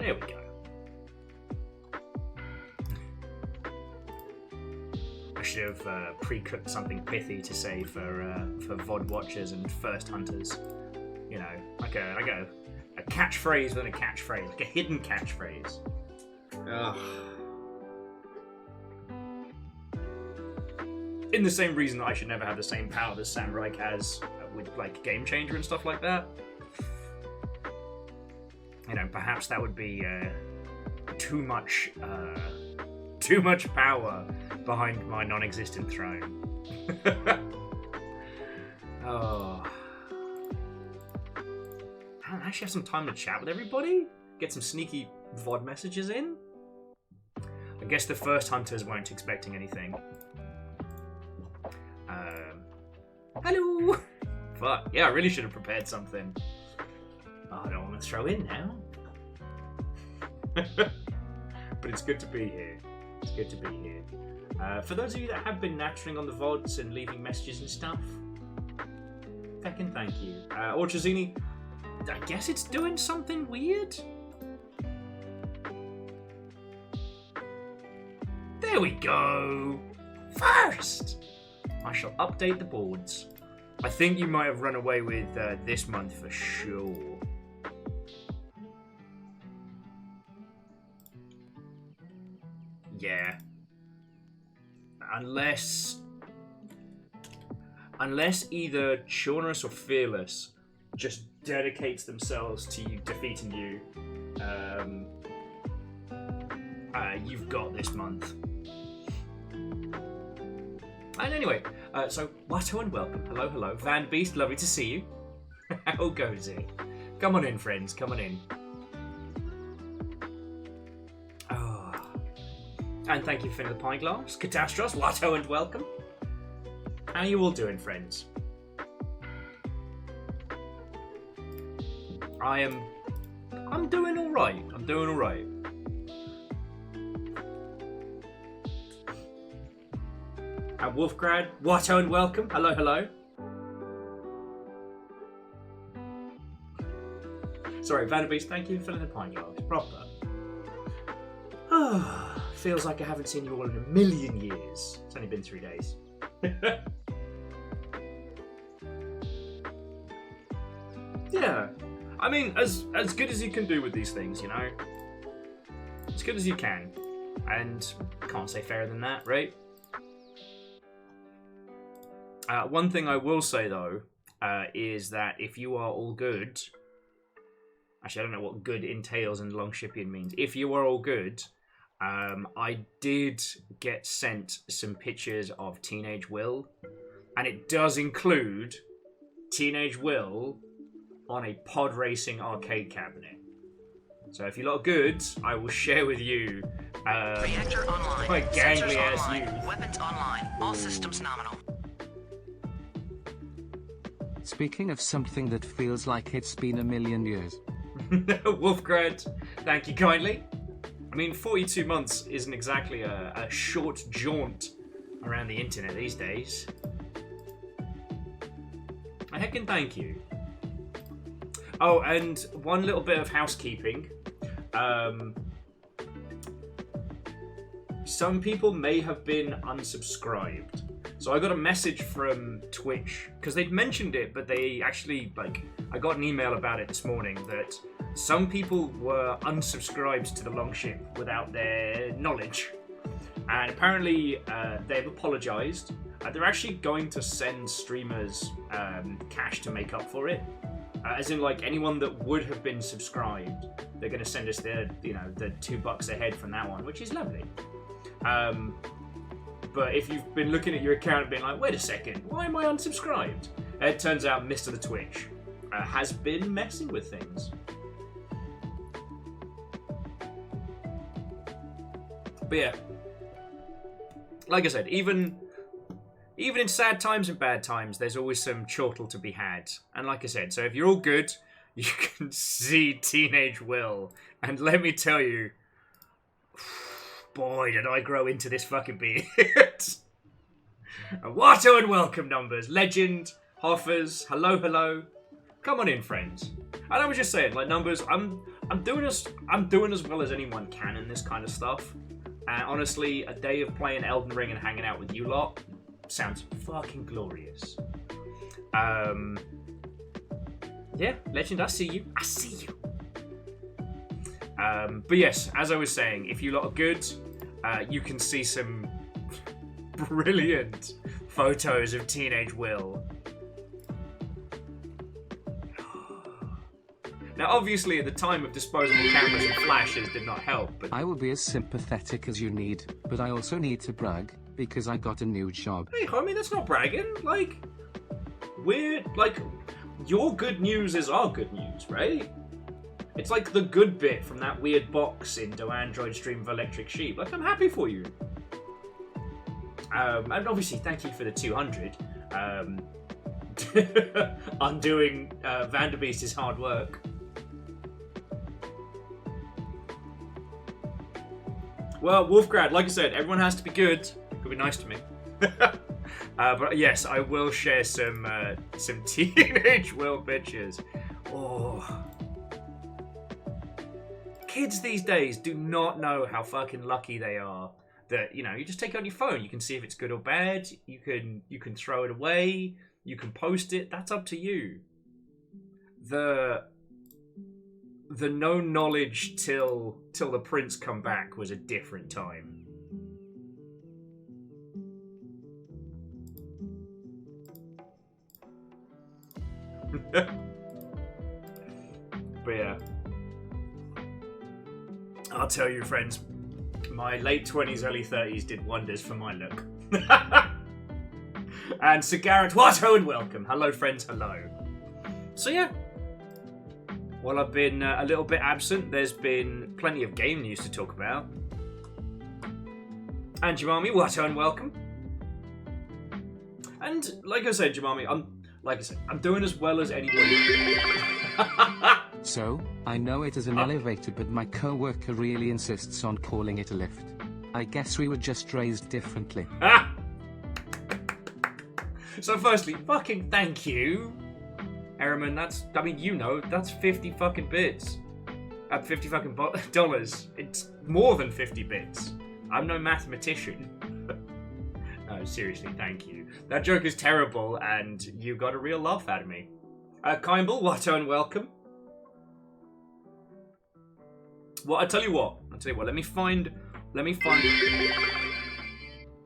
There we go. I should have pre-cooked something pithy to say for VOD watchers and first hunters. You know, like a catchphrase within a catchphrase, like a hidden catchphrase. Ugh. In the same reason that I should never have the same power that Samurai has with like Game Changer and stuff like that. You know, perhaps that would be too much power behind my non-existent throne. Oh. I don't actually have some time to chat with everybody? Get some sneaky VOD messages in? I guess the first hunters weren't expecting anything. Hello! Fuck, yeah, I really should have prepared something. Oh, I don't want to throw in now. But it's good to be here. It's good to be here. For those of you that have been nattering on the VODs and leaving messages and stuff, feckin' thank you. Orchazini, I guess it's doing something weird? There we go! First! I shall update the boards. I think you might have run away with this month for sure. Yeah. Unless either Chaunus or Fearless just dedicates themselves to you defeating you, you've got this month. And anyway, so Watto and welcome. Hello, hello. Van Beast, lovely to see you. How goes it? Come on in, friends. Come on in. Oh. And thank you for filling the pint glass. Catastros, Watto and welcome. How you all doing, friends? I'm doing alright. I'm doing alright. Wolfgrad, Watto and welcome. Hello, hello. Sorry, Vanderbeast, thank you for filling the pint glass. Proper. Feels like I haven't seen you all in a million years. It's only been 3 days. Yeah. I mean, as good as you can do with these things, you know? As good as you can. And can't say fairer than that, right? One thing I will say, though, is that if you are all good... Actually, I don't know what good entails and Longshipian means. If you are all good, I did get sent some pictures of Teenage Will. And it does include Teenage Will on a pod racing arcade cabinet. So if you lot are good, I will share with you Reactor online. my gangly Sensors ass online. youth. Weapons online. All systems nominal. Speaking of something that feels like it's been a million years. Wolfgrad, thank you kindly. I mean, 42 months isn't exactly a short jaunt around the internet these days. I heckin' thank you. Oh, and one little bit of housekeeping. Some people may have been unsubscribed. So I got a message from Twitch, because they'd mentioned it, but they actually, I got an email about it this morning, that some people were unsubscribed to the Longship without their knowledge. And apparently, they've apologised. They're actually going to send streamers cash to make up for it. As in, anyone that would have been subscribed, they're going to send us the $2 a head from that one, which is lovely. But if you've been looking at your account and been like, wait a second, why am I unsubscribed? It turns out Mr. the Twitch has been messing with things. But yeah, like I said, even in sad times and bad times, there's always some chortle to be had. And like I said, so if you're all good, you can see Teenage Will. And let me tell you, boy, did I grow into this fucking beard. Watto and welcome numbers. Legend, Hoffers, hello, hello. Come on in, friends. And I was just saying, numbers, I'm I'm doing as well as anyone can in this kind of stuff. And honestly, a day of playing Elden Ring and hanging out with you lot sounds fucking glorious. Yeah, Legend, I see you. I see you. But yes, as I was saying, if you lot are good, you can see some brilliant photos of teenage Will. Now, obviously, at the time of disposable cameras and flashes did not help, but... I will be as sympathetic as you need, but I also need to brag, because I got a new job. Hey, homie, that's not bragging. Like, your good news is our good news, right? It's like the good bit from that weird box in Do Android Stream of Electric Sheep. Like, I'm happy for you. And obviously, thank you for the 200. Undoing Vanderbeest's hard work. Well, Wolfgrad, like I said, everyone has to be good. Could be nice to me. But yes, I will share some teenage Will pictures. Oh. Kids these days do not know how fucking lucky they are that, you know, you just take it on your phone. You can see if it's good or bad. You can throw it away. You can post it. That's up to you. The no knowledge till the prince come back was a different time. But yeah, I'll tell you, friends, my late 20s, early 30s did wonders for my look. And Sir Garrett, what and welcome. Hello, friends, hello. So yeah, while I've been a little bit absent, there's been plenty of game news to talk about. And Jemami, what and welcome. And like I said, Jemami, I'm doing as well as anybody. So, I know it is an elevator, but my coworker really insists on calling it a lift. I guess we were just raised differently. So firstly, fucking thank you. Ehrman, that's 50 fucking bits. 50 fucking dollars. It's more than 50 bits. I'm no mathematician. No, seriously, thank you. That joke is terrible, and you got a real laugh out of me. Kimball, what and welcome. Well, I tell you what. Let me find.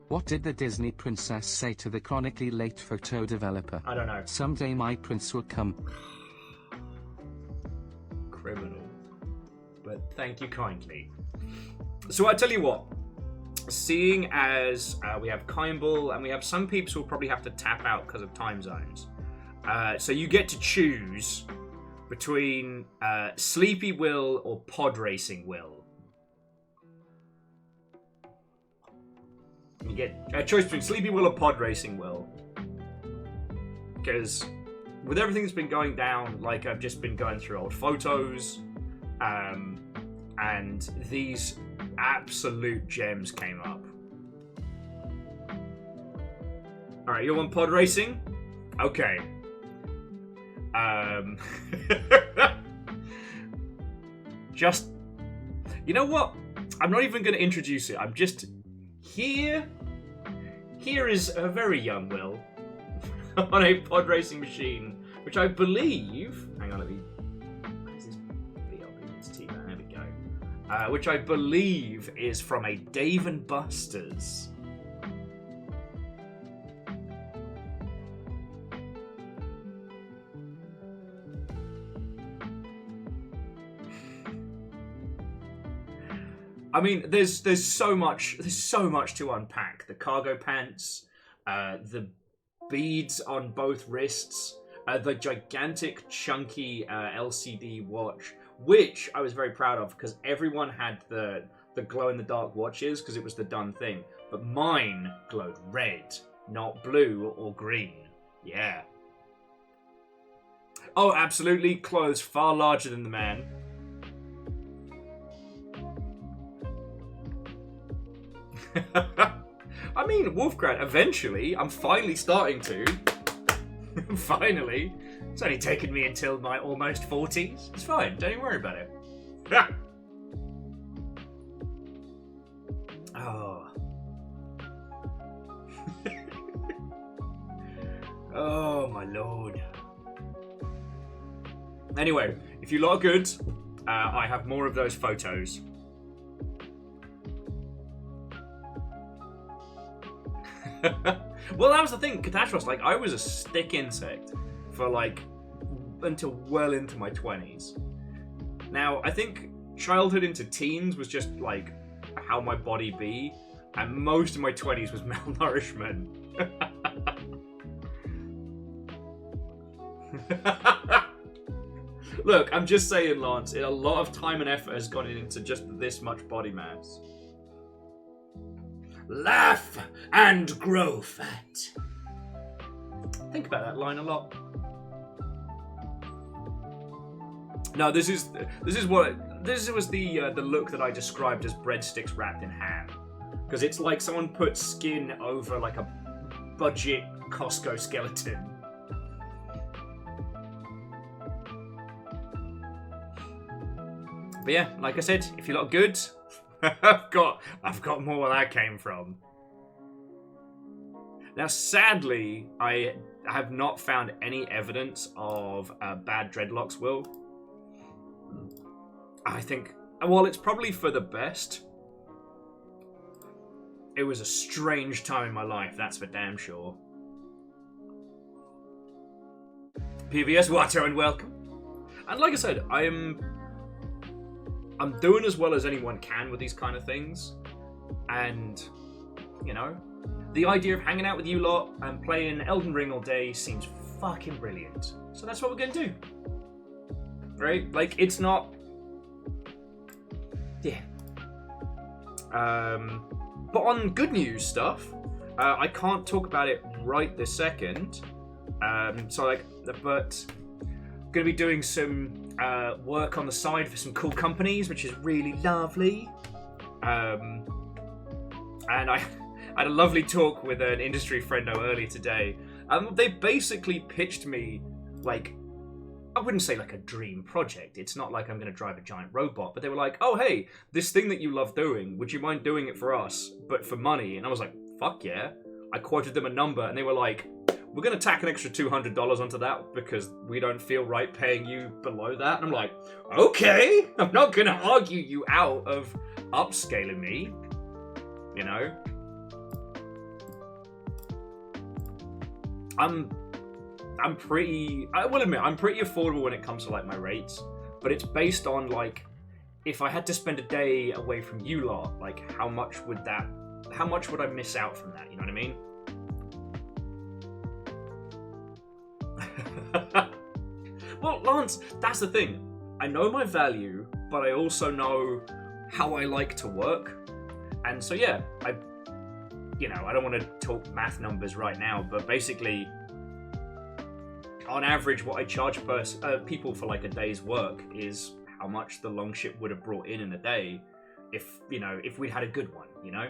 What did the Disney princess say to the chronically late photo developer? I don't know. Someday my prince will come. Criminal. But thank you kindly. So I tell you what. Seeing as we have Kimball and we have some peeps who will probably have to tap out because of time zones. So you get to choose between Sleepy Will or Pod Racing Will. You get a choice between Sleepy Will or Pod Racing Will. Because with everything that's been going down, like I've just been going through old photos, and these absolute gems came up. Alright, you want Pod Racing? Okay. Just, you know what? I'm not even going to introduce it. I'm just here. Here is a very young Will on a pod racing machine, which I believe. Hang on, let me. Where's this BLB? It's T. There we go. Which I believe is from a Dave and Buster's. I mean, there's so much to unpack. The cargo pants, the beads on both wrists, the gigantic chunky LCD watch, which I was very proud of because everyone had the glow in the dark watches because it was the done thing, but mine glowed red, not blue or green. Yeah. Oh, absolutely. Clothes far larger than the man. I mean, Wolfgrad, eventually, I'm finally starting to. Finally. It's only taken me until my almost 40s. It's fine, don't even worry about it. Oh. Oh my lord. Anyway, if you lot are good, I have more of those photos. Well, that was the thing, Catastrophe. Like, I was a stick insect for like until well into my 20s. Now, I think childhood into teens was just like how my body be, and most of my 20s was malnourishment. Look, I'm just saying, Lance, a lot of time and effort has gone into just this much body mass. Laugh and grow fat. Think about that line a lot. No, this was the look that I described as breadsticks wrapped in ham, because it's like someone put skin over like a budget Costco skeleton. But yeah, like I said, if you're not good, I've got more where that came from. Now, sadly, I have not found any evidence of bad dreadlocks, Will. I think, well, it's probably for the best. It was a strange time in my life, that's for damn sure. PVS Watto and welcome. And like I said, I'm doing as well as anyone can with these kind of things. And, you know, the idea of hanging out with you lot and playing Elden Ring all day seems fucking brilliant. So that's what we're going to do. Right? Like, it's not... Yeah. But on good news stuff, I can't talk about it right this second. But going to be doing some work on the side for some cool companies, which is really lovely. And I had a lovely talk with an industry friendo earlier today. They basically pitched me, like, I wouldn't say like a dream project. It's not like I'm going to drive a giant robot, but they were like, oh, hey, this thing that you love doing, would you mind doing it for us, but for money? And I was like, fuck yeah. I quoted them a number, and they were like, we're going to tack an extra $200 onto that because we don't feel right paying you below that. And I'm like, okay, I'm not going to argue you out of upscaling me, you know? I will admit, I'm pretty affordable when it comes to like my rates, but it's based on like, if I had to spend a day away from you lot, like how much would I miss out from that? You know what I mean? Well, Lance, that's the thing. I know my value, but I also know how I like to work. And so, yeah, I don't want to talk math numbers right now, but basically, on average, what I charge people for like a day's work is how much the Longship would have brought in a day if we'd had a good one, you know?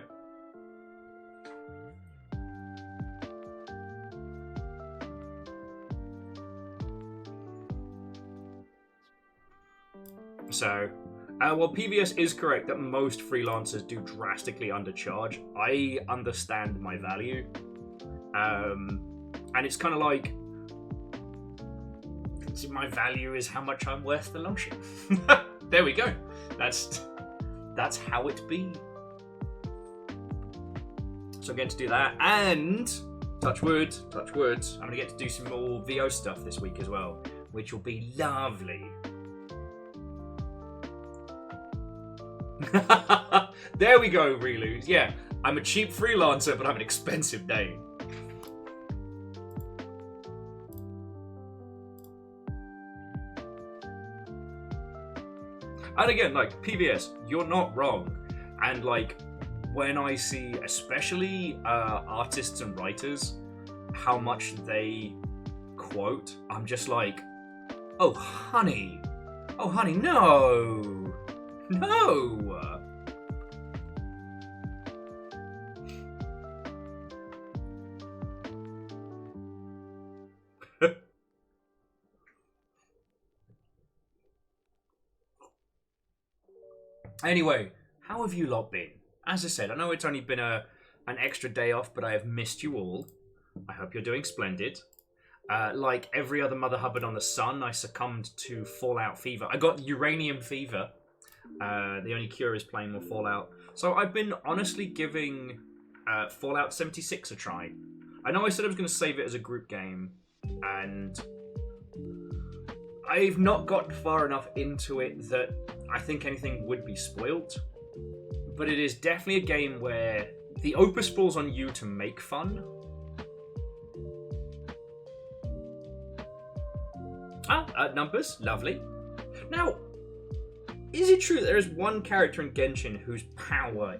So, well, PVS is correct that most freelancers do drastically undercharge. I understand my value. And it's kind of like, my value is how much I'm worth the Longship. There we go. That's how it be. So I'm going to do that, and touch wood, I'm going to get to do some more VO stuff this week as well, which will be lovely. There we go, Relus. Yeah, I'm a cheap freelancer, but I'm an expensive Dane. And again, like, PVS, you're not wrong. And like, when I see, especially artists and writers, how much they quote, I'm just like, oh honey, no. Anyway, how have you lot been? As I said, I know it's only been an extra day off, but I have missed you all. I hope you're doing splendid. Like every other Mother Hubbard on the sun, I succumbed to Fallout fever. I got uranium fever. The only cure is playing more Fallout. So I've been honestly giving Fallout 76 a try. I know I said I was going to save it as a group game, and I've not got far enough into it that I think anything would be spoilt. But it is definitely a game where the opus falls on you to make fun. Numbers, lovely. Now, is it true that there is one character in Genshin whose power,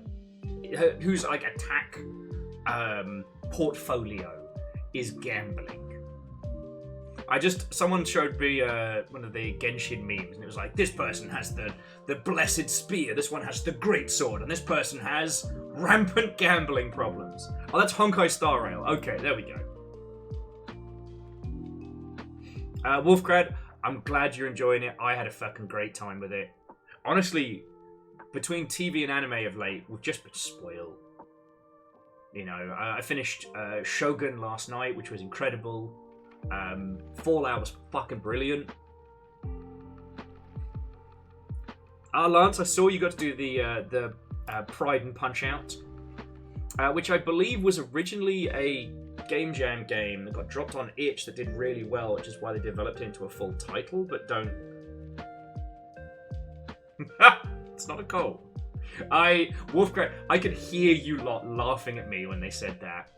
whose like attack portfolio is gambling? Someone showed me one of the Genshin memes, and it was like, this person has the blessed spear, this one has the great sword, and this person has rampant gambling problems. Oh, that's Honkai Star Rail. Okay, there we go. Wolfgrad, I'm glad you're enjoying it. I had a fucking great time with it. Honestly, between TV and anime of late, we've just been spoiled. You know, I finished Shogun last night, which was incredible. Fallout was fucking brilliant. Lance, I saw you got to do the Pride and Punch Out, which I believe was originally a Game Jam game that got dropped on itch that did really well, which is why they developed it into a full title, but don't... It's not a goal. Wolfgrad, I could hear you lot laughing at me when they said that.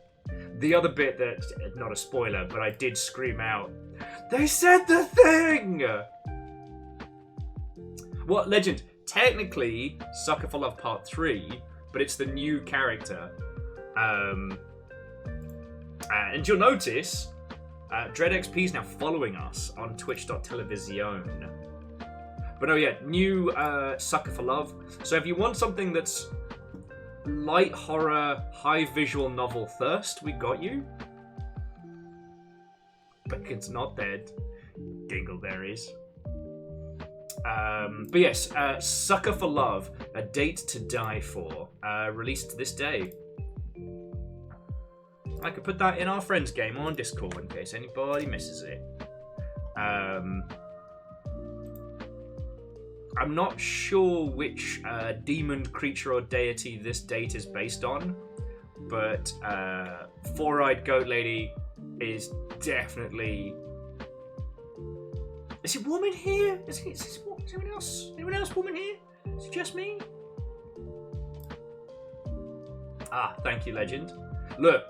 The other bit that's not a spoiler, but I did scream out, they said the thing! What, Legend? Technically, Sucker for Love Part 3, but it's the new character. And you'll notice, DreadXP is now following us on twitch.television. But oh yeah, new Sucker for Love. So if you want something that's light horror, high visual novel thirst, we got you. But it's not dead. Dingleberries. But yes, Sucker for Love, A Date to Die For, released this day. I could put that in our friends game on Discord in case anybody misses it. I'm not sure which demon, creature, or deity this date is based on, but Four-Eyed Goat Lady is definitely... Is it warm in here? Is anyone else? Anyone else warm in here? Is it just me? Ah, thank you, Legend. Look,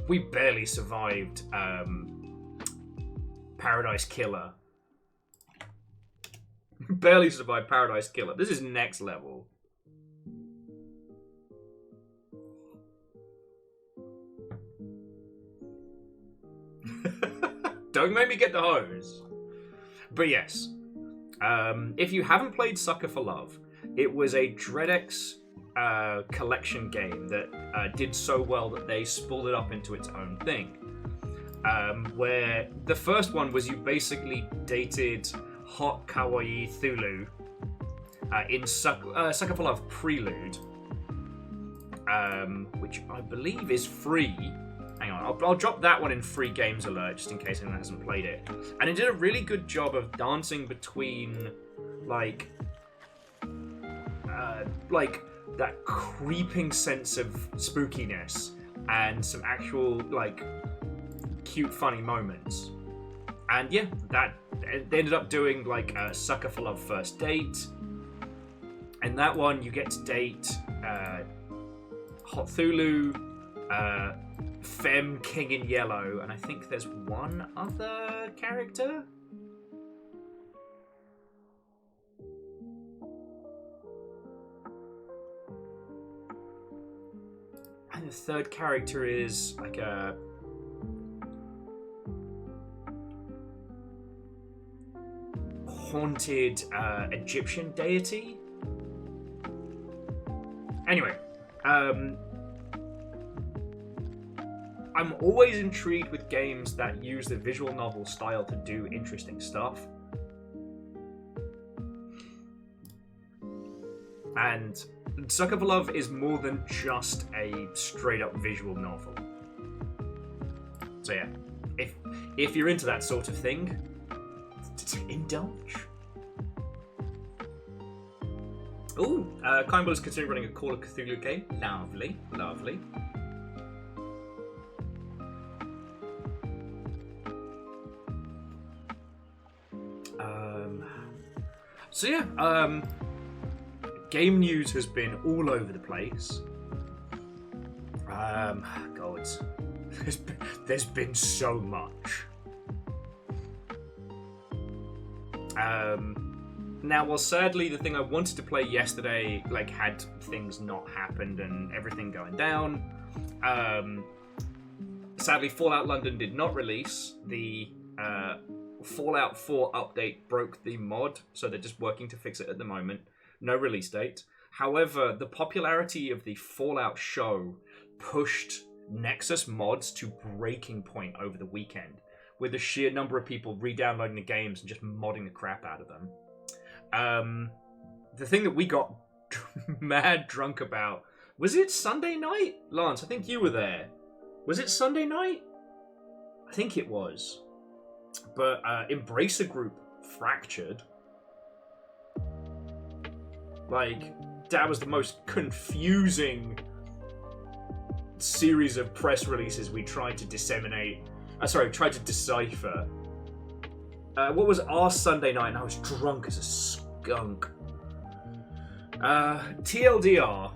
we barely survived Paradise Killer. Barely survived Paradise Killer. This is next level. Don't make me get the hose. But yes, if you haven't played Sucker for Love, it was a DreadX collection game that did so well that they spooled it up into its own thing. Where the first one was you basically dated hot kawaii Thulu in Sucker for Love Prelude, which I believe is free. Hang on, I'll drop that one in free games alert just in case anyone hasn't played it. And it did a really good job of dancing between like that creeping sense of spookiness and some actual like cute funny moments. And yeah, they ended up doing like a Sucker for Love First Date. And that one you get to date Hot Thulu, Femme King in Yellow, and I think there's one other character. And the third character is like a haunted Egyptian deity. Anyway, I'm always intrigued with games that use the visual novel style to do interesting stuff. And Sucker for Love is more than just a straight-up visual novel. So yeah, if you're into that sort of thing, indulge. Ooh, Kindball is considering running a Call of Cthulhu game. Lovely, lovely. So yeah, game news has been all over the place. God, there's been so much. Now, well, sadly, the thing I wanted to play yesterday, like, had things not happened and everything going down. Sadly, Fallout London did not release. The Fallout 4 update broke the mod, so they're just working to fix it at the moment. No release date. However, the popularity of the Fallout show pushed Nexus mods to breaking point over the weekend, with the sheer number of people re-downloading the games and just modding the crap out of them. The thing that we got mad drunk about, was it Sunday night? Lance, I think you were there. Was it Sunday night? I think it was. But Embracer Group fractured. Like, that was the most confusing series of press releases we tried to disseminate. Tried to decipher. What was our Sunday night? And I was drunk as a skunk. TLDR,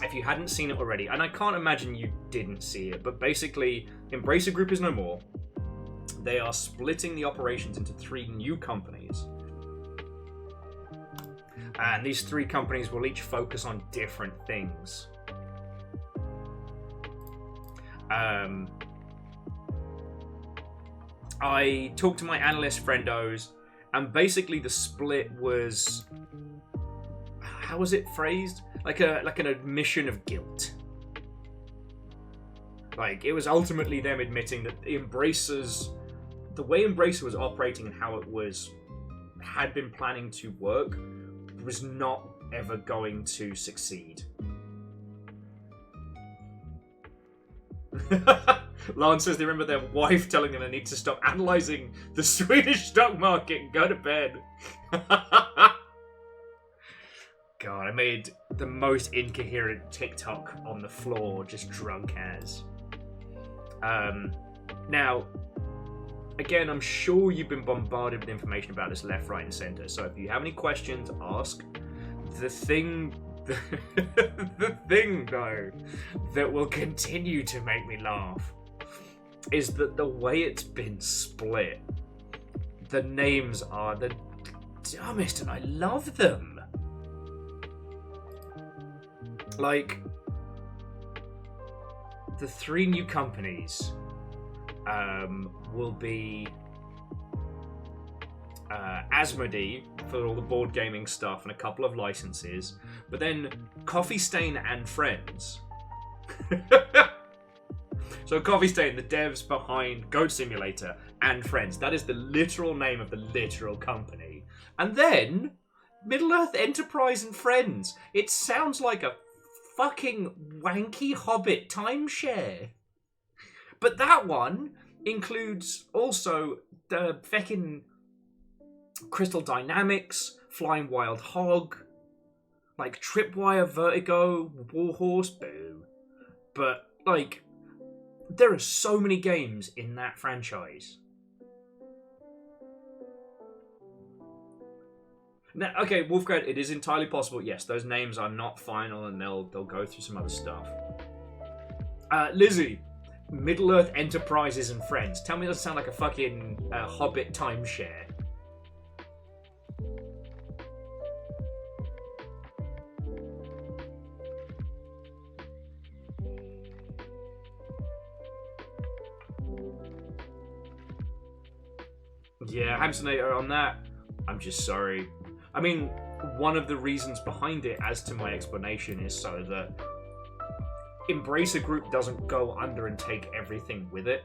if you hadn't seen it already, and I can't imagine you didn't see it, but basically, Embracer Group is no more. They are splitting the operations into 3 new companies. And these 3 companies will each focus on different things. I talked to my analyst friendos, and basically the split was, how was it phrased? Like an admission of guilt. Like, it was ultimately them admitting that the way Embracer was operating and how it had been planning to work was not ever going to succeed. Lance says they remember their wife telling them they need to stop analysing the Swedish stock market and go to bed. God, I made the most incoherent TikTok on the floor, just drunk as. Now, again, I'm sure you've been bombarded with information about this left, right, and centre, so if you have any questions, ask. The thing, though, that will continue to make me laugh is that the way it's been split, the names are the dumbest, and I love them. Like, the 3 new companies will be Asmodee for all the board gaming stuff and a couple of licenses, but then Coffee Stain and Friends. So Coffee Stain, the devs behind Goat Simulator, and Friends. That is the literal name of the literal company. And then Middle-earth Enterprise and Friends. It sounds like a fucking wanky Hobbit timeshare. But that one includes also the feckin' Crystal Dynamics, Flying Wild Hog, like Tripwire, Vertigo, Warhorse, boo. But, like, there are so many games in that franchise. Now, okay, Wolfgang, it is entirely possible, yes, those names are not final and they'll go through some other stuff. Lizzie, Middle-earth Enterprises and Friends. Tell me that sound like a fucking Hobbit timeshare. Yeah, Hamsonator on that. I'm just sorry. I mean, one of the reasons behind it, as to my explanation, is so that Embracer Group doesn't go under and take everything with it.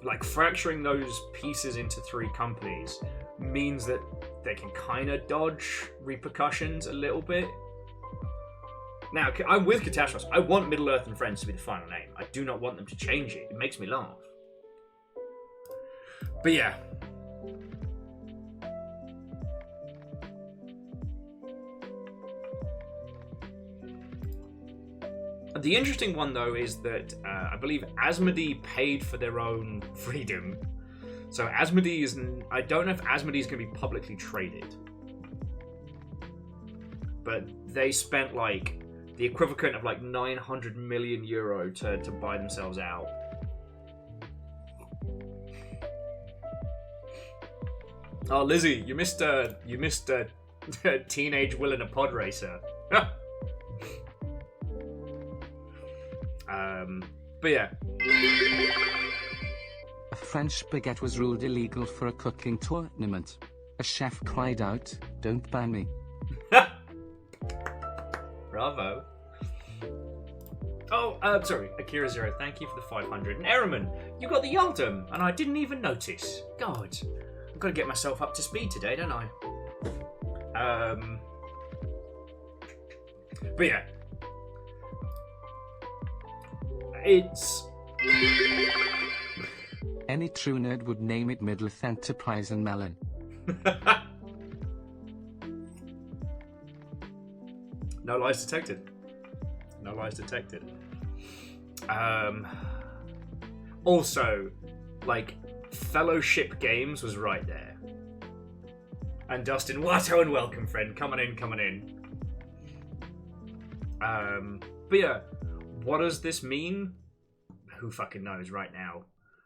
Like, fracturing those pieces into 3 companies means that they can kind of dodge repercussions a little bit. Now, I'm with Catastrophe. I want Middle-earth and Friends to be the final name. I do not want them to change it. It makes me laugh. But yeah. The interesting one, though, is that I believe Asmodee paid for their own freedom. So Asmodee is... I don't know if Asmodee is going to be publicly traded. But they spent, like, the equivalent of, like, 900 million euro to buy themselves out. Oh, Lizzie, you missed Teenage Will in a Pod Racer. But yeah. A French baguette was ruled illegal for a cooking tournament. A chef cried out, "Don't ban me." Bravo. Oh, sorry, Akira Zero, thank you for the 500. And Ehrman, you got the Yaldum, and I didn't even notice. God, I've got to get myself up to speed today, don't I? But yeah. It's... Any true nerd would name it Middle-earth Enterprise and Melon. No lies detected. No lies detected. Also, like, Fellowship Games was right there. And Dustin, Watto and welcome, friend. Coming in. But yeah, what does this mean? Who fucking knows right now?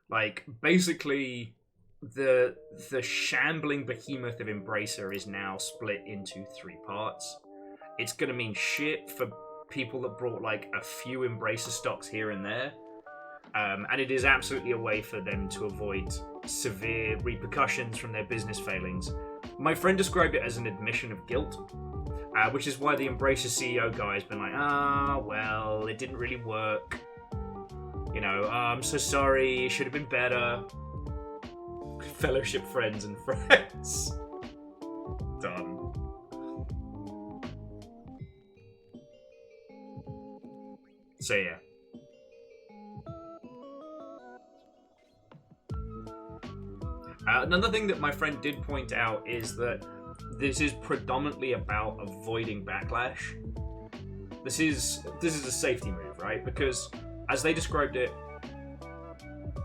Like, basically, the shambling behemoth of Embracer is now split into 3 parts. It's gonna mean shit for people that brought, like, a few Embracer stocks here and there. And it is absolutely a way for them to avoid severe repercussions from their business failings. My friend described it as an admission of guilt, which is why the Embracer CEO guy has been like, well, it didn't really work. You know, I'm so sorry, it should have been better. Fellowship friends and friends. Done. So yeah. Another thing that my friend did point out is that this is predominantly about avoiding backlash. This is a safety move, right? Because as they described it,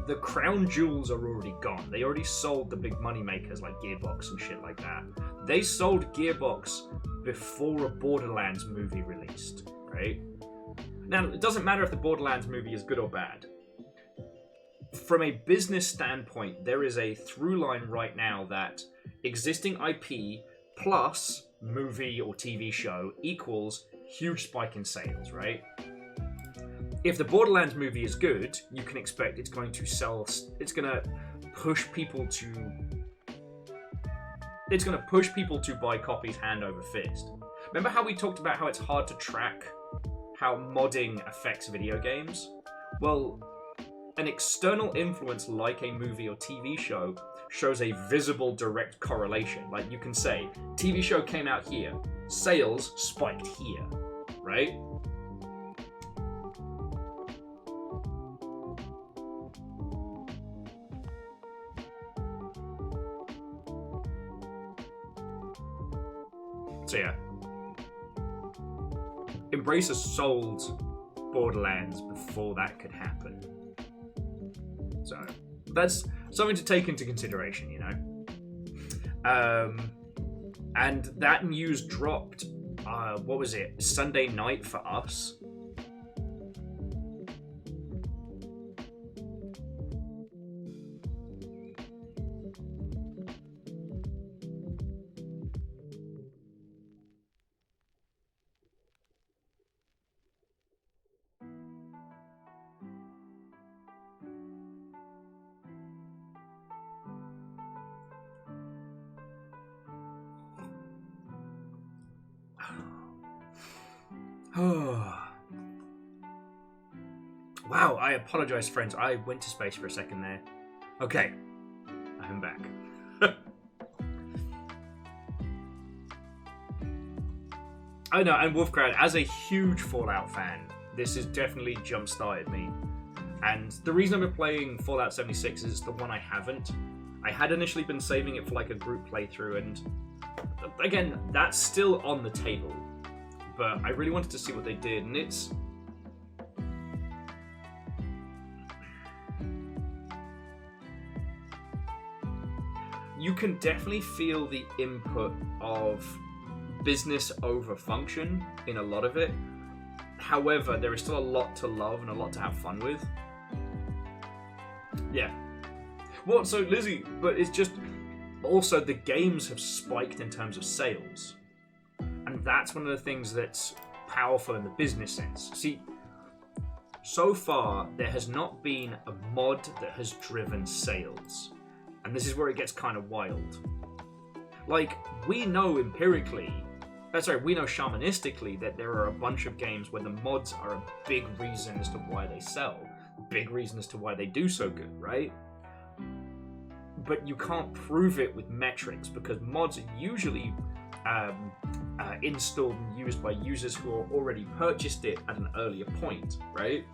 the crown jewels are already gone. They already sold the big money makers like Gearbox and shit like that. They sold Gearbox before a Borderlands movie released, right? Now, it doesn't matter if the Borderlands movie is good or bad. From a business standpoint, there is a through line right now that existing IP plus movie or TV show equals huge spike in sales, right? If the Borderlands movie is good, you can expect it's going to sell. It's going to push people to. It's going to push people to buy copies hand over fist. Remember how we talked about how it's hard to track how modding affects video games? Well, an external influence like a movie or TV show shows a visible direct correlation. Like you can say, TV show came out here, sales spiked here, right? So yeah. Embracer sold Borderlands before that could happen. So that's something to take into consideration, you know. And that news dropped, what was it, Sunday night for us? Wow, I apologize, friends. I went to space for a second there. Okay, I'm back. I know, and Wolfcrowd, as a huge Fallout fan, this has definitely jump-started me. And the reason I've been playing Fallout 76 is the one I haven't. I had initially been saving it for like a group playthrough, and again, that's still on the table. But I really wanted to see what they did, and it's... You can definitely feel the input of business over function in a lot of it. However, there is still a lot to love and a lot to have fun with. Yeah. Well, so Lizzie, but it's just... Also, the games have spiked in terms of sales. And that's one of the things that's powerful in the business sense. See, so far, there has not been a mod that has driven sales. And this is where it gets kind of wild. Like, we know empirically, we know shamanistically that there are a bunch of games where the mods are a big reason as to why they sell. Big reason as to why they do so good, right? But you can't prove it with metrics because mods are usually installed and used by users who have already purchased it at an earlier point, right?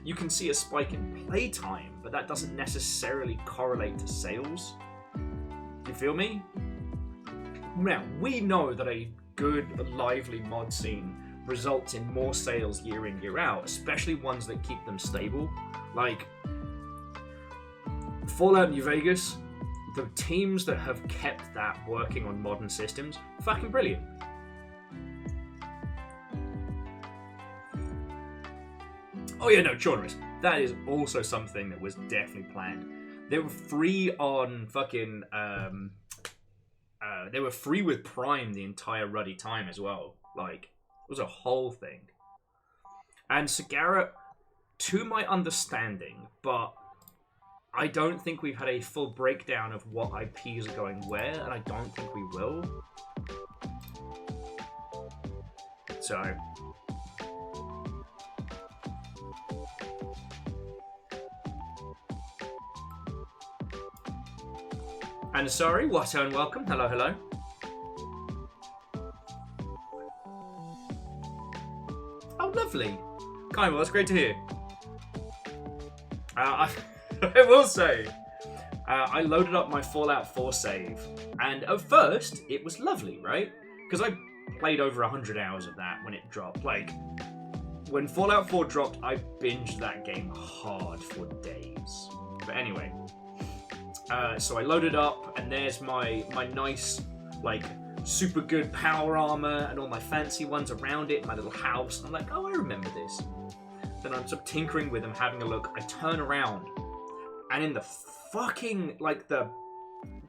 You can see a spike in playtime, but that doesn't necessarily correlate to sales. Do you feel me? Now, we know that a good, lively mod scene results in more sales year in, year out, especially ones that keep them stable. Like, Fallout New Vegas, the teams that have kept that working on modern systems, fucking brilliant. Oh yeah, no, Chaunerus. That is also something that was definitely planned. They were free on fucking... they were free with Prime the entire ruddy time as well. Like, it was a whole thing. And Sagara, to my understanding, but I don't think we've had a full breakdown of what IPs are going where, and I don't think we will. So... And sorry, Watto and welcome. Hello, hello. Oh, lovely. Kind, well, that's great to hear. I will say, I loaded up my Fallout 4 save, and at first, it was lovely, right? Because I played over 100 hours of that when it dropped. Like, when Fallout 4 dropped, I binged that game hard for days. But anyway... so I loaded up, and there's my nice, like, super good power armor and all my fancy ones around it, my little house. And I'm like, oh, I remember this. Then I'm sort of tinkering with them, having a look. I turn around, and in the fucking, like, the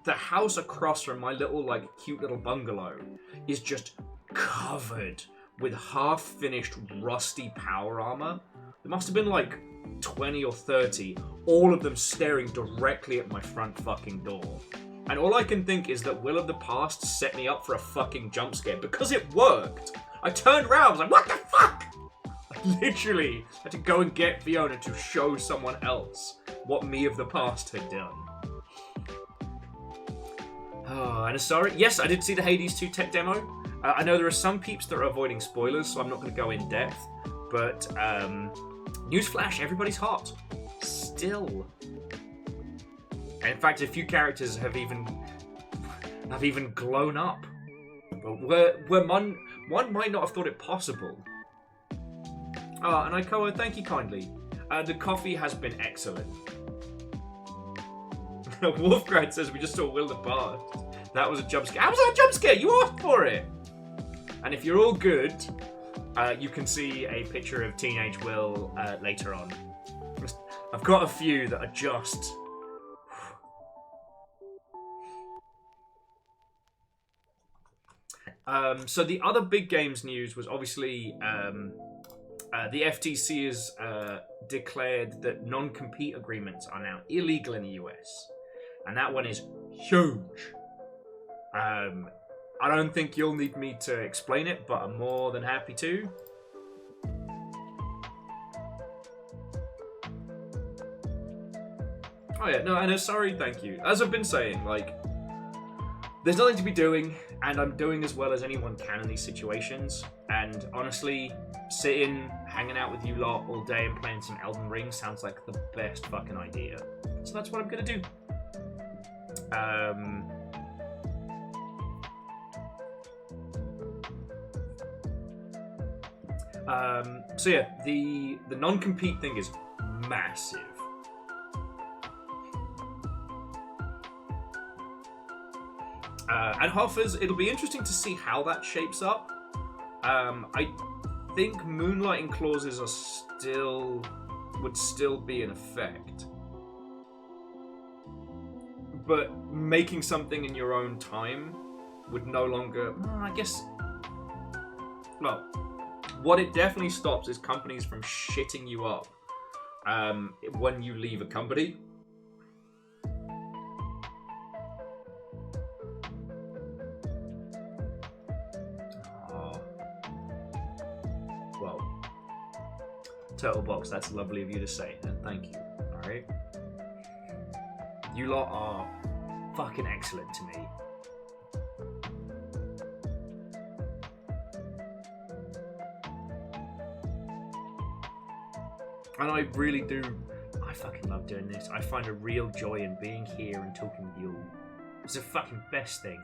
house across from my little, like, cute little bungalow is just covered with half-finished rusty power armor. There must have been, like, 20 or 30, all of them staring directly at my front fucking door. And all I can think is that Will of the Past set me up for a fucking jump scare, because it worked. I turned around, I was like, what the fuck? I literally had to go and get Fiona to show someone else what me of the past had done. Oh, and sorry, yes, I did see the Hades 2 tech demo. I know there are some peeps that are avoiding spoilers, so I'm not going to go in depth, but newsflash, everybody's hot. Still. And in fact, a few characters have even glown up. But where one might not have thought it possible. Ah, and Ikoa, thank you kindly. The coffee has been excellent. Wolfgrad says we just saw Will the Bard. That was a jump scare. How was that a jump scare? You asked for it. And if you're all good, you can see a picture of Teenage Will later on. I've got a few that are just... So the other big games news was obviously the FTC has declared that non-compete agreements are now illegal in the US. And that one is huge. I don't think you'll need me to explain it, but I'm more than happy to. Oh yeah, no, and sorry, thank you. As I've been saying, like, there's nothing to be doing, and I'm doing as well as anyone can in these situations. And honestly, sitting, hanging out with you lot all day and playing some Elden Ring sounds like the best fucking idea. So that's what I'm gonna do. So yeah, the non-compete thing is massive. And Hoffers, it'll be interesting to see how that shapes up. I think moonlighting clauses are would still be in effect. But making something in your own time would no longer, I guess, well, what it definitely stops is companies from shitting you up when you leave a company. Well, Turtlebox, that's lovely of you to say, and thank you, alright? You lot are fucking excellent to me. And I really do, I fucking love doing this. I find a real joy in being here and talking with you. It's the fucking best thing.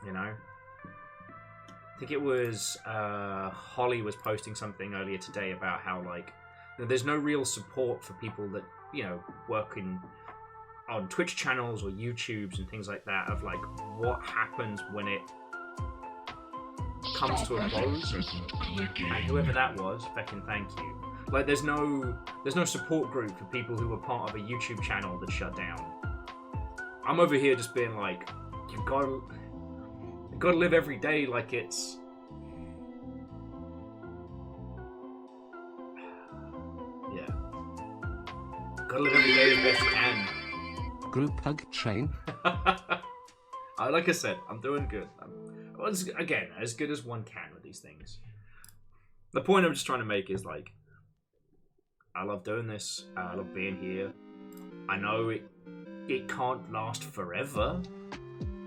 You know? I think it was Holly was posting something earlier today about how, like, you know, there's no real support for people that, you know, work on Twitch channels or YouTubes and things like that, of like what happens when it comes to a close. And whoever that was, fucking thank you. Like, there's no support group for people who were part of a YouTube channel that shut down. I'm over here just being like, you've got to live every day like it's... Yeah. Got to live every day as best you can. Group hug train. Like I said, I'm doing good. Again, as good as one can with these things. The point I'm just trying to make is, like, I love doing this. I love being here. I know it can't last forever,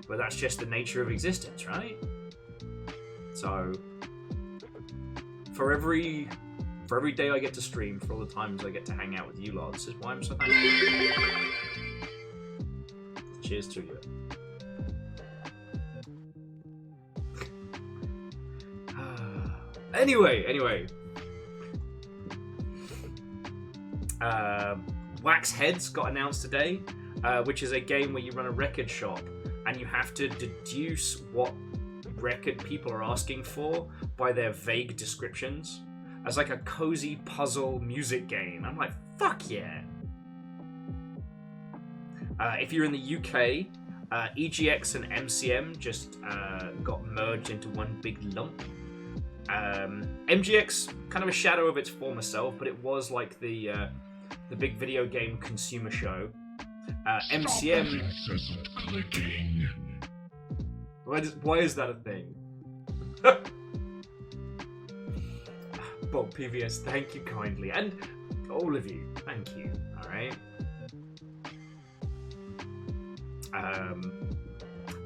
but that's just the nature of existence, right? So, for every day I get to stream, for all the times I get to hang out with you lot, this is why I'm so thankful. Cheers to you. Anyway. Wax Heads got announced today, which is a game where you run a record shop and you have to deduce what record people are asking for by their vague descriptions. As like a cozy puzzle music game. I'm like, fuck yeah. If you're in the UK, EGX and MCM just got merged into one big lump. MGX, kind of a shadow of its former self, but it was like the big video game consumer show. MCM. Why is that a thing? Bob PVS, thank you kindly, and all of you, thank you. All right.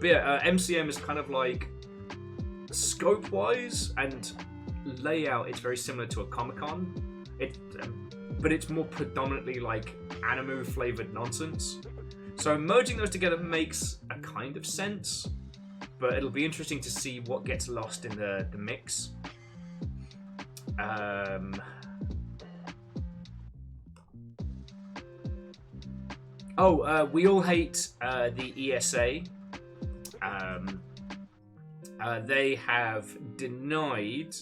But yeah, MCM is kind of like scope-wise and layout. It's very similar to a Comic-Con. But it's more predominantly like anime-flavored nonsense. So merging those together makes a kind of sense, but it'll be interesting to see what gets lost in the mix. We all hate the ESA. They have denied...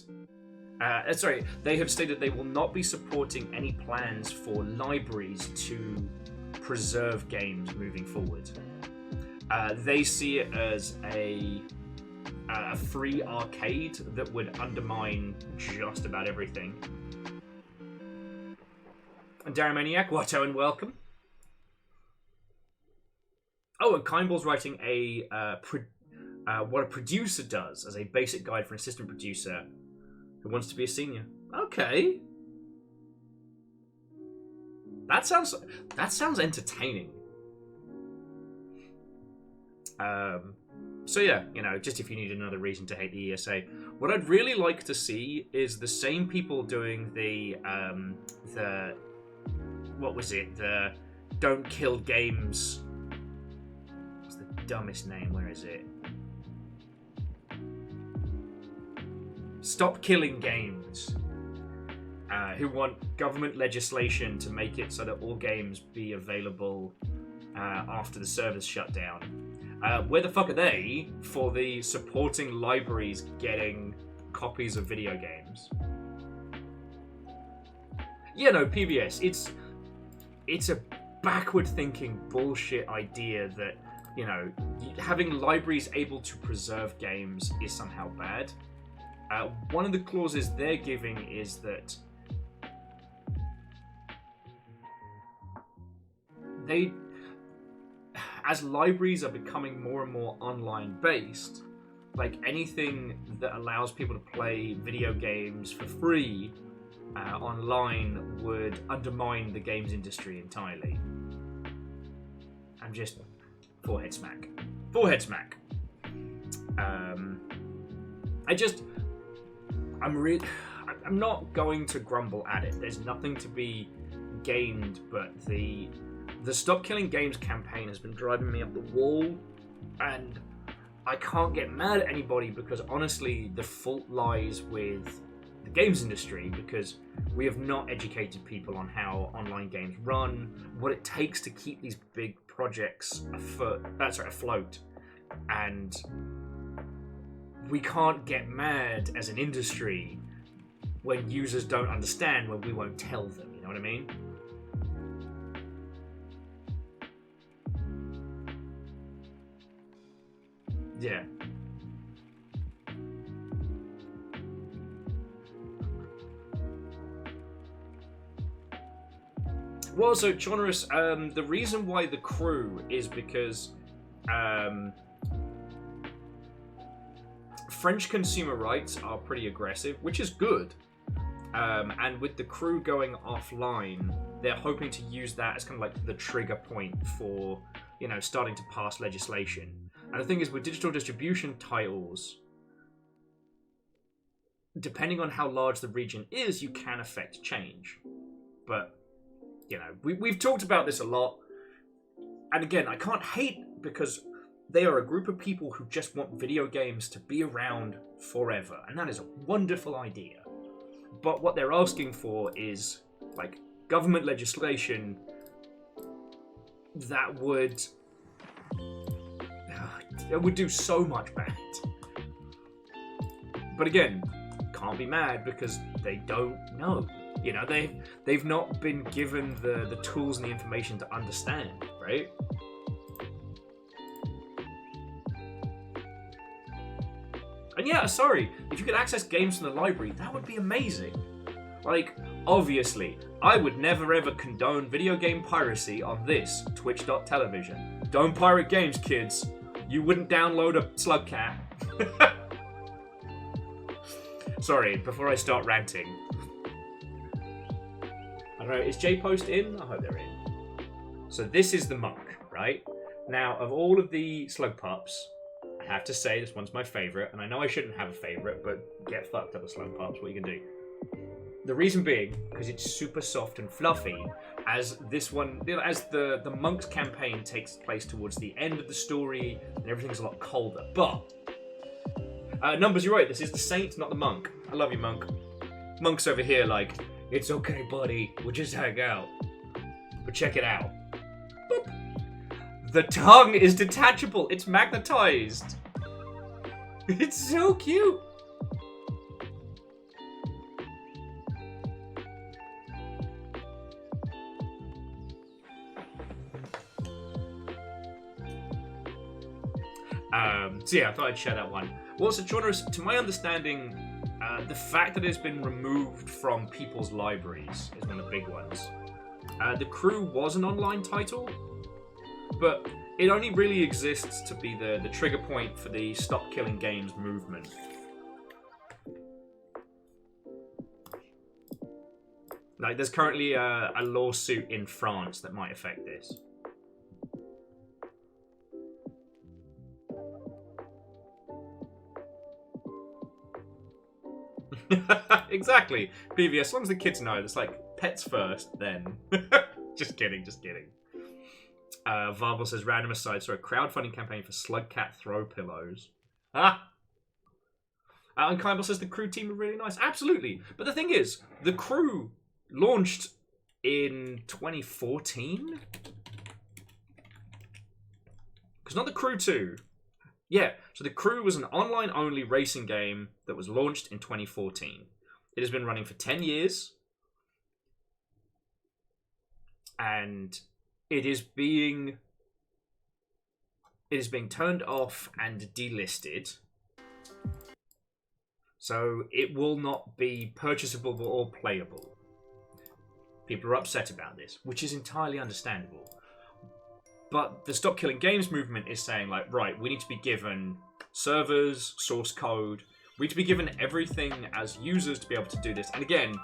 they have stated they will not be supporting any plans for libraries to preserve games moving forward. They see it as a free arcade that would undermine just about everything. And Daramaniac, Watto, and welcome. Oh, and Kindball's writing what a producer does as a basic guide for an assistant producer who wants to be a senior. Okay. That sounds entertaining. So yeah, you know, just if you need another reason to hate the ESA, what I'd really like to see is the same people doing the what was it? The Don't Kill Games. What's the dumbest name? Where is it? Stop Killing Games. Who want government legislation to make it so that all games be available after the servers shut down. Where the fuck are they for the supporting libraries getting copies of video games? Yeah, no, PBS. It's a backward-thinking bullshit idea that, you know, having libraries able to preserve games is somehow bad. One of the clauses they're giving is that they, as libraries are becoming more and more online based, like anything that allows people to play video games for free online would undermine the games industry entirely. I'm just forehead smack. I'm not going to grumble at it. There's nothing to be gained, but the Stop Killing Games campaign has been driving me up the wall, and I can't get mad at anybody because honestly the fault lies with the games industry, because we have not educated people on how online games run, what it takes to keep these big projects afloat, and we can't get mad as an industry when users don't understand when we won't tell them, you know what I mean? Yeah. Well, so Chonorus, the reason why the crew is because French consumer rights are pretty aggressive, which is good. And with the crew going offline, they're hoping to use that as kind of like the trigger point for, you know, starting to pass legislation. And the thing is, with digital distribution titles, depending on how large the region is, you can affect change. But, you know, we've talked about this a lot. And again, I can't hate, because they are a group of people who just want video games to be around forever. And that is a wonderful idea. But what they're asking for is, like, government legislation that would do so much bad. But again, can't be mad because they don't know. You know, they've not been given the tools and the information to understand, right? And yeah, sorry, if you could access games from the library, that would be amazing. Like, obviously, I would never ever condone video game piracy on this Twitch.television. Don't pirate games, kids. You wouldn't download a slug cat. Sorry, before I start ranting. I don't know, is J-Post in? I hope they're in. So this is the monk, right? Now, of all of the slug pups, I have to say this one's my favourite, and I know I shouldn't have a favourite, but get fucked up with slug pups, what are you gonna do? The reason being, because it's super soft and fluffy, as this one, you know, as the monk's campaign takes place towards the end of the story, and everything's a lot colder. But Numbers, you're right. This is the saint, not the monk. I love you, monk. Monk's over here, like, it's okay, buddy. We'll just hang out. But check it out. Boop. The tongue is detachable. It's magnetized. It's so cute. So yeah, I thought I'd share that one. Well, so Jonas, to my understanding, the fact that it's been removed from people's libraries is one of the big ones. The Crew was an online title, but it only really exists to be the trigger point for the Stop Killing Games movement. Like, there's currently a lawsuit in France that might affect this. Exactly. PV, as long as the kids know, it's like pets first, then. Just kidding. Varble says, random aside, so a crowdfunding campaign for slug cat throw pillows. And Kymble says the crew team are really nice. Absolutely. But the thing is, the crew launched in 2014? Because not the Crew 2. Yeah, so the Crew was an online-only racing game that was launched in 2014. It has been running for 10 years. And it is being turned off and delisted. So it will not be purchasable or playable. People are upset about this, which is entirely understandable. But the Stop Killing Games movement is saying, like, right, we need to be given servers, source code. We need to be given everything as users to be able to do this. And again,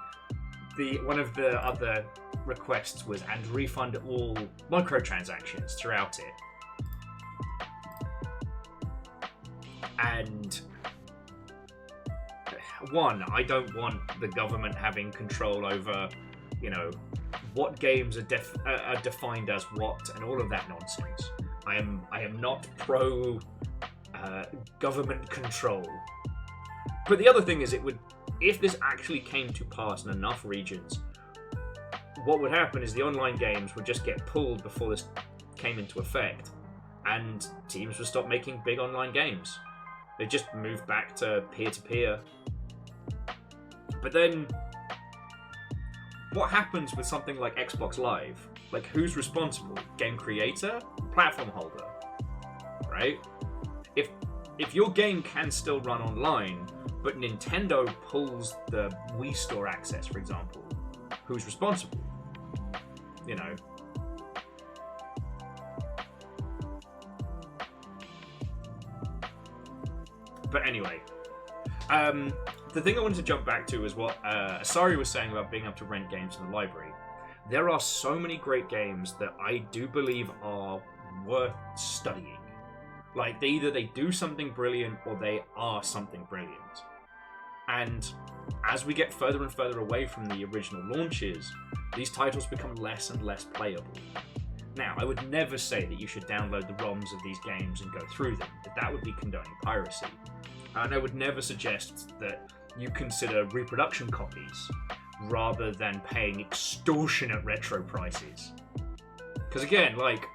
one of the other requests was, and refund all microtransactions throughout it. And one, I don't want the government having control over, you know, what games are defined as what and all of that nonsense. I am not pro government control. But the other thing is, if this actually came to pass in enough regions, what would happen is the online games would just get pulled before this came into effect, and teams would stop making big online games. They just move back to peer-to-peer. But then, what happens with something like Xbox Live? Like, who's responsible? Game creator? Platform holder? Right? If your game can still run online, but Nintendo pulls the Wii Store access, for example, who's responsible? You know. But anyway, the thing I wanted to jump back to is what Asari was saying about being able to rent games in the library. There are so many great games that I do believe are worth studying. Like, either they do something brilliant or they are something brilliant. And as we get further and further away from the original launches, these titles become less and less playable. Now, I would never say that you should download the ROMs of these games and go through them. That would be condoning piracy. And I would never suggest that you consider reproduction copies rather than paying extortionate retro prices. Because again, like,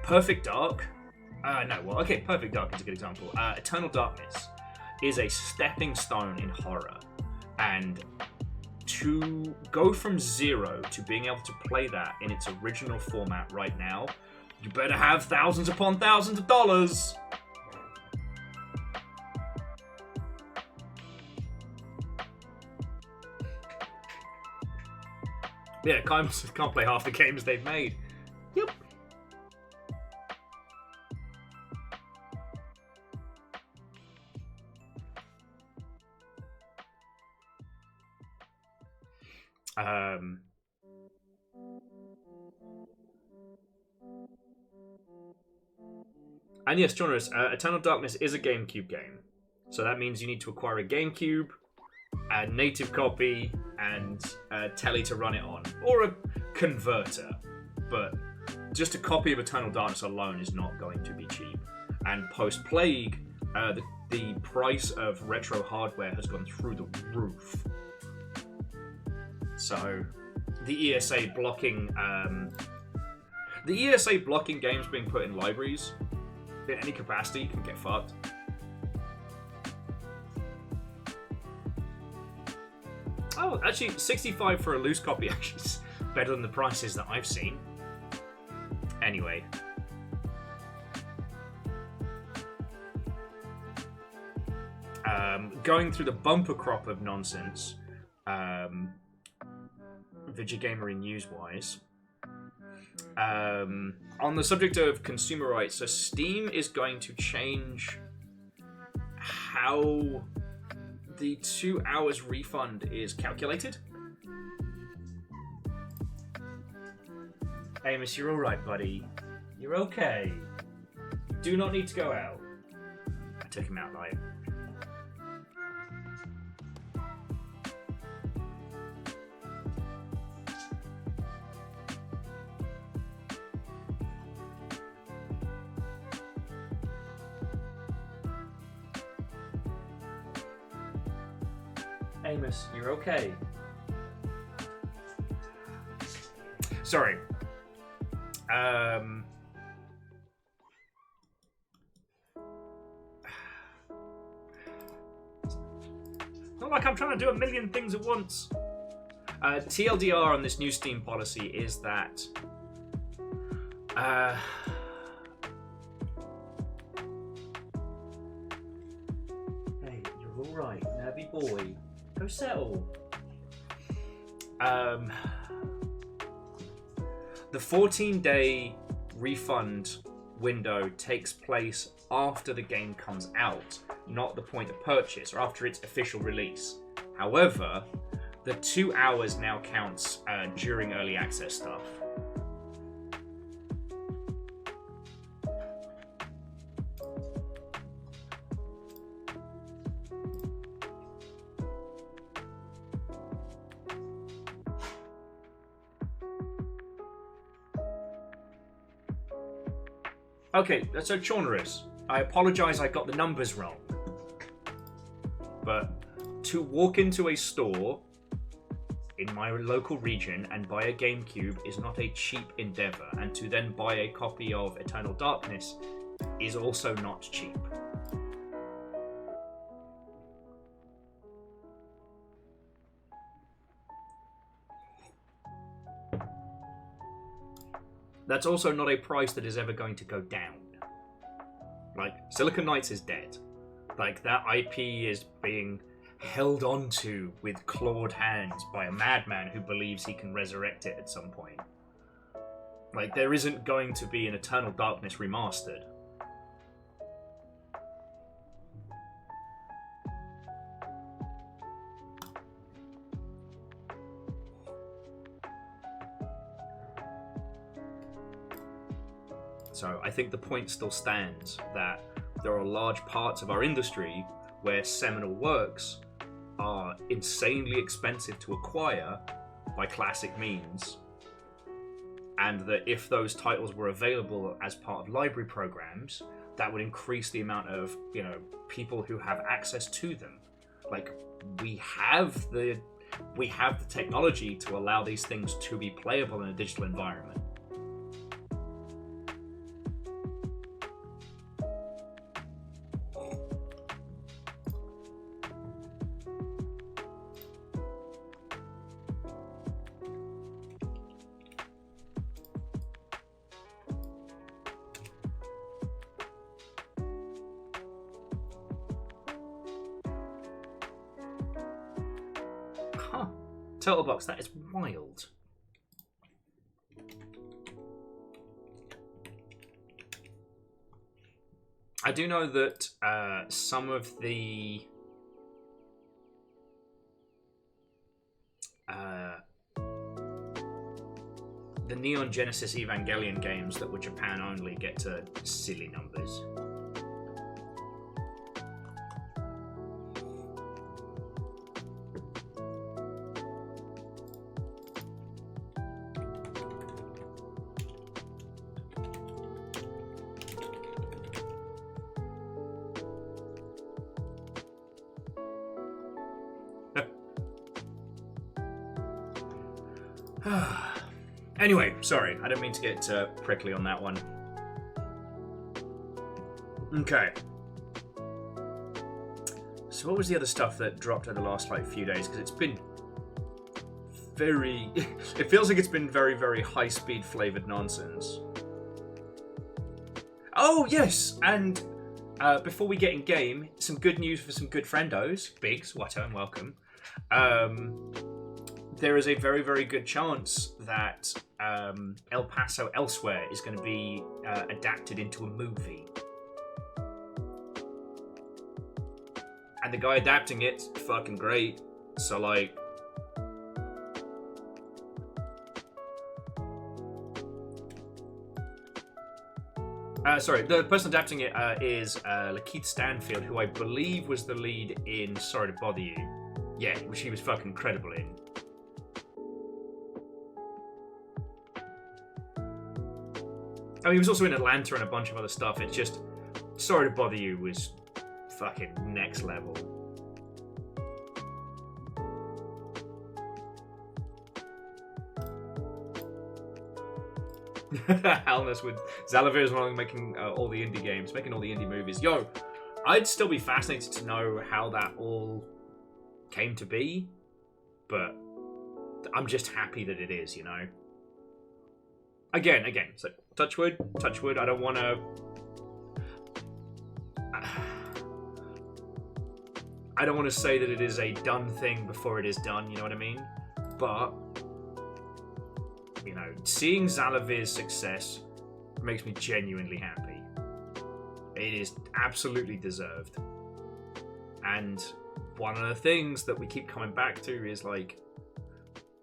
Perfect Dark... Perfect Dark is a good example. Eternal Darkness is a stepping stone in horror. And to go from zero to being able to play that in its original format right now, you better have thousands upon thousands of dollars. Yeah, can't play half the games they've made. Yep. And yes, Jonas, Eternal Darkness is a GameCube game. So that means you need to acquire a GameCube, a native copy, and a telly to run it on. Or a converter. But just a copy of Eternal Darkness alone is not going to be cheap. And post-Plague, the price of retro hardware has gone through the roof. So, the ESA blocking games being put in libraries in any capacity can get fucked. Oh, actually, $65 for a loose copy actually is better than the prices that I've seen. Anyway. Going through the bumper crop of nonsense, Vigigamery news-wise. On the subject of consumer rights, so Steam is going to change how the 2 hours refund is calculated. Amos, you're alright, buddy. You're okay. You do not need to go out. I took him out live. Amos, you're okay. Sorry. Not like I'm trying to do a million things at once. TLDR on this new Steam policy is that hey, you're all right, nervy boy. Go settle. The 14-day refund window takes place after the game comes out, not the point of purchase or after its official release. However, the 2 hours now counts during early access stuff. Okay, so Chaunerus, I apologize I got the numbers wrong. But to walk into a store in my local region and buy a GameCube is not a cheap endeavor, and to then buy a copy of Eternal Darkness is also not cheap. That's also not a price that is ever going to go down. Like, Silicon Knights is dead. Like, that IP is being held onto with clawed hands by a madman who believes he can resurrect it at some point. Like, there isn't going to be an Eternal Darkness remastered. So I think the point still stands that there are large parts of our industry where seminal works are insanely expensive to acquire by classic means, and that if those titles were available as part of library programs, that would increase the amount of, you know, people who have access to them. Like, we have the technology to allow these things to be playable in a digital environment. Turtle box, that is wild. I do know that some of the Neon Genesis Evangelion games that were Japan only get to silly numbers. Anyway, sorry, I don't mean to get prickly on that one. Okay. So what was the other stuff that dropped over the last few days? Because it's been very... it feels like it's been very, very high-speed flavoured nonsense. Oh, yes! And before we get in game, some good news for some good friendos. Biggs, Watto, and welcome. There is a very, very good chance that El Paso Elsewhere is going to be adapted into a movie. And the guy adapting it's fucking great. So, like... sorry, the person adapting it is Lakeith Stanfield, who I believe was the lead in Sorry to Bother You. Yeah, which he was fucking incredible in. I mean, he was also in Atlanta and a bunch of other stuff. It's just, Sorry to Bother You was fucking next level. Alnus with Zalavir is one making all the indie games, making all the indie movies. Yo, I'd still be fascinated to know how that all came to be, but I'm just happy that it is, you know? Again, so touch wood, I don't want to... I don't want to say that it is a done thing before it is done, you know what I mean? But, you know, seeing Zalavir's success makes me genuinely happy. It is absolutely deserved. And one of the things that we keep coming back to is like,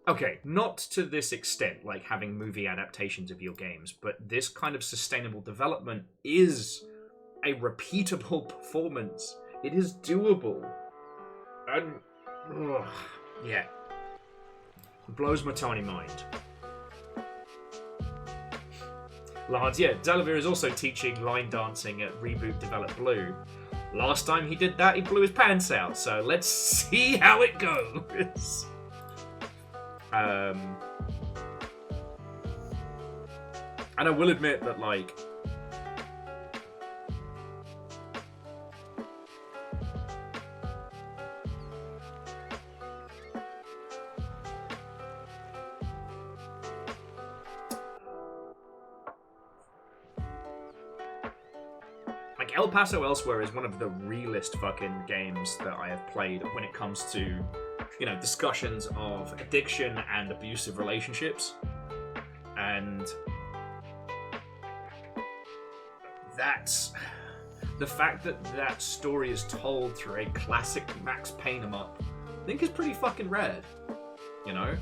okay, not to this extent, like having movie adaptations of your games, but this kind of sustainable development is a repeatable performance. It is doable. And, yeah. It blows my tiny mind. Lance, yeah, Zalavir is also teaching line dancing at Reboot Develop Blue. Last time he did that, he blew his pants out, so let's see how it goes. And I will admit that, like, El Paso Elsewhere is one of the realest fucking games that I have played when it comes to, you know, discussions of addiction and abusive relationships. And that's the fact that that story is told through a classic Max Payne 'em up, I think is pretty fucking rare, you know?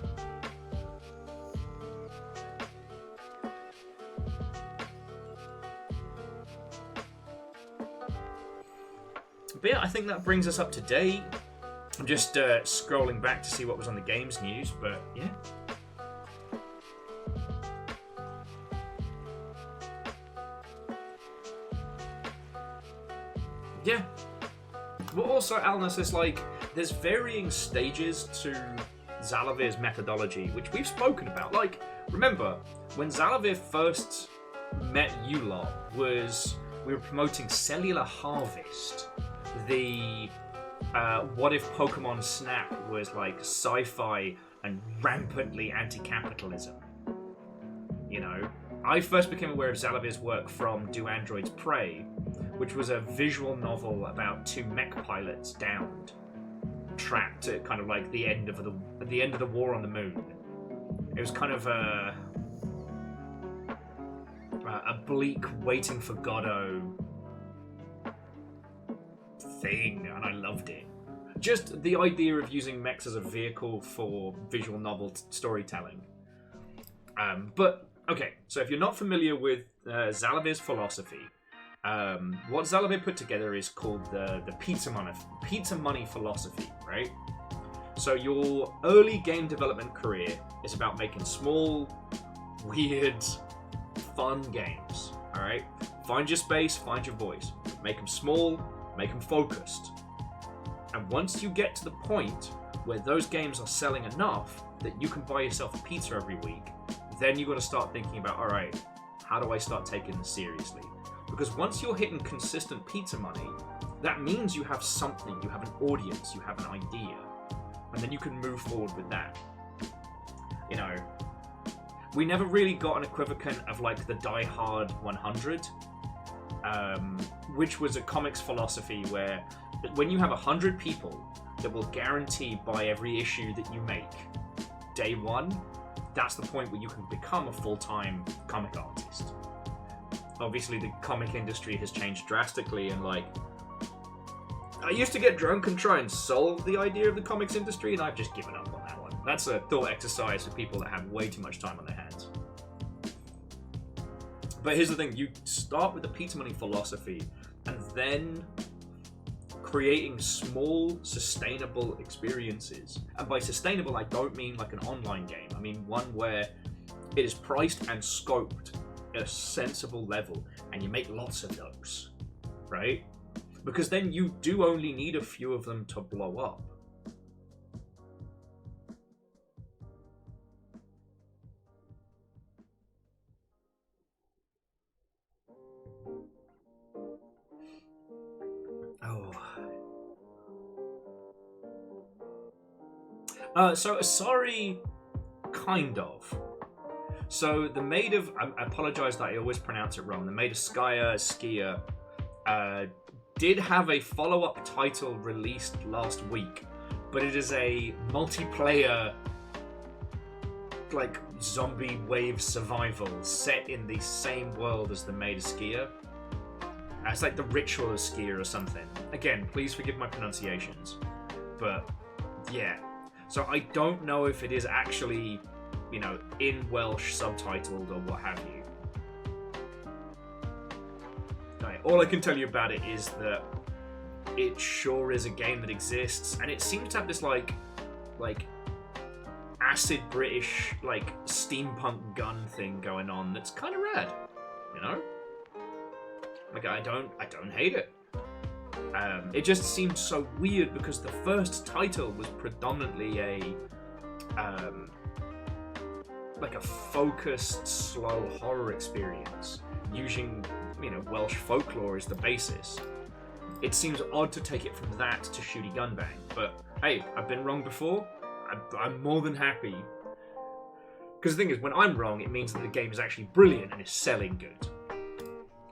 But yeah, I think that brings us up to date. I'm just scrolling back to see what was on the games news, but yeah. Yeah. But also, Alnus, is like, there's varying stages to Zalavir's methodology, which we've spoken about. Like, remember, when Zalavir first met you lot, we were promoting Cellular Harvest. The what if Pokemon Snap was like sci-fi and rampantly anti-capitalism? You know, I first became aware of Zalavir's work from Do Androids Pray, which was a visual novel about two mech pilots downed, trapped at kind of like the end of the war on the moon. It was kind of a bleak waiting for Godot thing, and I loved it. Just the idea of using mechs as a vehicle for visual novel storytelling. But okay, so if you're not familiar with Zalavir's philosophy, what Zalavir put together is called the pizza money philosophy, right? So your early game development career is about making small, weird, fun games. All right, find your space, find your voice, make them small. Make them focused. And once you get to the point where those games are selling enough that you can buy yourself a pizza every week, then you've got to start thinking about, all right, how do I start taking this seriously? Because once you're hitting consistent pizza money, that means you have something, you have an audience, you have an idea. And then you can move forward with that. You know, we never really got an equivalent of like the Die Hard 100. Which was a comics philosophy where when you have 100 people that will guarantee buy every issue that you make day one, that's the point where you can become a full-time comic artist. Obviously, the comic industry has changed drastically, and like, I used to get drunk and try and solve the idea of the comics industry, and I've just given up on that one. That's a thought exercise for people that have way too much time on their hands. But here's the thing, you start with the pizza money philosophy and then creating small, sustainable experiences. And by sustainable, I don't mean like an online game. I mean one where it is priced and scoped at a sensible level and you make lots of those, right? Because then you do only need a few of them to blow up. So Asari, kind of. So the Maid of... I apologize that I always pronounce it wrong. The Maid of Skia, did have a follow-up title released last week, but it is a multiplayer, like, zombie wave survival set in the same world as the Maid of Skia. It's like the Ritual of Skia or something. Again, please forgive my pronunciations. But, yeah. So I don't know if it is actually, you know, in Welsh subtitled or what have you. Right, all I can tell you about it is that it sure is a game that exists, and it seems to have this like acid British like steampunk gun thing going on that's kind of rad, you know. Like I don't hate it. It just seemed so weird because the first title was predominantly a like a focused, slow horror experience using, you know, Welsh folklore as the basis. It seems odd to take it from that to Shooty Gunbang, but hey, I've been wrong before. I'm more than happy. Because the thing is, when I'm wrong, it means that the game is actually brilliant and is selling good.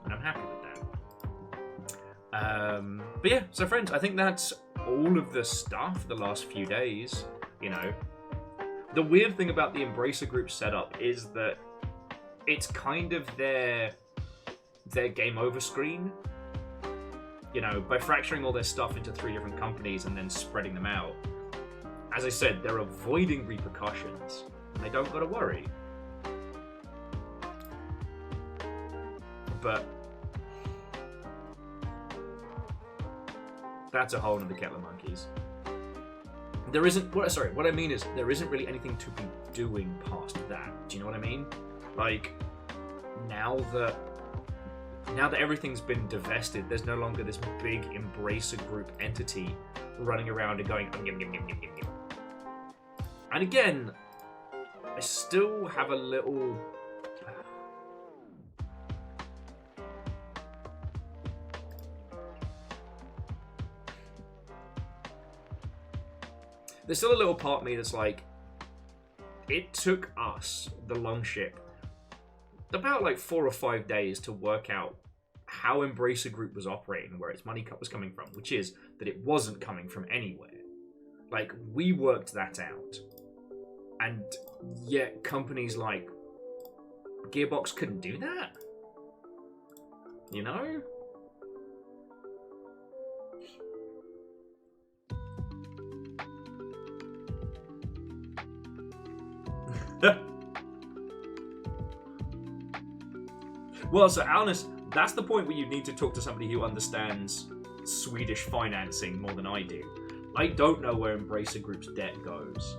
And I'm happy with that. But yeah, so friends, I think that's all of the stuff the last few days, you know. The weird thing about the Embracer Group setup is that it's kind of their game over screen. You know, by fracturing all their stuff into 3 different companies and then spreading them out. As I said, they're avoiding repercussions, and they don't gotta worry. But that's a whole nother kettle of monkeys. There isn't... what I mean is, there isn't really anything to be doing past that. Do you know what I mean? Like, now that everything's been divested, there's no longer this big Embracer Group entity running around and going, yum, yum, yum, yum, yum, yum. And again, I still have a little... There's still a little part of me that's like, it took us, the Longship, about like 4 or 5 days to work out how Embracer Group was operating, where its money was coming from, which is that it wasn't coming from anywhere. Like, we worked that out. And yet companies like Gearbox couldn't do that? You know? Well, so Alnus, that's the point where you need to talk to somebody who understands Swedish financing more than I do. I don't know where Embracer Group's debt goes.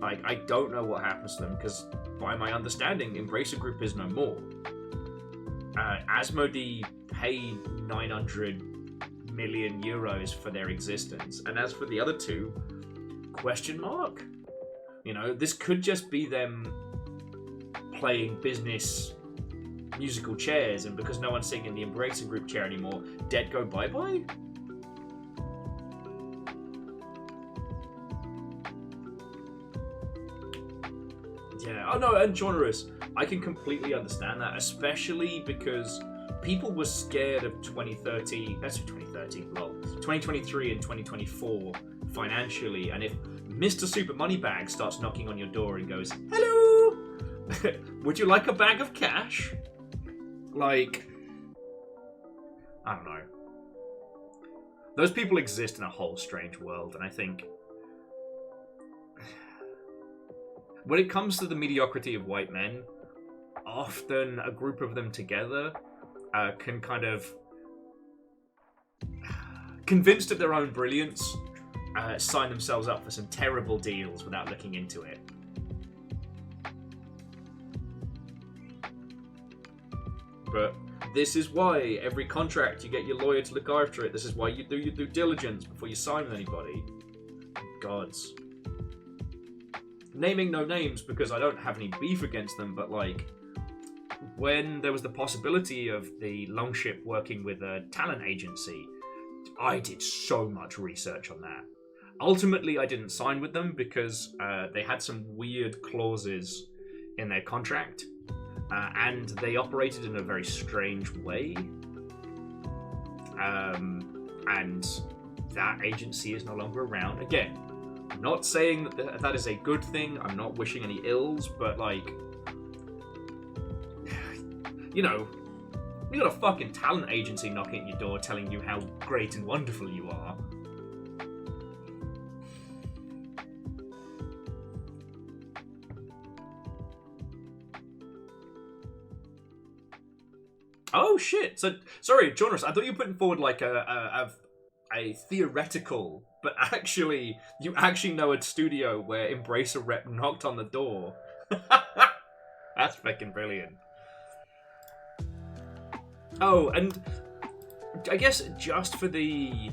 Like, I don't know what happens to them, because by my understanding, Embracer Group is no more. Asmodee paid 900 million euros for their existence, and as for the other two, question mark? You know, this could just be them playing business musical chairs, and because no one's sitting in the Embracer Group chair anymore, dead go bye-bye? Yeah, oh no, and Jonorous, I can completely understand that, especially because people were scared of 2023 and 2024 financially, and if Mr. Super Moneybag starts knocking on your door and goes, hello, would you like a bag of cash? Like, I don't know. Those people exist in a whole strange world, and I think when it comes to the mediocrity of white men, often a group of them together can kind of, convinced of their own brilliance, sign themselves up for some terrible deals without looking into it. But this is why every contract you get your lawyer to look after it. This is why you do your due diligence before you sign with anybody. Gods. Naming no names because I don't have any beef against them, but like, when there was the possibility of the Longship working with a talent agency, I did so much research on that. Ultimately, I didn't sign with them because they had some weird clauses in their contract, and they operated in a very strange way. And that agency is no longer around. Again, I'm not saying that that is a good thing. I'm not wishing any ills, but like, you know, you got a fucking talent agency knocking at your door telling you how great and wonderful you are. Oh shit! So sorry, Jonas. I thought you were putting forward like a theoretical, but actually, you actually know a studio where Embracer rep knocked on the door. That's fucking brilliant. Oh, and I guess just for the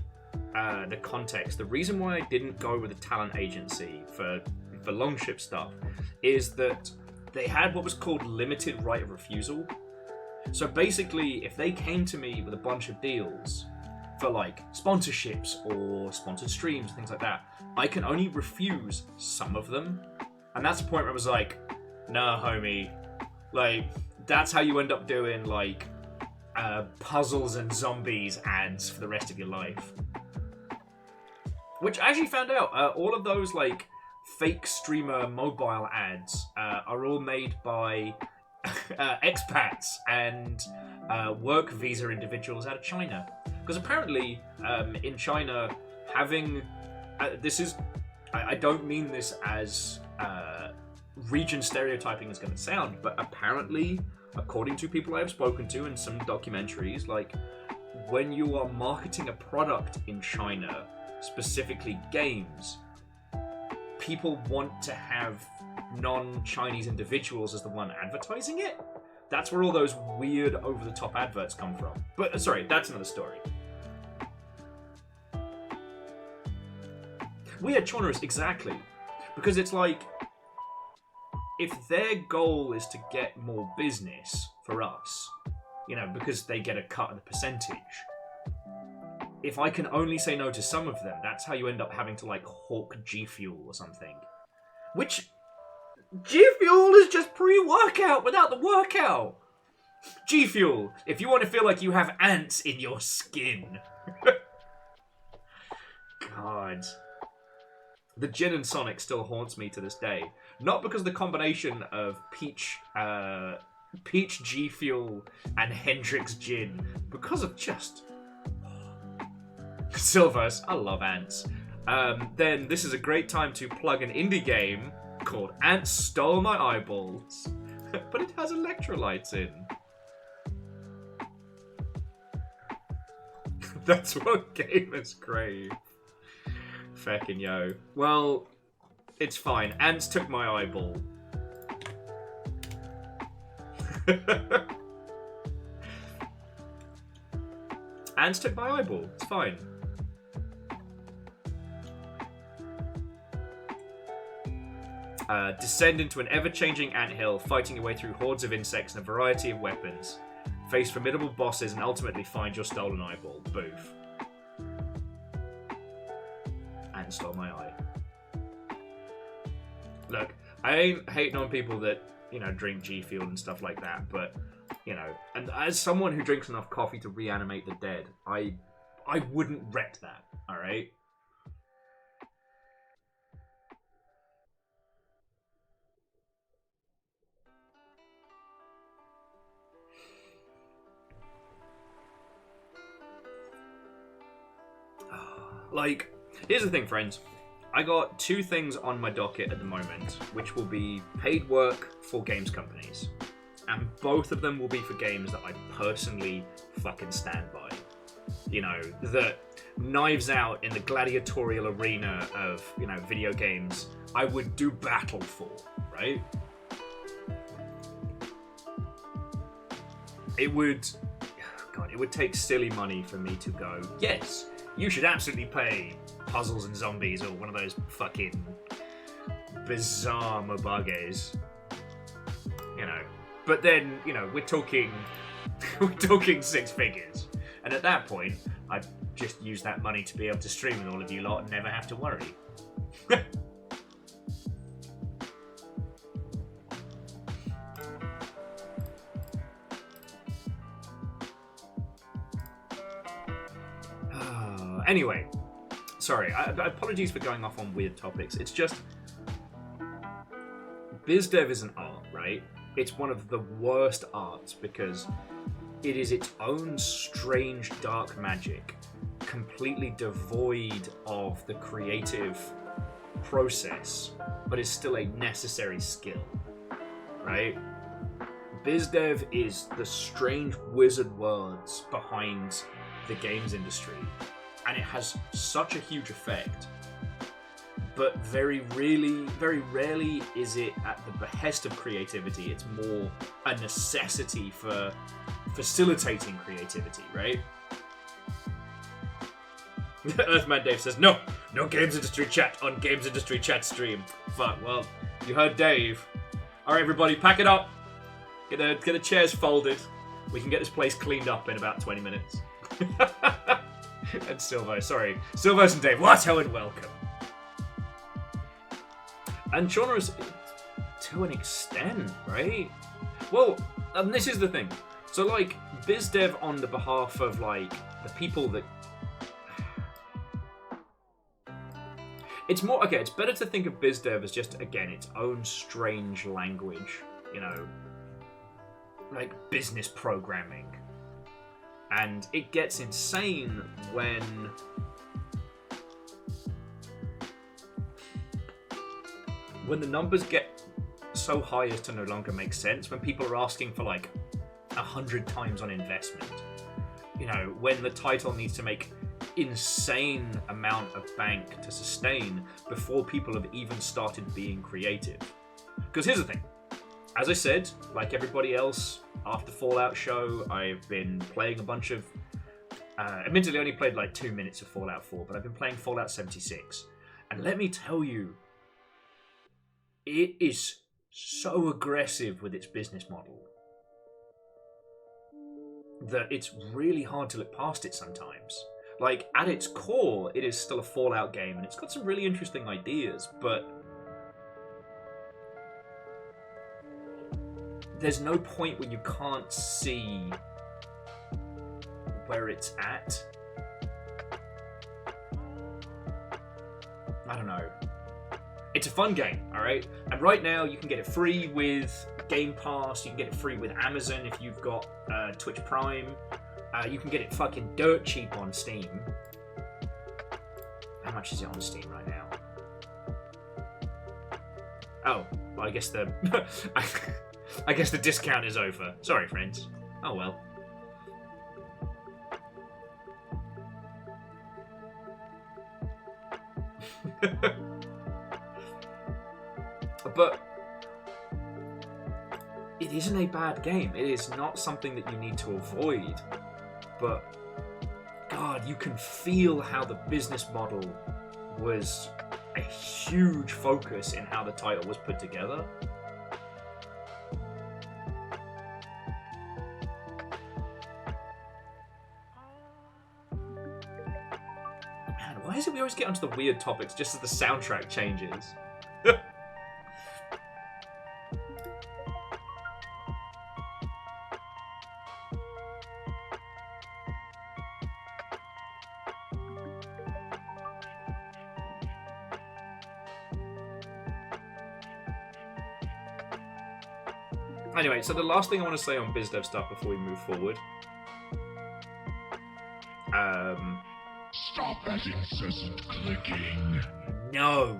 context, the reason why I didn't go with a talent agency for Longship stuff is that they had what was called limited right of refusal. So basically, if they came to me with a bunch of deals for like sponsorships or sponsored streams, things like that, I can only refuse some of them. And that's the point where I was like, nah, homie. Like, that's how you end up doing like puzzles and zombies ads for the rest of your life. Which I actually found out, all of those like fake streamer mobile ads are all made by expats and work visa individuals out of China. Because apparently, in China, having this is, I don't mean this as region stereotyping is going to sound, but apparently, according to people I've spoken to in some documentaries, like when you are marketing a product in China, specifically games, people want to have non-Chinese individuals as the one advertising it. That's where all those weird over-the-top adverts come from. But sorry, that's another story. Weird genres, exactly. Because it's like, if their goal is to get more business for us, you know, because they get a cut of the percentage, if I can only say no to some of them, that's how you end up having to like hawk G Fuel or something. Which G Fuel is just pre-workout without the workout. G Fuel, if you want to feel like you have ants in your skin. God. The gin and Sonic still haunts me to this day. Not because of the combination of Peach G Fuel and Hendrix gin, because of just Silvers. I love ants. Then this is a great time to plug an indie game called Ants Stole My Eyeballs, but it has electrolytes in. That's what gamers crave. Feckin' yo. Well, it's fine. Ants took my eyeball. Ants took my eyeball. It's fine. Descend into an ever-changing anthill, fighting your way through hordes of insects and a variety of weapons. Face formidable bosses and ultimately find your stolen eyeball. Boof. And stole my eye. Look, I ain't hating on people that, you know, drink G Fuel and stuff like that, but, you know, and as someone who drinks enough coffee to reanimate the dead, I wouldn't rep that, alright? Like, here's the thing, friends. I got two things on my docket at the moment, which will be paid work for games companies. And both of them will be for games that I personally fucking stand by. You know, that Knives Out in the gladiatorial arena of, you know, video games, I would do battle for, right? It would take silly money for me to go, yes, you should absolutely play Puzzles and Zombies or one of those fucking bizarre mobages. You know. But then, you know, we're talking six figures. And at that point, I'd just use that money to be able to stream with all of you lot and never have to worry. Anyway, sorry, apologies for going off on weird topics. It's just, biz dev is an art, right? It's one of the worst arts because it is its own strange dark magic, completely devoid of the creative process, but is still a necessary skill, right? Biz dev is the strange wizard words behind the games industry, and it has such a huge effect. But very rarely is it at the behest of creativity. It's more a necessity for facilitating creativity, right? Earthman Dave says, no games industry chat on games industry chat stream. Fuck, well, you heard Dave. Alright, everybody, pack it up. Get the chairs folded. We can get this place cleaned up in about 20 minutes. And Silvo, sorry. Silvos and Dave, what and welcome. And Shauna is, to an extent, right? Well, this is the thing. So, like, biz dev on the behalf of, like, the people that... It's more... Okay, it's better to think of biz dev as just, again, its own strange language. You know, like business programming. And it gets insane when... when the numbers get so high as to no longer make sense, when people are asking for like 100 times on investment, you know, when the title needs to make insane amount of bank to sustain before people have even started being creative. Because here's the thing, as I said, like everybody else, after Fallout show, I've been playing a bunch of, admittedly I only played like 2 minutes of Fallout 4, but I've been playing Fallout 76, and let me tell you, it is so aggressive with its business model that it's really hard to look past it sometimes. Like, at its core, it is still a Fallout game, and it's got some really interesting ideas, but there's no point where you can't see where it's at. I don't know. It's a fun game, alright? And right now, you can get it free with Game Pass, you can get it free with Amazon if you've got Twitch Prime. You can get it fucking dirt cheap on Steam. How much is it on Steam right now? Oh, well, I guess the... I guess the discount is over. Sorry, friends. Oh well. But it isn't a bad game. It is not something that you need to avoid. But God, you can feel how the business model was a huge focus in how the title was put together. Man, why is it we always get onto the weird topics just as the soundtrack changes? Anyway, so the last thing I want to say on BizDev stuff before we move forward. Stop that incessant clicking. No.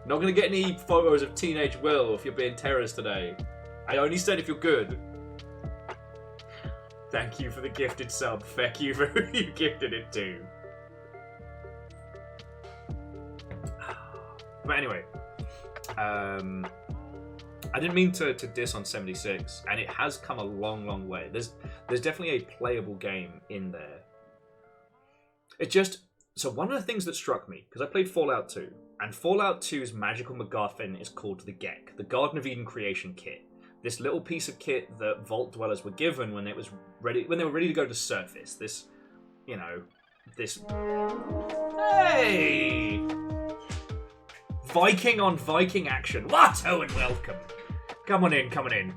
Not gonna get any photos of Teenage Will if you're being terrorist today. I only said if you're good. Thank you for the gifted sub. Feck you for who you gifted it to. But anyway, I didn't mean to diss on 76, and it has come a long, long way. There's definitely a playable game in there. It just... So one of the things that struck me, because I played Fallout 2, and Fallout 2's magical MacGuffin is called the GECK, the Garden of Eden Creation Kit, this little piece of kit that Vault Dwellers were given when they were ready to go to surface. This, you know, this. Hey, Viking on Viking action. What? Oh, and welcome. Come on in, come on in.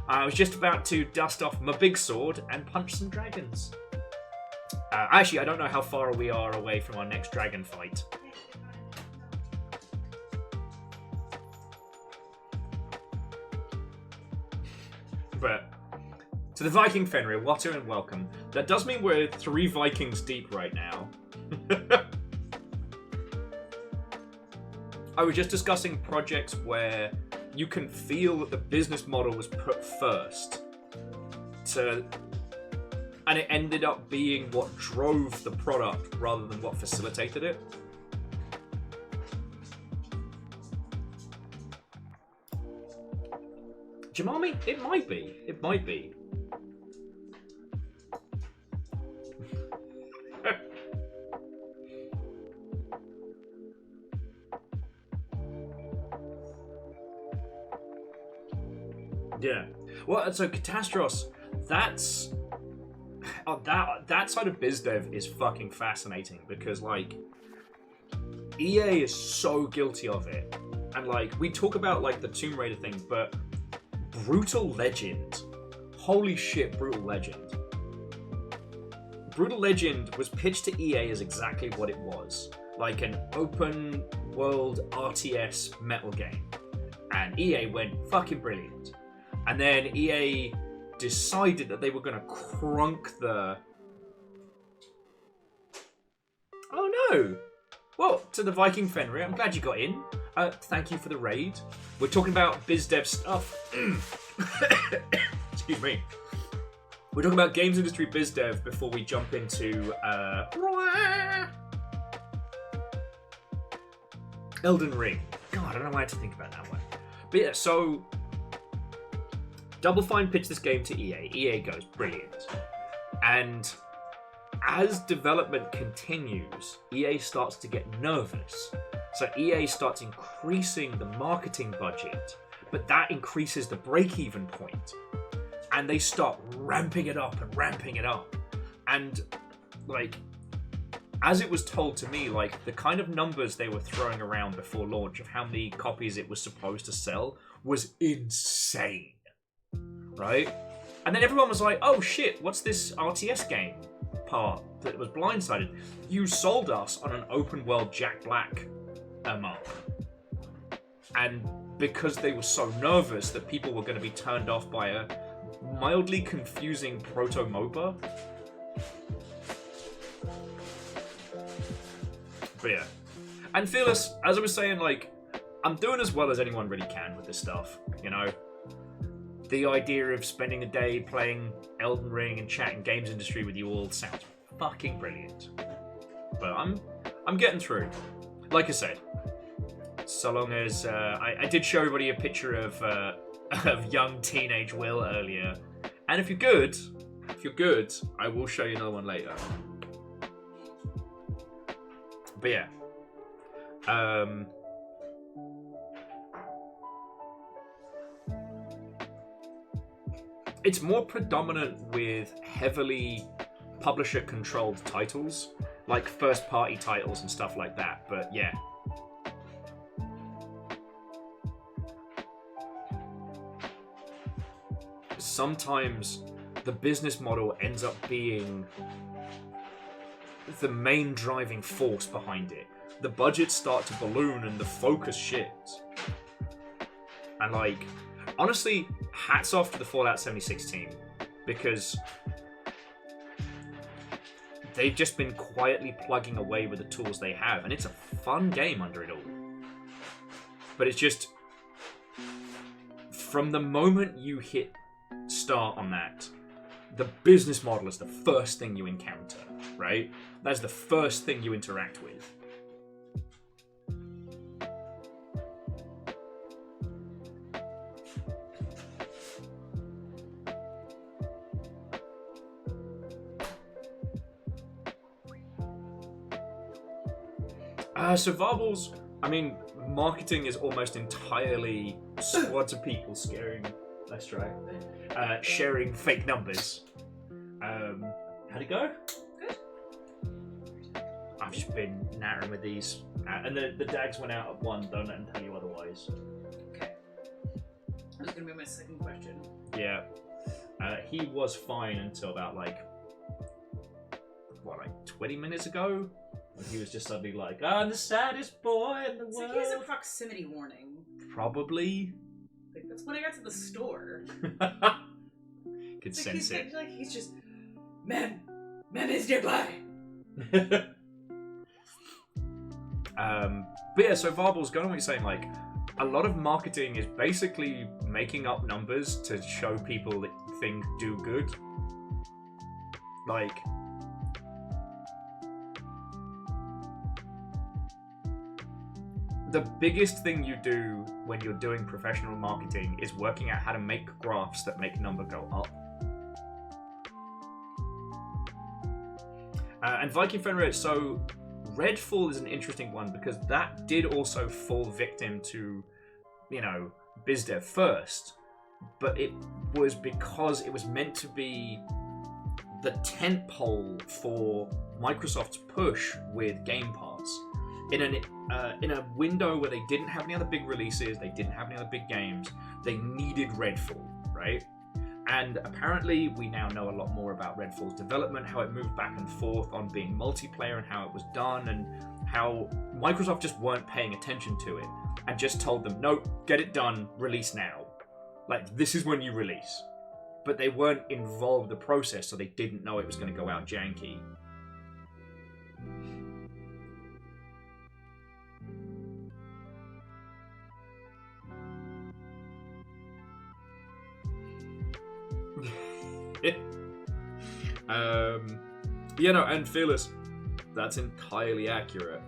I was just about to dust off my big sword and punch some dragons. Actually, I don't know how far we are away from our next dragon fight. But to the Viking Fenrir, what and welcome. That does mean we're 3 Vikings deep right now. I was just discussing projects where you can feel that the business model was put first, and it ended up being what drove the product rather than what facilitated it. Jamami? It might be. It might be. Yeah. Well, so Catastros, that's that side of BizDev is fucking fascinating because like EA is so guilty of it, and like we talk about like the Tomb Raider thing, but Brutal Legend, holy shit, Brutal Legend. Brutal Legend was pitched to EA as exactly what it was, like an open world RTS metal game, and EA went fucking brilliant. And then EA decided that they were going to crunk the... Oh no! Well, to the Viking Fenrir, I'm glad you got in. Thank you for the raid. We're talking about BizDev stuff. Excuse me. We're talking about games industry BizDev before we jump into... Elden Ring. God, I don't know why I had to think about that one. But yeah, so... Double Fine pitched this game to EA. EA goes, brilliant. And as development continues, EA starts to get nervous. So EA starts increasing the marketing budget, but that increases the break-even point. And they start ramping it up and ramping it up. And, like, as it was told to me, like, the kind of numbers they were throwing around before launch of how many copies it was supposed to sell was insane. Right? And then everyone was like, oh shit, what's this RTS game part that was blindsided? You sold us on an open world Jack Black mark. And because they were so nervous that people were going to be turned off by a mildly confusing proto-MOBA. But yeah. And Fearless, as I was saying, like, I'm doing as well as anyone really can with this stuff, you know? The idea of spending a day playing Elden Ring and chatting games industry with you all sounds fucking brilliant. But I'm getting through. Like I said, so long as I did show everybody a picture of young teenage Will earlier, and if you're good, I will show you another one later. But yeah, it's more predominant with heavily publisher-controlled titles, like first-party titles and stuff like that, but yeah. Sometimes the business model ends up being the main driving force behind it. The budgets start to balloon and the focus shifts. And like, honestly, hats off to the Fallout 76 team, because they've just been quietly plugging away with the tools they have, and it's a fun game under it all. But it's just, from the moment you hit start on that, the business model is the first thing you encounter, right? That's the first thing you interact with. Survivals, I mean, marketing is almost entirely squads of people scaring let's try. Sharing fake numbers. How'd it go? Good. I've just been nattering with these. And the dags went out at 1, don't let them tell you otherwise. Okay. That was going to be my second question. Yeah. He was fine until about, 20 minutes ago? When he was just suddenly like, I'm the saddest boy in the world. So he has a proximity warning. Probably. Like, that's when I got to the store. Could sense it. He's just, Mem is nearby. But yeah, so Varble's going on what you're saying, a lot of marketing is basically making up numbers to show people that things do good. The biggest thing you do when you're doing professional marketing is working out how to make graphs that make number go up. And Viking Fenrir, so Redfall is an interesting one because that did also fall victim to, BizDev first, but it was because it was meant to be the tentpole for Microsoft's push with Game Pass. In a window where they didn't have any other big releases, they didn't have any other big games, they needed Redfall, right? And apparently we now know a lot more about Redfall's development, how it moved back and forth on being multiplayer and how it was done, and how Microsoft just weren't paying attention to it and just told them, no, get it done, release now. This is when you release. But they weren't involved in the process, so they didn't know it was going to go out janky. And Fearless, that's entirely accurate.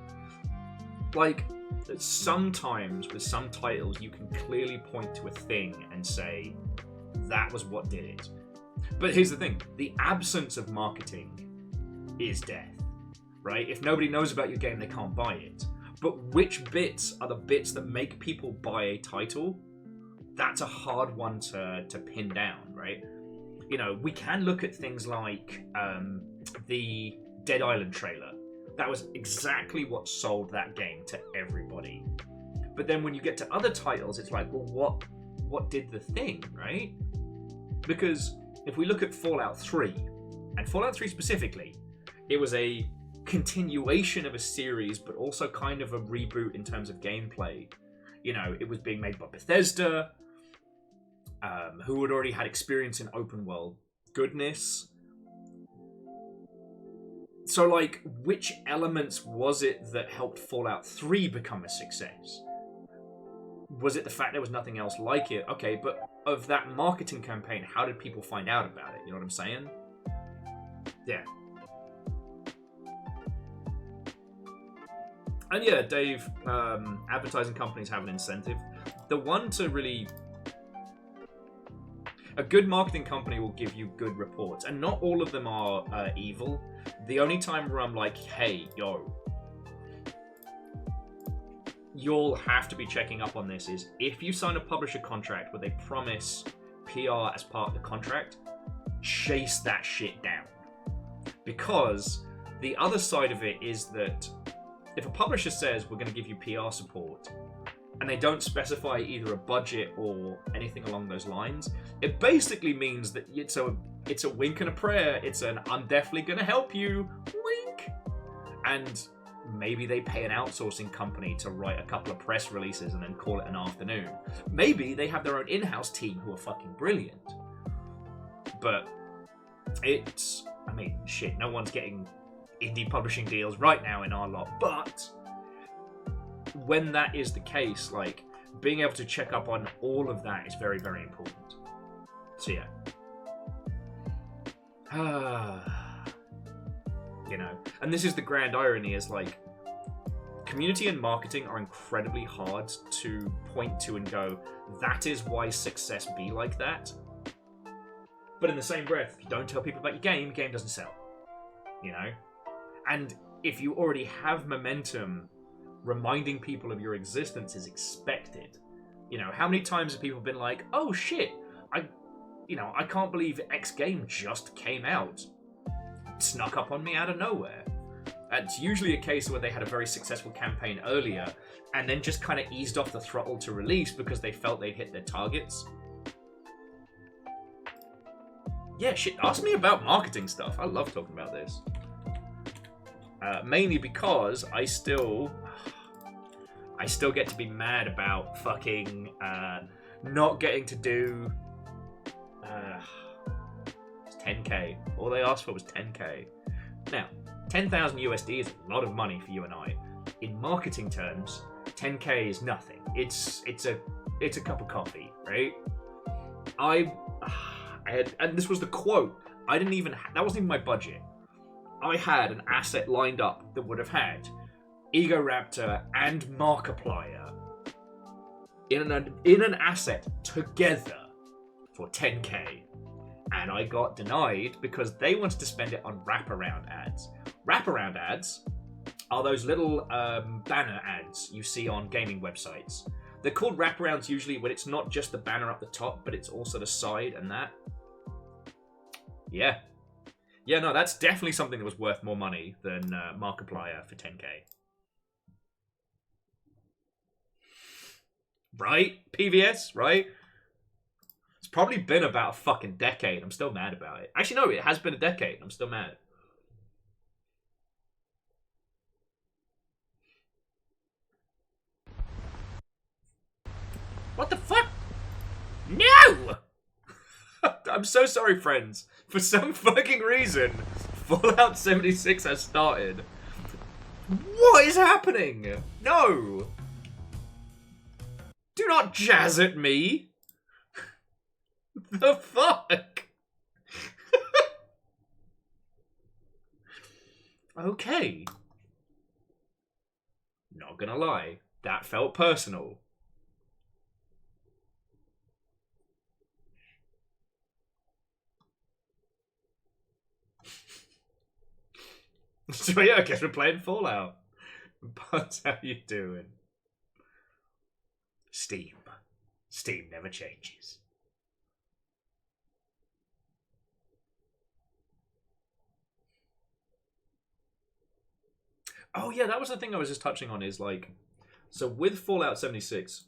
Sometimes with some titles you can clearly point to a thing and say that was what did it. But here's the thing, the absence of marketing is death, right? If nobody knows about your game, they can't buy it. But which bits are the bits that make people buy a title? That's a hard one to pin down, right? We can look at things like the Dead Island trailer. That was exactly what sold that game to everybody. But then when you get to other titles, it's like, well, what did the thing, right? Because if we look at Fallout 3, and Fallout 3 specifically, it was a continuation of a series, but also kind of a reboot in terms of gameplay. It was being made by Bethesda, who had already had experience in open world goodness. So, which elements was it that helped Fallout 3 become a success? Was it the fact there was nothing else like it? Okay, but of that marketing campaign, how did people find out about it? You know what I'm saying? Yeah. And yeah, Dave, advertising companies have an incentive. The one to really... A good marketing company will give you good reports, and not all of them are evil. The only time where I'm like, hey, you'll have to be checking up on this is if you sign a publisher contract where they promise PR as part of the contract, chase that shit down. Because the other side of it is that if a publisher says we're going to give you PR support, and they don't specify either a budget or anything along those lines, it basically means that it's a wink and a prayer. It's an I'm definitely going to help you, wink. And maybe they pay an outsourcing company to write a couple of press releases and then call it an afternoon. Maybe they have their own in-house team who are fucking brilliant. But no one's getting indie publishing deals right now in our lot, but when that is the case, being able to check up on all of that is very, very important. So yeah. And this is the grand irony is community and marketing are incredibly hard to point to and go, that is why success be like that. But in the same breath, if you don't tell people about your game doesn't sell. And if you already have momentum, reminding people of your existence is expected. How many times have people been like, oh shit, I can't believe X game just came out. It snuck up on me out of nowhere. It's usually a case where they had a very successful campaign earlier and then just kind of eased off the throttle to release because they felt they'd hit their targets. Yeah, shit, ask me about marketing stuff. I love talking about this. Mainly because I still get to be mad about fucking not getting to do 10k. All they asked for was 10k. Now, 10,000 USD is a lot of money for you and I. In marketing terms, 10k is nothing. It's a cup of coffee, right? I had, and this was the quote. I didn't even that wasn't even my budget. I had an asset lined up that would have had Egoraptor and Markiplier in an asset together for 10k. And I got denied because they wanted to spend it on wraparound ads. Wraparound ads are those little banner ads you see on gaming websites. They're called wraparounds usually when it's not just the banner up the top, but it's also the side and that. Yeah. Yeah, no, that's definitely something that was worth more money than Markiplier for 10k. Right? PVS, right? It's probably been about a fucking decade. I'm still mad about it. Actually, no, it has been a decade. I'm still mad. What the fuck? No! I'm so sorry, friends. For some fucking reason, Fallout 76 has started. What is happening? No! Do not jazz at me! The fuck? Okay. Not gonna lie, that felt personal. So yeah, I guess we're playing Fallout. But how you doing? Steam. Steam never changes. Oh yeah, that was the thing I was just touching on is like, so with Fallout 76,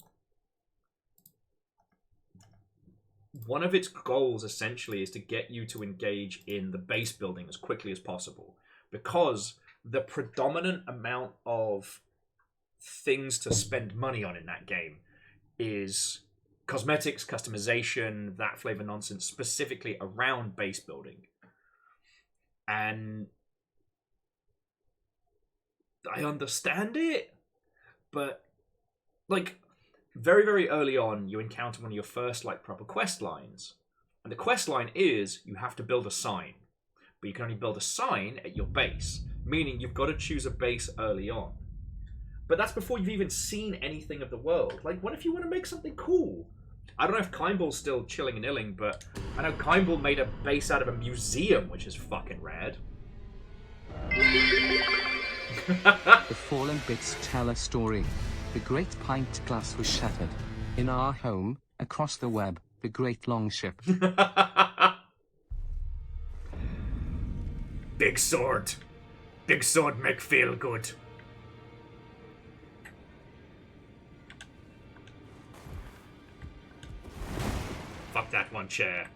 one of its goals essentially is to get you to engage in the base building as quickly as possible. Because the predominant amount of things to spend money on in that game is cosmetics, customization, that flavor nonsense, specifically around base building. And I understand it, but like very, very early on, you encounter one of your first like proper quest lines. And the quest line is you have to build a sign. But you can only build a sign at your base, meaning you've got to choose a base early on. But that's before you've even seen anything of the world. Like, what if you want to make something cool? I don't know if Kimball's still chilling and illing, but I know Kimball made a base out of a museum, which is fucking rad. The fallen bits tell a story. The great pint glass was shattered. In our home, across the web, the great longship. Big sword. Big sword make feel good. Fuck that one chair.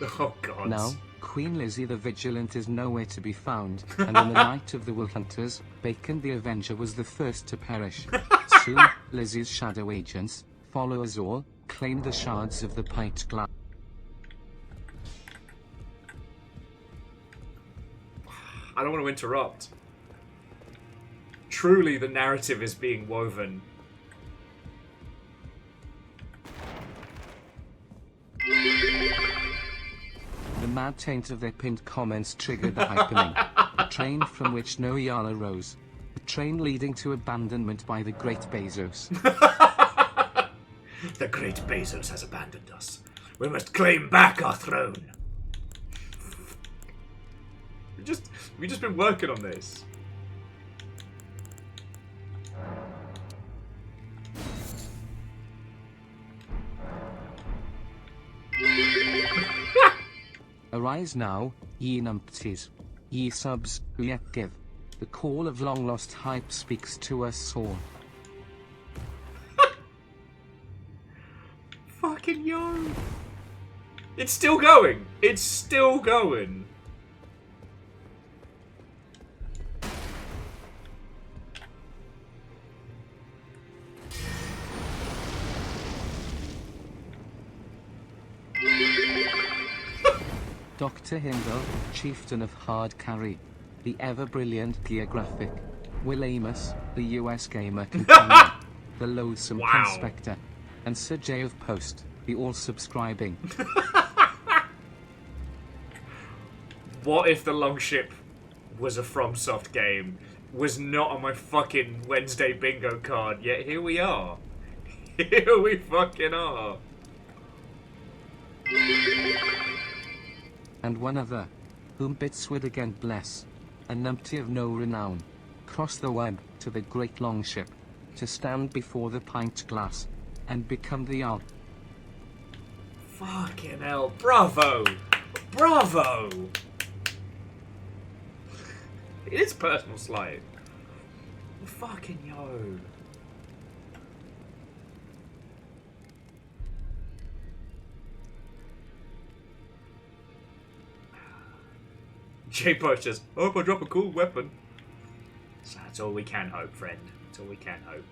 Oh god. Now, Queen Lizzie the Vigilant is nowhere to be found, and in the Night of the Will Hunters, Bacon the Avenger was the first to perish. Soon, Lizzie's shadow agents, follow us all, claim the shards of the pint glass. I don't want to interrupt. Truly, the narrative is being woven. The mad taint of their pinned comments triggered the hypening. A train from which no yarn arose. A train leading to abandonment by the great Bezos. The great Bezos has abandoned us. We must claim back our throne. We've just been working on this. Arise now, ye numpties. Ye subs, who yet give. The call of long-lost hype speaks to us all. Fucking yo! It's still going! It's still going! Dr. Hindle, chieftain of Hard Carry. The ever-brilliant geographic. Will Amos, the US gamer companion. The loathsome Wow. conspector. And Sir J of Post, the all-subscribing. What if the Longship was a FromSoft game? Was not on my fucking Wednesday bingo card, yet here we are. Here we fucking are. And one other, whom bits would again bless, a numpty of no renown, cross the web to the great longship, to stand before the pint glass, and become the owl. Fucking hell. Bravo! Bravo! It is personal slight. Fucking yo. J-Post says, I hope I drop a cool weapon. So that's all we can hope, friend. That's all we can hope.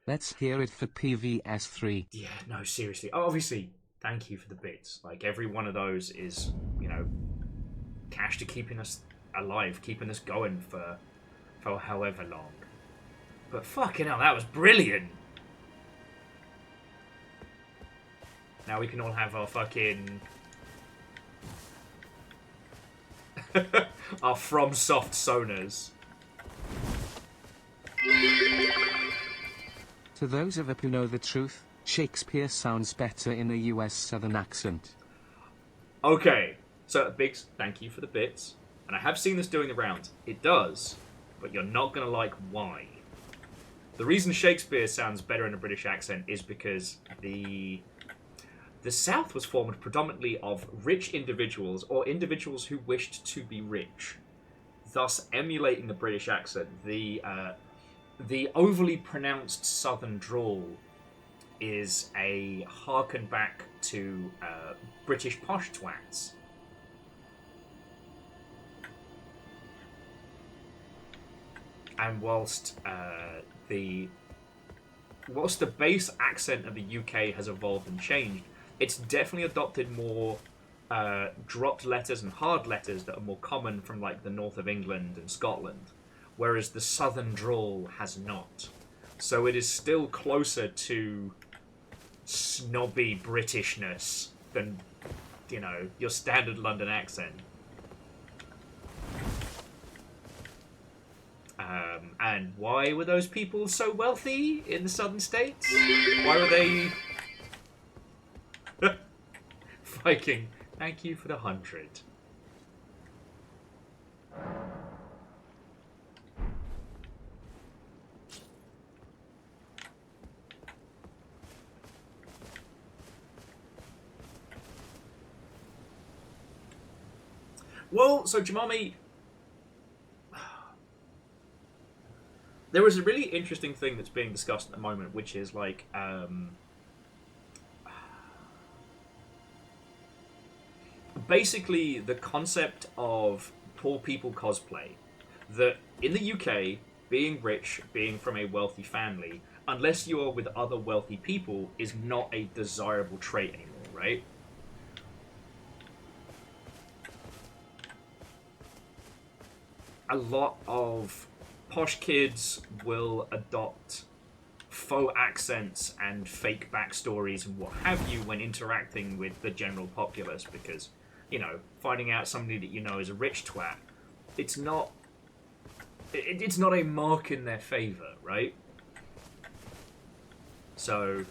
Let's hear it for PVS3. Yeah, no, seriously. Obviously, thank you for the bits. Like, every one of those is, you know, cash to keeping us alive, keeping us going for however long. But fucking hell, that was brilliant! Now we can all have our fucking... our FromSoft sonars. To those of us who know the truth, Shakespeare sounds better in a US Southern accent. Okay, so Biggs, thank you for the bits. And I have seen this doing the rounds. It does, but you're not going to like why. The reason Shakespeare sounds better in a British accent is because the South was formed predominantly of rich individuals or individuals who wished to be rich, thus emulating the British accent. The overly pronounced Southern drawl is a harken back to British posh twats. And whilst the base accent of the UK has evolved and changed, it's definitely adopted more dropped letters and hard letters that are more common from like the north of England and Scotland, whereas the southern drawl has not. So it is still closer to snobby Britishness than, you know, your standard London accent. And why were those people so wealthy in the southern states? Why were they... Viking, thank you for the 100. Well, so Jamami... There is a really interesting thing that's being discussed at the moment, which is like... basically the concept of poor people cosplay. That in the UK, being rich, being from a wealthy family, unless you are with other wealthy people, is not a desirable trait anymore, right? A lot of posh kids will adopt faux accents and fake backstories and what have you when interacting with the general populace because, you know, finding out somebody that you know is a rich twat, it's not a mark in their favour, right? So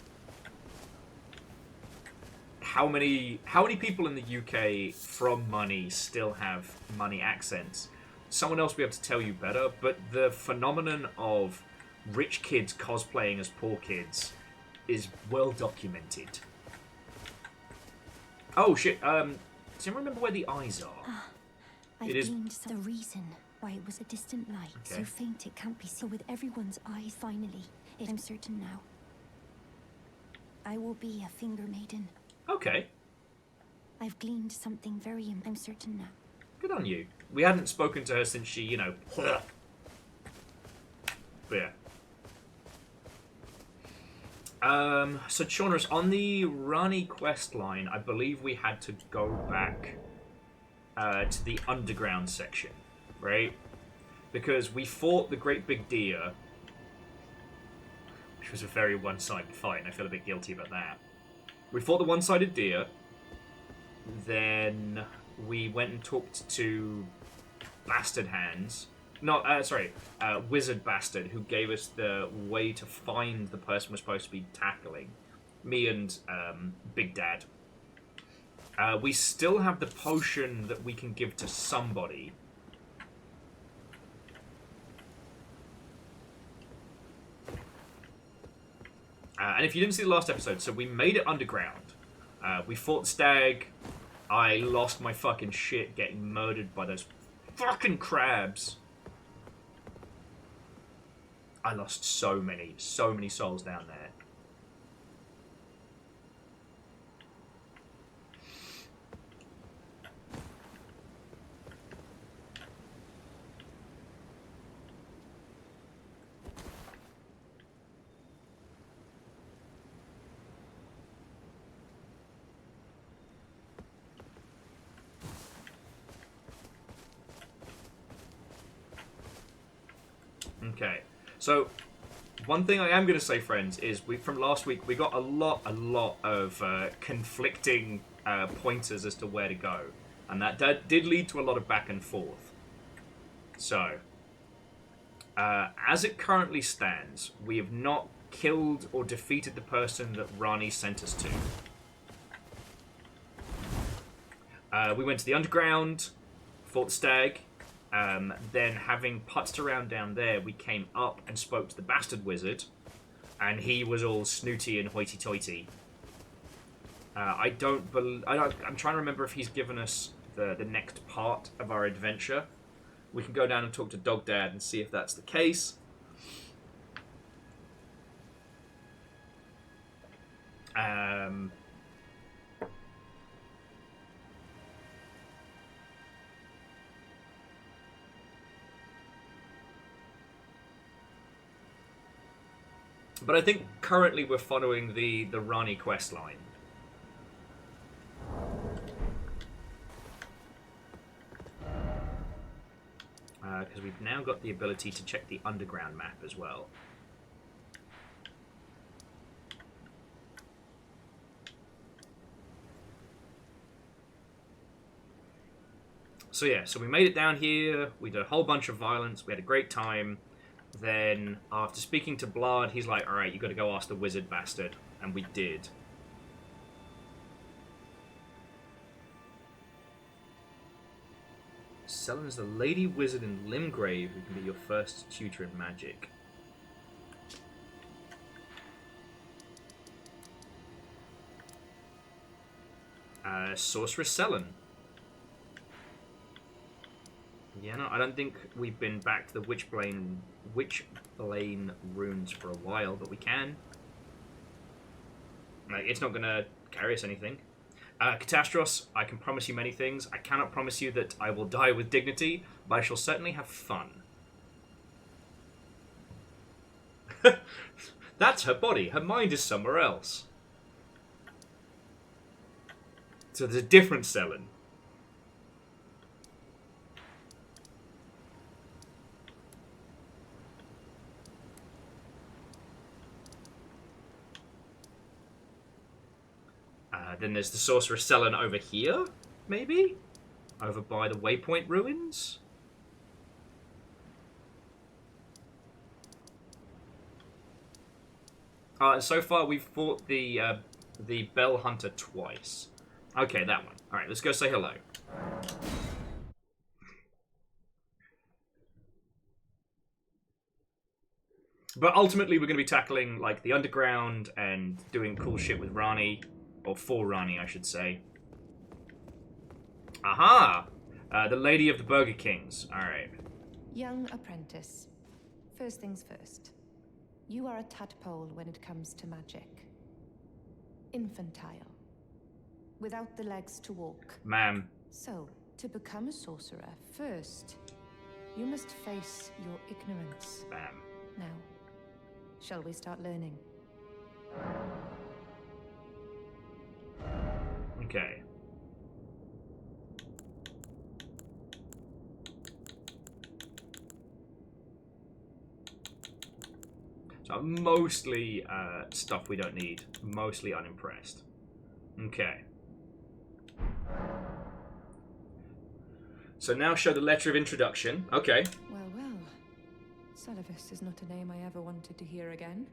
how many people in the UK from Money still have Money accents? Someone else will be able to tell you better, but the phenomenon of rich kids cosplaying as poor kids is well documented. Oh shit, does anyone remember where the eyes are? I've It is- gleaned the reason why it was a distant light, Okay. so faint it can't be seen. With everyone's eyes, finally, I'm certain now. I will be a finger maiden. Okay, I've gleaned something very. I'm certain now. good on you. We hadn't spoken to her since she, you know... But yeah. So Chaunerus, on the Rani quest line, I believe we had to go back to the underground section, right? Because we fought the Great Big Deer, which was a very one-sided fight, and I feel a bit guilty about that. We fought the one-sided deer, then we went and talked to Bastard Hands. No, Wizard Bastard, who gave us the way to find the person we're supposed to be tackling. Me and Big Dad. We still have the potion that we can give to somebody. And if you didn't see the last episode, so we made it underground. We fought Stag. I lost my fucking shit getting murdered by those fucking crabs. I lost so many souls down there. Okay, so one thing I am going to say, friends, is from last week we got a lot of conflicting pointers as to where to go, and that did lead to a lot of back and forth. So, as it currently stands, we have not killed or defeated the person that Rani sent us to. We went to the underground, fought the Stag. Then, having putzed around down there, we came up and spoke to the Bastard Wizard, and he was all snooty and hoity-toity. I'm trying to remember if he's given us the next part of our adventure. We can go down and talk to Dog Dad and see if that's the case. But I think currently we're following the Rani quest line. Because we've now got the ability to check the underground map as well. So yeah, so we made it down here, we did a whole bunch of violence, we had a great time. Then, after speaking to Blard, he's like, alright, you gotta go ask the Wizard Bastard. And we did. Selen's the Lady Wizard in Limgrave who can be your first tutor in magic. Sorceress Selen. Yeah, no, I don't think we've been back to the Witchblane runes for a while, but we can. Like, it's not gonna carry us anything. Catastros, I can promise you many things. I cannot promise you that I will die with dignity, but I shall certainly have fun. That's her body. Her mind is somewhere else. So there's a different Selen. Then there's the Sorceress Selen over here, maybe? Over by the Waypoint Ruins? So far we've fought the The Bell Hunter twice. Okay, that one. Alright, let's go say hello. But ultimately, we're going to be tackling, like, the underground and doing cool shit with Rani. Or for Rani, I should say. Aha! The Lady of the Burger Kings. Alright. Young apprentice. First things first. You are a tadpole when it comes to magic. Infantile. Without the legs to walk. Ma'am. So, to become a sorcerer, first, you must face your ignorance. Bam. Now, shall we start learning? Okay. So mostly stuff we don't need. Mostly unimpressed. Okay. So now show the letter of introduction. Okay. Well, well. Sullivis is not a name I ever wanted to hear again.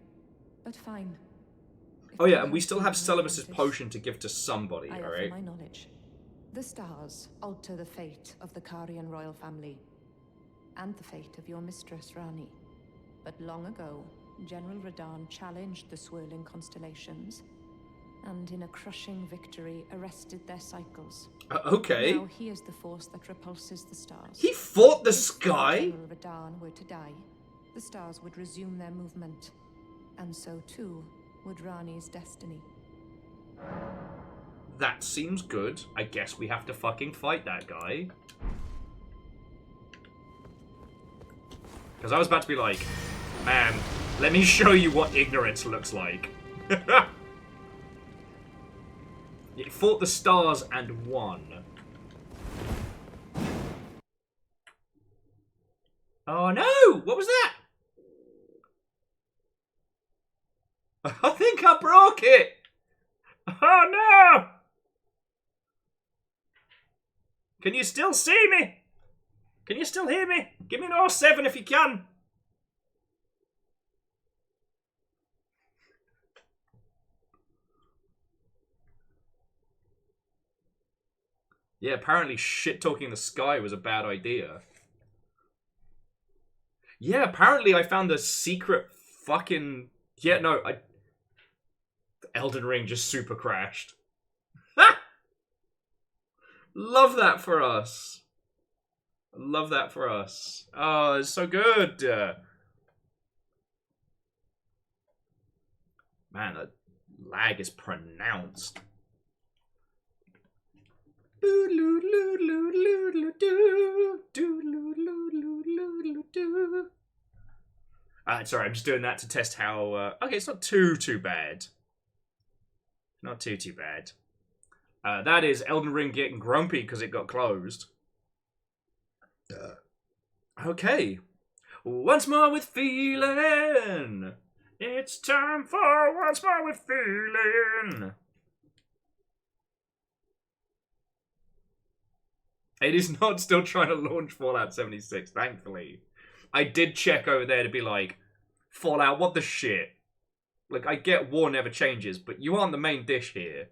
But fine. Oh yeah, and we still have Sullivis's potion to give to somebody, I alright? offer my knowledge. The stars alter the fate of the Karian royal family. And the fate of your mistress, Rani. But long ago, General Radahn challenged the swirling constellations, and in a crushing victory arrested their cycles. Okay. Now he is the force that repulses the stars. He fought the If sky? General Radahn were to die, the stars would resume their movement, and so too would Rani's destiny. That seems good. I guess we have to fucking fight that guy. Because I was about to be like, man, let me show you what ignorance looks like. It fought the stars and won. Oh no! What was that? I think I broke it! Oh no! Can you still see me? Can you still hear me? Give me an R7 if you can. Yeah, apparently shit-talking the sky was a bad idea. Yeah, apparently I found a secret fucking... Yeah, no, Elden Ring just super crashed. Love that for us. Love that for us. Oh, it's so good. Man, that lag is pronounced. Sorry, I'm just doing that to test how... okay, it's not too bad. Not too bad. That is Elden Ring getting grumpy because it got closed. Okay. Once more with feeling. It's time for once more with feeling. It is not still trying to launch Fallout 76, thankfully. I did check over there to be like, Fallout, what the shit? Like, I get war never changes, but you aren't the main dish here.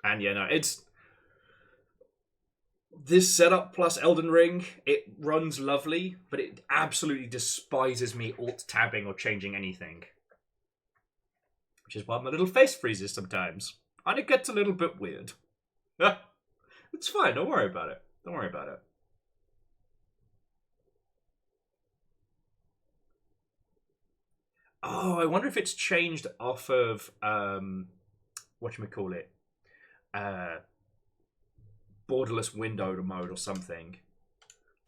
And yeah, no, it's... This setup plus Elden Ring, it runs lovely, but it absolutely despises me alt-tabbing or changing anything. Which is why my little face freezes sometimes. And it gets a little bit weird. It's fine, don't worry about it. Don't worry about it. Oh, I wonder if it's changed off of, whatchamacallit? Borderless window mode or something.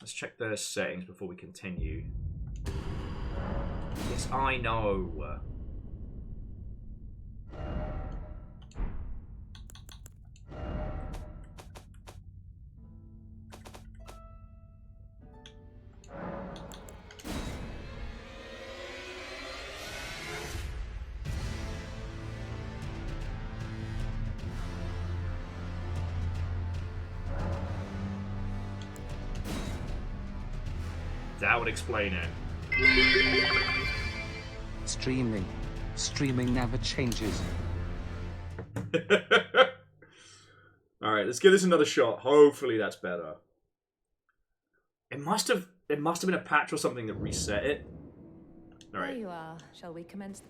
Let's check the settings before we continue. Yes, I know. That would explain it. Streaming. Streaming never changes. Alright, let's give this another shot. Hopefully that's better. It must have been a patch or something that reset it. There Alright. you are. Shall we commence?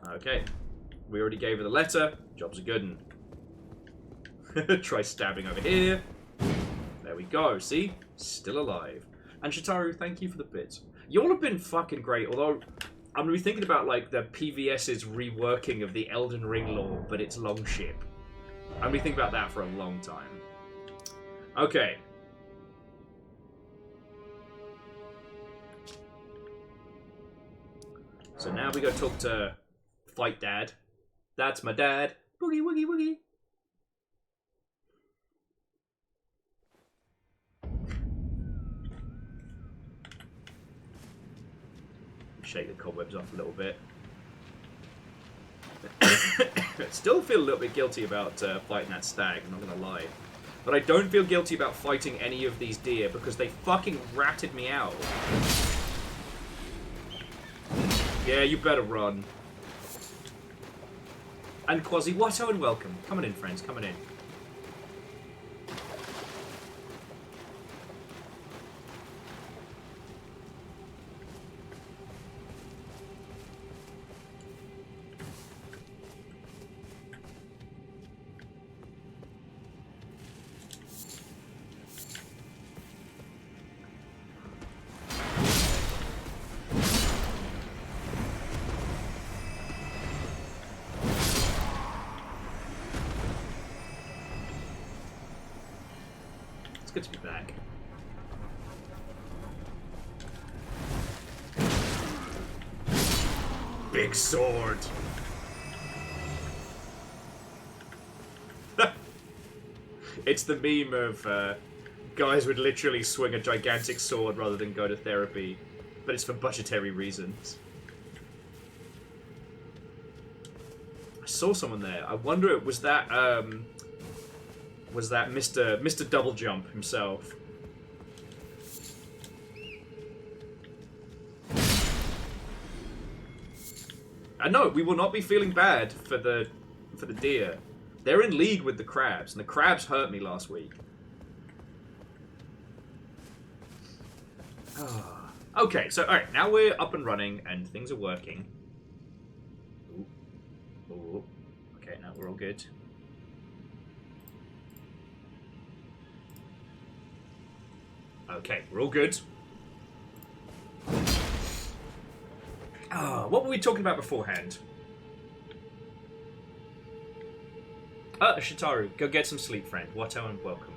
Okay. We already gave her the letter. Job's a good one. Try stabbing over here. There we go. See? Still alive. And Shitaru, thank you for the bits. You all have been fucking great, although I'm going to be thinking about, like, the PVS's reworking of the Elden Ring lore, but it's Longship. I'm going to be thinking about that for a long time. Okay. So now we go talk to Fight Dad. That's my dad. Boogie, woogie, woogie. Shake the cobwebs off a little bit. Still feel a little bit guilty about fighting that stag, I'm not gonna lie. But I don't feel guilty about fighting any of these deer because they fucking ratted me out. Yeah, you better run. And Quasi Watto and welcome. Coming in, friends, coming in. It's good to be back. Big sword. It's the meme of guys would literally swing a gigantic sword rather than go to therapy, but it's for budgetary reasons. I saw someone there. I wonder, was that Mr. Double Jump himself? I know we will not be feeling bad for the deer. They're in league with the crabs, and the crabs hurt me last week. Okay, so alright, now we're up and running and things are working. Ooh. Ooh. Okay, now we're all good. Okay, we're all good. What were we talking about beforehand? Shitaru, go get some sleep, friend. Watto and welcome.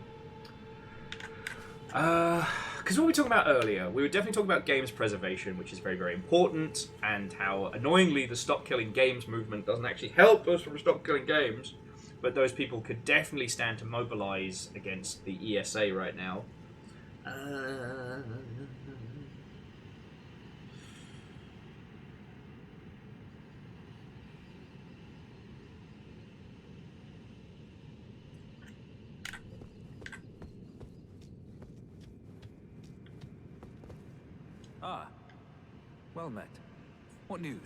Because what were we talking about earlier? We were definitely talking about games preservation, which is very, very important, and how annoyingly the stop killing games movement doesn't actually help us from stop killing games, but those people could definitely stand to mobilize against the ESA right now. Ah, well met. What news?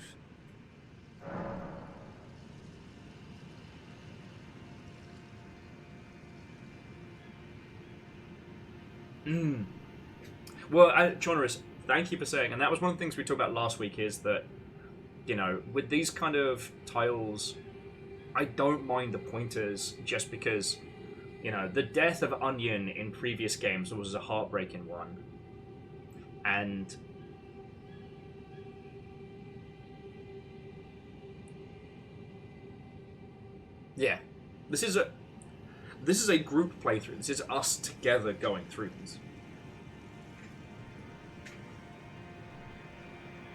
Well, Jonorus, thank you for saying, and that was one of the things we talked about last week, is that, you know, with these kind of tiles, I don't mind the pointers just because, you know, the death of Onion in previous games was a heartbreaking one. And yeah, this is a group playthrough. This is us together going through this.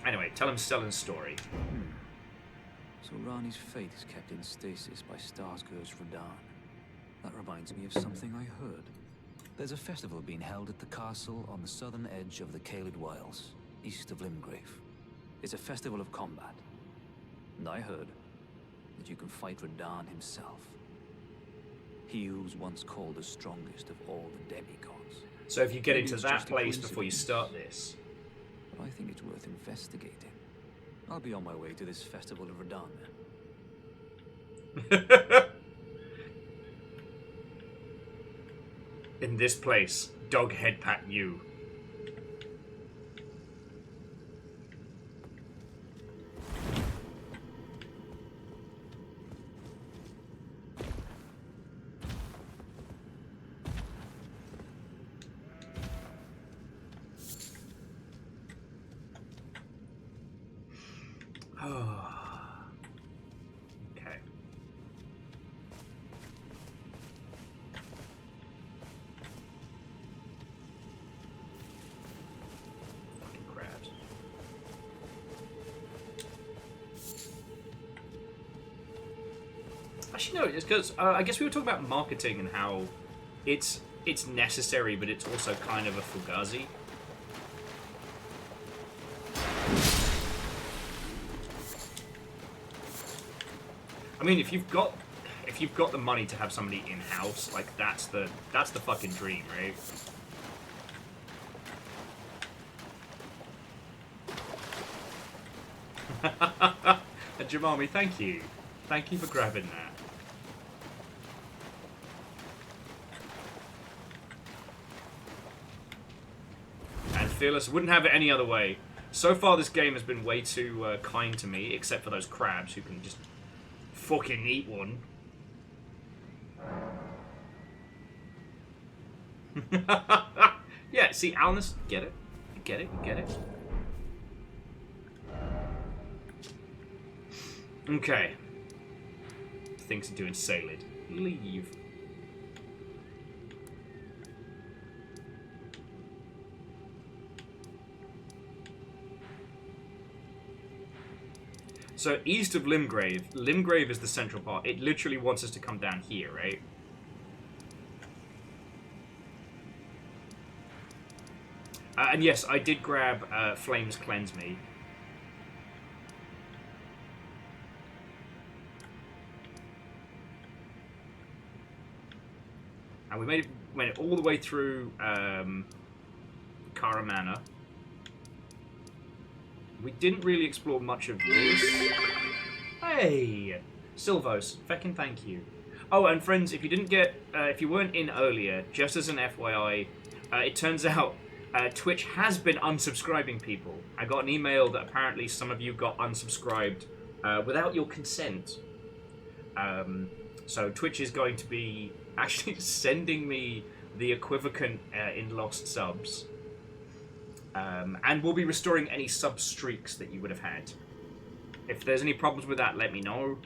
Anyway, tell him Stellan's story. So Rani's fate is kept in stasis by Starscourge Radahn. That reminds me of something I heard. There's a festival being held at the castle on the southern edge of the Caelid Wilds, east of Limgrave. It's a festival of combat. And I heard that you can fight Radahn himself. He who's once called the strongest of all the demigods. So if you get Maybe into it's that just a place before you coincidence. start this... But I think it's worth investigating. I'll be on my way to this festival of Radahn then. In this place, dog head pat you. Okay. Fucking crabs. Actually, no, it's because I guess we were talking about marketing and how it's necessary, but it's also kind of a fugazi. I mean, if you've got the money to have somebody in house, like that's the fucking dream, right? Jamami, thank you. Thank you for grabbing that. And Fearless wouldn't have it any other way. So far, this game has been way too kind to me, except for those crabs who can just fucking eat one. Yeah, see, Alnus, get it? You get it? You get it? Okay. Things are doing sailed. Leave. So east of Limgrave, Limgrave is the central part. It literally wants us to come down here, right? And yes, I did grab Flames Cleanse Me. And we went all the way through Karamana. We didn't really explore much of this. Hey! Silvos, feckin' thank you. Oh, and friends, if you didn't get, if you weren't in earlier, just as an FYI, it turns out Twitch has been unsubscribing people. I got an email that apparently some of you got unsubscribed without your consent. So Twitch is going to be actually sending me the equivalent in lost subs. And we'll be restoring any sub streaks that you would have had. If there's any problems with that, let me know.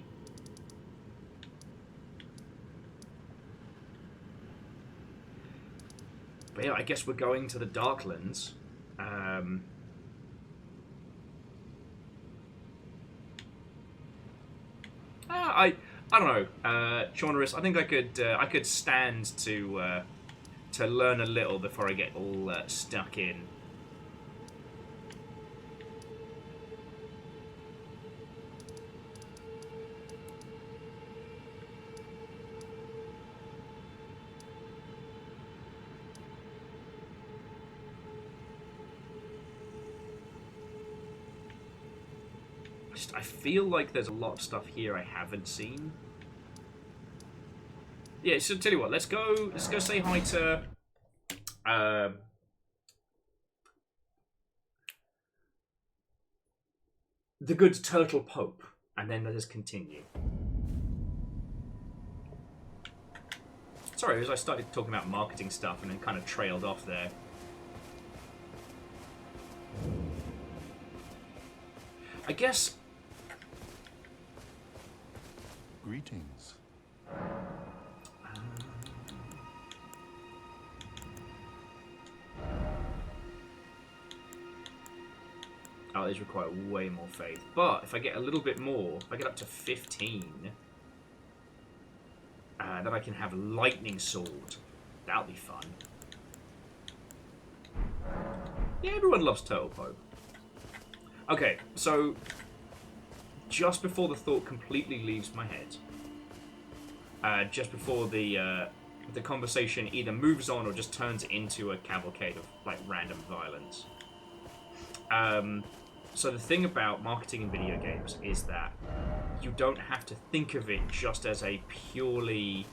But yeah, I guess we're going to the Darklands. I don't know, Chaunerus. I think I could stand to learn a little before I get all stuck in. I feel like there's a lot of stuff here I haven't seen. Yeah, so tell you what, let's go say hi to the good Turtle Pope, and then let us continue. Sorry, as I started talking about marketing stuff and then kind of trailed off there. I guess. Greetings. Oh, these require way more faith. But if I get a little bit more, if I get up to 15, then I can have a lightning sword. That'll be fun. Yeah, everyone loves Turtle Pope. Okay, so just before the thought completely leaves my head, just before the the conversation either moves on or just turns into a cavalcade of like random violence. So the thing about marketing in video games is that you don't have to think of it just as a purely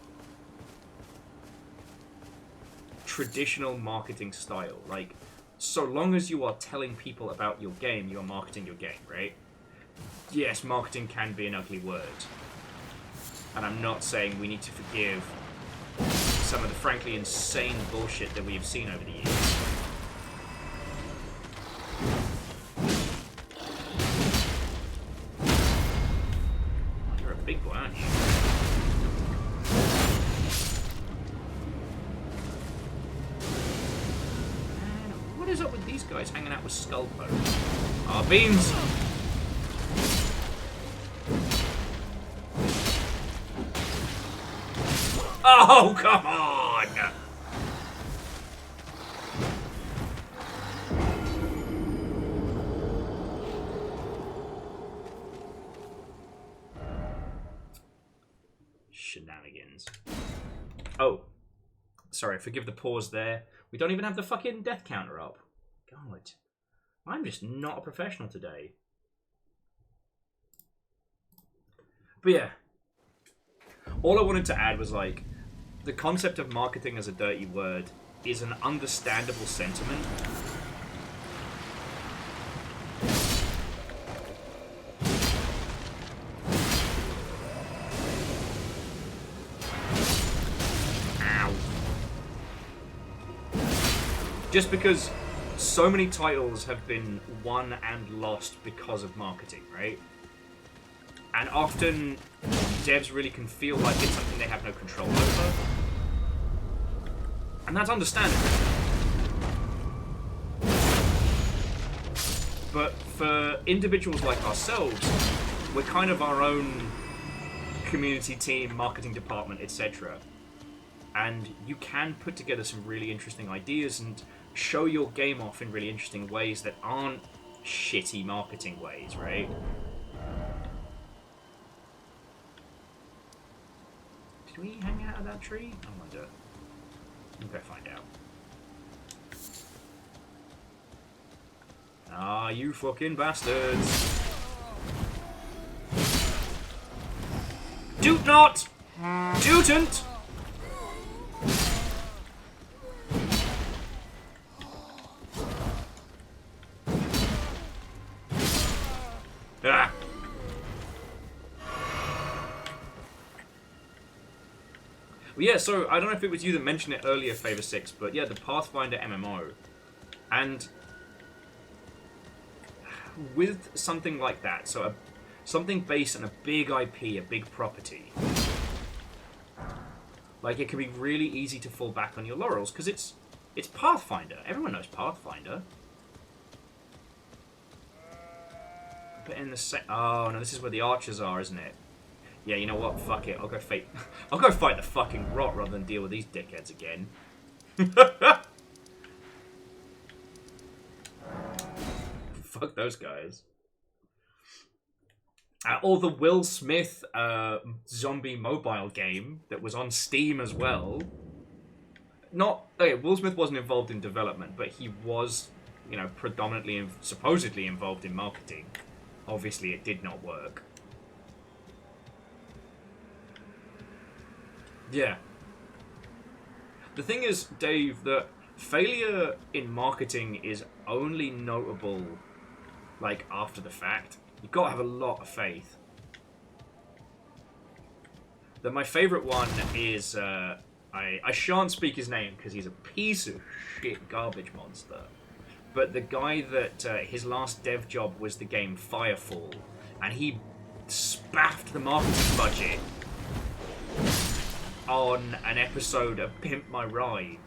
traditional marketing style. Like, so long as you are telling people about your game, you are marketing your game, right? Yes, marketing can be an ugly word. And I'm not saying we need to forgive some of the frankly insane bullshit that we have seen over the years. You're a big boy, aren't you? Man, what is up with these guys hanging out with Skullpo? Ah, beans! Oh, come on! Shenanigans. Oh. Sorry, forgive the pause there. We don't even have the fucking death counter up. God. I'm just not a professional today. But yeah. All I wanted to add was, like, the concept of marketing as a dirty word is an understandable sentiment. Ow. Just because so many titles have been won and lost because of marketing, right? And often, devs really can feel like it's something they have no control over. And that's understandable. But for individuals like ourselves, we're kind of our own community team, marketing department, etc. And you can put together some really interesting ideas and show your game off in really interesting ways that aren't shitty marketing ways, right? Did we hang out of that tree? I wonder. We'll go find out. Ah, you fucking bastards. Do not! Dutant! Ah! Well, yeah, so I don't know if it was you that mentioned it earlier, Favor 6, but yeah, the Pathfinder MMO. And with something like that, so something based on a big IP, a big property, like, it can be really easy to fall back on your laurels, because it's Pathfinder. Everyone knows Pathfinder. But in the oh, no, this is where the archers are, isn't it? Yeah, you know what? Fuck it. I'll go fight the fucking rot rather than deal with these dickheads again. Fuck those guys. Or the Will Smith zombie mobile game that was on Steam as well. Okay, Will Smith wasn't involved in development, but he was, you know, predominantly, supposedly involved in marketing. Obviously, it did not work. Yeah. The thing is, Dave, that failure in marketing is only notable, like, after the fact. You've got to have a lot of faith. My favourite one is, I shan't speak his name because he's a piece of shit garbage monster. But the guy that, his last dev job was the game Firefall, and he spaffed the marketing budget on an episode of Pimp My Ride.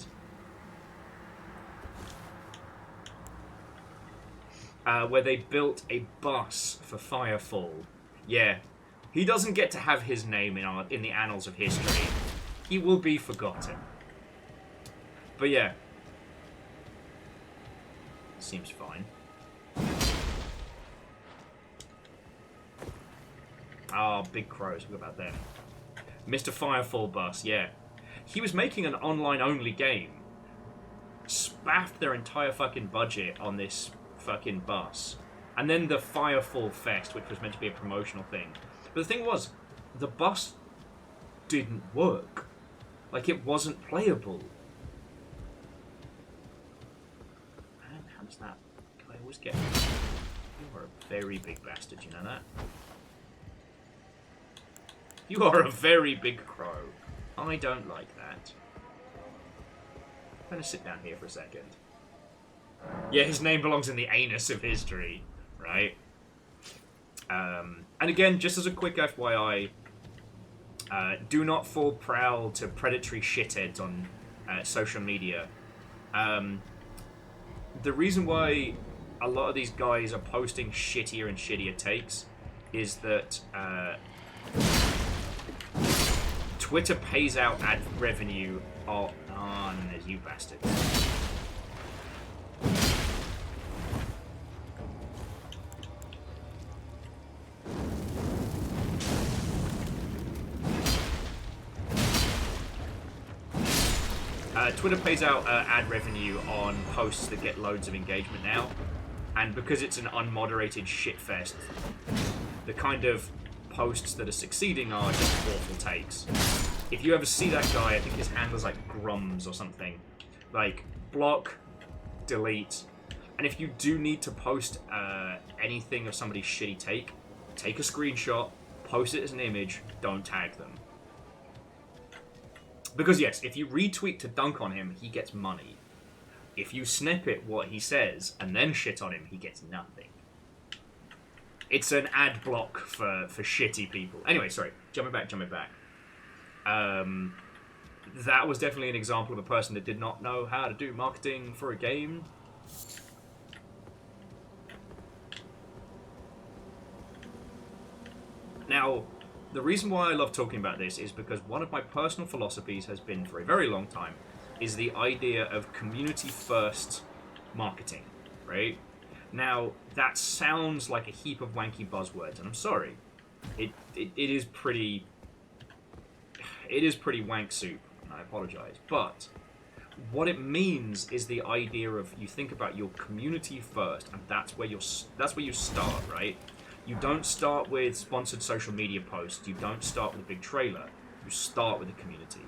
Where they built a bus for Firefall. Yeah, he doesn't get to have his name in the annals of history. He will be forgotten. But yeah. Seems fine. Ah, big crows. What about them? Mr. Firefall bus, yeah. He was making an online-only game. Spaffed their entire fucking budget on this fucking bus. And then the Firefall Fest, which was meant to be a promotional thing. But the thing was, the bus didn't work. Like, it wasn't playable. Man, how does that... I always get... You are a very big bastard, you know that? You are a very big crow. I don't like that. I'm gonna sit down here for a second. Yeah, his name belongs in the anus of history, right? And again, just as a quick FYI, do not fall prowl to predatory shitheads on social media. The reason why a lot of these guys are posting shittier and shittier takes is that Twitter pays out ad revenue on you bastards. Twitter pays out ad revenue on posts that get loads of engagement now, and because it's an unmoderated shitfest, the kind of posts that are succeeding are just awful takes. If you ever see that guy, I think his handle's like Grums or something, like block, delete, and if you do need to post anything of somebody's shitty take a screenshot, post it as an image, don't tag them. Because yes, if you retweet to dunk on him, he gets money. If you snippet what he says and then shit on him, he gets nothing. It's an ad block for shitty people. Anyway, sorry, jumping back. That was definitely an example of a person that did not know how to do marketing for a game. Now, the reason why I love talking about this is because one of my personal philosophies has been for a very long time is the idea of community-first marketing, right? Now, that sounds like a heap of wanky buzzwords, and I'm sorry. It is pretty wank soup, and I apologize. But what it means is the idea of you think about your community first, and that's where you start, right? You don't start with sponsored social media posts. You don't start with a big trailer. You start with the community.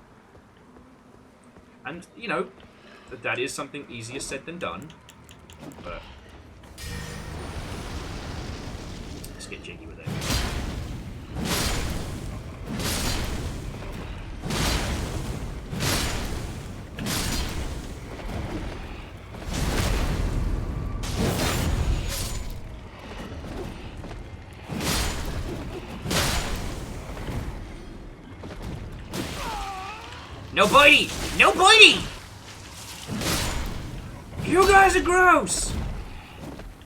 And, you know, that is something easier said than done. But let's get jiggy with it. No bitey! No bitey! You guys are gross!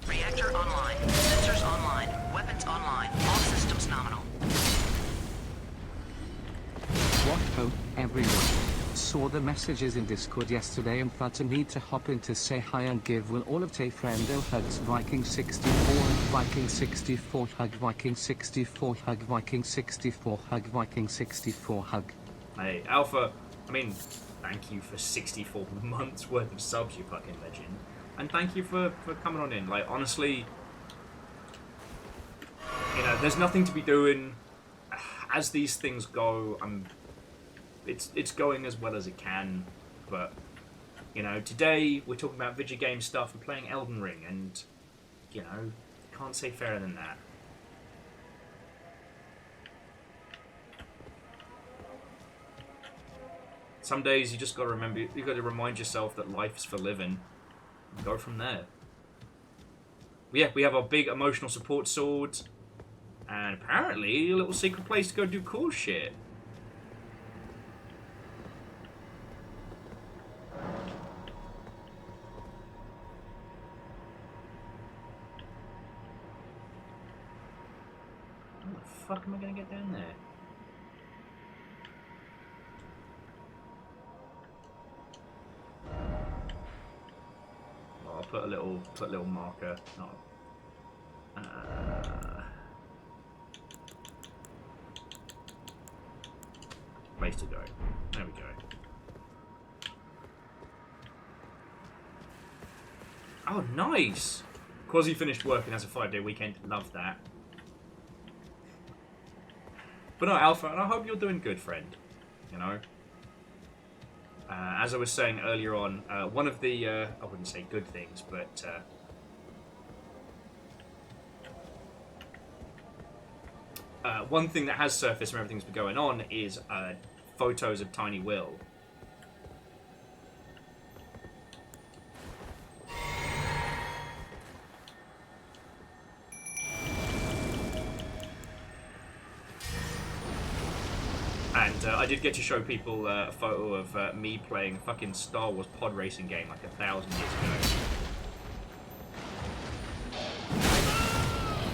Reactor online. Sensors online. Weapons online. All systems nominal. What ho, everyone. Saw the messages in Discord yesterday and felt a need to hop in to say hi and give will all of Tay friendo hugs Viking 64 hug Viking 64 hug Viking 64 hug Viking 64 hug Viking 64 hug. Hey, Alpha, I mean, thank you for 64 months worth of subs, you fucking legend. And thank you for coming on in. Like, honestly, you know, there's nothing to be doing. As these things go, it's going as well as it can. But, you know, today we're talking about video game stuff and playing Elden Ring, and, you know, can't say fairer than that. Some days you just got to remember, you got to remind yourself that life's for living. And go from there. Yeah, we have our big emotional support sword, and apparently a little secret place to go do cool shit. How the fuck am I gonna get down there? I'll put a little marker. Not. Place to go. There we go. Oh, nice. Quasi finished work and has a 5-day weekend. Love that. But no, Alpha, and I hope you're doing good, friend. You know? As I was saying earlier on, one of the, I wouldn't say good things, but one thing that has surfaced when everything's been going on is photos of Tiny Will. And I did get to show people a photo of me playing a fucking Star Wars pod racing game like 1,000 years ago.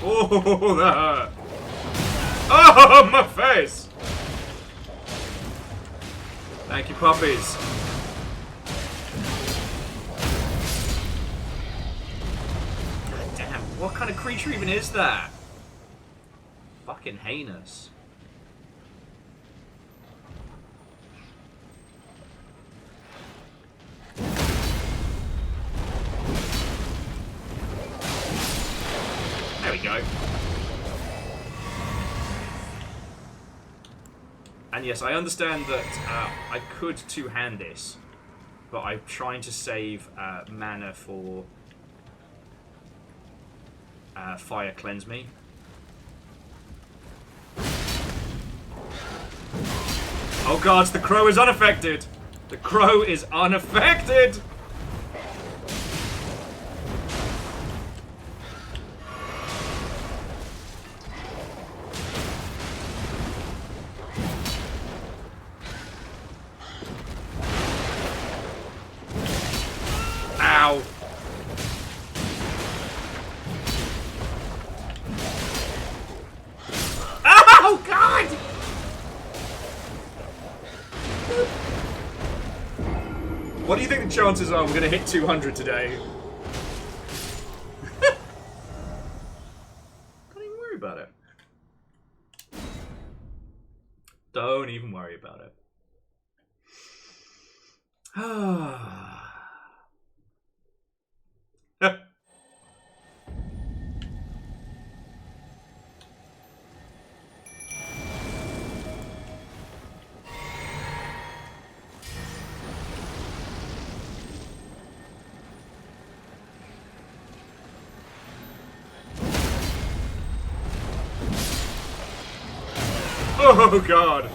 Oh, that hurt. Oh, my face! Thank you, puppies. God damn, what kind of creature even is that? Fucking heinous. There we go. And yes, I understand that I could two-hand this, but I'm trying to save mana for Fire Cleanse Me. Oh gods, the crow is unaffected! The crow is unaffected! Ow! Oh god! What do you think the chances are I'm gonna hit 200 today? Don't even worry about it. Don't even worry about it. Oh god!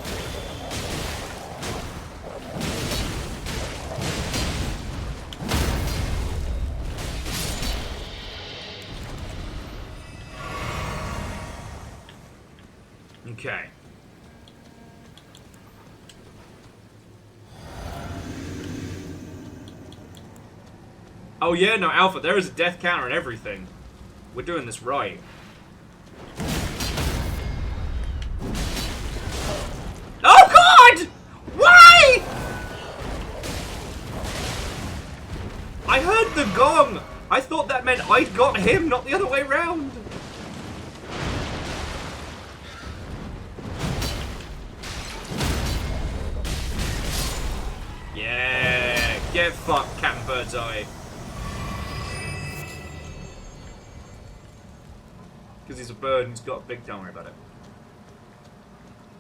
Okay. Oh yeah, no, Alpha, there is a death counter and everything. We're doing this right. Oh god! Why? I heard the gong! I thought that meant I'd got him, not the other way round. Yeah, get fucked, Captain Birdseye. Because he's a bird and he's got a big. Don't worry about it.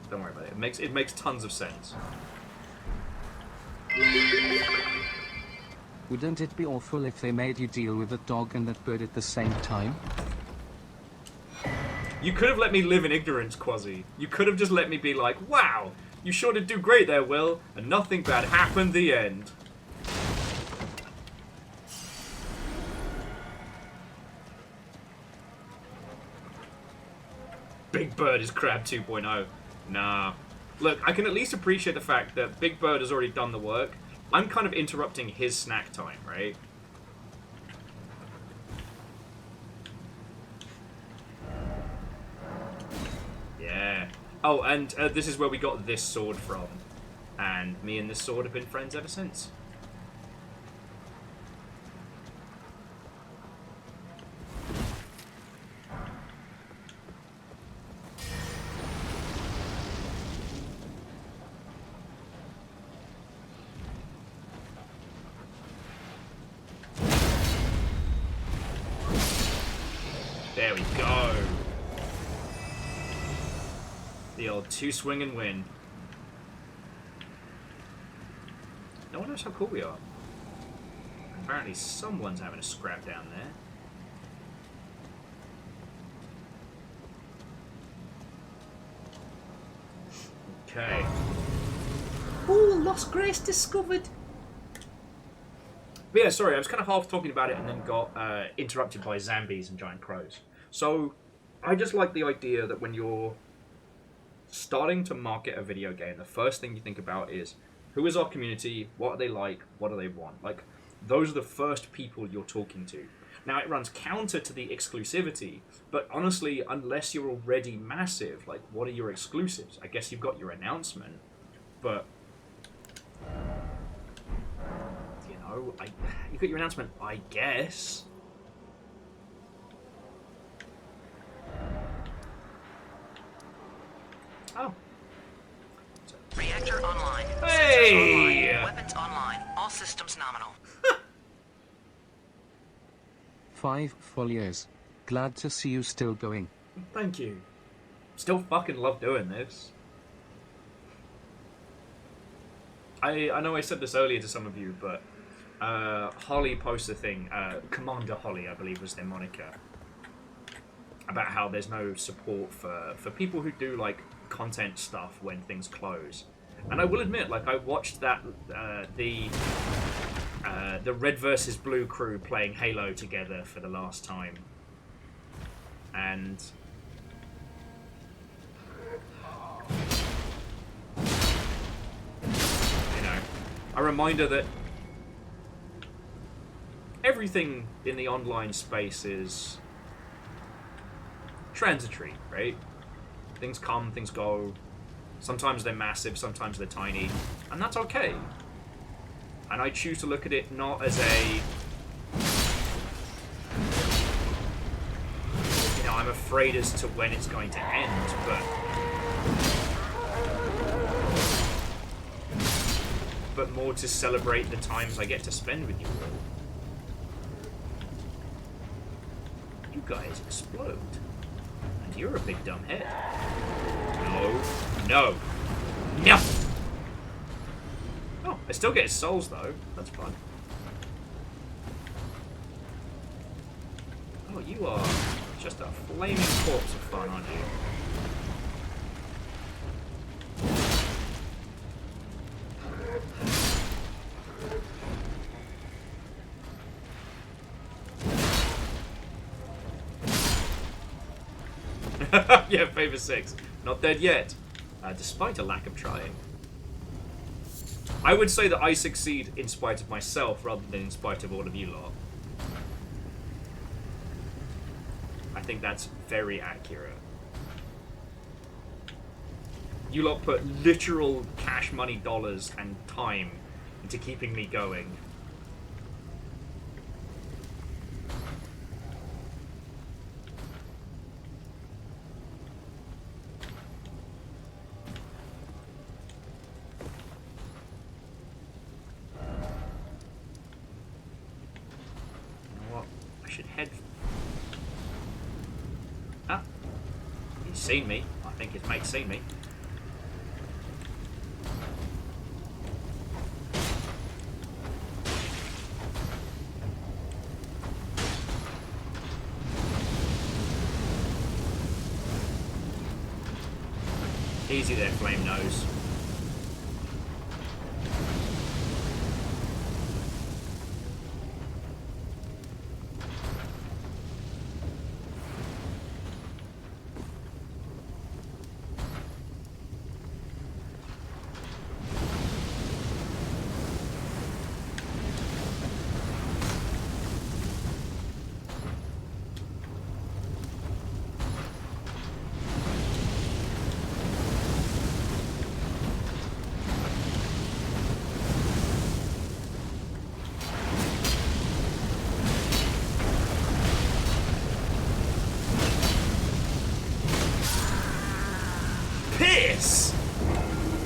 Don't worry about it. It makes tons of sense. Wouldn't it be awful if they made you deal with that dog and that bird at the same time? You could have let me live in ignorance, Quasi. You could have just let me be like, wow, you sure did do great there, Will, and nothing bad happened the end. Big Bird is Crab 2.0. Nah. Look, I can at least appreciate the fact that Big Bird has already done the work. I'm kind of interrupting his snack time, right? Yeah. Oh, and this is where we got this sword from. And me and this sword have been friends ever since. There we go. The old 2 swing and win. No one knows how cool we are. Apparently someone's having a scrap down there. Okay. Ooh, Lost Grace discovered. But yeah, sorry, I was kind of half talking about it and then got interrupted by zombies and giant crows. So, I just like the idea that when you're starting to market a video game, the first thing you think about is, who is our community, what are they like, what do they want? Like, those are the first people you're talking to. Now, it runs counter to the exclusivity, but honestly, unless you're already massive, like, what are your exclusives? I guess you've got your announcement, but... you know, you got your announcement, I guess. Oh. Reactor online. Hey! Sensors online. Weapons online. All systems nominal. 5 full years. Glad to see you still going. Thank you. Still fucking love doing this. I know I said this earlier to some of you, but Holly posted a thing, Commander Holly, I believe was their moniker, about how there's no support for people who do, like, content stuff when things close. And I will admit, like, I watched that, the Red versus Blue crew playing Halo together for the last time. And... you know, a reminder that everything in the online space is transitory, right? Things come, things go. Sometimes they're massive, sometimes they're tiny, and that's okay. And I choose to look at it not as a... you know, I'm afraid as to when it's going to end, but more to celebrate the times I get to spend with you all. You guys explode. And you're a big dumb head. No. No. No! Oh, I still get his souls though. That's fun. Oh, you are just a flaming corpse of fun, aren't you? Yeah, favor 6. Not dead yet, despite a lack of trying. I would say that I succeed in spite of myself rather than in spite of all of you lot. I think that's very accurate. You lot put literal cash money dollars and time into keeping me going. Seen me. I think his mate's seen me. Easy there, Flame Nose.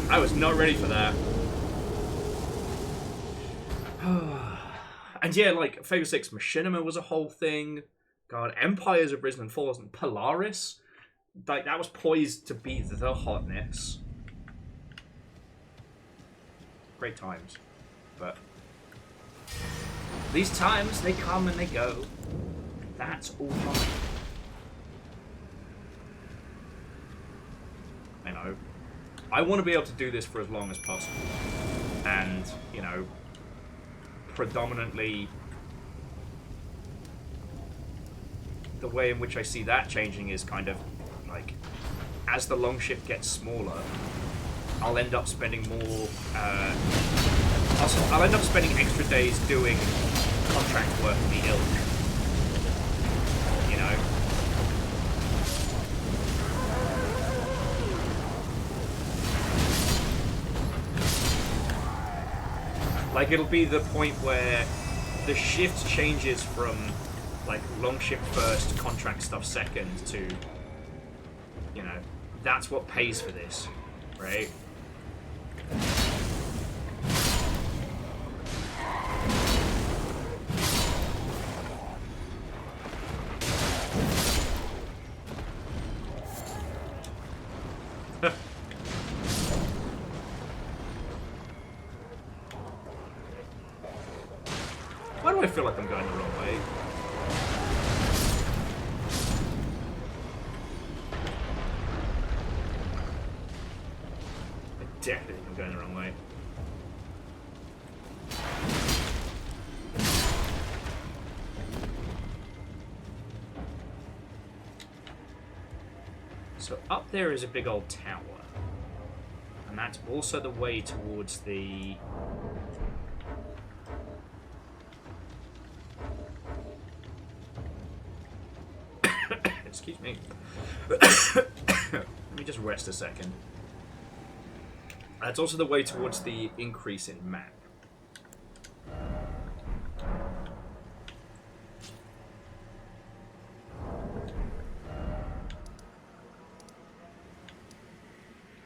I was not ready for that. And yeah, like, Favor 6 Machinima was a whole thing. God, Empires have risen and fallen. Polaris? Like, that was poised to be the hotness. Great times. But these times, they come and they go. That's all fine. You know, I want to be able to do this for as long as possible. And, you know, predominantly the way in which I see that changing is kind of like, as the longship gets smaller, I'll end up spending more, I'll end up spending extra days doing contract work in the ilk. You know? Like, it'll be the point where the shift changes from, like, longship first, contract stuff second to, you know, that's what pays for this, right? Why do I feel like I'm going the wrong way? I definitely think I'm going the wrong way. So up there is a big old tower. And that's also the way towards the... Excuse me. Let me just rest a second. That's also the way towards the increase in map.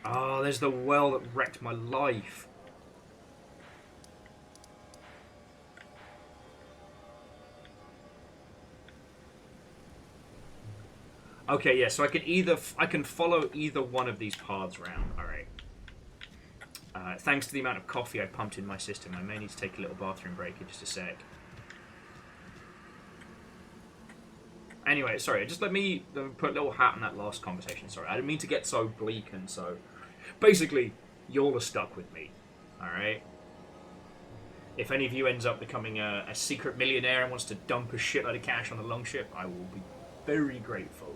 Oh, there's the well that wrecked my life. Okay, yeah, so I can follow either one of these paths round. Alright. Thanks to the amount of coffee I pumped in my system, I may need to take a little bathroom break in just a sec. Anyway, sorry, just let me put a little hat on that last conversation. Sorry, I didn't mean to get so bleak and so... Basically, y'all are stuck with me. Alright? If any of you ends up becoming a secret millionaire and wants to dump a shitload of cash on the longship, I will be very grateful.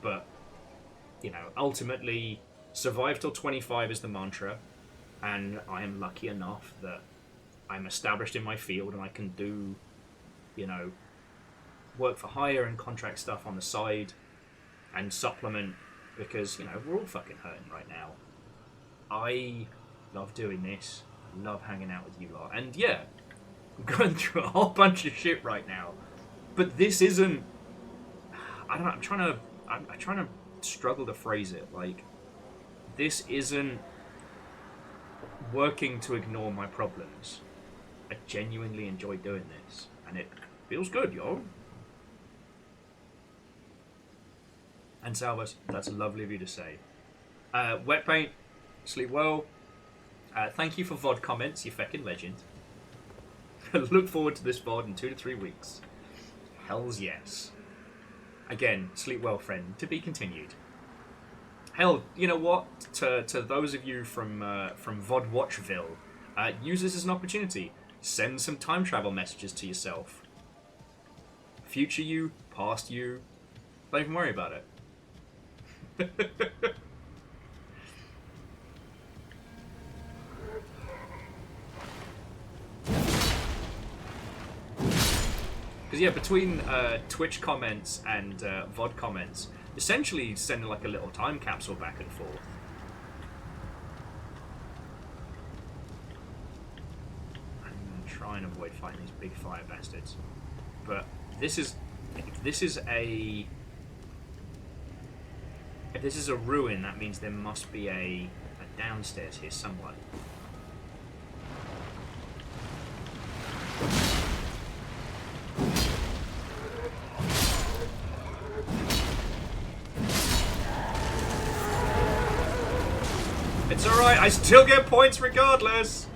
But, you know, ultimately, survive till 25 is the mantra, and I am lucky enough that I'm established in my field and I can do, you know, work for hire and contract stuff on the side and supplement, because, you know, we're all fucking hurting right now. I love doing this, love hanging out with you lot, and yeah, I'm going through a whole bunch of shit right now, but this isn't, I don't know, I'm trying to struggle to phrase it. Like, this isn't working to ignore my problems. I genuinely enjoy doing this, and it feels good, yo. And Salvas, that's lovely of you to say. Wet Paint, sleep well. Thank you for VOD comments, you feckin' legend. Look forward to this VOD in 2 to 3 weeks. Hells yes. Again, sleep well, friend. To be continued. Hell, you know what? To those of you from VOD Watchville, use this as an opportunity. Send some time travel messages to yourself. Future you, past you. Don't even worry about it. Because yeah, between Twitch comments and VOD comments, essentially sending like a little time capsule back and forth. I'm gonna try and avoid fighting these big fire bastards. But if this is a ruin, that means there must be a downstairs here somewhere. I still get points regardless.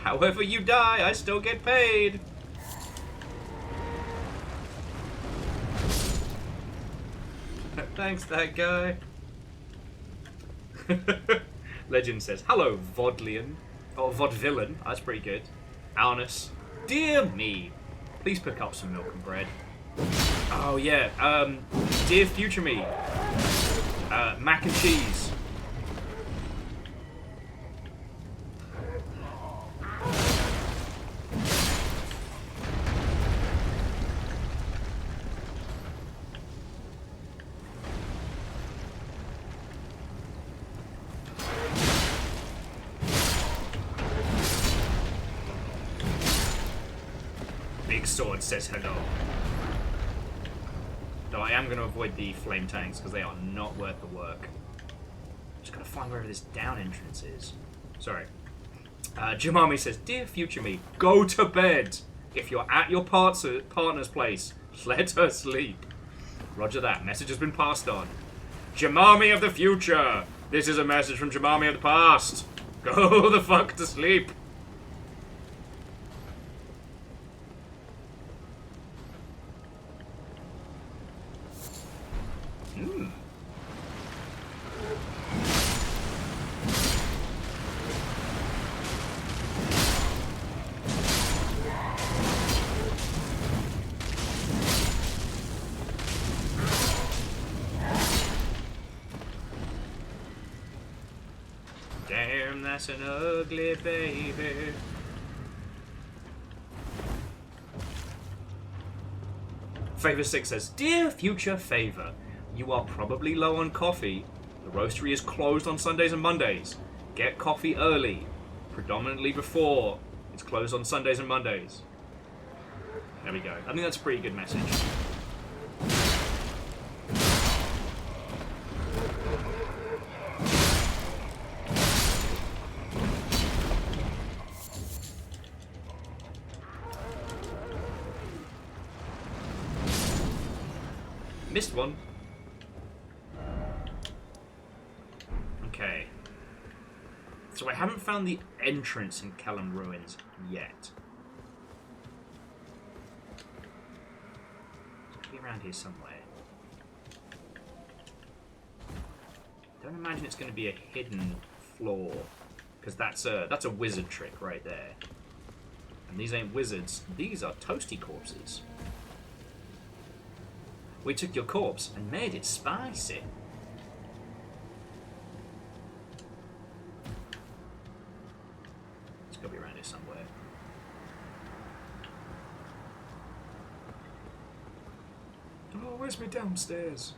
However you die, I still get paid. Thanks, that guy. Legend says, hello, Vodlian. Or Vaudevillain. That's pretty good. Alnus. Dear me. Please pick up some milk and bread. Oh, yeah. Dear future me. Mac and cheese. Big Sword says hello. Though I am going to avoid the flame tanks because they are not worth the work. Just got to find wherever this down entrance is. Sorry. Jumami says, dear future me, go to bed. If you're at your partner's place, let her sleep. Roger that. Message has been passed on. Jumami of the future. This is a message from Jumami of the past. Go the fuck to sleep. Damn, that's an ugly baby. Favor 6 says, dear future Favor, you are probably low on coffee. The roastery is closed on Sundays and Mondays. Get coffee early, predominantly before it's closed on Sundays and Mondays. There we go. I think that's a pretty good message. Missed one. Okay. So I haven't found the entrance in Kellum Ruins yet. It's be around here somewhere. Don't imagine it's going to be a hidden floor, because that's a wizard trick right there. And these ain't wizards; these are toasty corpses. We took your corpse and made it spicy. It's gotta be around here somewhere. Oh, where's me downstairs?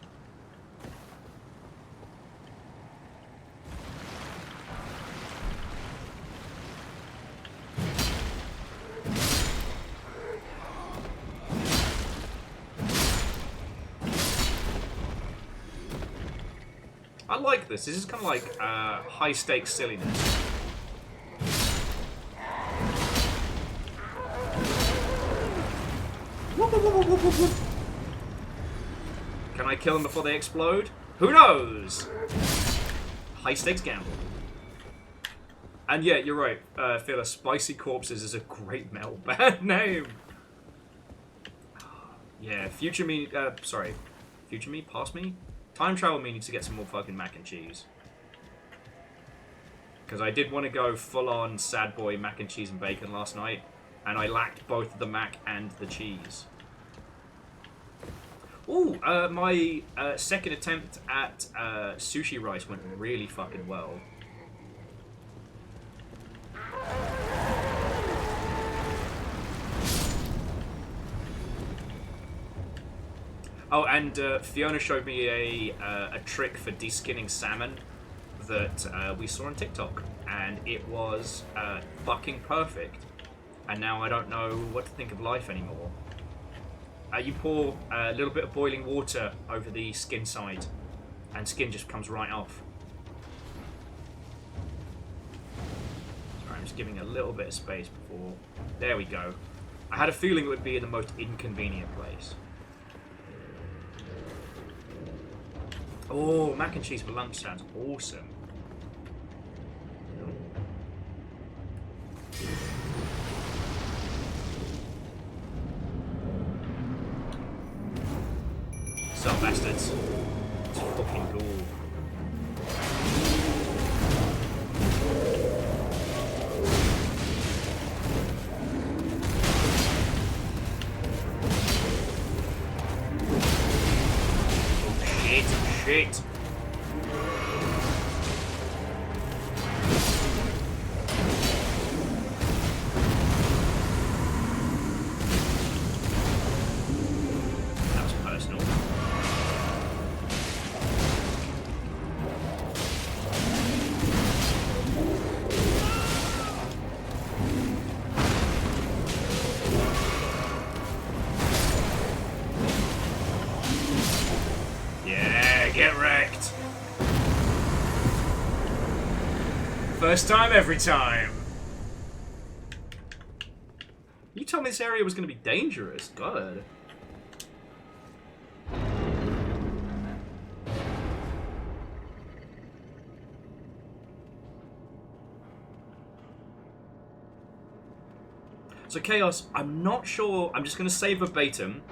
I like this. This is kind of like high stakes silliness. Can I kill them before they explode? Who knows? High stakes gamble. And yeah, you're right. Phil, Spicy Corpses is a great metal band name. Yeah, future me. Sorry, future me, past me. Time travel me needs to get some more fucking mac and cheese. Because I did want to go full on sad boy mac and cheese and bacon last night, and I lacked both the mac and the cheese. Ooh, my second attempt at sushi rice went really fucking well. Oh, and Fiona showed me a trick for deskinning salmon that we saw on TikTok, and it was fucking perfect. And now I don't know what to think of life anymore. You pour a little bit of boiling water over the skin side, and skin just comes right off. Sorry, I'm just giving a little bit of space before... There we go. I had a feeling it would be in the most inconvenient place. Oh, mac and cheese for lunch sounds awesome. Stop, bastards. It's fucking cool. Shit. That was personal. Yeah, get wrecked. First time, every time. You told me this area was going to be dangerous. God. So Chaos, I'm not sure. I'm just going to say verbatim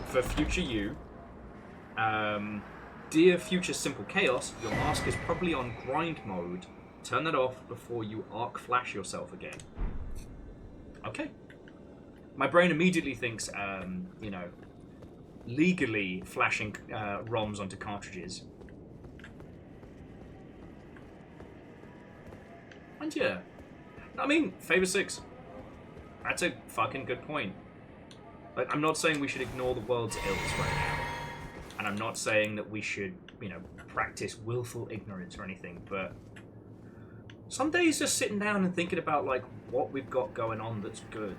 for future you. Dear future Simple Chaos, your mask is probably on grind mode. Turn that off before you arc flash yourself again. Okay. My brain immediately thinks, you know, legally flashing ROMs onto cartridges. And yeah. I mean, Favor 6. That's a fucking good point. Like, I'm not saying we should ignore the world's ills right now. And I'm not saying that we should, you know, practice willful ignorance or anything, but some days just sitting down and thinking about, like, what we've got going on that's good.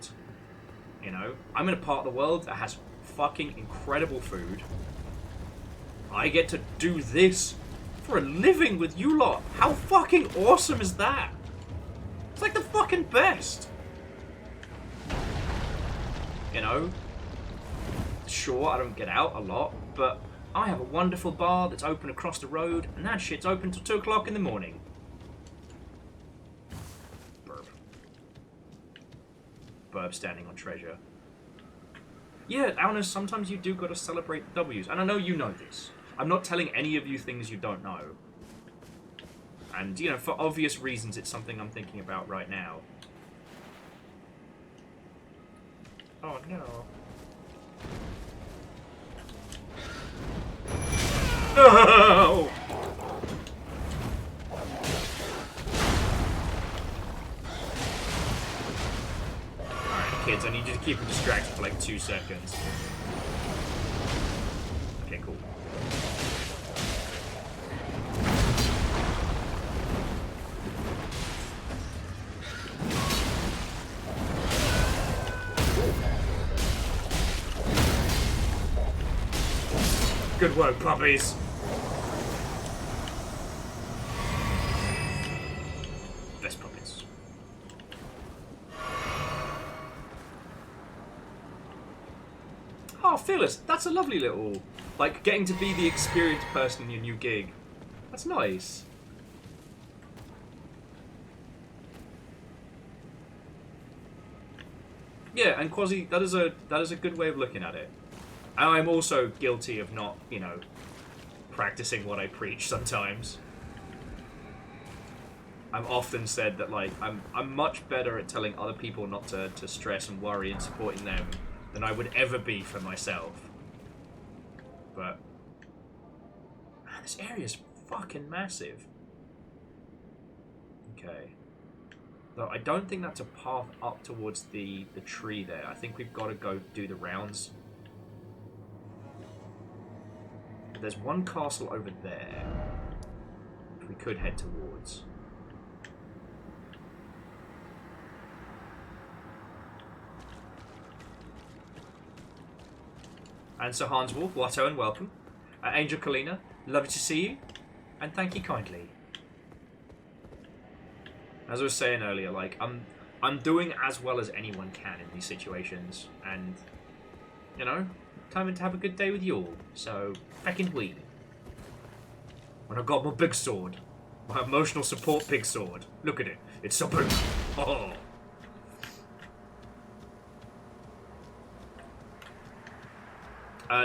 You know? I'm in a part of the world that has fucking incredible food. I get to do this for a living with you lot. How fucking awesome is that? It's like the fucking best. You know? Sure, I don't get out a lot, but I have a wonderful bar that's open across the road, and that shit's open till 2 o'clock in the morning. Burb standing on treasure. Yeah, Alnus, sometimes you do gotta celebrate the W's, and I know you know this. I'm not telling any of you things you don't know. And, you know, for obvious reasons, it's something I'm thinking about right now. Oh no. No! Alright, kids, I need you to keep them distracted for like 2 seconds. Okay, cool. Good work, puppies. Best puppies. Oh, Phyllis, that's a lovely little, like, getting to be the experienced person in your new gig. That's nice. Yeah, and Quasi, that is a good way of looking at it. And I'm also guilty of not, you know, practicing what I preach sometimes. I'm often said that, like, I'm much better at telling other people not to stress and worry and supporting them than I would ever be for myself. But man, this area's fucking massive. Okay. Though I don't think that's a path up towards the tree there. I think we've got to go do the rounds. There's one castle over there we could head towards. And Sir Hans Wolf, Watto and welcome. Angel Kalina, lovely to see you, and thank you kindly. As I was saying earlier, like, I'm doing as well as anyone can in these situations, and, you know, time to have a good day with you all, so, feckin' we. And I got my big sword. My emotional support big sword. Look at it. It's so big. Oh.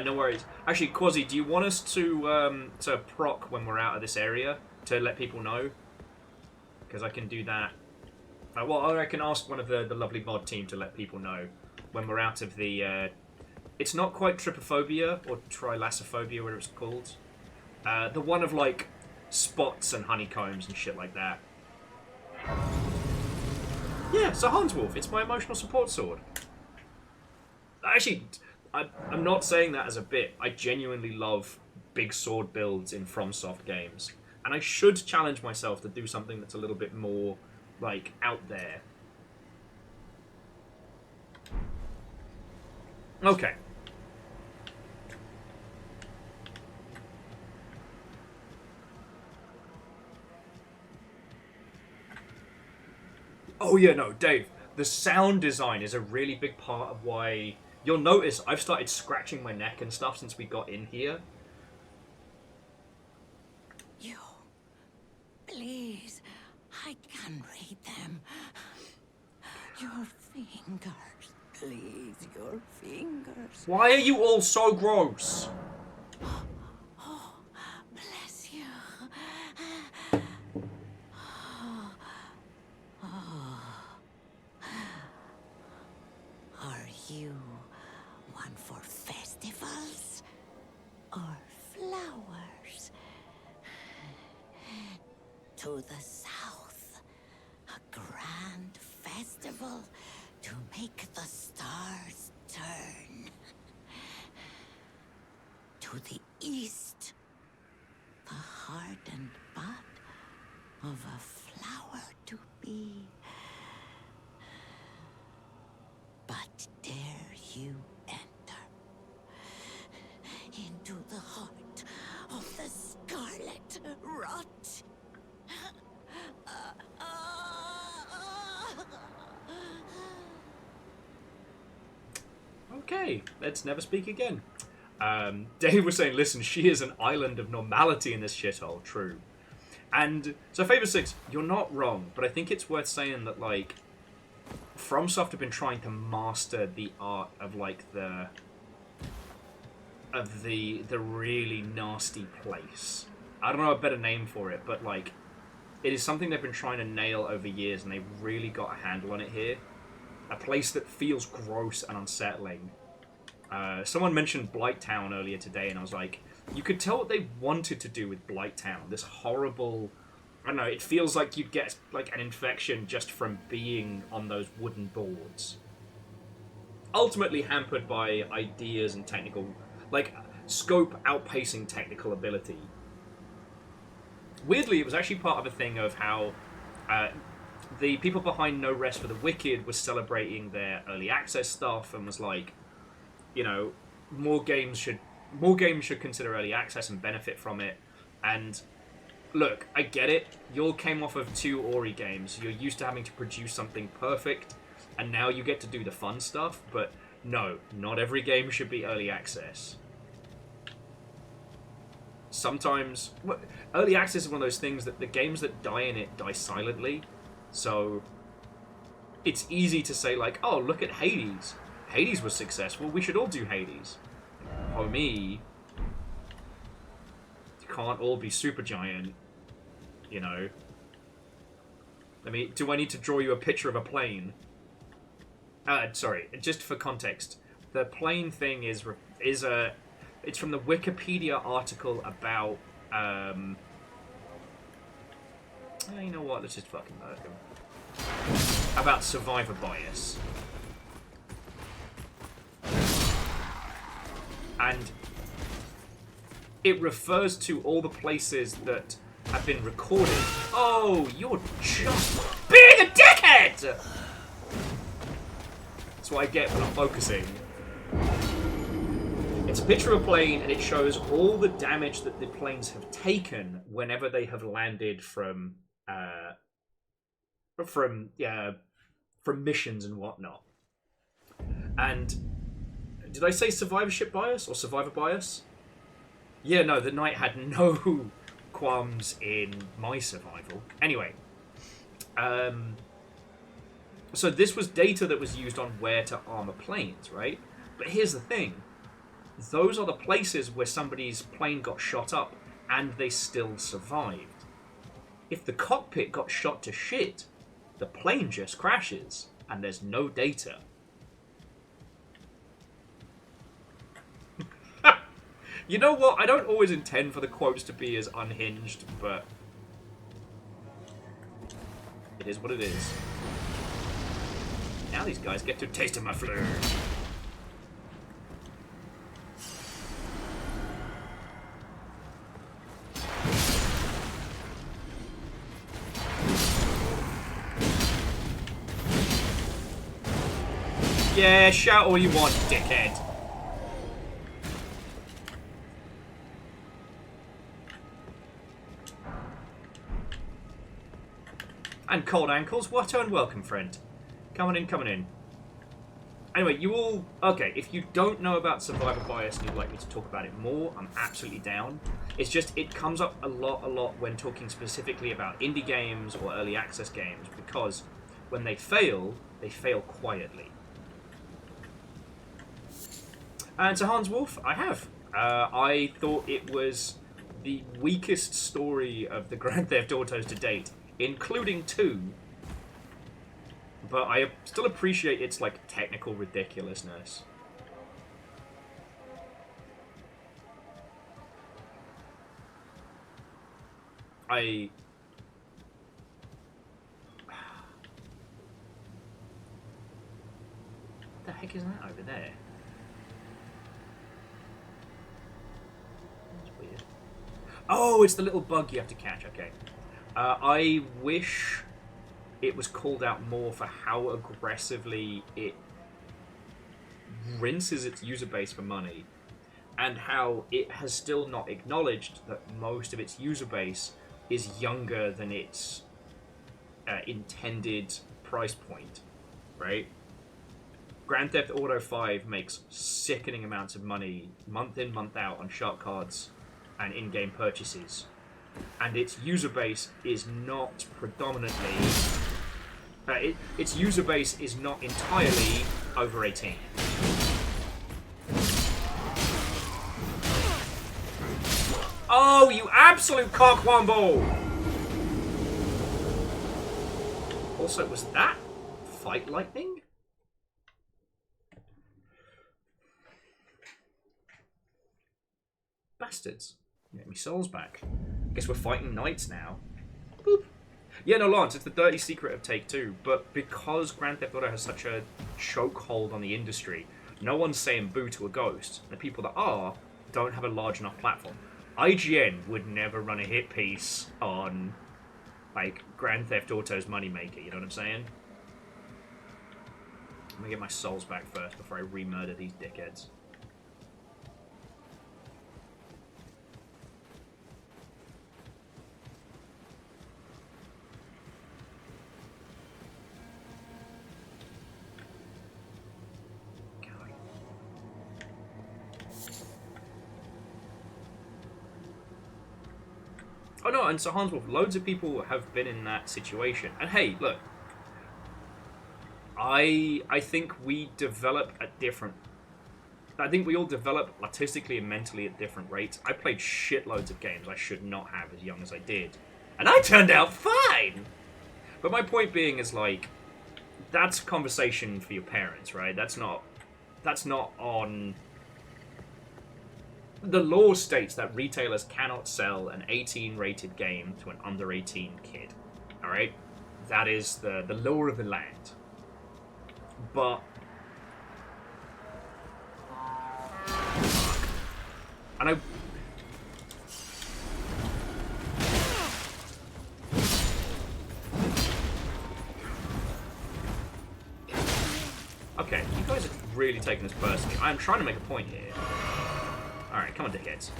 No worries. Actually, Quasi, do you want us to proc when we're out of this area to let people know? Because I can do that. Well, I can ask one of the lovely mod team to let people know when we're out of the... it's not quite trypophobia or trilassophobia, whatever it's called. The one of, like, spots and honeycombs and shit like that. Yeah, so Hanswolf, it's my emotional support sword. Actually, I'm not saying that as a bit. I genuinely love big sword builds in FromSoft games. And I should challenge myself to do something that's a little bit more, like, out there. Okay. Oh yeah, no, Dave, the sound design is a really big part of why... You'll notice I've started scratching my neck and stuff since we got in here. You... Please, I can read them. Your fingers, please, your fingers. Why are you all so gross? Oh, bless you. Are you one for festivals or flowers? To the south, a grand festival to make the stars turn. To the east, the hardened bud of a flower to be. But dare you enter into the heart of the scarlet rot? Okay, let's never speak again. Dave was saying, listen, she is an island of normality in this shithole. True. And so Favor 6, you're not wrong, but I think it's worth saying that, like, FromSoft have been trying to master the art of, like, the really nasty place. I don't know a better name for it, but, like, it is something they've been trying to nail over years, and they've really got a handle on it here. A place that feels gross and unsettling. Someone mentioned Blighttown earlier today, and I was like, you could tell what they wanted to do with Blighttown. This horrible... I don't know, it feels like you'd get, like, an infection just from being on those wooden boards. Ultimately hampered by ideas and technical... like, scope outpacing technical ability. Weirdly, it was actually part of a thing of how... the people behind No Rest for the Wicked was celebrating their early access stuff and was like, you know, more games should consider early access and benefit from it. And look, I get it. You all came off of 2 Ori games. You're used to having to produce something perfect, and now you get to do the fun stuff. But no, not every game should be early access. Sometimes early access is one of those things that the games that die in it die silently. So it's easy to say, like, oh, look at Hades. Hades was successful. We should all do Hades. Homie, you can't all be Supergiant, you know. Do I need to draw you a picture of a plane? Sorry, just for context. The plane thing is it's from the Wikipedia article about, you know what, let's just fucking murder him. About survivor bias. And it refers to all the places that have been recorded. Oh, you're just being a dickhead! That's what I get when I'm focusing. It's a picture of a plane, and it shows all the damage that the planes have taken whenever they have landed from missions and whatnot. And did I say survivorship bias or survivor bias? Yeah, no, the knight had no qualms in my survival. Anyway, so this was data that was used on where to armor planes, right? But here's the thing. Those are the places where somebody's plane got shot up and they still survived. If the cockpit got shot to shit, the plane just crashes and there's no data. You know what? I don't always intend for the quotes to be as unhinged, but it is what it is. Now these guys get to taste of my flair. Yeah, shout all you want, dickhead. And cold ankles, what unwelcome, friend. Coming in, coming in. Anyway, you all... Okay, if you don't know about survivor bias and you'd like me to talk about it more, I'm absolutely down. It's just, it comes up a lot when talking specifically about indie games or early access games, because when they fail quietly. And to Hans Wolf, I have. I thought it was the weakest story of the Grand Theft Autos to date, including 2. But I still appreciate its, like, technical ridiculousness. What the heck is that over there? That's weird. Oh, it's the little bug you have to catch, okay. I wish it was called out more for how aggressively it rinses its user base for money, and how it has still not acknowledged that most of its user base is younger than its intended price point, right? Grand Theft Auto 5 makes sickening amounts of money month in, month out on shark cards and in-game purchases, and its user base is not predominantly... its user base is not entirely over 18. Oh, you absolute cockwombo! Also, was that fight lightning? Bastards. Get me souls back. Guess we're fighting knights now. Boop. Yeah, no, Lance, it's the dirty secret of Take-Two, but because Grand Theft Auto has such a chokehold on the industry, no one's saying boo to a ghost. The people that are don't have a large enough platform. IGN would never run a hit piece on, like, Grand Theft Auto's moneymaker, you know what I'm saying? I'm gonna get my souls back first before I re-murder these dickheads. Oh no, and so Hans Wolf, loads of people have been in that situation. And hey, look, I think we develop at different... I think we all develop artistically and mentally at different rates. I played shitloads of games I should not have as young as I did. And I turned out fine! But my point being is, like, that's a conversation for your parents, right? That's not on... The law states that retailers cannot sell an 18-rated game to an under-18 kid. Alright? That is the law of the land. But... And I... Okay, you guys are really taking this personally. I'm trying to make a point here. Alright, come on, dickheads.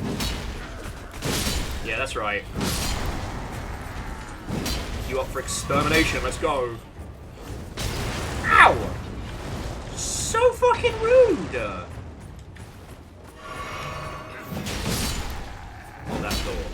Yeah, that's right. You up for extermination, let's go. Ow! So fucking rude! Hold that door.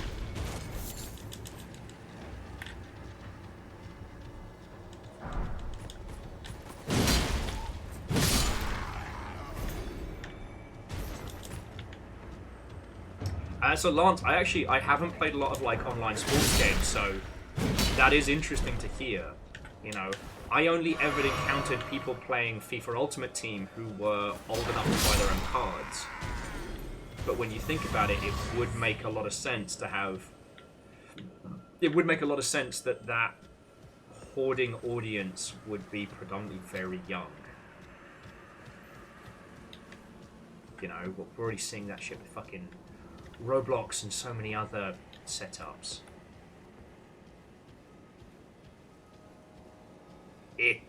So Lance, I haven't played a lot of like online sports games, so that is interesting to hear. You know, I only ever encountered people playing FIFA Ultimate Team who were old enough to buy their own cards. But when you think about it, it would make a lot of sense to have... It would make a lot of sense that that hoarding audience would be predominantly very young. You know, we're already seeing that shit with fucking Roblox and so many other setups. Get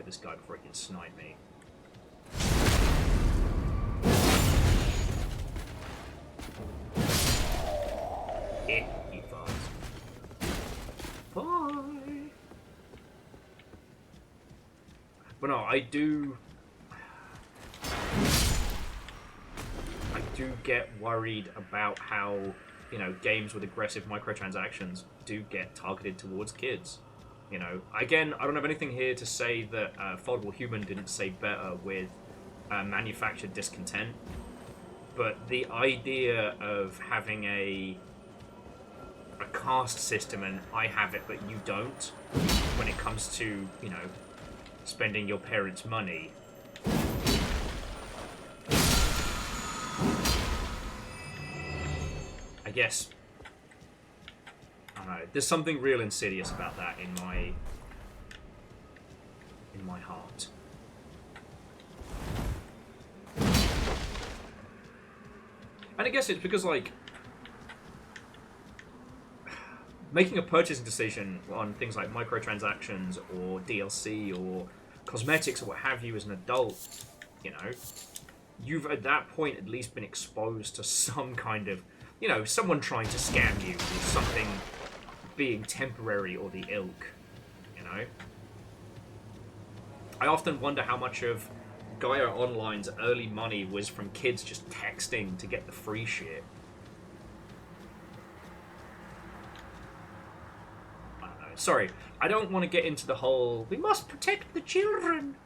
this guy before he can snipe me. You fucks. Bye! But no, I do get worried about how, you know, games with aggressive microtransactions do get targeted towards kids. You know, again, I don't have anything here to say that Foldable Human didn't say better with manufactured discontent, but the idea of having a caste system and I have it but you don't, when it comes to, you know, spending your parents' money. I guess, I don't know, there's something real insidious about that in my heart. And I guess it's because, like, making a purchasing decision on things like microtransactions or DLC or cosmetics or what have you as an adult, you know, you've at that point at least been exposed to some kind of, you know, someone trying to scam you or something being temporary or the ilk, you know? I often wonder how much of Gaia Online's early money was from kids just texting to get the free shit. I don't know. Sorry, I don't want to get into the whole, we must protect the children.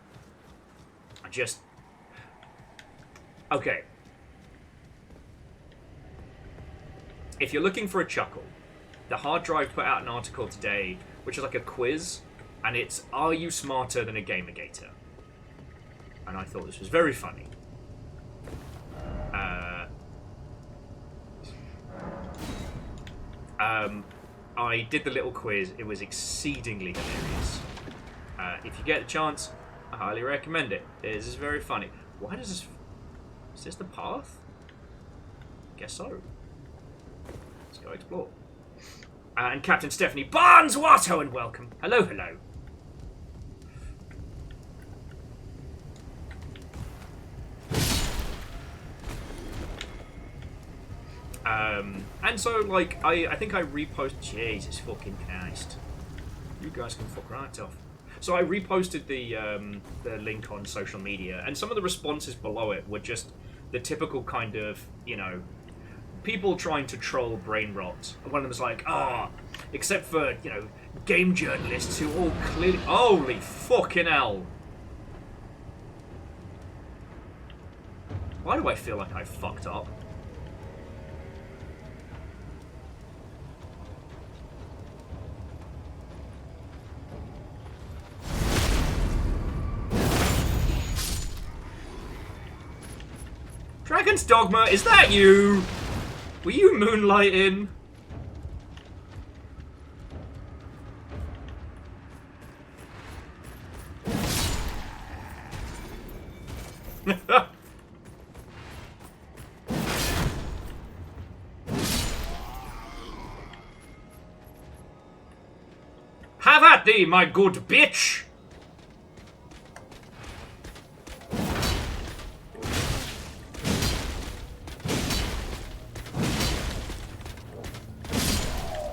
Okay. If you're looking for a chuckle, the hard drive put out an article today, which is like a quiz, and it's, are you smarter than a Gamergator? And I thought this was very funny. I did the little quiz. It was exceedingly hilarious. If you get the chance, I highly recommend it. It is very funny. Why does this... Is this the path? Guess so. Let's go explore. And Captain Stephanie Barnes, Watto, and welcome. Hello, hello. And so, like, I think I reposted... Jesus fucking Christ. You guys can fuck right off. So I reposted the link on social media, and some of the responses below it were just the typical kind of, you know, people trying to troll brain rot. And one of them was like, except for, you know, game journalists who all clearly... Holy fucking hell. Why do I feel like I fucked up? Dragon's Dogma, is that you? Were you moonlighting? Have at thee, my good bitch!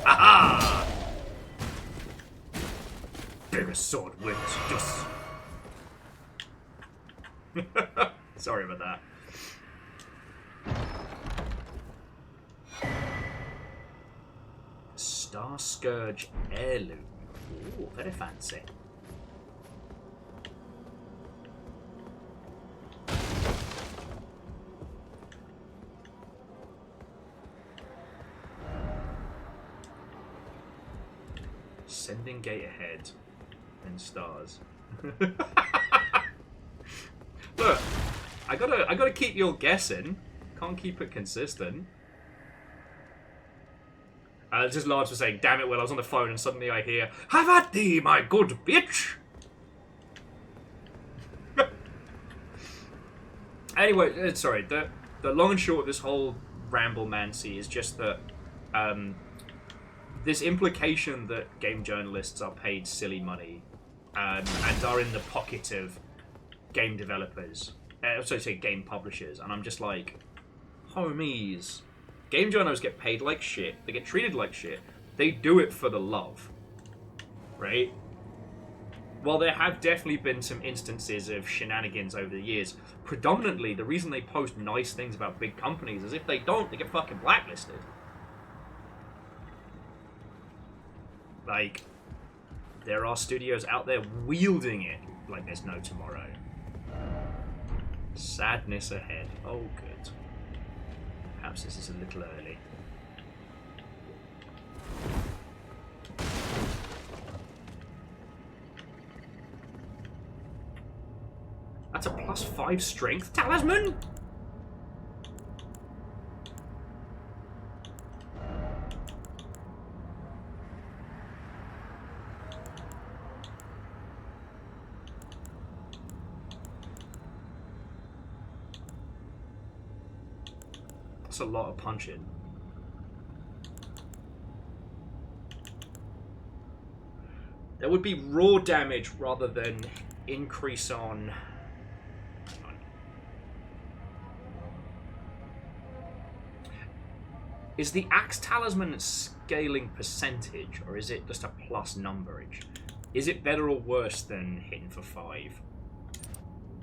Aha! Bigger sword wins, just... Sorry about that. Star Scourge Heirloom. Ooh, very fancy. Ascending gate ahead. And stars. Look, I gotta keep you all guessing. Can't keep it consistent. Just Lars was saying, damn it, Will, I was on the phone and suddenly I hear, have at thee, my good bitch! Anyway, sorry, the long and short of this whole ramble-mancy is just that this implication that game journalists are paid silly money and are in the pocket of game developers, say game publishers, and I'm just like, homies, game journalists get paid like shit, they get treated like shit, they do it for the love, right? While there have definitely been some instances of shenanigans over the years, predominantly the reason they post nice things about big companies is if they don't, they get fucking blacklisted. Like, there are studios out there wielding it like there's no tomorrow. Sadness ahead. Oh, good. Perhaps this is a little early. That's a +5 strength talisman? That's a lot of punching. There would be raw damage rather than increase on... Is the axe talisman scaling percentage, or is it just a plus numberage? Is it better or worse than hitting for 5?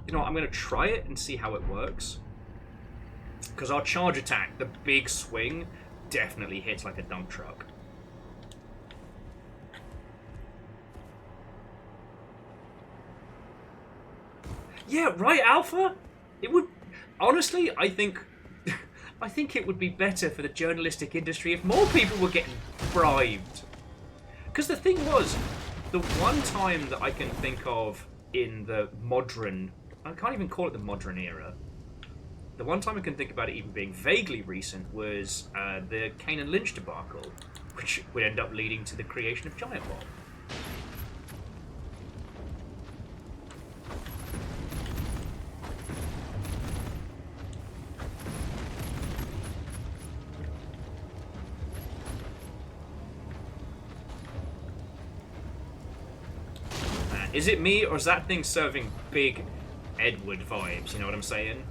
You know what, I'm going to try it and see how it works. Because our charge attack, the big swing, definitely hits like a dump truck. Yeah, right, Alpha? It would... Honestly, I think it would be better for the journalistic industry if more people were getting bribed. Because the thing was, the one time that I can think of in the modern... I can't even call it the modern era. The one time I can think about it even being vaguely recent was the Kane and Lynch debacle, which would end up leading to the creation of Giant Bomb. Is it me, or is that thing serving big Edward vibes, you know what I'm saying?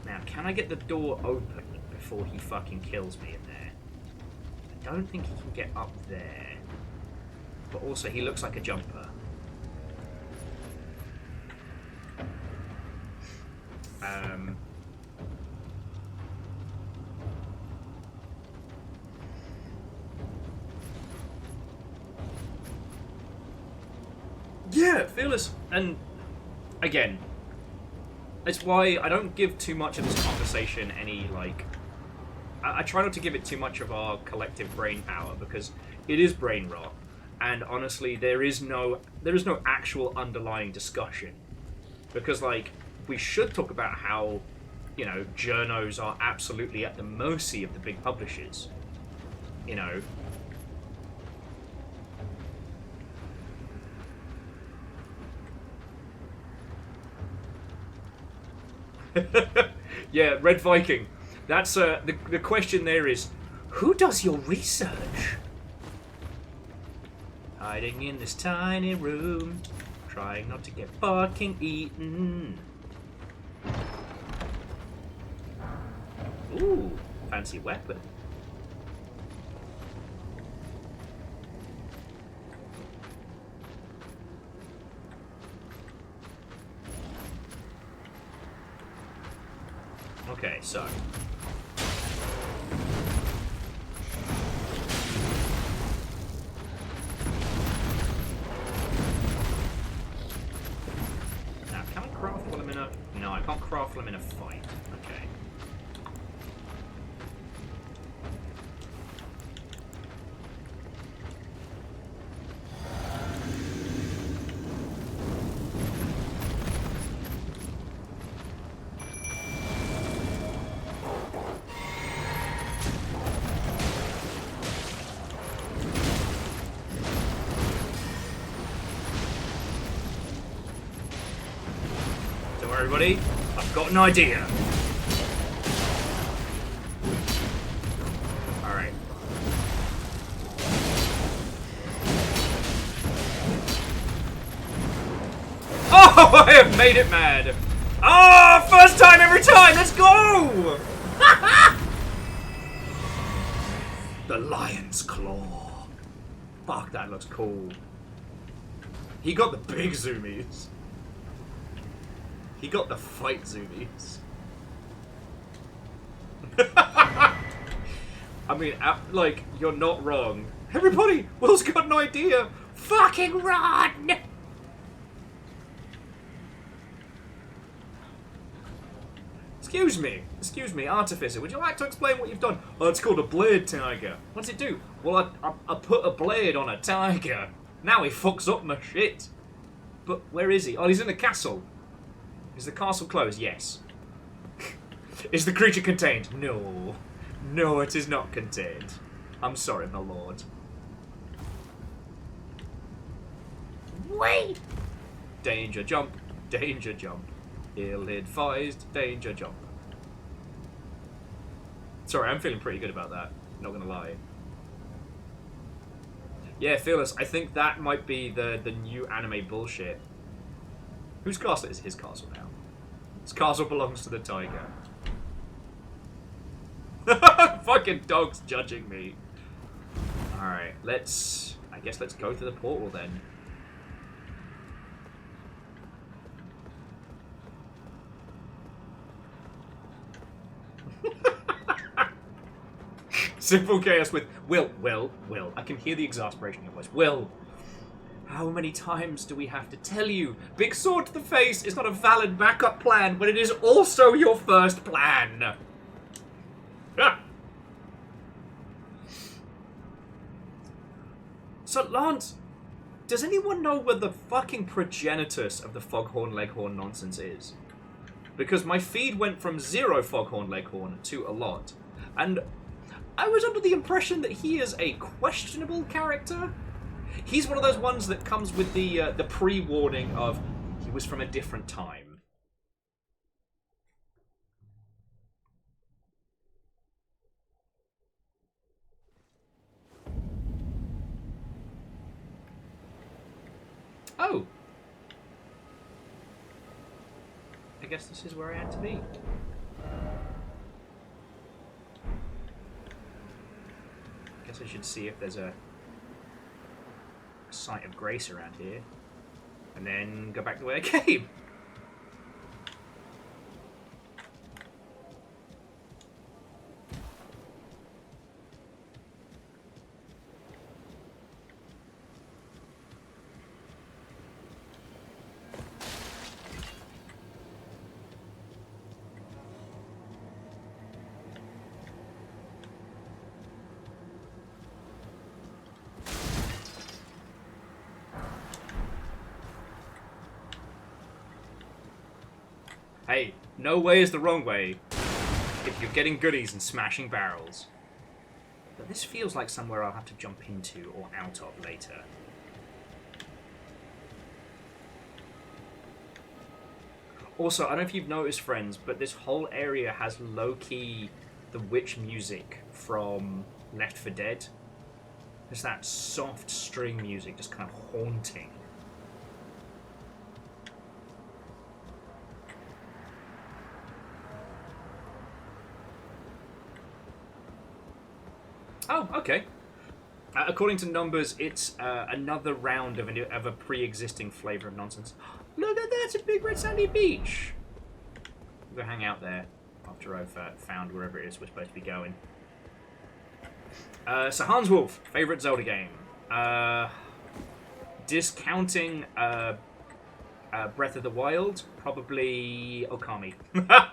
Now, can I get the door open before he fucking kills me in there? I don't think he can get up there. But also, he looks like a jumper. Yeah, fearless. And again, it's why I don't give too much of this conversation any, like... I try not to give it too much of our collective brain power, because it is brain rot. And honestly, there is no actual underlying discussion. Because, like, we should talk about how, you know, journos are absolutely at the mercy of the big publishers. You know... Yeah, Red Viking. That's the question there is, who does your research? Hiding in this tiny room, trying not to get fucking eaten. Ooh, fancy weapon. Okay, so... Now, can I craft while I'm in a... No, I can't craft while I'm in a fight. Okay. everybody. I've got an idea. Alright. Oh, I have made it mad. Oh, first time every time. Let's go. The lion's claw. Fuck, that looks cool. He got the big zoomies. He got the fight zoomies. I mean, like, you're not wrong. Everybody, Will's got an idea. Fucking run! Excuse me, Artificer, would you like to explain what you've done? Oh, it's called a blade tiger. What does it do? Well, I put a blade on a tiger. Now he fucks up my shit. But where is he? Oh, he's in the castle. Is the castle closed? Yes. Is the creature contained? No. No, it is not contained. I'm sorry, my lord. Wait! Danger jump. Danger jump. Ill-advised danger jump. Sorry, I'm feeling pretty good about that. Not gonna lie. Yeah, Fearless, I think that might be the new anime bullshit. Whose castle is his castle now? His castle belongs to the tiger. Fucking dog's judging me. Alright, I guess let's go to the portal then. Simple chaos with Will. I can hear the exasperation in your voice. Will, how many times do we have to tell you? Big sword to the face is not a valid backup plan, but it is also your first plan. Ah. So, Lance, does anyone know where the fucking progenitus of the Foghorn Leghorn nonsense is? Because my feed went from 0 Foghorn Leghorn to a lot. And I was under the impression that he is a questionable character. He's one of those ones that comes with the pre-warning of he was from a different time. Oh. I guess this is where I had to be. Guess I should see if there's a site of grace around here, and then go back the way I came. Hey, no way is the wrong way if you're getting goodies and smashing barrels. But this feels like somewhere I'll have to jump into or out of later. Also, I don't know if you've noticed, friends, but this whole area has low-key the witch music from Left 4 Dead. There's that soft string music just kind of haunting. Oh, okay. According to numbers, it's another round of a pre-existing flavour of nonsense. Look at that, it's a big red sandy beach. We'll go hang out there after I've found wherever it is we're supposed to be going. So Hans Wolf, favourite Zelda game. Discounting Breath of the Wild, probably Okami. A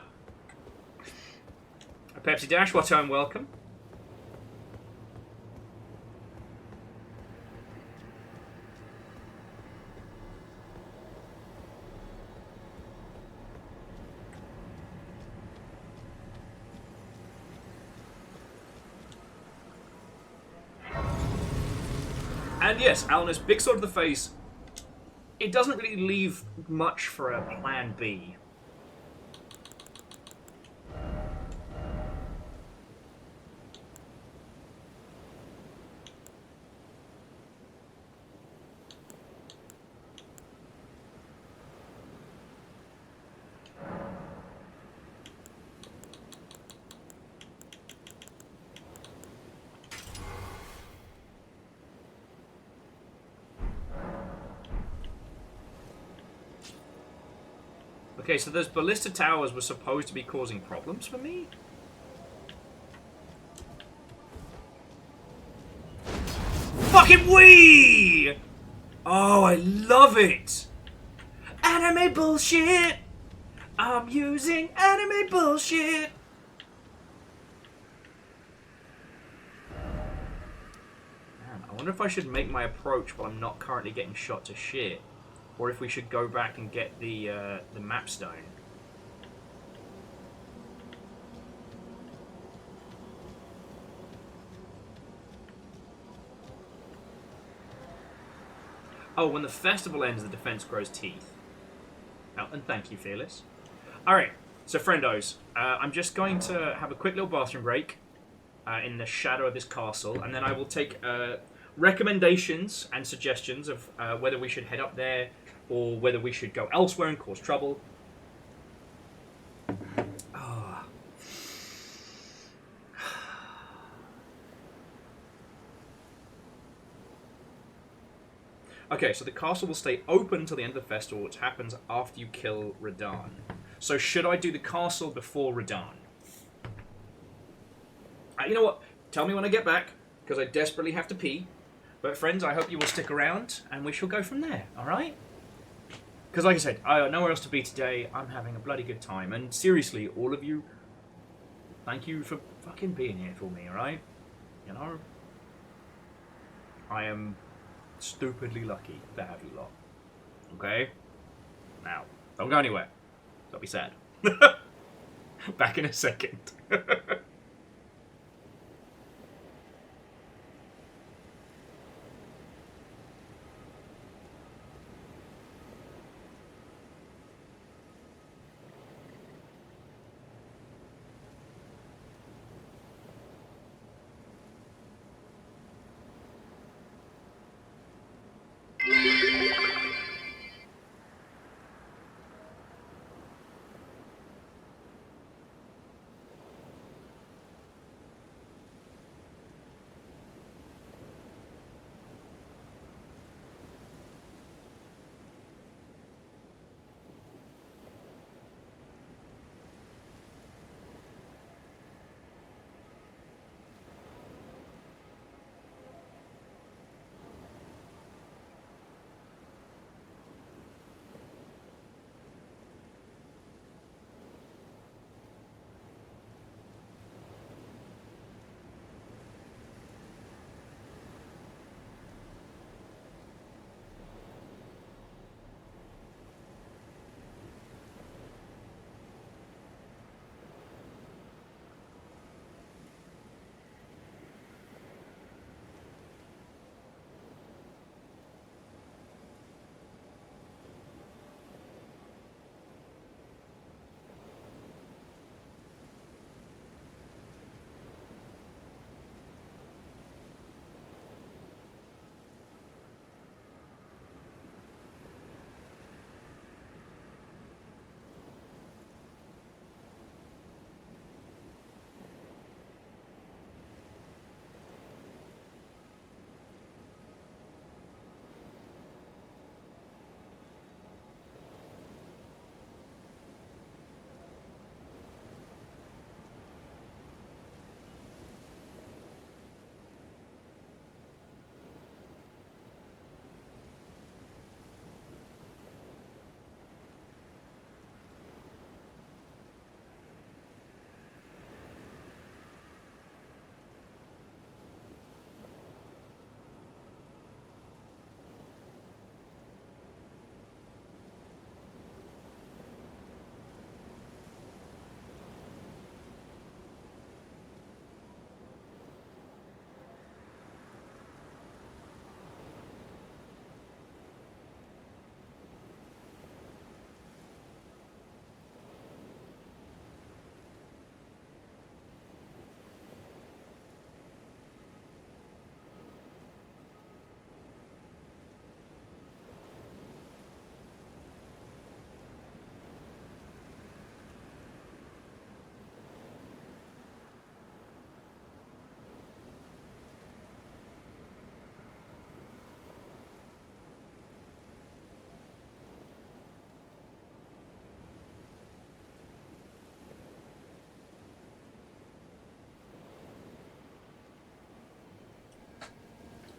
Pepsi Dash, what time welcome. And yes, Alanus, big sword to the face. It doesn't really leave much for a plan B. Okay, so those ballista towers were supposed to be causing problems for me? Fucking wee! Oh, I love it! Anime bullshit! I'm using anime bullshit! Man, I wonder if I should make my approach while I'm not currently getting shot to shit. Or if we should go back and get the map stone. Oh, when the festival ends, the defense grows teeth. Oh, and thank you, Fearless. Alright, so friendos, I'm just going to have a quick little bathroom break in the shadow of this castle, and then I will take recommendations and suggestions of whether we should head up there or whether we should go elsewhere and cause trouble. Ah. Okay, so the castle will stay open until the end of the festival, which happens after you kill Radahn. So should I do the castle before Radahn? You know what? Tell me when I get back, because I desperately have to pee. But friends, I hope you will stick around, and we shall go from there, alright? Because like I said, I got nowhere else to be today. I'm having a bloody good time. And seriously, all of you, thank you for fucking being here for me, alright? You know? I am stupidly lucky to have you lot. Okay? Now, don't go anywhere. Don't be sad. Back in a second.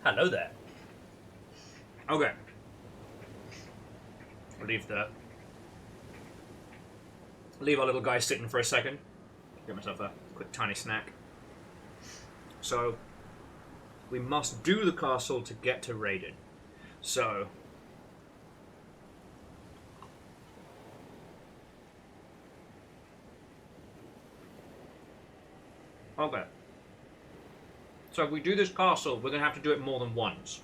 Hello there. Okay. I'll leave our little guy sitting for a second. Get myself a quick tiny snack. So, we must do the castle to get to Raiden. So... Okay. So if we do this castle, we're going to have to do it more than once.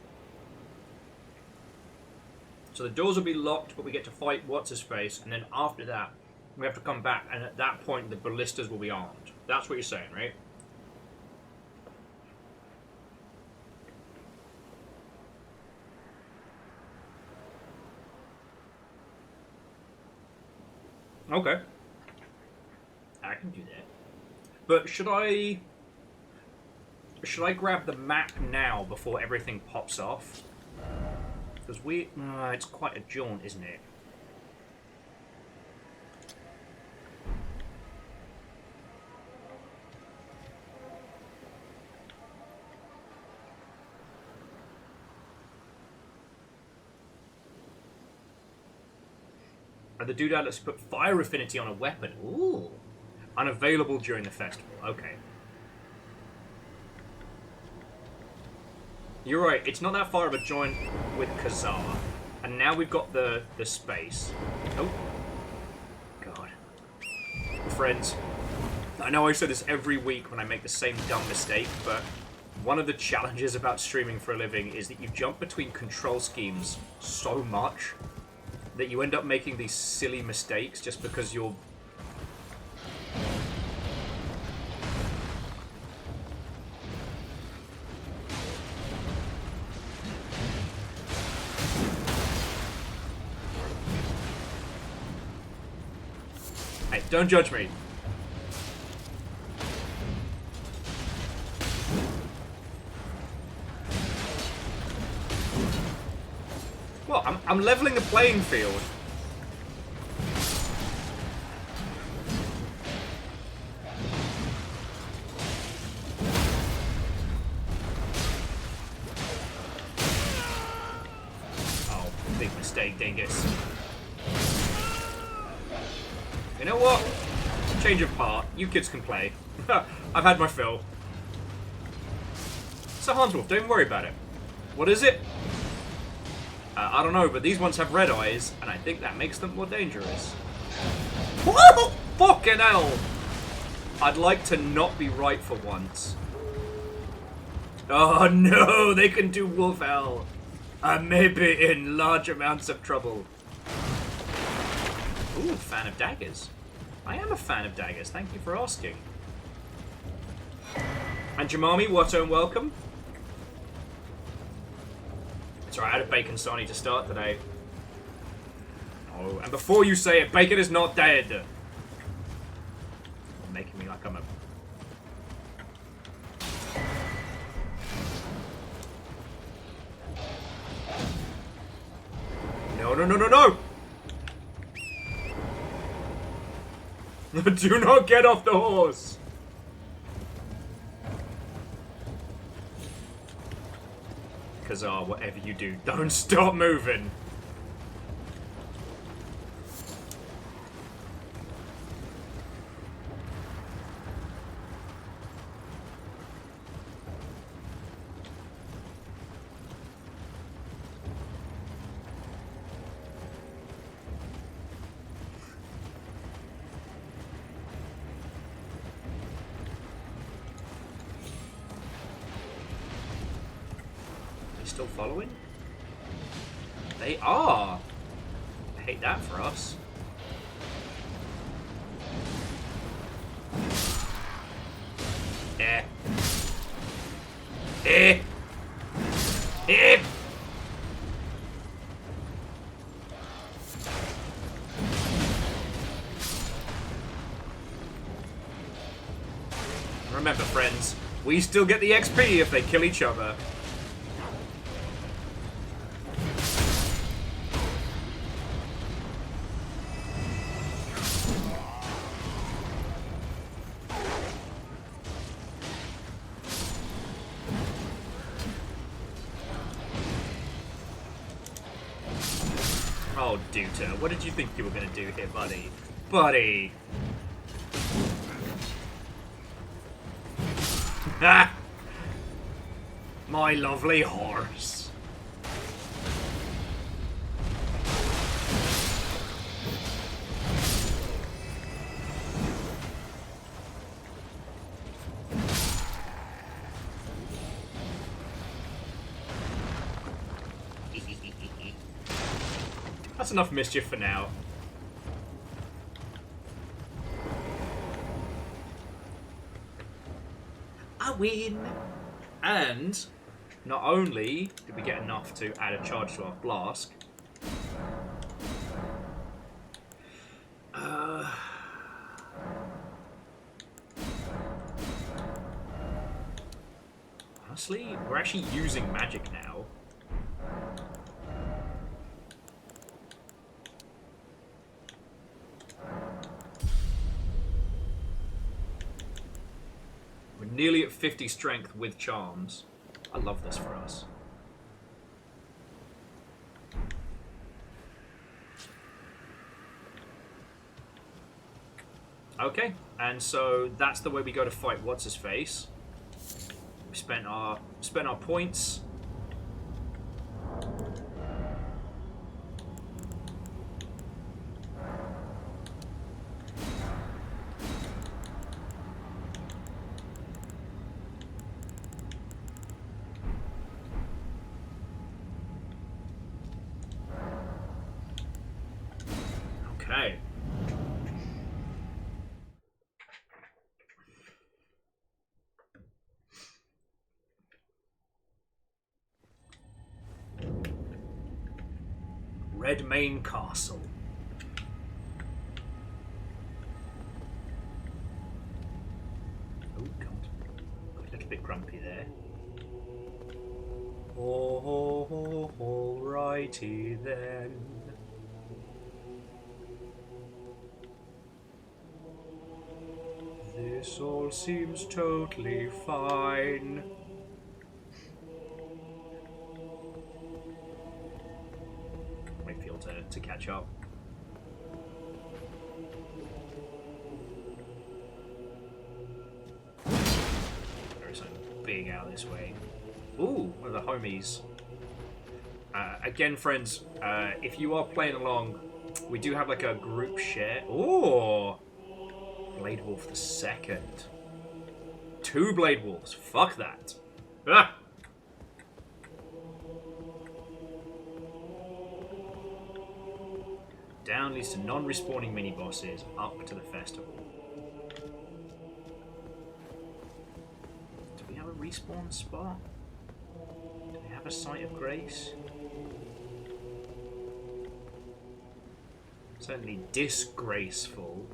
So the doors will be locked, but we get to fight What's-His-Face, and then after that, we have to come back, and at that point, the ballistas will be armed. That's what you're saying, right? Okay. I can do that. But should I grab the map now before everything pops off? Because it's quite a jaunt, isn't it? And the doodad lets put fire affinity on a weapon. Ooh. Unavailable during the festival. Okay. You're right, it's not that far of a joint with Kazar. And now we've got the space. Oh. God. Friends, I know I say this every week when I make the same dumb mistake, but one of the challenges about streaming for a living is that you jump between control schemes so much that you end up making these silly mistakes just because you're... Hey, don't judge me. Well, I'm leveling the playing field. Oh, big mistake, dingus. You know what? Change of part. You kids can play. I've had my fill. So Hanswolf, don't worry about it. What is it? I don't know, but these ones have red eyes, and I think that makes them more dangerous. Whoa! Fucking hell! I'd like to not be right for once. Oh no, they can do wolf hell. I may be in large amounts of trouble. Ooh, fan of daggers. I am a fan of daggers, thank you for asking. And Jamami, what and welcome. It's alright, I had a bacon Sonny to start today. Oh, and before you say it, bacon is not dead. You're making me like I'm a... No, no, no, no, no! Do not get off the horse! Kazar, whatever you do, don't stop moving! Still following? They are! I hate that for us. Eh. Eh. Eh. Remember, friends, we still get the XP if they kill each other. Oh, Duta, what did you think you were going to do here, buddy? Buddy! Ah! My lovely horse. That's enough mischief for now. I win! And not only did we get enough to add a charge to our flask, honestly, we're actually using magic now. We're nearly at 50 strength with charms. I love this for us. Okay, and so that's the way we go to fight What's-His-Face. We spent our points. Okay. Redmane Castle. Oh god. Got a little bit grumpy there. Oh, alrighty then. This all seems totally fine. Wait for you to catch up. There is something big out this way. Ooh, one of the homies. Again, friends, if you are playing along, we do have like a group share. Ooh! Blade Wolf the second. 2 Blade Wolves. Fuck that. Ah! Down leads to non-respawning mini-bosses, up to the festival. Do we have a respawn spot? Do we have a Site of Grace? Certainly disgraceful.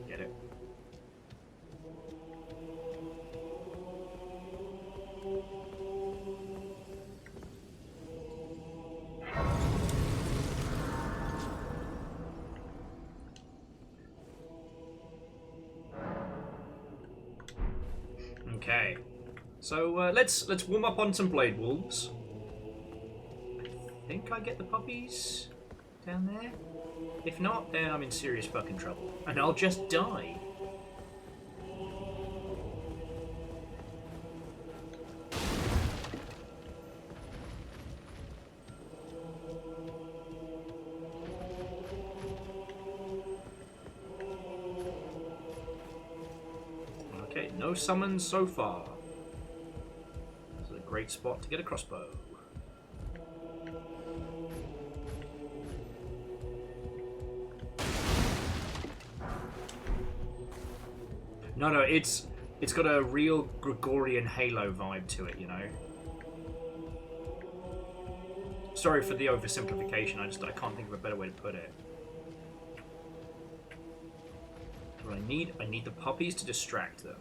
Get it? Okay, so let's warm up on some Blade Wolves. I think I get the puppies down there. If not, then I'm in serious fucking trouble, and I'll just die. Okay, no summons so far. This is a great spot to get a crossbow. No, it's got a real Gregorian Halo vibe to it, you know. Sorry for the oversimplification. I can't think of a better way to put it. What I need the puppies to distract them.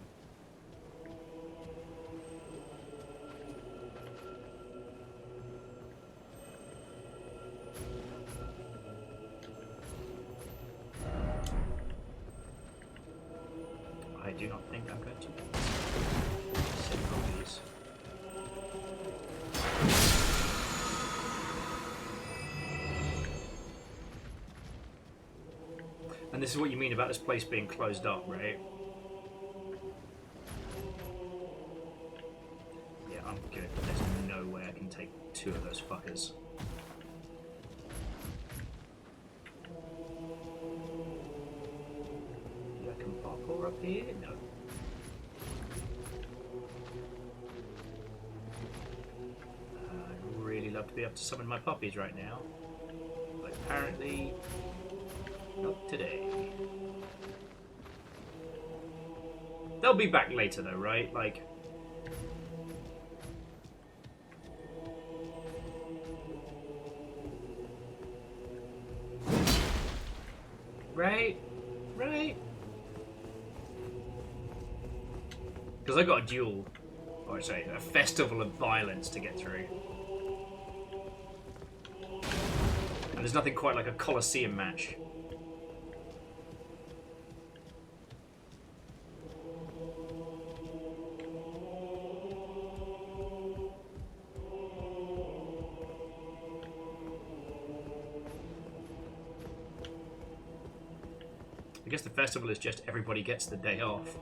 I do not think I'm going to set puppies. this is what you mean about this place being closed up, right? Yeah, I'm good. There's no way I can take 2 of those fuckers. Yeah, I can parkour up here? No. I'd really love to be able to summon my puppies right now. But apparently, not today. They'll be back later though, right? Like... Right? Right? Because I got a duel, or sorry, a festival of violence to get through. And there's nothing quite like a Colosseum match. I guess the festival is just everybody gets the day off.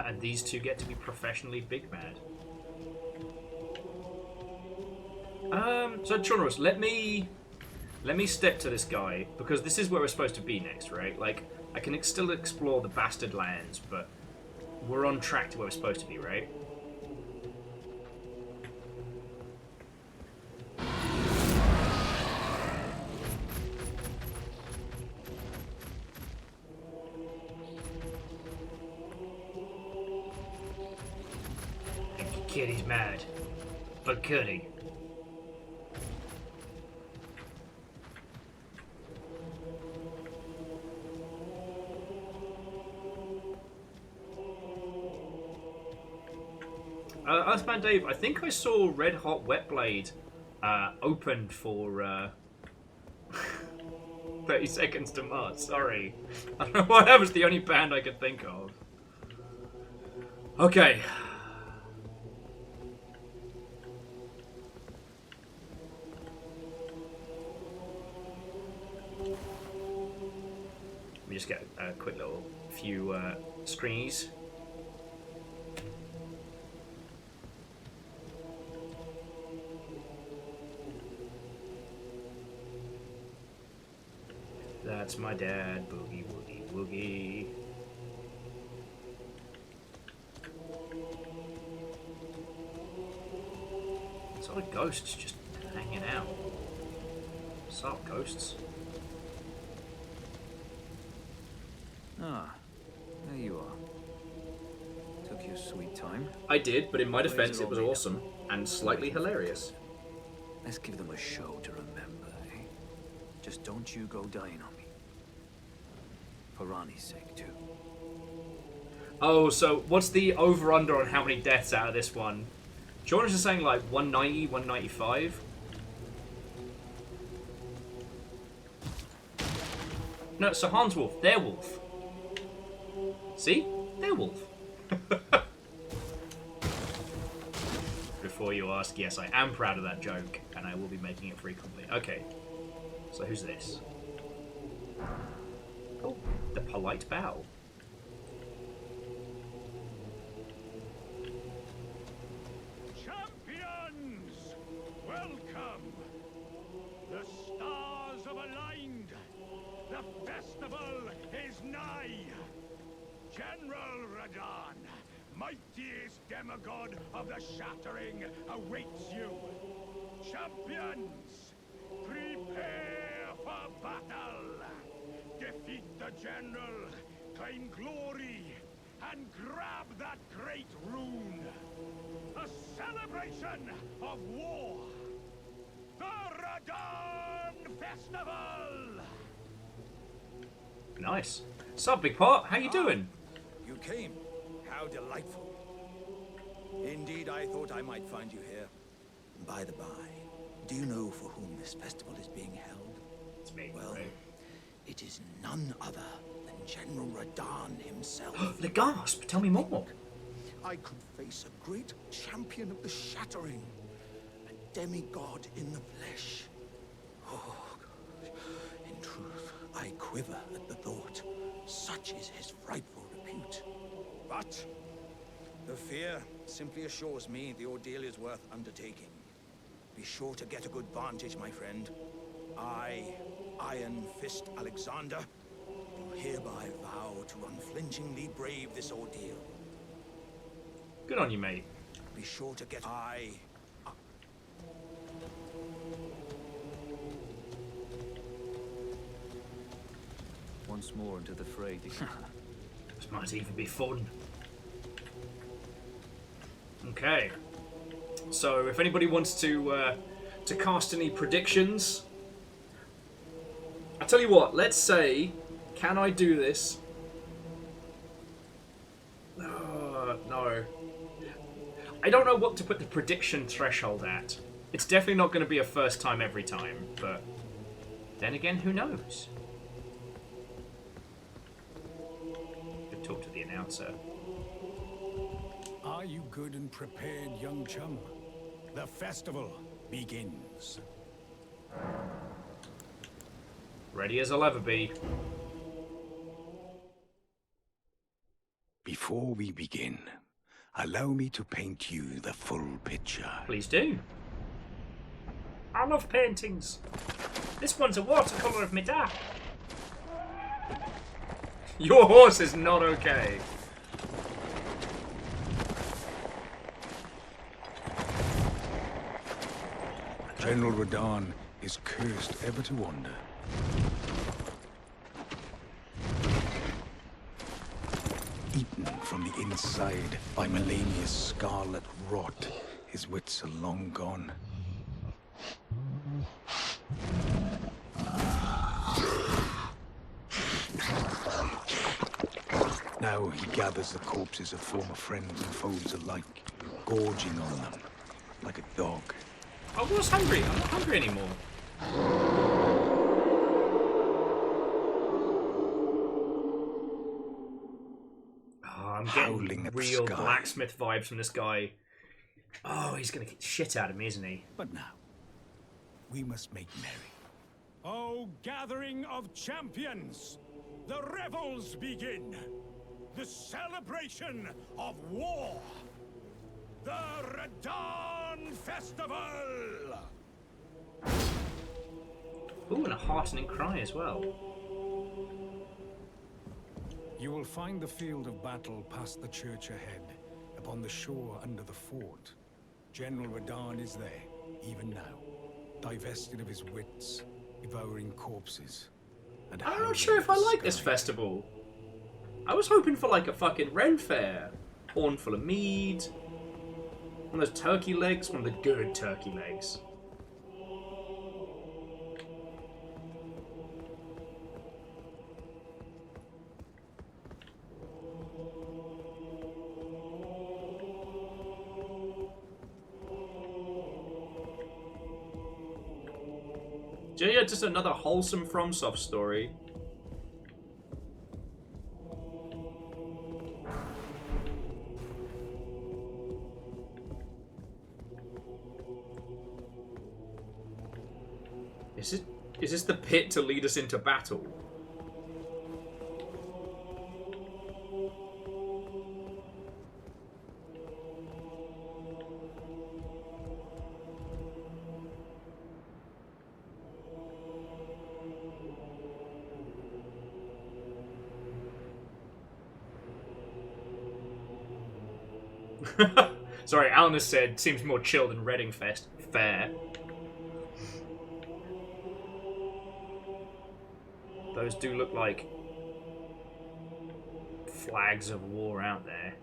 And these two get to be professionally big mad. So Chonros, let me step to this guy, because this is where we're supposed to be next, right? Like, I can still explore the Bastard Lands, but we're on track to where we're supposed to be, right? Kid, he's mad. But could he? Earthman Dave, I think I saw Red Hot Wet Blade opened for 30 Seconds to Mars. Sorry. I don't know why that was the only band I could think of. Okay. Let me just get a quick little few screenies. That's my dad, boogie woogie woogie. It's all the ghosts just hanging out. What's up, ghosts? Ah, there you are. Took your sweet time. I did, but in my defense, it was awesome and slightly hilarious. Let's give them a show to remember, eh? Just don't you go dying on me. For Rani's sake, too. Oh, so what's the over-under on how many deaths out of this one? Jordan's is saying like 190, 195. No, so Hans Wolf, their wolf. See? Their wolf. Before you ask, yes, I am proud of that joke, and I will be making it frequently. Okay, so who's this? Oh, the polite bow. Champions, welcome. The stars have aligned. The festival is nigh. General Radahn, mightiest demigod of the Shattering, awaits you. Champions, prepare for battle. Defeat the General, claim glory, and grab that great rune. A celebration of war. The Radahn Festival! Nice. Sup, Big Pot? How you doing? You came. How delightful. Indeed, I thought I might find you here. By the by, do you know for whom this festival is being held? It's me. Well, right? it is none other than General Radahn himself. The gasp! Tell me more. I could face a great champion of the shattering, a demigod in the flesh. Oh, gosh. In truth, I quiver at the thought. Such is his frightful repute. But the fear simply assures me the ordeal is worth undertaking. Be sure to get a good vantage, my friend. I, Iron Fist Alexander, do hereby vow to unflinchingly brave this ordeal. Good on you, mate. Be sure to get Once more into the fray. This might even be fun. Okay. So, if anybody wants to cast any predictions, I tell you what. Let's say, can I do this? No. I don't know what to put the prediction threshold at. It's definitely not going to be a first time every time, but then again, who knows? Could talk to the announcer. Are you good and prepared, young chum? The festival begins. Ready as I'll ever be. Before we begin, allow me to paint you the full picture. Please do. I love paintings. This one's a watercolour of me dad. Your horse is not okay. General Radahn is cursed ever to wander. Eaten from the inside by Melania's scarlet rot, his wits are long gone. Now he gathers the corpses of former friends and foes alike, gorging on them like a dog. I was hungry. I'm not hungry anymore. Oh, I'm getting real blacksmith vibes from this guy. Oh, he's gonna get shit out of me, isn't he? But now, we must make merry. Oh, gathering of champions! The revels begin! The celebration of war! The Radahn Festival! Ooh, and a heartening cry as well. You will find the field of battle past the church ahead, upon the shore under the fort. General Radahn is there, even now, divested of his wits, devouring corpses. And I'm not sure if I like this festival. I was hoping for like a fucking Ren Fair. Horn full of mead. One of those turkey legs, one of the good turkey legs. Yeah, just another wholesome FromSoft story. Is this the pit to lead us into battle? Sorry, Alan has said, seems more chill than Reading Fest. Fair. Those do look like flags of war out there.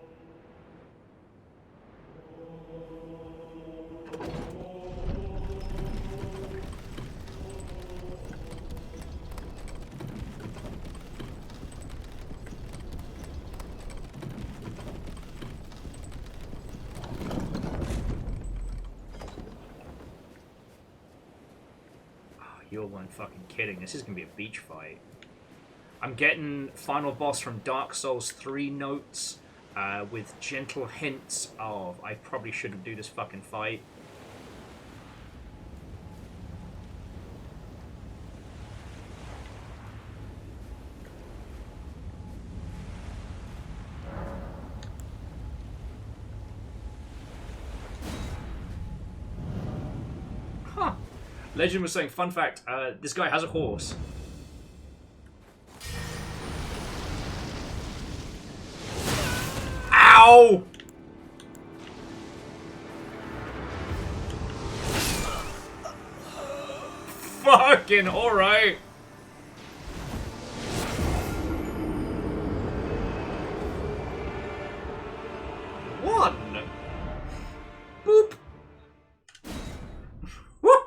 You weren't fucking kidding. This is gonna be a beach fight. I'm getting final boss from Dark Souls 3 notes. with gentle hints of I probably shouldn't do this fucking fight. Huh. Legend was saying, fun fact, this guy has a horse. Ow! Fucking alright. One. Boop. Whoop.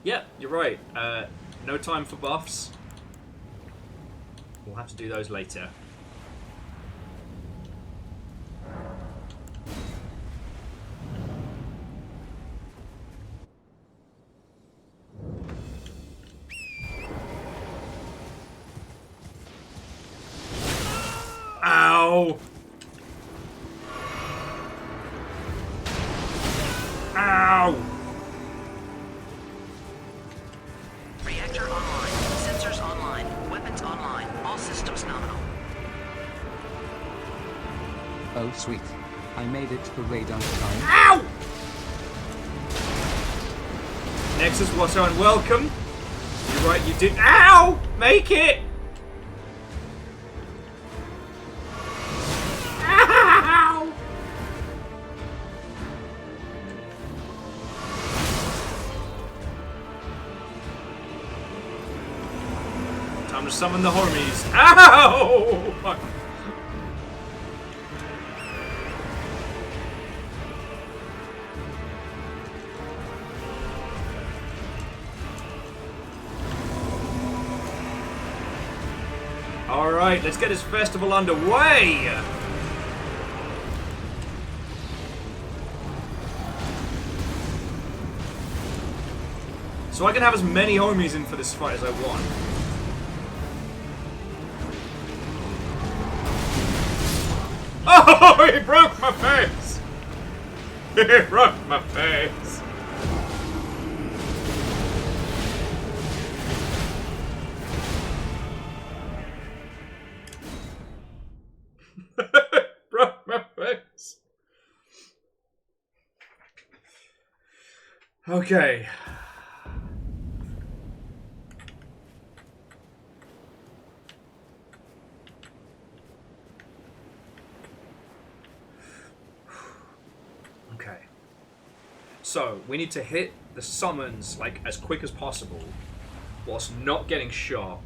Yeah, you're right. No time for buffs. We'll have to do those later. Ow! Ow! Reactor online. Sensors online. Weapons online. All systems nominal. Oh sweet. I made it to radar time. Ow! Nexus was unwelcome. You're right, you did. Ow! Make it! Ow! Time to summon the homies. Ow! Fuck. Alright, let's get this festival underway! So I can have as many homies in for this fight as I want. Oh, he broke my face! He broke my face! Broke my face. Okay. Okay. So, we need to hit the summons like as quick as possible whilst not getting shot.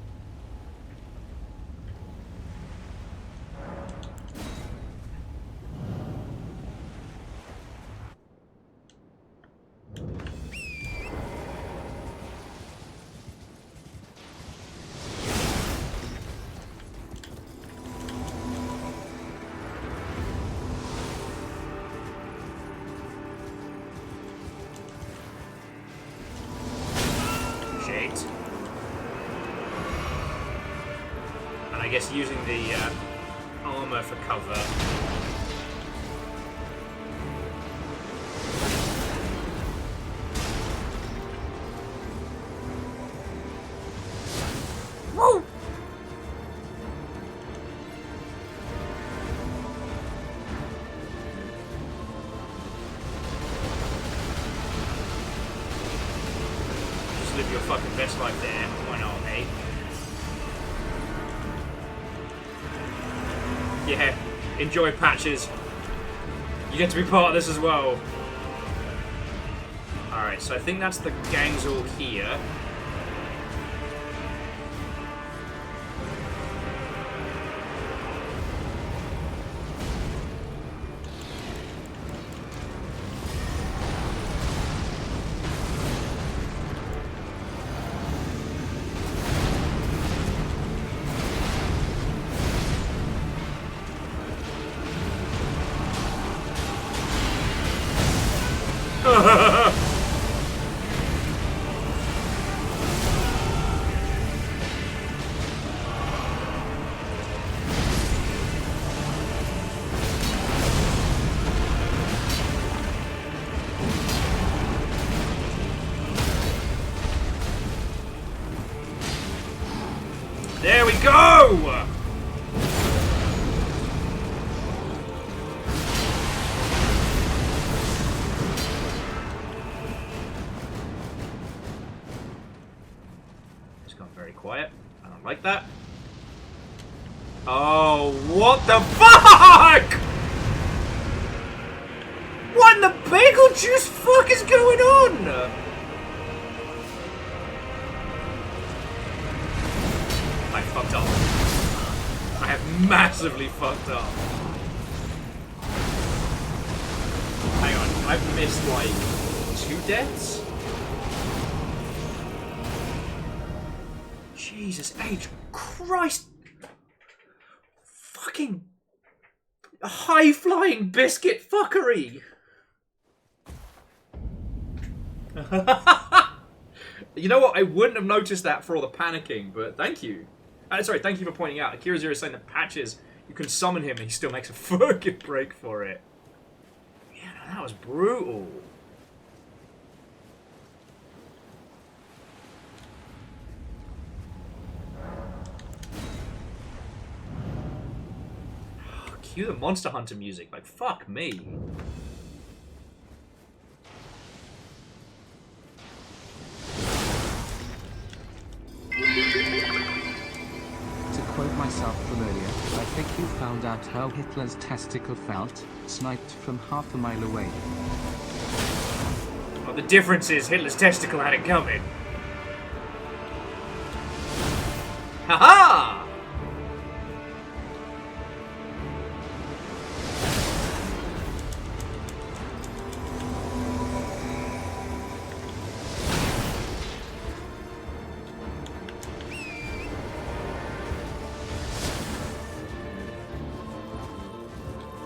I guess using the armor for cover. Woo! Just live your fucking best life there. Why not, eh? Yeah, enjoy Patches. You get to be part of this as well. Alright, so I think that's the gangs all here. There we go! It's gone very quiet. I don't like that. Oh, what the fuck?! What in the bagel juice fuck is going on?! I fucked up. I have massively fucked up. Hang on, I've missed like 2 deaths? Jesus H. Christ! Fucking high-flying biscuit fuckery! You know what? I wouldn't have noticed that for all the panicking, but thank you. Sorry, thank you for pointing out. Akira Zero is saying that Patches, you can summon him and he still makes a fucking break for it. Yeah, that was brutal. Cue the Monster Hunter music. Like, fuck me. To quote myself from earlier, I think you found out how Hitler's testicle felt, sniped from half a mile away. Well, the difference is Hitler's testicle had it coming. Haha!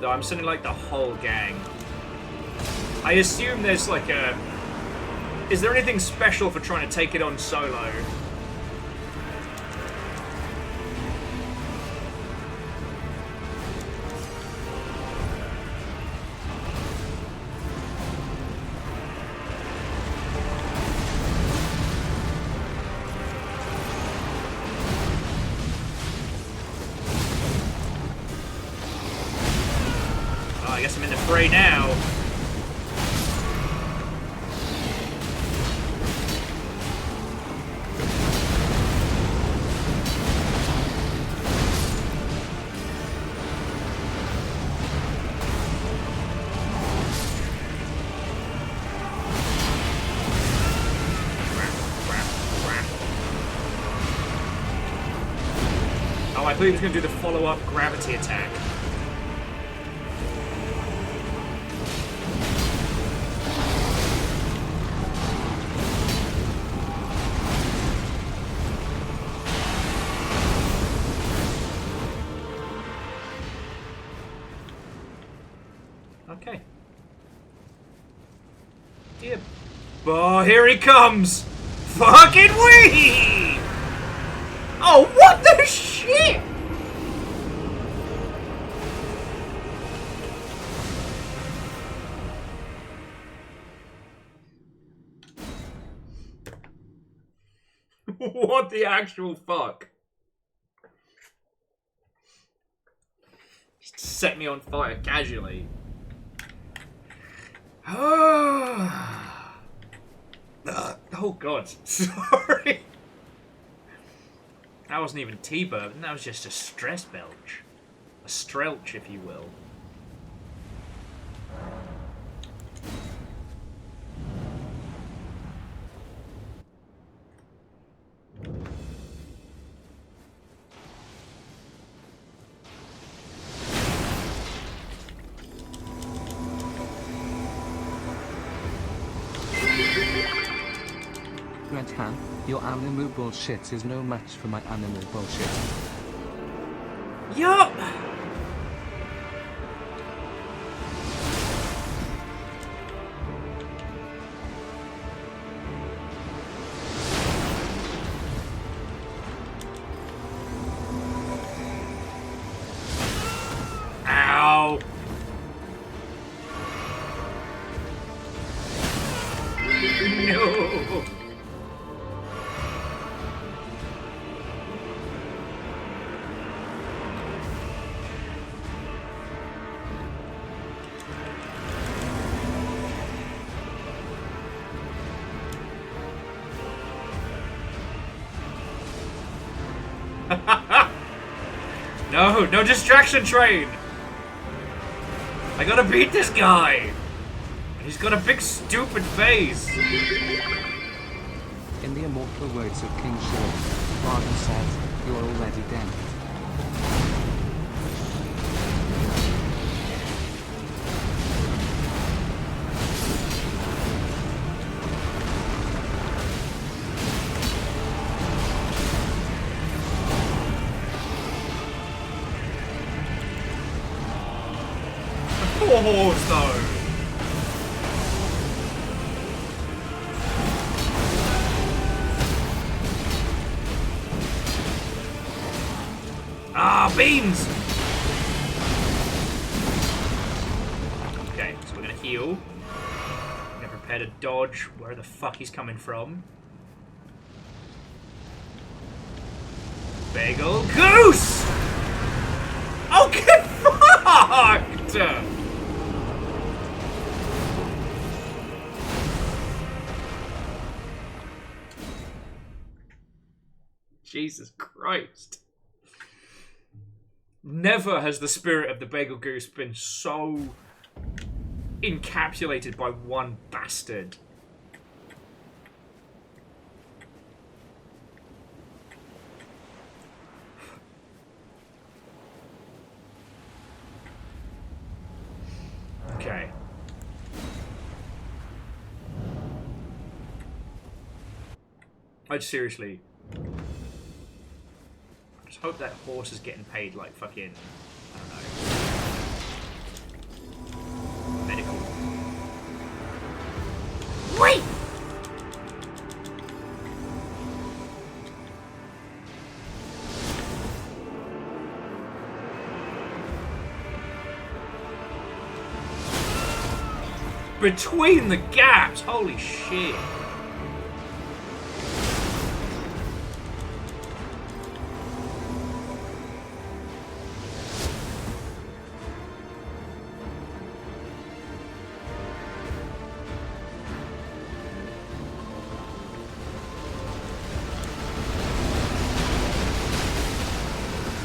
Though I'm sending like the whole gang. I assume there's like a... Is there anything special for trying to take it on solo? I guess I'm in the fray now. Oh, I thought he was going to do the follow-up gravity attack. Okay. Dear. Oh, here he comes! Fucking wee! Oh, what the shit? What the actual fuck? Just set me on fire casually. Oh god, sorry. That wasn't even T-burp, that was just a stress belch. A strelch, if you will. Red Han, your animal bullshit is no match for my animal bullshit. Yup! Ow! No! No, no distraction train! I gotta beat this guy! He's got a big stupid face! In the immortal words of King Shaw, Barton said, "You're already dead." Oh, though! Ah, beans! Okay, so we're gonna heal. We're gonna prepare to dodge where the fuck he's coming from. Bagel Goose! Oh, get fucked! Jesus Christ. Never has the spirit of the Bagel Goose been so encapsulated by one bastard. Okay. I'd seriously... I just hope that horse is getting paid like fucking... I don't know. Medical. Wait! Between the gaps! Holy shit!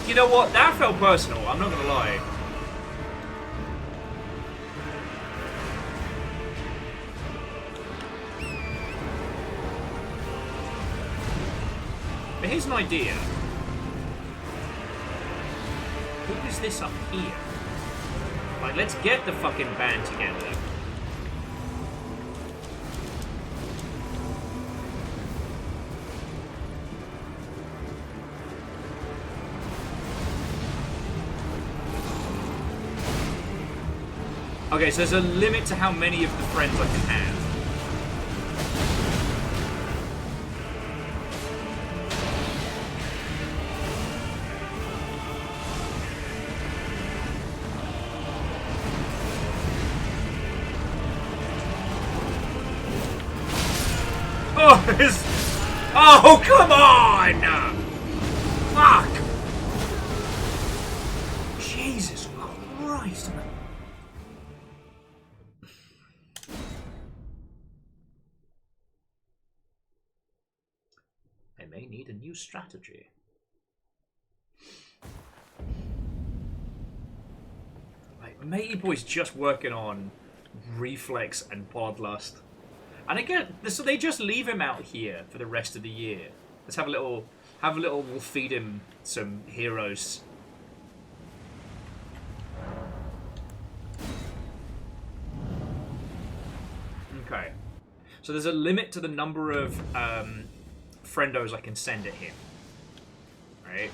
You know what? That felt personal, I'm not gonna lie. But here's an idea. Who is this up here? Like, let's get the fucking band together. Okay, so there's a limit to how many of the friends I can have. Oh, oh, come on! Fuck! Jesus Christ! I may need a new strategy. Like, Matey Boy's just working on reflex and bloodlust. And again, so they just leave him out here for the rest of the year. Let's have a little, we'll feed him some heroes. Okay. So there's a limit to the number of friendos I can send at him. Right?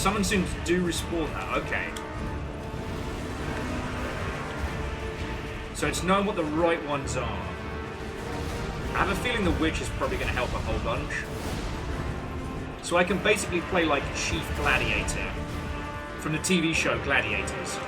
summon soon do respawn now. Okay. So it's knowing what the right ones are. I have a feeling the witch is probably going to help a whole bunch. So I can basically play like Chief Gladiator from the TV show Gladiators.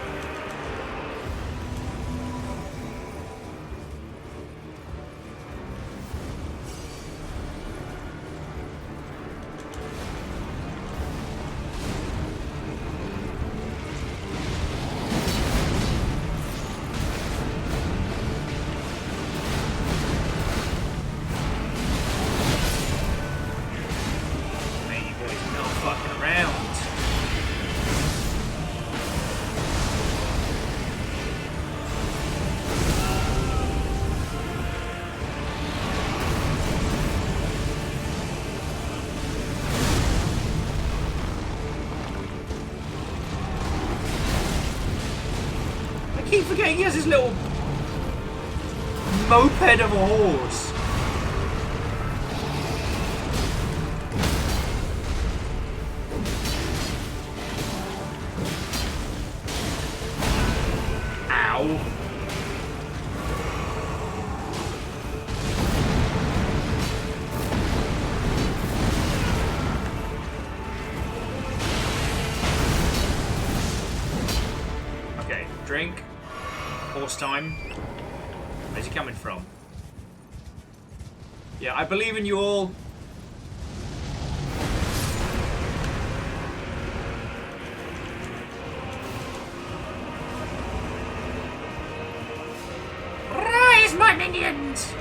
I keep forgetting he has his little moped of a horse. Ow. Okay, drink. Horse time. Where's he coming from? Yeah, I believe in you all. Rise, my minions!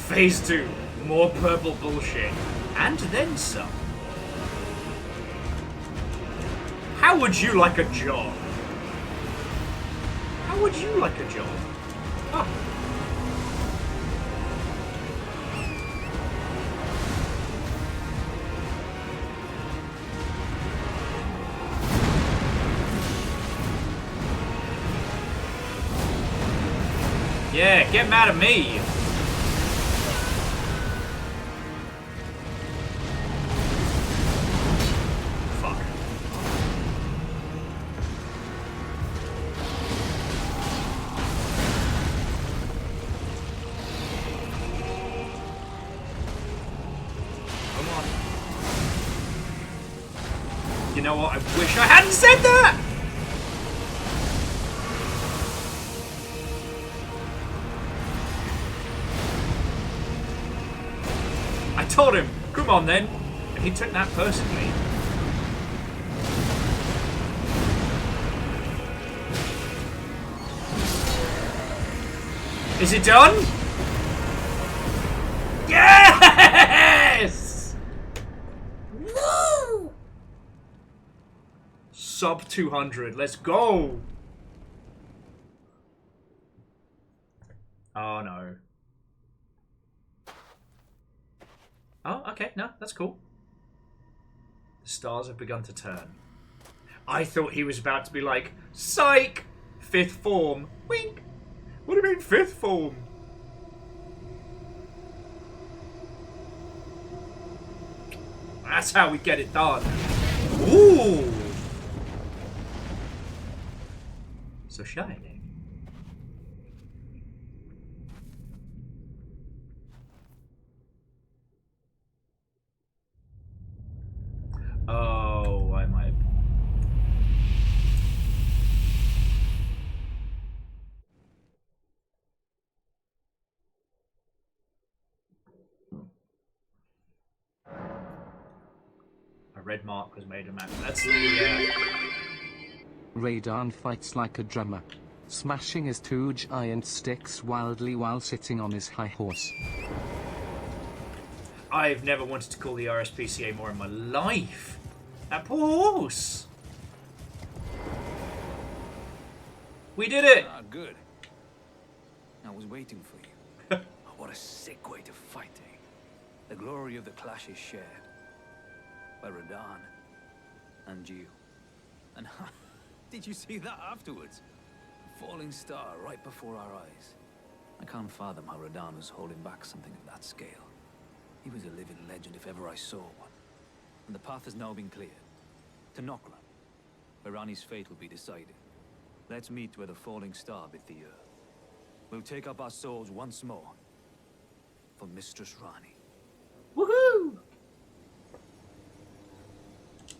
Phase 2. More purple bullshit. And then some. How would you like a job? How would you like a job? Oh. Yeah, get mad at me. You know what? I wish I hadn't said that! I told him, come on then. And he took that personally. Is it done? Yes! Woo! Sub 200. Let's go. Oh no. Oh, okay. No, that's cool. The stars have begun to turn. I thought he was about to be like, psych! Fifth form. Wink! What do you mean fifth form? That's how we get it done. Ooh! So shiny. Oh, I might. A red mark was made a map. That's the. Radon fights like a drummer. smashing his 2 giant sticks wildly while sitting on his high horse. I've never wanted to call the RSPCA more in my life. That poor horse. We did it. Ah, good. I was waiting for you. Oh, what a sick way to fight, eh? The glory of the clash is shared by Radahn and you. And did you see that afterwards? Falling star right before our eyes. I can't fathom how Radahn was holding back something of that scale. He was a living legend if ever I saw one. And the path has now been cleared. To Nokra, where Rani's fate will be decided. Let's meet where the falling star bit the earth. We'll take up our swords once more for Mistress Rani. Woohoo!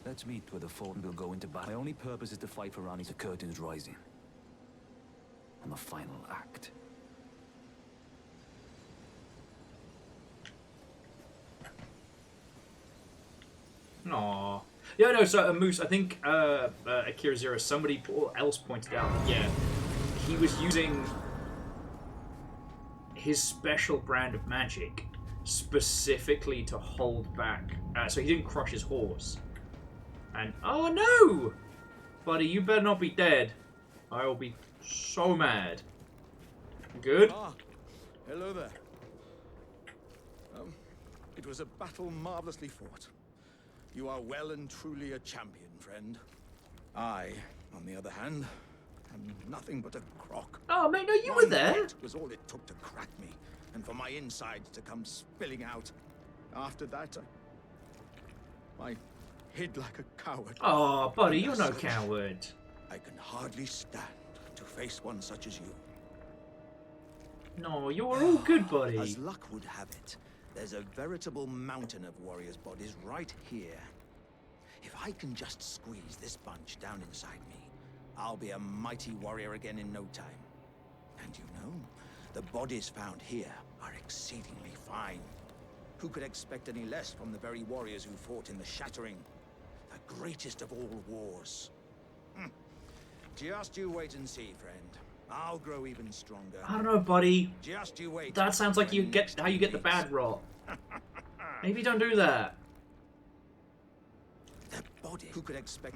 Let's meet where the fallen will go into battle. My only purpose is to fight for Rani's curtains rising. On the final act. Aww. Yeah, no, so Moose, I think Akira Zero, somebody else pointed out that, yeah, he was using his special brand of magic specifically to hold back, so he didn't crush his horse. And, oh no! Buddy, you better not be dead. I will be so mad. Good? Ah, hello there. It was a battle marvelously fought. You are well and truly a champion, friend. I, on the other hand, am nothing but a crock. Oh, mate, no, you were there. It was all it took to crack me, and for my insides to come spilling out. After that, I hid like a coward. Oh, buddy, you're no coward. I can hardly stand to face one such as you. No, you're all good, buddy. As luck would have it, there's a veritable mountain of warriors' bodies right here. If I can just squeeze this bunch down inside me, I'll be a mighty warrior again in no time. And you know, the bodies found here are exceedingly fine. Who could expect any less from the very warriors who fought in the Shattering? The greatest of all wars. Just you wait and see, friend. I'll grow even stronger. I don't know, buddy. Just you wait. That sounds like you get how you get the bad rot. Maybe don't do that. The body. Who could expect?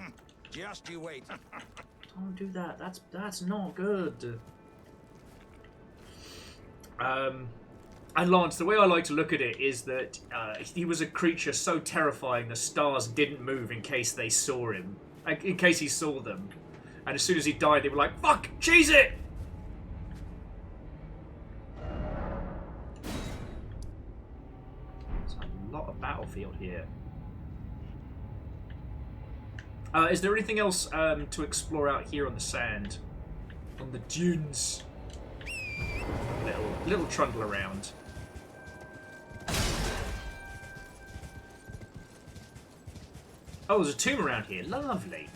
Just you wait. Don't do that. That's not good. And Lance, the way I like to look at it is that he was a creature so terrifying the stars didn't move in case they saw him, in case he saw them. And as soon as he died, they were like, "Fuck, cheese it!" There's a lot of battlefield here. Is there anything else to explore out here on the sand? On the dunes? Little trundle around. Oh, there's a tomb around here. Lovely.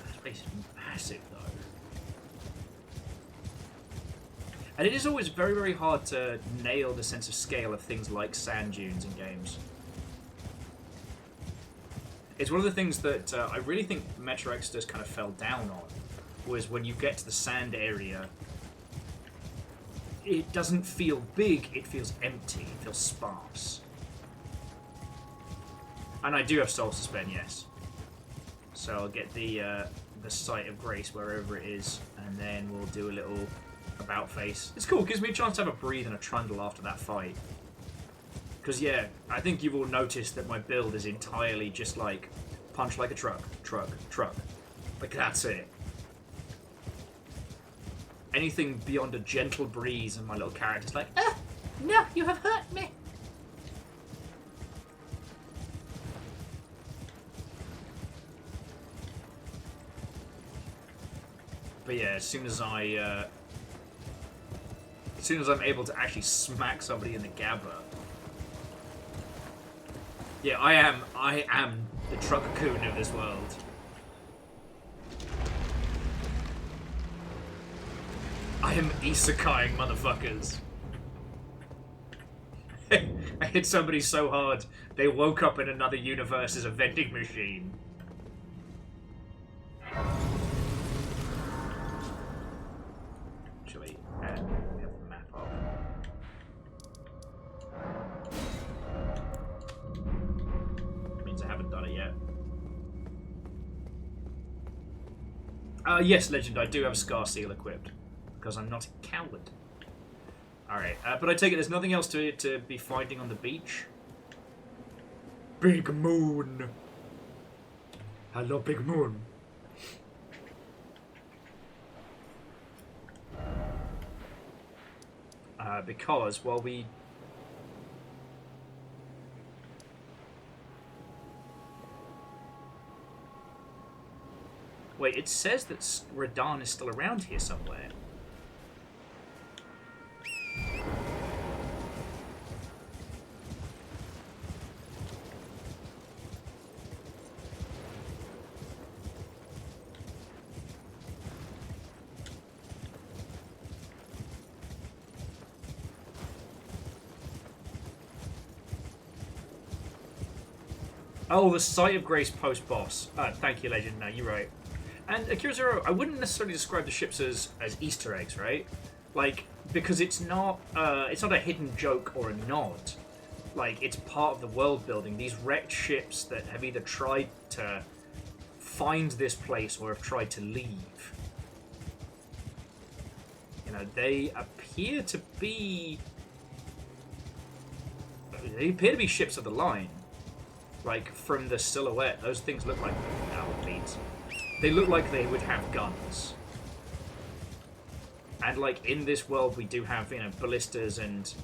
This place is massive, though. And it is always very, very hard to nail the sense of scale of things like sand dunes in games. It's one of the things that I really think Metro Exodus kind of fell down on, was when you get to the sand area, it doesn't feel big, it feels empty, it feels sparse. And I do have Soul Suspend, yes. So I'll get the Sight of Grace wherever it is, and then we'll do a little about face. It's cool, it gives me a chance to have a breathe and a trundle after that fight. Because yeah, I think you've all noticed that my build is entirely just like punch like a truck, truck, truck. Like that's it. Anything beyond a gentle breeze and my little character's like, no, you have hurt me. But yeah, as soon as I'm able to actually smack somebody in the gabba, Yeah, I am the truck coon of this world. I am isekaiing motherfuckers. I hit somebody so hard, they woke up in another universe as a vending machine. Actually, we have the map up. Means I haven't done it yet. Yes, Legend, I do have Scar Seal equipped. Because I'm not a coward. Alright, but I take it there's nothing else to be finding on the beach? Big Moon! Hello, Big Moon. Because while we... Wait, it says that Radahn is still around here somewhere. Oh, the Sight of Grace post-boss. Thank you, Legend. No, you're right. And Akira Zero, I wouldn't necessarily describe the ships as Easter eggs, right? Like, because it's not a hidden joke or a nod. Like, it's part of the world building. These wrecked ships that have either tried to find this place or have tried to leave. You know, they appear to be ships of the line. Like, from the silhouette, those things look like beads. They look like they would have guns. And, like, in this world, we do have, you know, ballistas and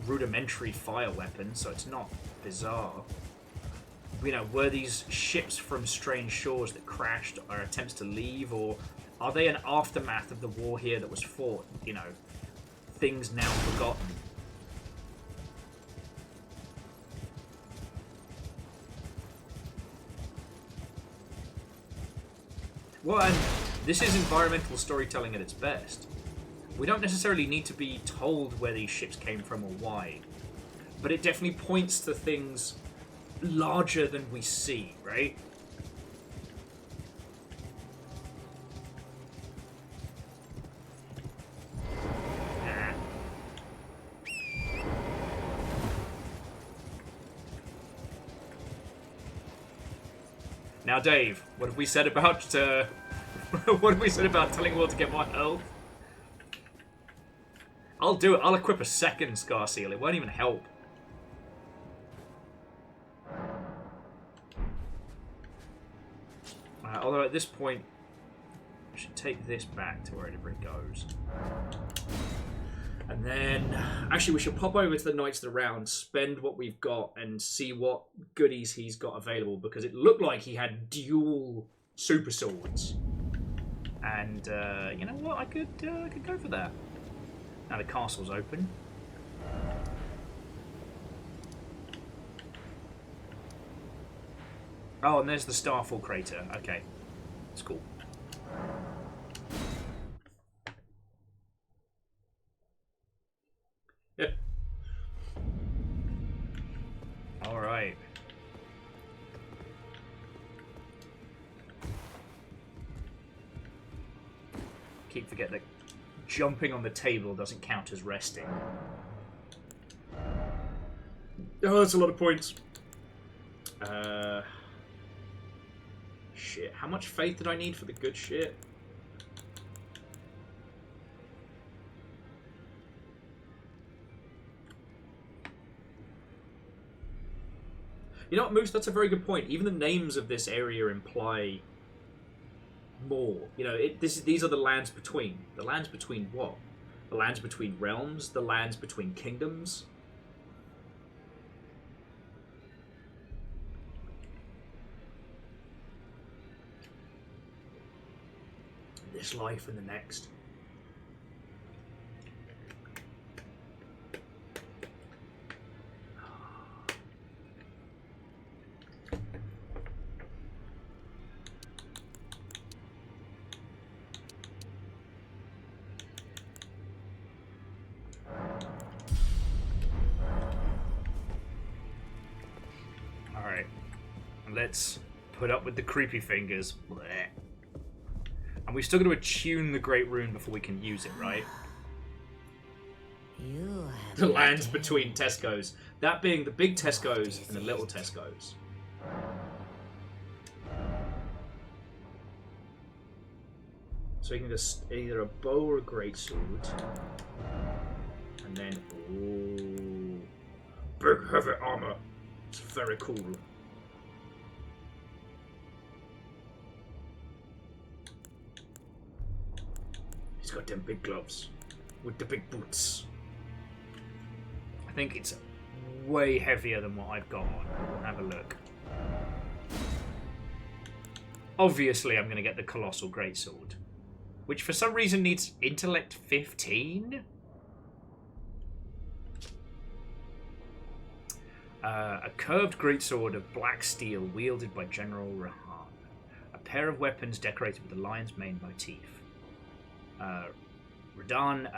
rudimentary fire weapons, so it's not bizarre. You know, were these ships from strange shores that crashed or attempts to leave, or are they an aftermath of the war here that was fought? You know, things now forgotten. Well, and this is environmental storytelling at its best. We don't necessarily need to be told where these ships came from or why, but it definitely points to things larger than we see, right? Nah. Now, Dave, what have we said about what have we said about telling Will to get more health? I'll do it. I'll equip a second Scar Seal. It won't even help. Although at this point, I should take this back to wherever it goes. And then, actually, we should pop over to the Knights of the Round, spend what we've got, and see what goodies he's got available, because it looked like he had dual super swords. And you know what? I could go for that. Now the castle's open. Oh, and there's the Starfall crater. Okay, that's cool. Yep. All right. Keep forgetting that jumping on the table doesn't count as resting. Oh, that's a lot of points. Shit. How much faith did I need for the good shit? You know what, Moose? That's a very good point. Even the names of this area imply more. You know, these are the lands between. The lands between what? The lands between realms? The lands between kingdoms? This life and the next. let's put up with the creepy fingers. Blech. And we've still got to attune the Great Rune before we can use it, right? The lands between Tesco's. That being the big Tesco's and the little Tesco's. So you can just either a bow or a greatsword. And then, ooh, big heavy armor. It's very cool. He's got them big gloves with the big boots. I think it's way heavier than what I've got on. We'll have a look. Obviously, I'm going to get the Colossal Greatsword, which for some reason needs Intellect 15? A curved greatsword of black steel wielded by General Rahan. A pair of weapons decorated with the lion's mane motif. Radan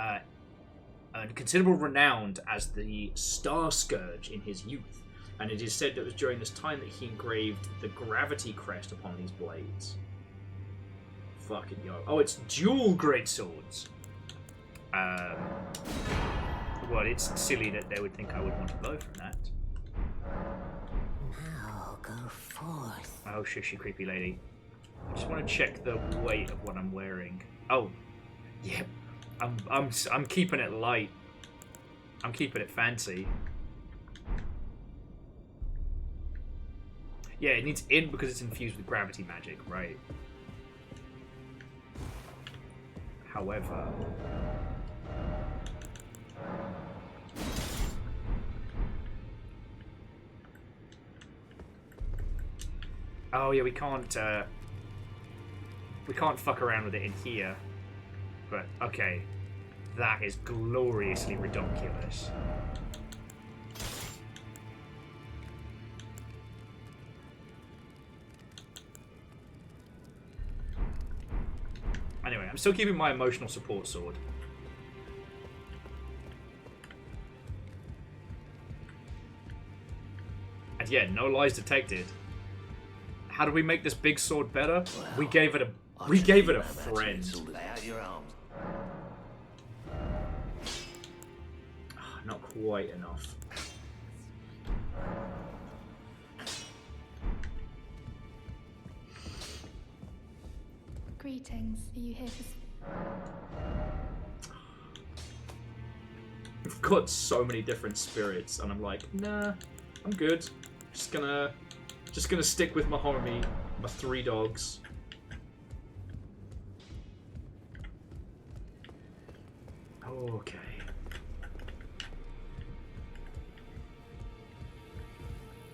earned considerable renown as the Star Scourge in his youth, and it is said that it was during this time that he engraved the gravity crest upon these blades. Fucking yo. Oh, it's dual greatswords. Well, it's silly that they would think I would want to blow from that. Now go forth. Oh, shushy, creepy lady. I just want to check the weight of what I'm wearing. Oh, yeah. I'm keeping it light. I'm keeping it fancy. Yeah, it needs in because it's infused with gravity magic, right? However, oh yeah, we can't fuck around with it in here. But okay, that is gloriously redonkulous. Anyway, I'm still keeping my emotional support sword. And yeah, no lies detected. How do we make this big sword better? Well, we gave it a friend. Not quite enough. Greetings. Are you here to... We've got so many different spirits, and I'm like, nah, I'm good. Just gonna stick with my homie, my 3 dogs. Okay.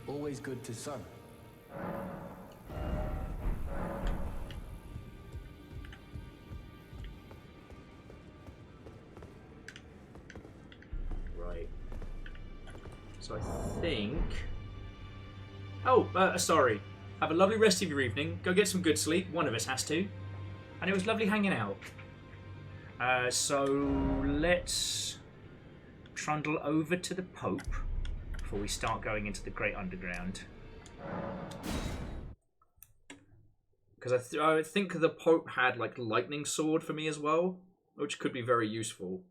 Always good to sew. Right. So I think... Oh, sorry. Have a lovely rest of your evening. Go get some good sleep. One of us has to. And it was lovely hanging out. So let's trundle over to the Pope before we start going into the Great Underground. Because I think the Pope had like lightning sword for me as well, which could be very useful.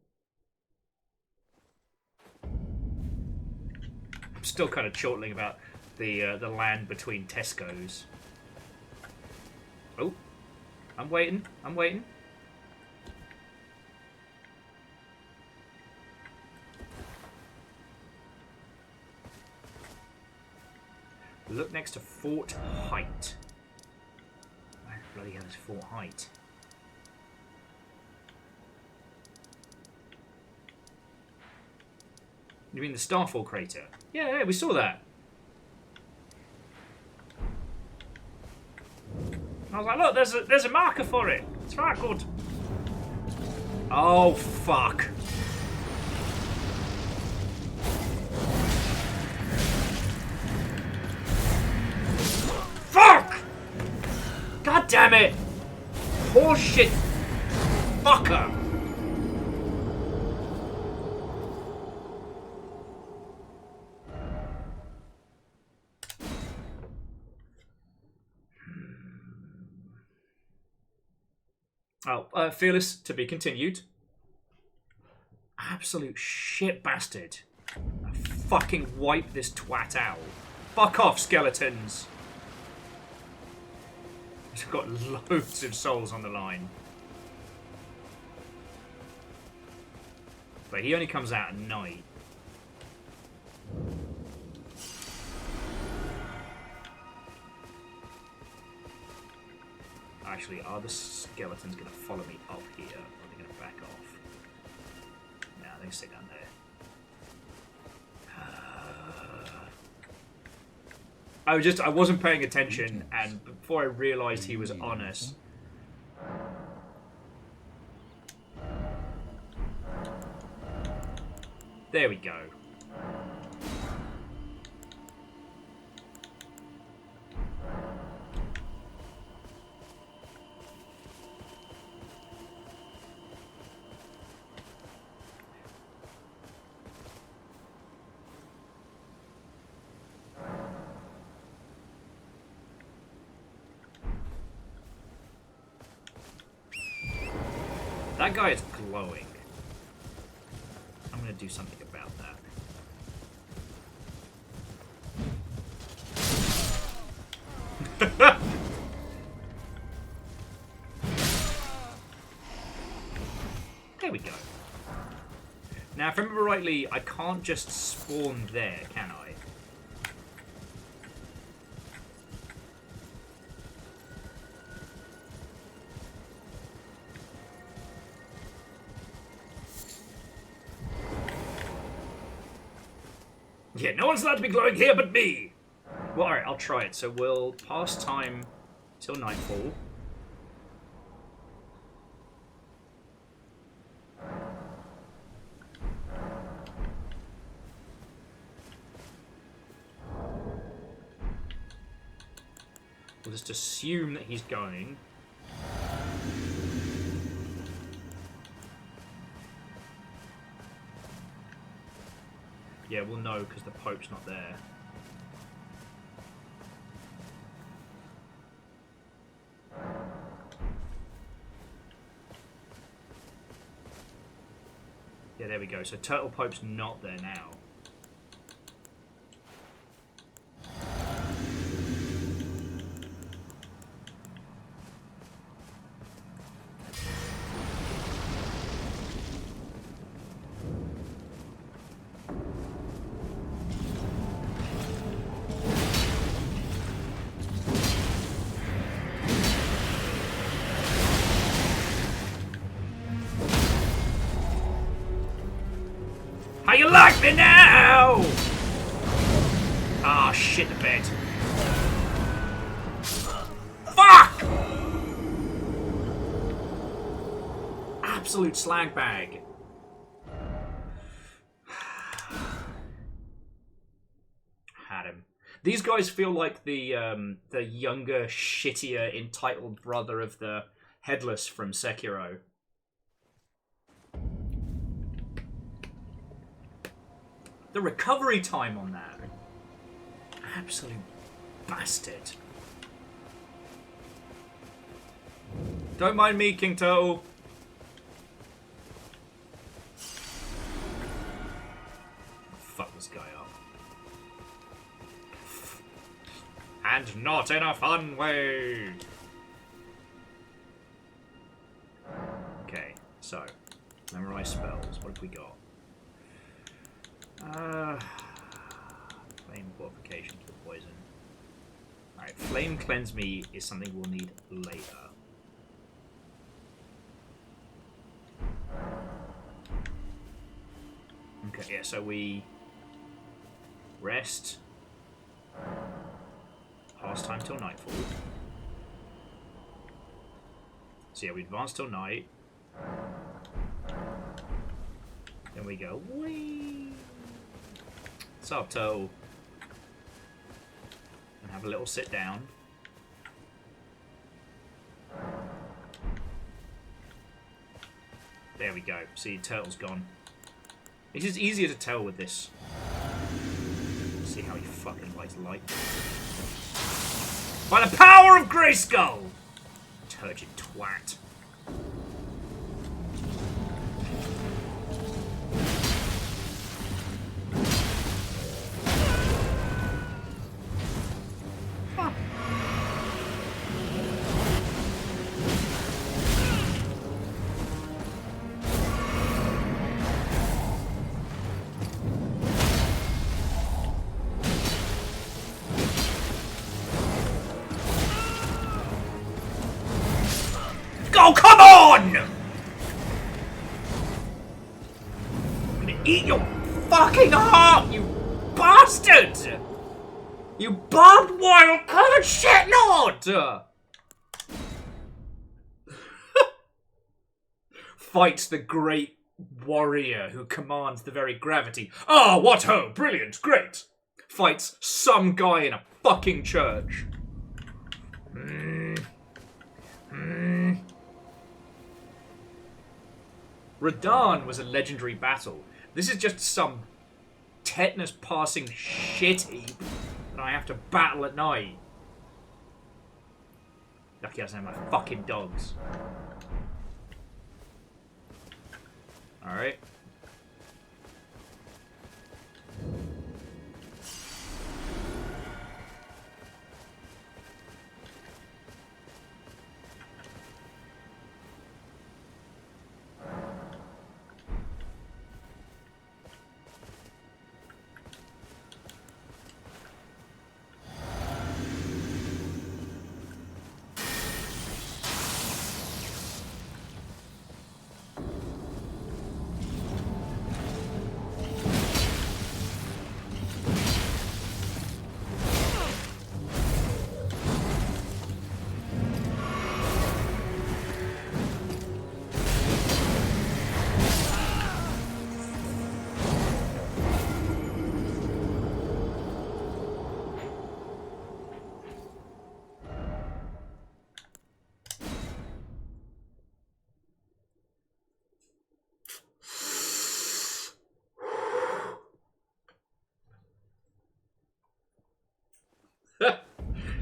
I'm still kind of chortling about the land between Tesco's. Oh, I'm waiting. Look next to Fort Height. Where the bloody hell is Fort Height? You mean the Starfall crater? Yeah, we saw that. I was like, look, there's a marker for it. It's right good. Oh fuck. Fuck! God damn it! Horseshit fucker! Oh, Fearless to be continued. Absolute shit bastard. I'll fucking wipe this twat out. Fuck off, skeletons. I've got loads of souls on the line. But he only comes out at night. Actually, are the skeletons going to follow me up here? Or are they going to back off? Nah, they can stay down there. I wasn't paying attention, and before I realised he was on us. There we go. That guy is glowing. I'm gonna do something about that. There we go. Now, if I remember rightly, I can't just spawn there, can I? Yeah, no one's allowed to be glowing here but me! Well, alright, I'll try it. So we'll pass time till nightfall. We'll just assume that he's going. Yeah, we'll know because the Pope's not there. Yeah, there we go. So Turtle Pope's not there now. How you like me now? Ah, shit the bed. Fuck! Absolute slag bag. Had him. These guys feel like the younger, shittier, entitled brother of the Headless from Sekiro. The recovery time on that. Absolute bastard. Don't mind me, King Turtle. Fuck this guy up. And not in a fun way. Okay, so memorize spells. What have we got? Flame qualification for poison. Alright, Flame Cleanse Me is something we'll need later. Okay, yeah, so we rest. Pass time till nightfall. So yeah, we advance till night. Then we go, whee! What's up, Turtle? And have a little sit down. There we go. See, Turtle's gone. It is easier to tell with this. See how he fucking likes light. By the power of Grayskull! Turgid twat. Oh, come on! I'm gonna eat your fucking heart, you bastard! You barbed wire covered shit lord! Fights the great warrior who commands the very gravity. Ah, what ho! Brilliant, great! Fights some guy in a fucking church. Radahn was a legendary battle. This is just some tetanus passing shit heap that I have to battle at night. Lucky I doesn't have my fucking dogs. Alright.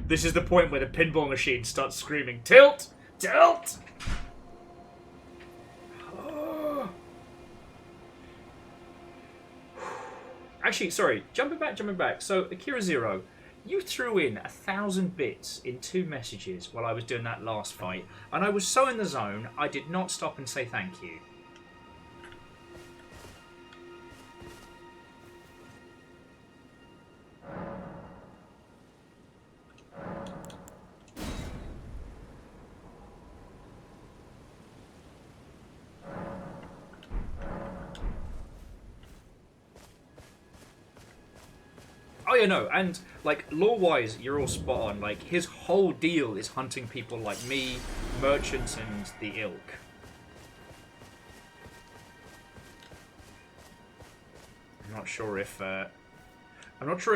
This is the point where the pinball machine starts screaming, tilt! Tilt! Actually, sorry, jumping back. So, Akira Zero, you threw in 1,000 bits in 2 messages while I was doing that last fight, and I was so in the zone, I did not stop and say thank you. Oh yeah, no, and like lore-wise, you're all spot on. Like his whole deal is hunting people like me, merchants, and the ilk. I'm not sure if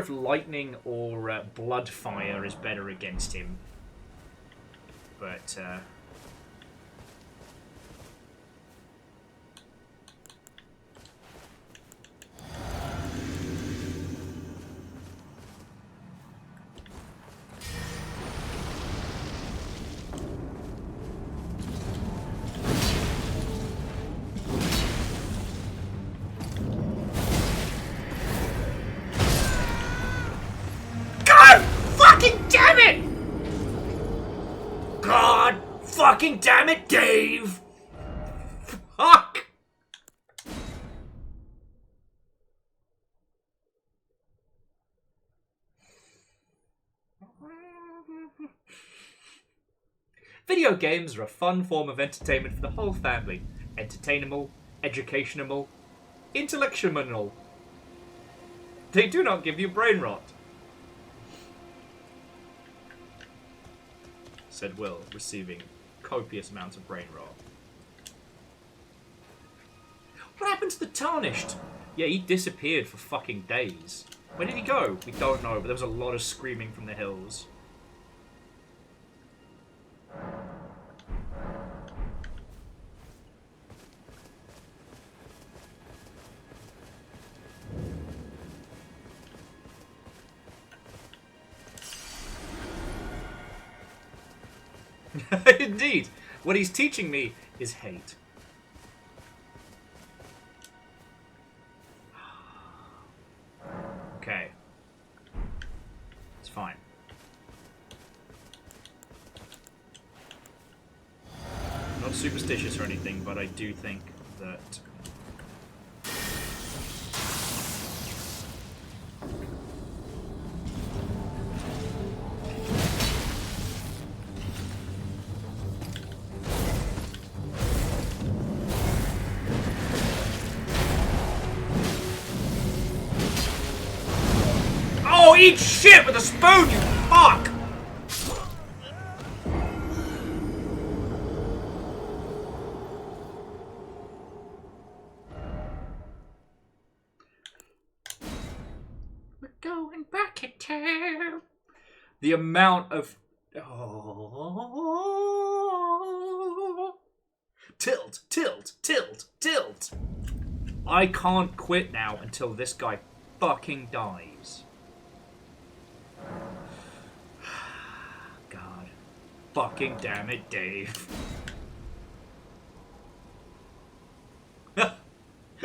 lightning or blood fire is better against him, but. Fucking damn it, Dave! Fuck! Video games are a fun form of entertainment for the whole family. Entertainable, educational, intellectual. They do not give you brain rot. Said Will, receiving copious amounts of brain rot. What happened to the Tarnished? Yeah, he disappeared for fucking days. Where did he go? We don't know, but there was a lot of screaming from the hills. Indeed. What he's teaching me is hate. Okay. It's fine. Not superstitious or anything, but I do think that... Eat shit with a spoon, you fuck! We're going back in time. The amount of... Oh. Tilt, tilt, tilt, tilt. I can't quit now until this guy fucking dies. God. Fucking damn it, Dave.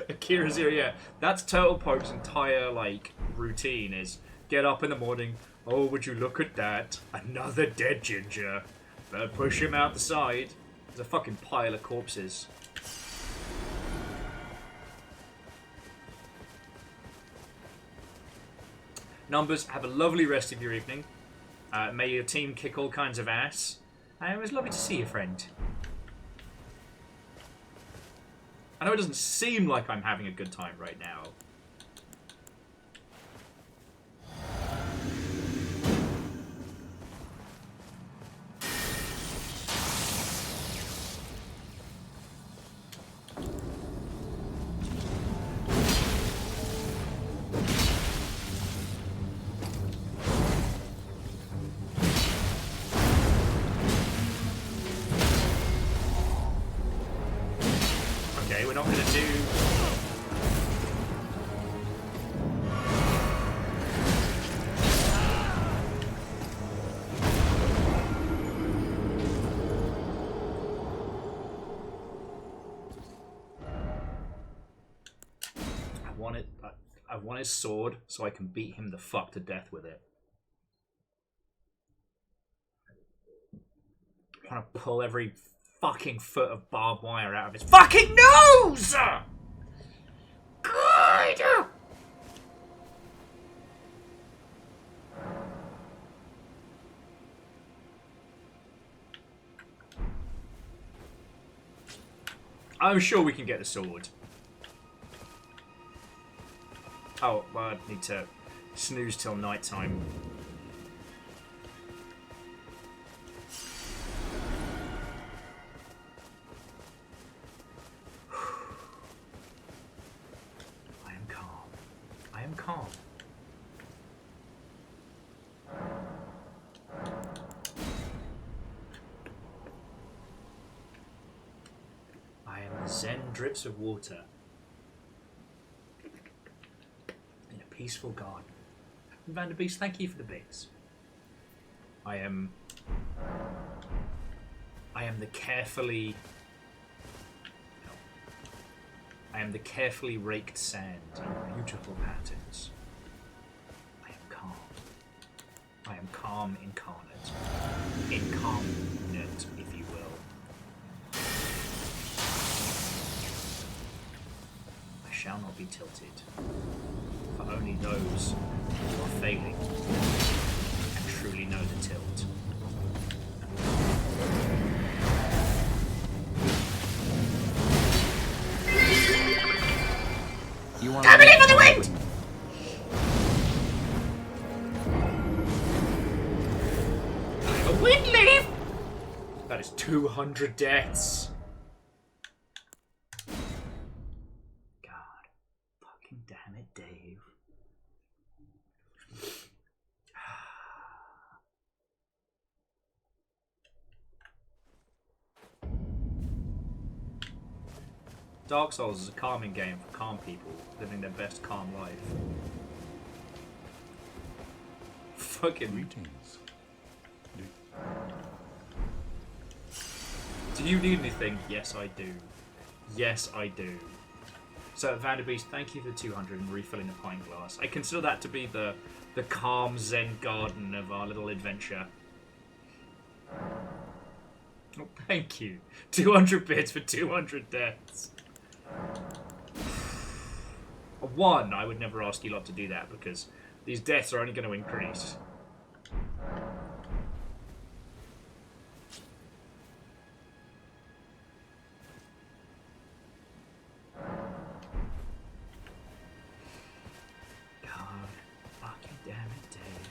Akira Zero, yeah. That's Turtle Poke's entire, like, routine is get up in the morning, oh, would you look at that? Another dead ginger. Better push him out the side. There's a fucking pile of corpses. Numbers, have a lovely rest of your evening. May your team kick all kinds of ass. It was lovely to see you, friend. I know it doesn't seem like I'm having a good time right now. Okay, we're not going to do... I want his sword so I can beat him the fuck to death with it. I want to pull every fucking foot of barbed wire out of his fucking nose! God! I'm sure we can get the sword. Oh, well, I need to snooze till night time. I am calm. I am calm. I am zen drips of water in a peaceful garden. Vanderbeest, thank you for the bits. I am the carefully... I am the carefully raked sand in beautiful patterns. I am calm. I am calm incarnate. Incarnate, if you will. I shall not be tilted, for only those who are failing and truly know the tilt. I believe in the wind! I'm a wind leaf! That is 200 deaths. God. Fucking damn it, Dave. Dark Souls is a calming game for calm people living their best calm life. Fucking... Greetings. Do you need anything? Yes, I do. Yes, I do. So, Vanderbeest, thank you for 200 and refilling the pint glass. I consider that to be the calm zen garden of our little adventure. Oh, thank you. 200 bits for 200 deaths. One, I would never ask you lot to do that because these deaths are only going to increase. God, fucking damn it, Dave.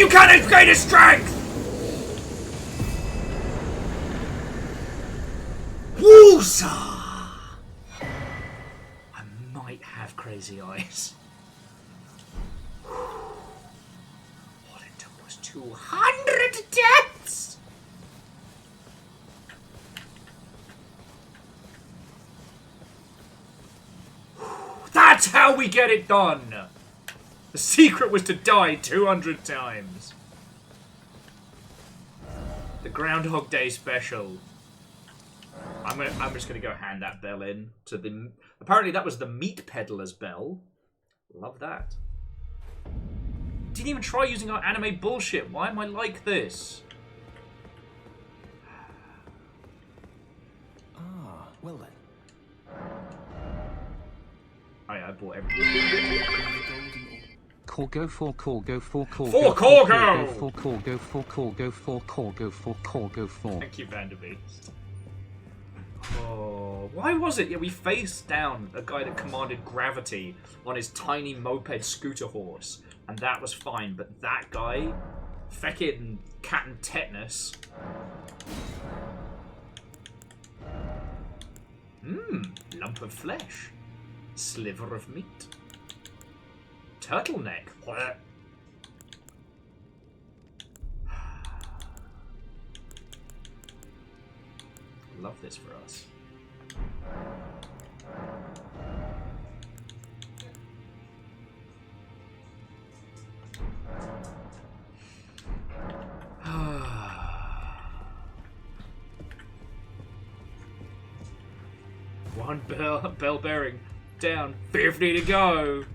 Flame cannon's greatest strength! Woosa! I might have crazy eyes. All it took was 200 deaths! That's how we get it done! The secret was to die 200 times. The Groundhog Day special. I'm just gonna go hand that bell in to the... Apparently that was the meat peddler's bell. Love that. Didn't even try using our anime bullshit. Why am I like this? Ah, well then. Oh yeah, I bought everything. Corgo for Corgo for Corgo For Corgo! for Corgo for Corgo for Corgo for Corgo for. Thank you, Vanderbeest. Oh, why was it? Yeah, we faced down a guy that commanded gravity on his tiny moped scooter horse, and that was fine. But that guy, feckin' cat and tetanus. Lump of flesh, sliver of meat, turtleneck. Love this for us. One bell bearing down, 50 to go.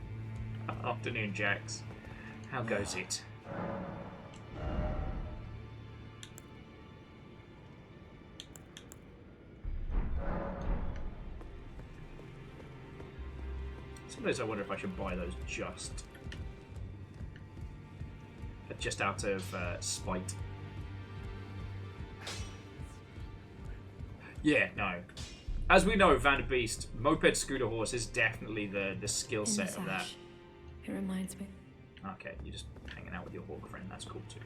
Afternoon, Jax. How goes it? Sometimes I wonder if I should buy those just out of spite. Yeah, no. As we know, Vanderbeest, moped scooter horse is definitely the skill set of that. It reminds me. Okay, you're just hanging out with your hawk friend. That's cool too.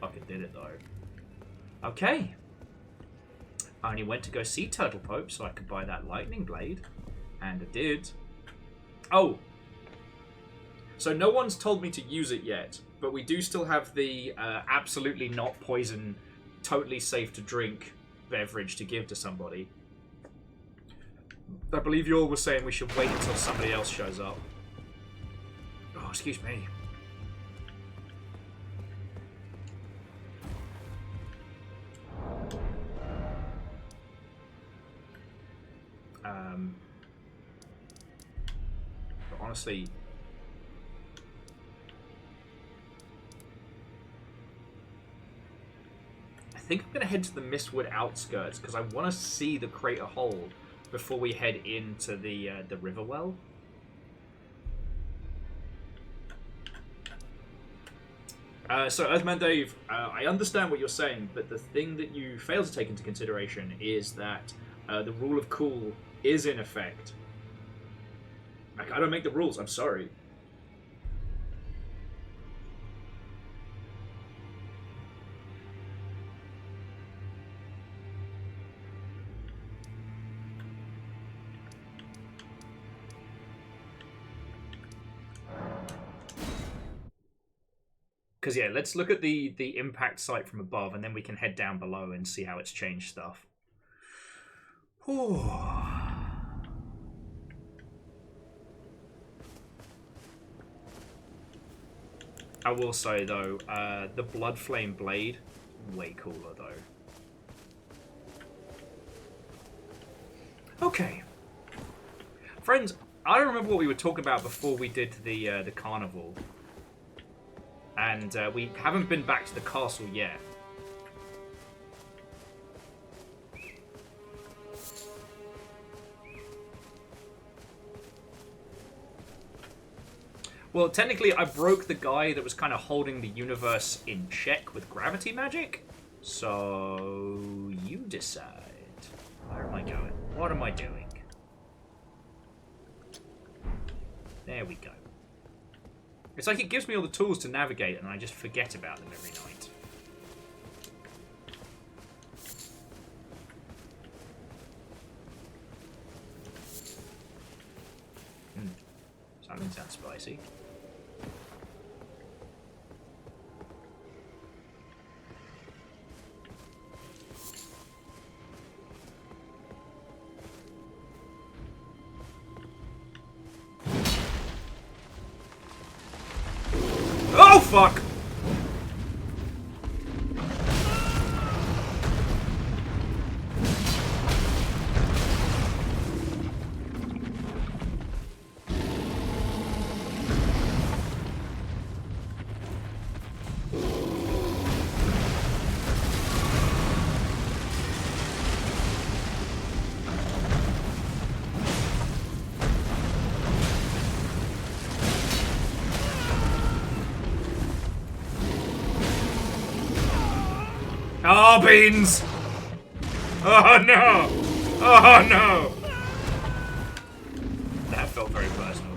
Fucking did it though. Okay. I only went to go see Turtle Pope so I could buy that lightning blade. And I did. Oh! So no one's told me to use it yet, but we do still have the absolutely not poison, totally safe to drink beverage to give to somebody. I believe you all were saying we should wait until somebody else shows up. Oh, excuse me. But honestly, I think I'm going to head to the Mistwood outskirts because I want to see the crater hole before we head into the Riverwell. So, Earthman Dave, I understand what you're saying, but the thing that you fail to take into consideration is that the rule of cool is in effect. Like, I don't make the rules, I'm sorry. Because, yeah, let's look at the impact site from above, and then we can head down below and see how it's changed stuff. Whew. I will say, though, the Blood Flame Blade, way cooler, though. Okay. Friends, I don't remember what we were talking about before we did the carnival. And we haven't been back to the castle yet. Well, technically, I broke the guy that was kind of holding the universe in check with gravity magic. So you decide. Where am I going? What am I doing? There we go. It's like it gives me all the tools to navigate, and I just forget about them every night. Something sounds spicy. Oh, fuck! Oh, beans! Oh, no! Oh, no! That felt very personal.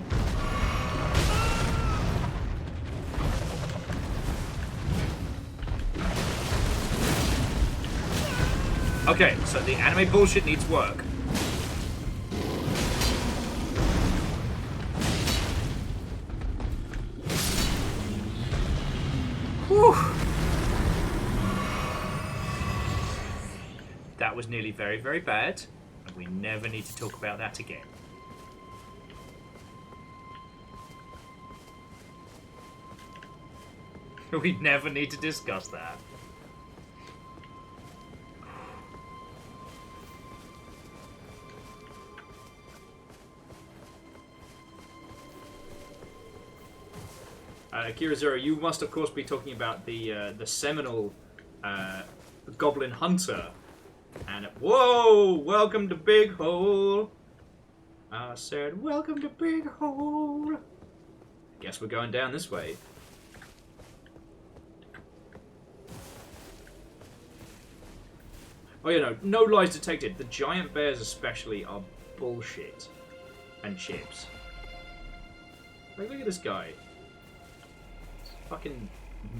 Okay, so the anime bullshit needs work. Whew. That was nearly very, very bad, and we never need to talk about that again. We never need to discuss that. Kira Zero, you must of course be talking about the seminal Goblin Hunter. And whoa! Welcome to Big Hole. I said, welcome to Big Hole. Guess we're going down this way. Oh, you know, no lies detected. The giant bears especially are bullshit. And chips. Like, look at this guy. He's fucking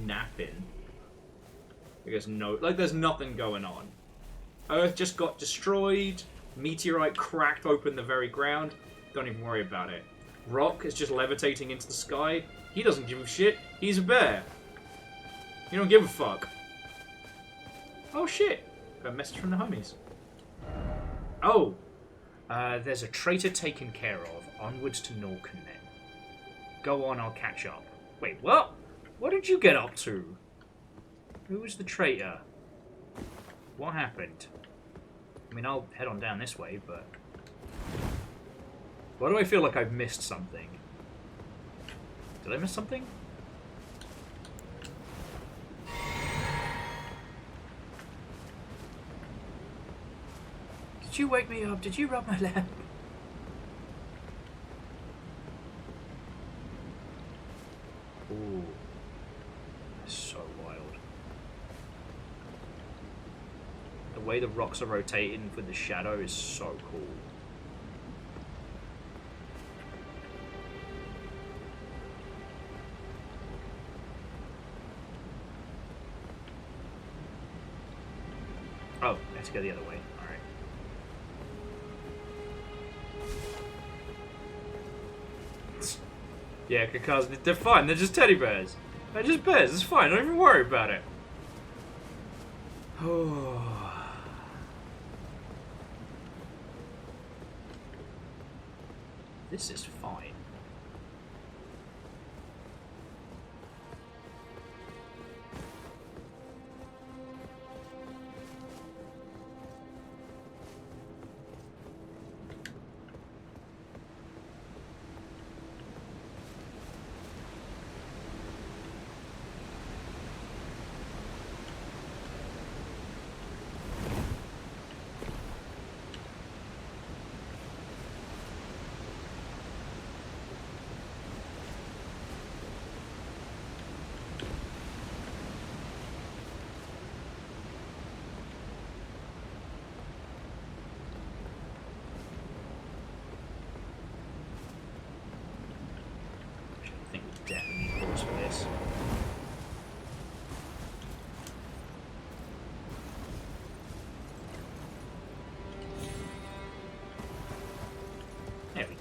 napping. There's nothing going on. Earth just got destroyed. Meteorite cracked open the very ground. Don't even worry about it. Rock is just levitating into the sky. He doesn't give a shit. He's a bear. You don't give a fuck. Oh shit. Got a message from the homies. Oh. There's a traitor taken care of. Onwards to Norken then. Go on, I'll catch up. Wait, what? What did you get up to? Who was the traitor? What happened? I mean, I'll head on down this way, but... Why do I feel like I've missed something? Did I miss something? Did you wake me up? Did you rub my lamp? Ooh. That's so wild. The way the rocks are rotating with the shadow is so cool. Oh, I have to go the other way. Alright. Yeah, because they're fine. They're just teddy bears. They're just bears. It's fine. Don't even worry about it. Oh. This is fine.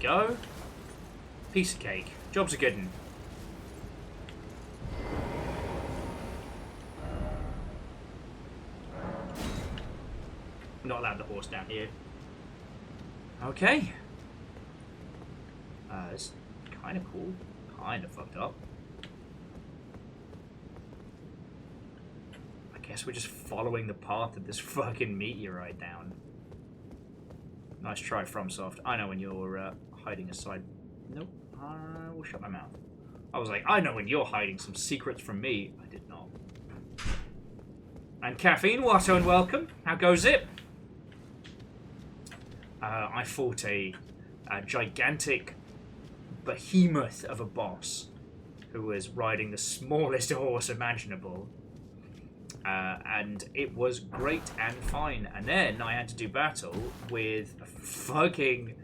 go. Piece of cake. Job's a good one. Not allowed the horse down here. Okay. It's kind of cool. Kind of fucked up. I guess we're just following the path of this fucking meteorite down. Nice try, FromSoft. I know when you're hiding aside. Nope. I will shut my mouth. I was like, I know when you're hiding some secrets from me. I did not. And Caffeine, Watto, and welcome. How goes it? I fought a gigantic behemoth of a boss who was riding the smallest horse imaginable. And it was great and fine. And then I had to do battle with a fucking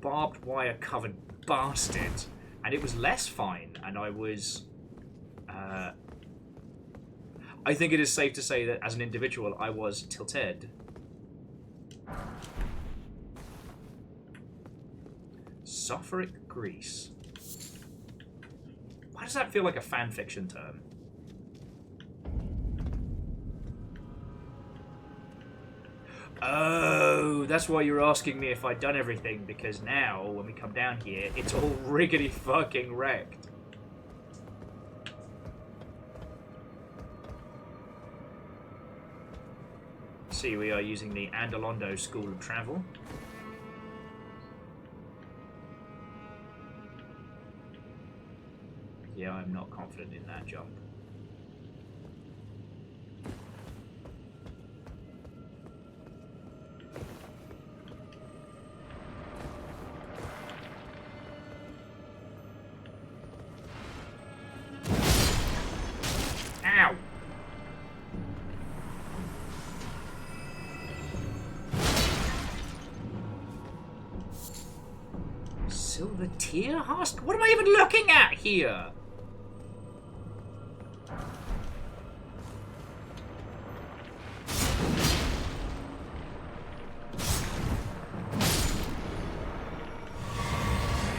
barbed wire covered bastard. And it was less fine. And I was... I think it is safe to say that as an individual, I was tilted. Sulfuric grease. Why does that feel like a fanfiction term? Oh, that's why you're asking me if I'd done everything, because now, when we come down here, it's all riggedy fucking wrecked. See, we are using the Andalondo School of Travel. Yeah, I'm not confident in that jump. Ow! Silver tear husk? What am I even looking at here?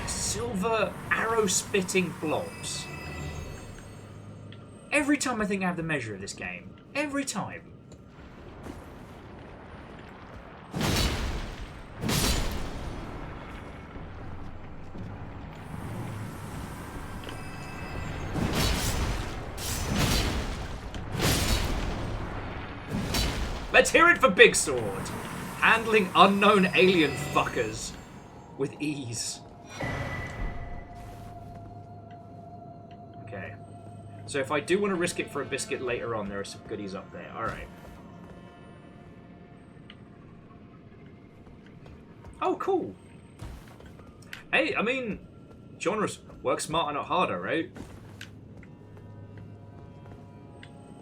Silver arrow-spitting blobs. Every time I think I have the measure of this game. Every time. Let's hear it for Big Sword. Handling unknown alien fuckers with ease. Okay. So if I do want to risk it for a biscuit later on, there are some goodies up there. Alright. Oh, cool. Hey, I mean, genres work smarter, not harder, right?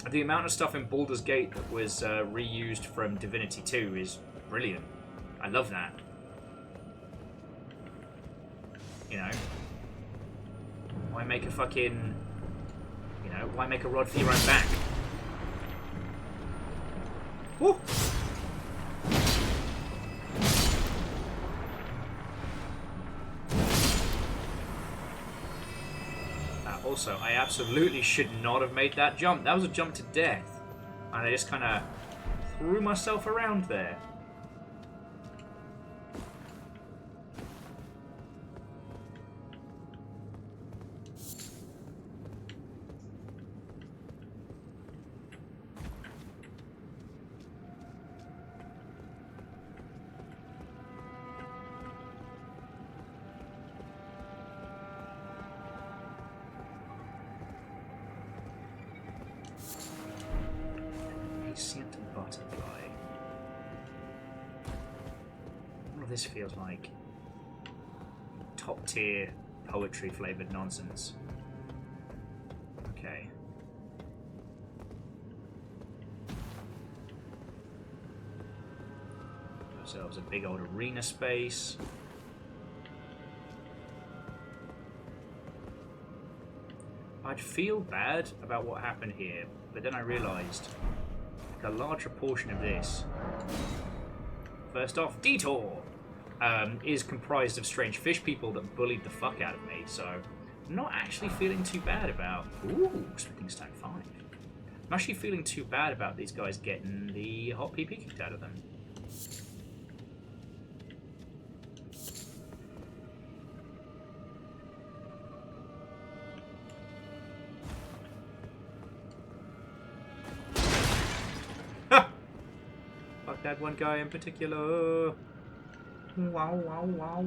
The amount of stuff in Baldur's Gate that was reused from Divinity 2 is brilliant. I love that. You know? Why make a fucking... You know, why make a rod for your own back? Woo! Also, I absolutely should not have made that jump. That was a jump to death. And I just kind of threw myself around there. Butterfly. All of this feels like top tier poetry flavored nonsense. Okay. Ourselves a big old arena space. I'd feel bad about what happened here, but then I realised a larger portion of this. First off, detour. is comprised of strange fish people that bullied the fuck out of me. So I'm not actually feeling too bad about... Ooh, Smithing Stone 5. I'm actually feeling too bad about these guys getting the hot PP kicked out of them. Fuck that one guy in particular. Wow, wow, wow.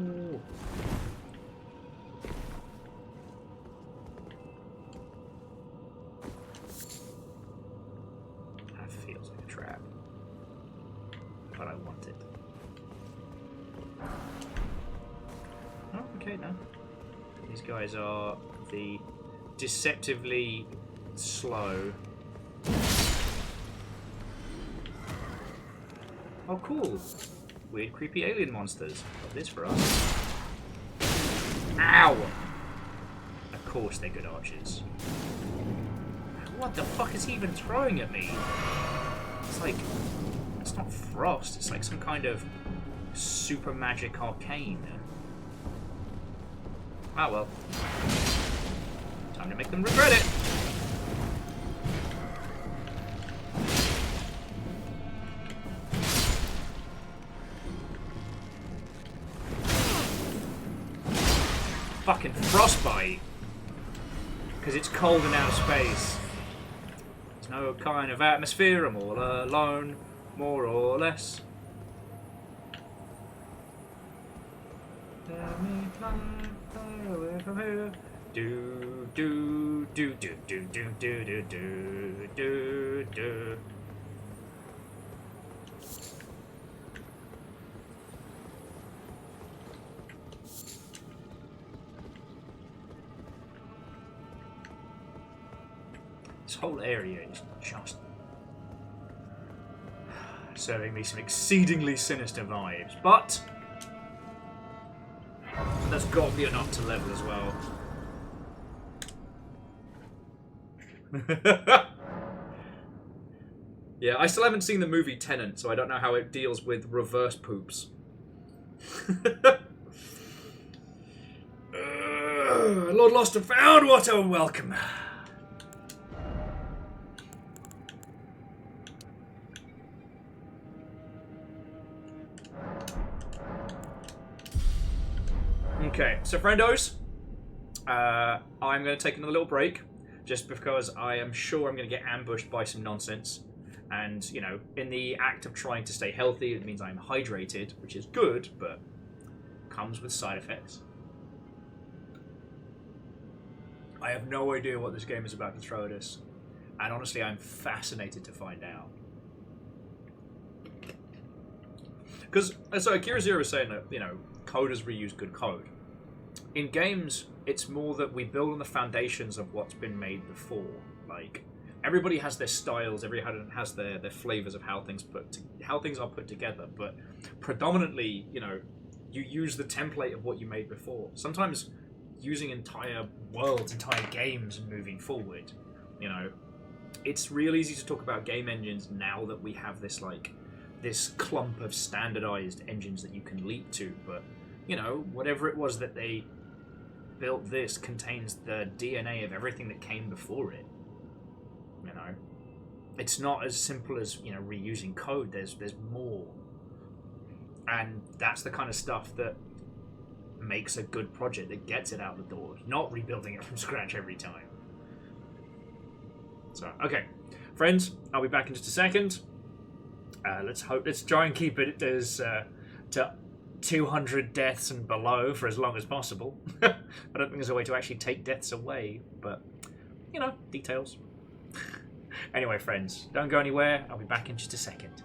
That feels like a trap. But I want it. Oh, okay, no. These guys are the deceptively slow. Oh, cool. Weird, creepy alien monsters. Got this for us. Ow! Of course they're good archers. What the fuck is he even throwing at me? It's like... It's not frost. It's like some kind of super magic arcane. Ah, well. Time to make them regret it. Fucking frostbite. Because it's cold in outer space. There's no kind of atmosphere. I'm all alone, more or less. Let me fly away from here. Do do do do do do do do do do do. This whole area is just serving me some exceedingly sinister vibes, but there's got to be enough to level as well. Yeah, I still haven't seen the movie Tenet, so I don't know how it deals with reverse poops. Lord Lost and Found, what a welcome. Okay, so friendos, I'm going to take another little break, just because I am sure I'm going to get ambushed by some nonsense. And, you know, in the act of trying to stay healthy, it means I'm hydrated, which is good, but comes with side effects. I have no idea what this game is about to throw at us, and honestly, I'm fascinated to find out. Because, so Akira Zero was saying that, you know, coders reuse good code. In games, it's more that we build on the foundations of what's been made before. Like, everybody has their styles, everybody has their flavors of how things are put together, but predominantly, you know, you use the template of what you made before. Sometimes using entire worlds, entire games and moving forward, you know. It's real easy to talk about game engines now that we have this, like, this clump of standardized engines that you can leap to, but, you know, whatever it was that they built, this contains the DNA of everything that came before it. You know, it's not as simple as, you know, reusing code. There's more, and that's the kind of stuff that makes a good project, that gets it out the door, not rebuilding it from scratch every time. So, okay, friends, I'll be back in just a second. Let's try and keep it as to 200 deaths and below for as long as possible. I don't think there's a way to actually take deaths away, but, you know, details. Anyway, friends, don't go anywhere. I'll be back in just a second.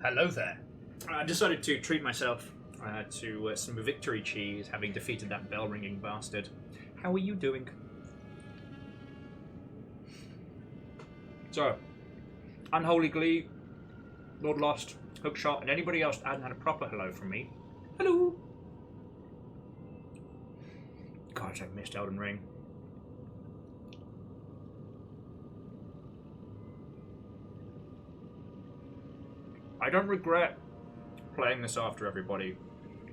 Hello there. I decided to treat myself to some victory cheese, having defeated that bell-ringing bastard. How are you doing? So, Unholy Glee, Lord Lost, Hookshot, and anybody else that hasn't had a proper hello from me. Hello! Gosh, I've missed Elden Ring. I don't regret playing this after everybody.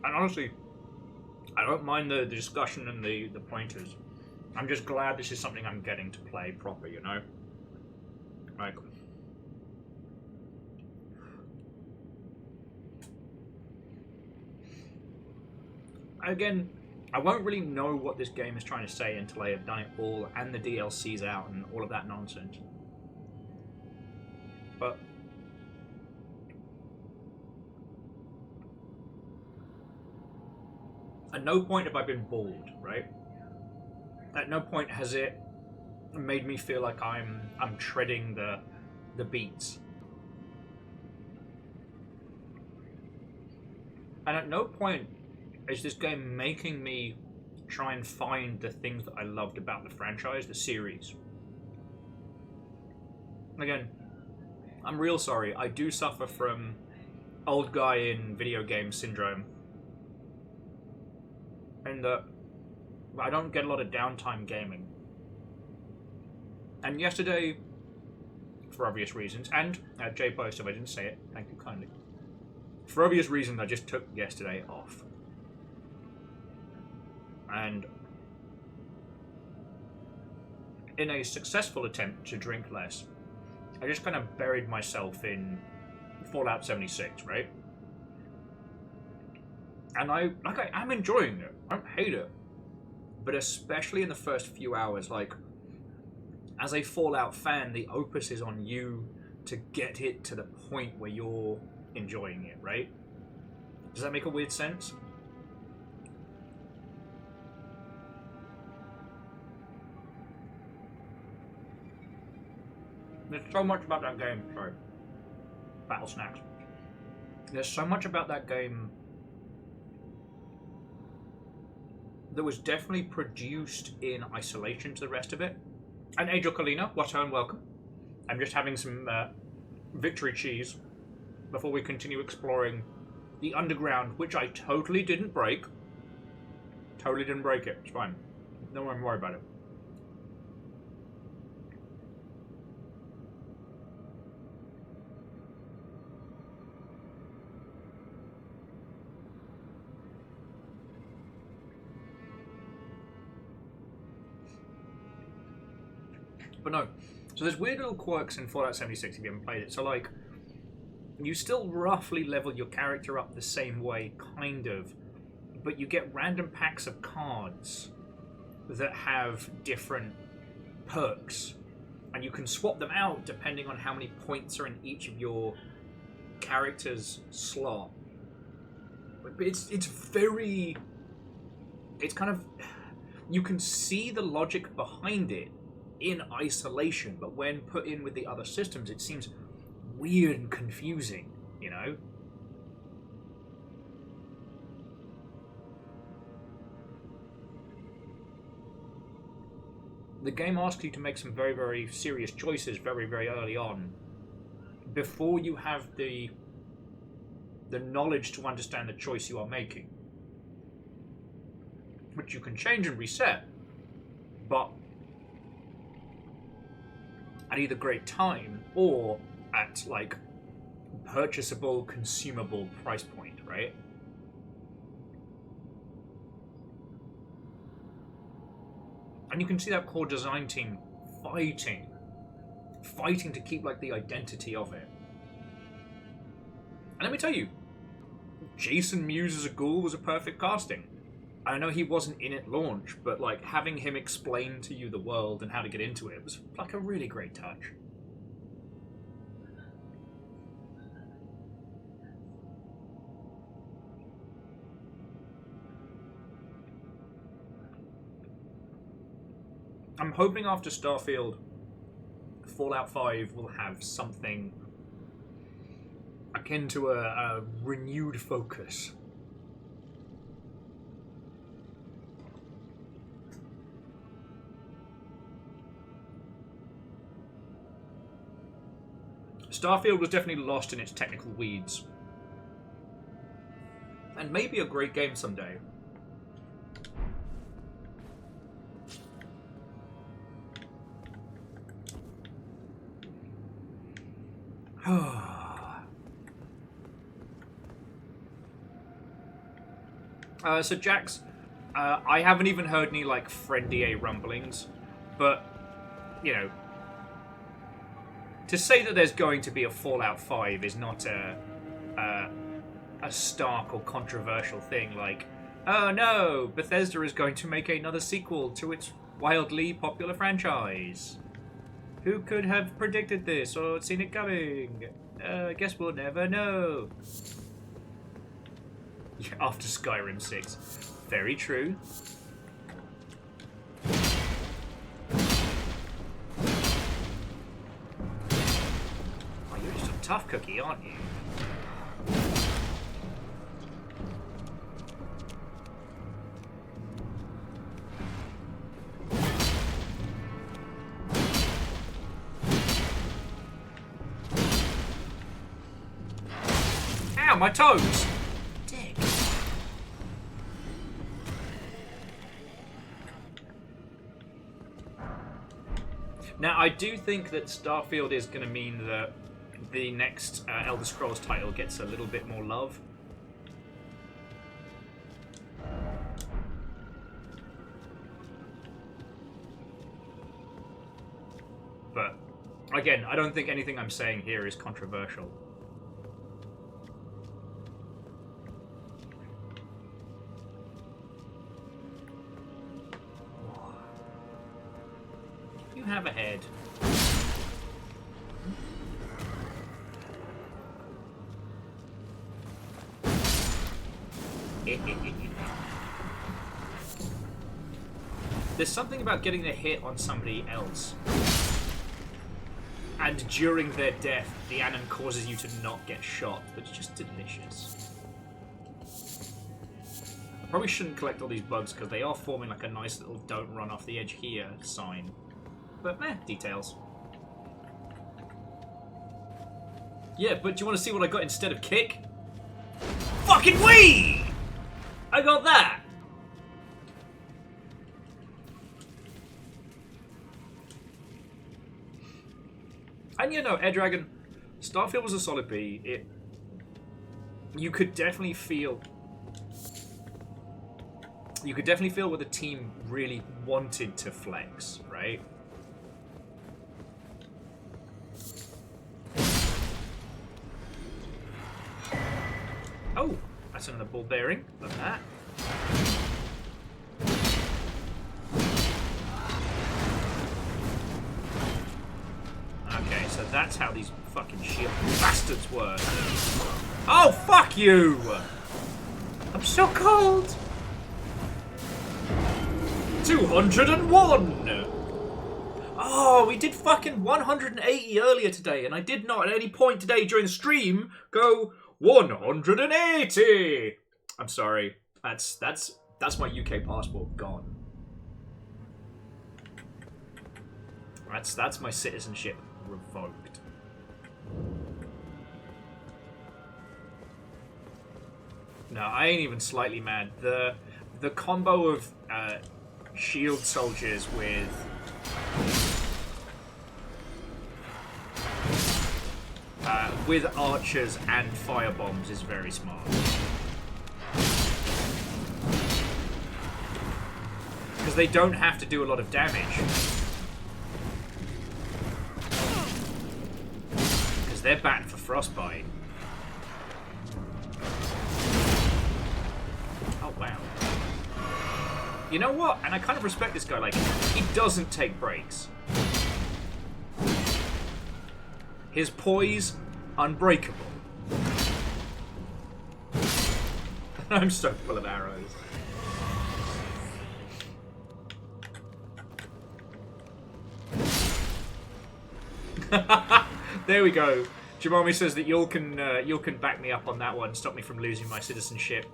And honestly, I don't mind the discussion and the pointers. I'm just glad this is something I'm getting to play proper, you know? Like... Again, I won't really know what this game is trying to say until I have done it all and the DLC's out and all of that nonsense. But... at no point have I been bored, right? At no point has it made me feel like I'm treading the beats. And at no point is this game making me try and find the things that I loved about the franchise, the series. Again, I'm real sorry. I do suffer from old guy in video game syndrome. And that I don't get a lot of downtime gaming. And yesterday, for obvious reasons, and Jay Post, if I didn't say it, thank you kindly. For obvious reasons, I just took yesterday off. And in a successful attempt to drink less, I just kind of buried myself in Fallout 76, right? And I'm enjoying it. I don't hate it. But especially in the first few hours, like, as a Fallout fan, the opus is on you to get it to the point where you're enjoying it, right? Does that make a weird sense? There's so much about that game, sorry. Battle snacks. There's so much about that game that was definitely produced in isolation to the rest of it. And Angel Kalina, what and welcome. I'm just having some victory cheese before we continue exploring the underground, which I totally didn't break. Totally didn't break it. It's fine. Don't worry about it. But no, so there's weird little quirks in Fallout 76 if you haven't played it. So like, you still roughly level your character up the same way, kind of, but you get random packs of cards that have different perks, and you can swap them out depending on how many points are in each of your character's slot. But it's kind of, you can see the logic behind it in isolation, but when put in with the other systems, it seems weird and confusing, you know? The game asks you to make some very, very serious choices very, very early on, before you have the knowledge to understand the choice you are making. Which you can change and reset, but at either great time or at like purchasable, consumable price point, right? And you can see that core design team fighting to keep like the identity of it. And let me tell you, Jason Mewes as a ghoul was a perfect casting. I know he wasn't in at launch, but like having him explain to you the world and how to get into it was like a really great touch. I'm hoping after Starfield, Fallout 5 will have something, a back into a renewed focus. Starfield was definitely lost in its technical weeds. And maybe a great game someday. So Jax, I haven't even heard any like friend EA rumblings, but you know, to say that there's going to be a Fallout 5 is not a stark or controversial thing. Like, oh no, Bethesda is going to make another sequel to its wildly popular franchise. Who could have predicted this or seen it coming? I guess we'll never know. After Skyrim 6. Very true. Oh, you're just a tough cookie, aren't you? Ow, my toes! Dick. Now, I do think that Starfield is going to mean that the next Elder Scrolls title gets a little bit more love. But, again, I don't think anything I'm saying here is controversial. You have a head. There's something about getting a hit on somebody else, and during their death, the anim causes you to not get shot. That's just delicious. I probably shouldn't collect all these bugs because they are forming like a nice little "don't run off the edge here" sign. But details. Yeah, but do you want to see what I got instead of kick? Fucking Wii! I got that! And you know, Air Dragon, Starfield was a solid B. You could definitely feel where the team really wanted to flex, right? Oh, that's another ball bearing. Love that. Okay, so that's how these fucking shield bastards work. Oh, fuck you! I'm so cold! 201! Oh, we did fucking 180 earlier today, and I did not at any point today during the stream go 180! I'm sorry. That's my UK passport gone. That's my citizenship revoked. No, I ain't even slightly mad. The combo of shield soldiers with archers and firebombs is very smart. Because they don't have to do a lot of damage. Because they're batting for frostbite. Oh, wow. You know what? And I kind of respect this guy. Like, he doesn't take breaks. His poise, unbreakable. I'm so full of arrows. There we go. Jamami says that you can back me up on that one, stop me from losing my citizenship.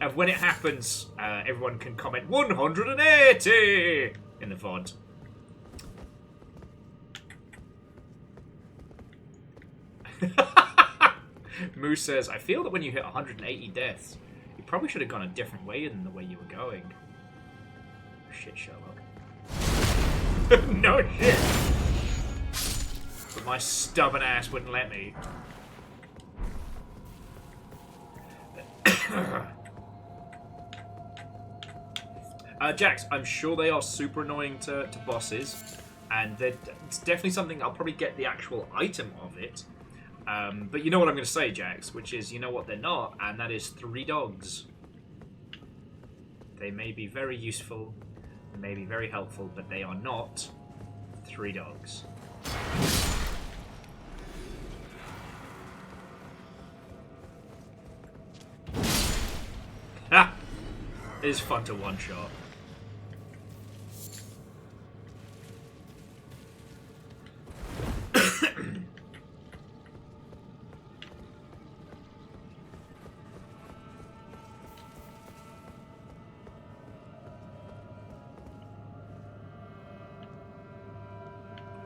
And when it happens, everyone can comment 180 in the VOD. Moose says, I feel that when you hit 180 deaths, you probably should have gone a different way than the way you were going. Shit, Sherlock. No shit! But my stubborn ass wouldn't let me. Jax, I'm sure they are super annoying to bosses, and it's definitely something I'll probably get the actual item of it. But you know what I'm going to say, Jax, which is, you know what they're not, and that is 3 dogs. They may be very useful, they may be very helpful, but they are not 3 dogs. Ha! It is fun to one-shot.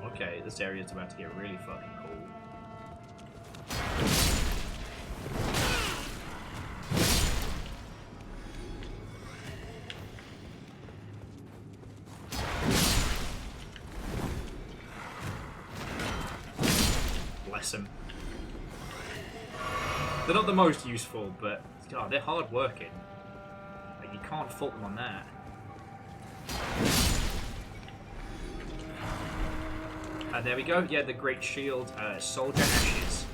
Okay, this area is about to get really fucking cool. Bless them. They're not the most useful, but God, they're hard working. Like, you can't fault them on that. There we go. Yeah, the Great Shield, Soldier Ashes.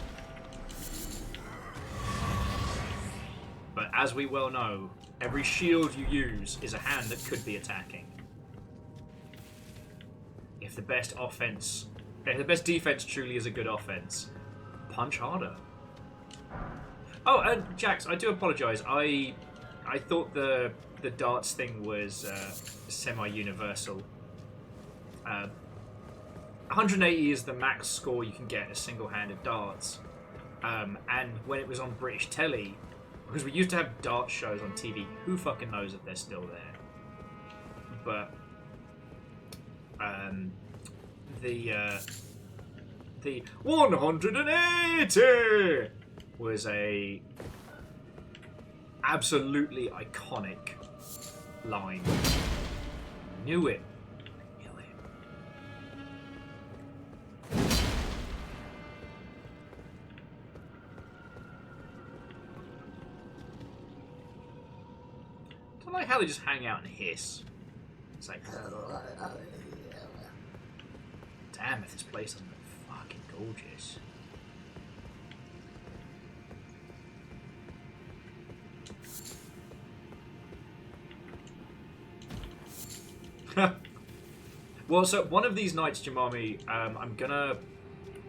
But as we well know, every shield you use is a hand that could be attacking. If the best defense truly is a good offense, punch harder. Oh, and Jax, I do apologize. I thought the darts thing was semi-universal. 180 is the max score you can get a single-handed darts. And when it was on British telly, because we used to have dart shows on TV, who fucking knows if they're still there? But the 180 was a absolutely iconic line. Knew it. I like how they just hang out and hiss. It's like, damn, if this place doesn't look fucking gorgeous. Well, so one of these nights, Jamami, I'm gonna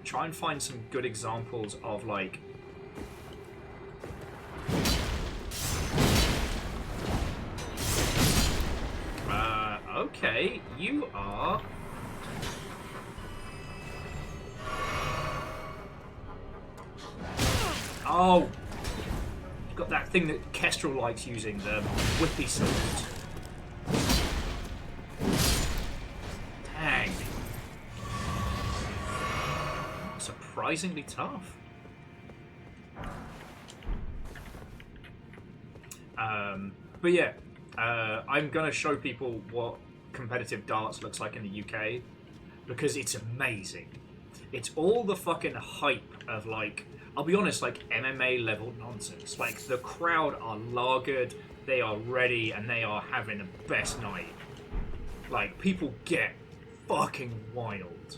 try and find some good examples of, like, okay, you are... Oh! You've got that thing that Kestrel likes using, the whippy sword. Dang. Surprisingly tough. But yeah, I'm gonna show people what competitive darts looks like in the UK, because it's amazing. It's all the fucking hype of, like, I'll be honest, like MMA level nonsense. Like, the crowd are lagered, they are ready, and they are having the best night. Like, people get fucking wild.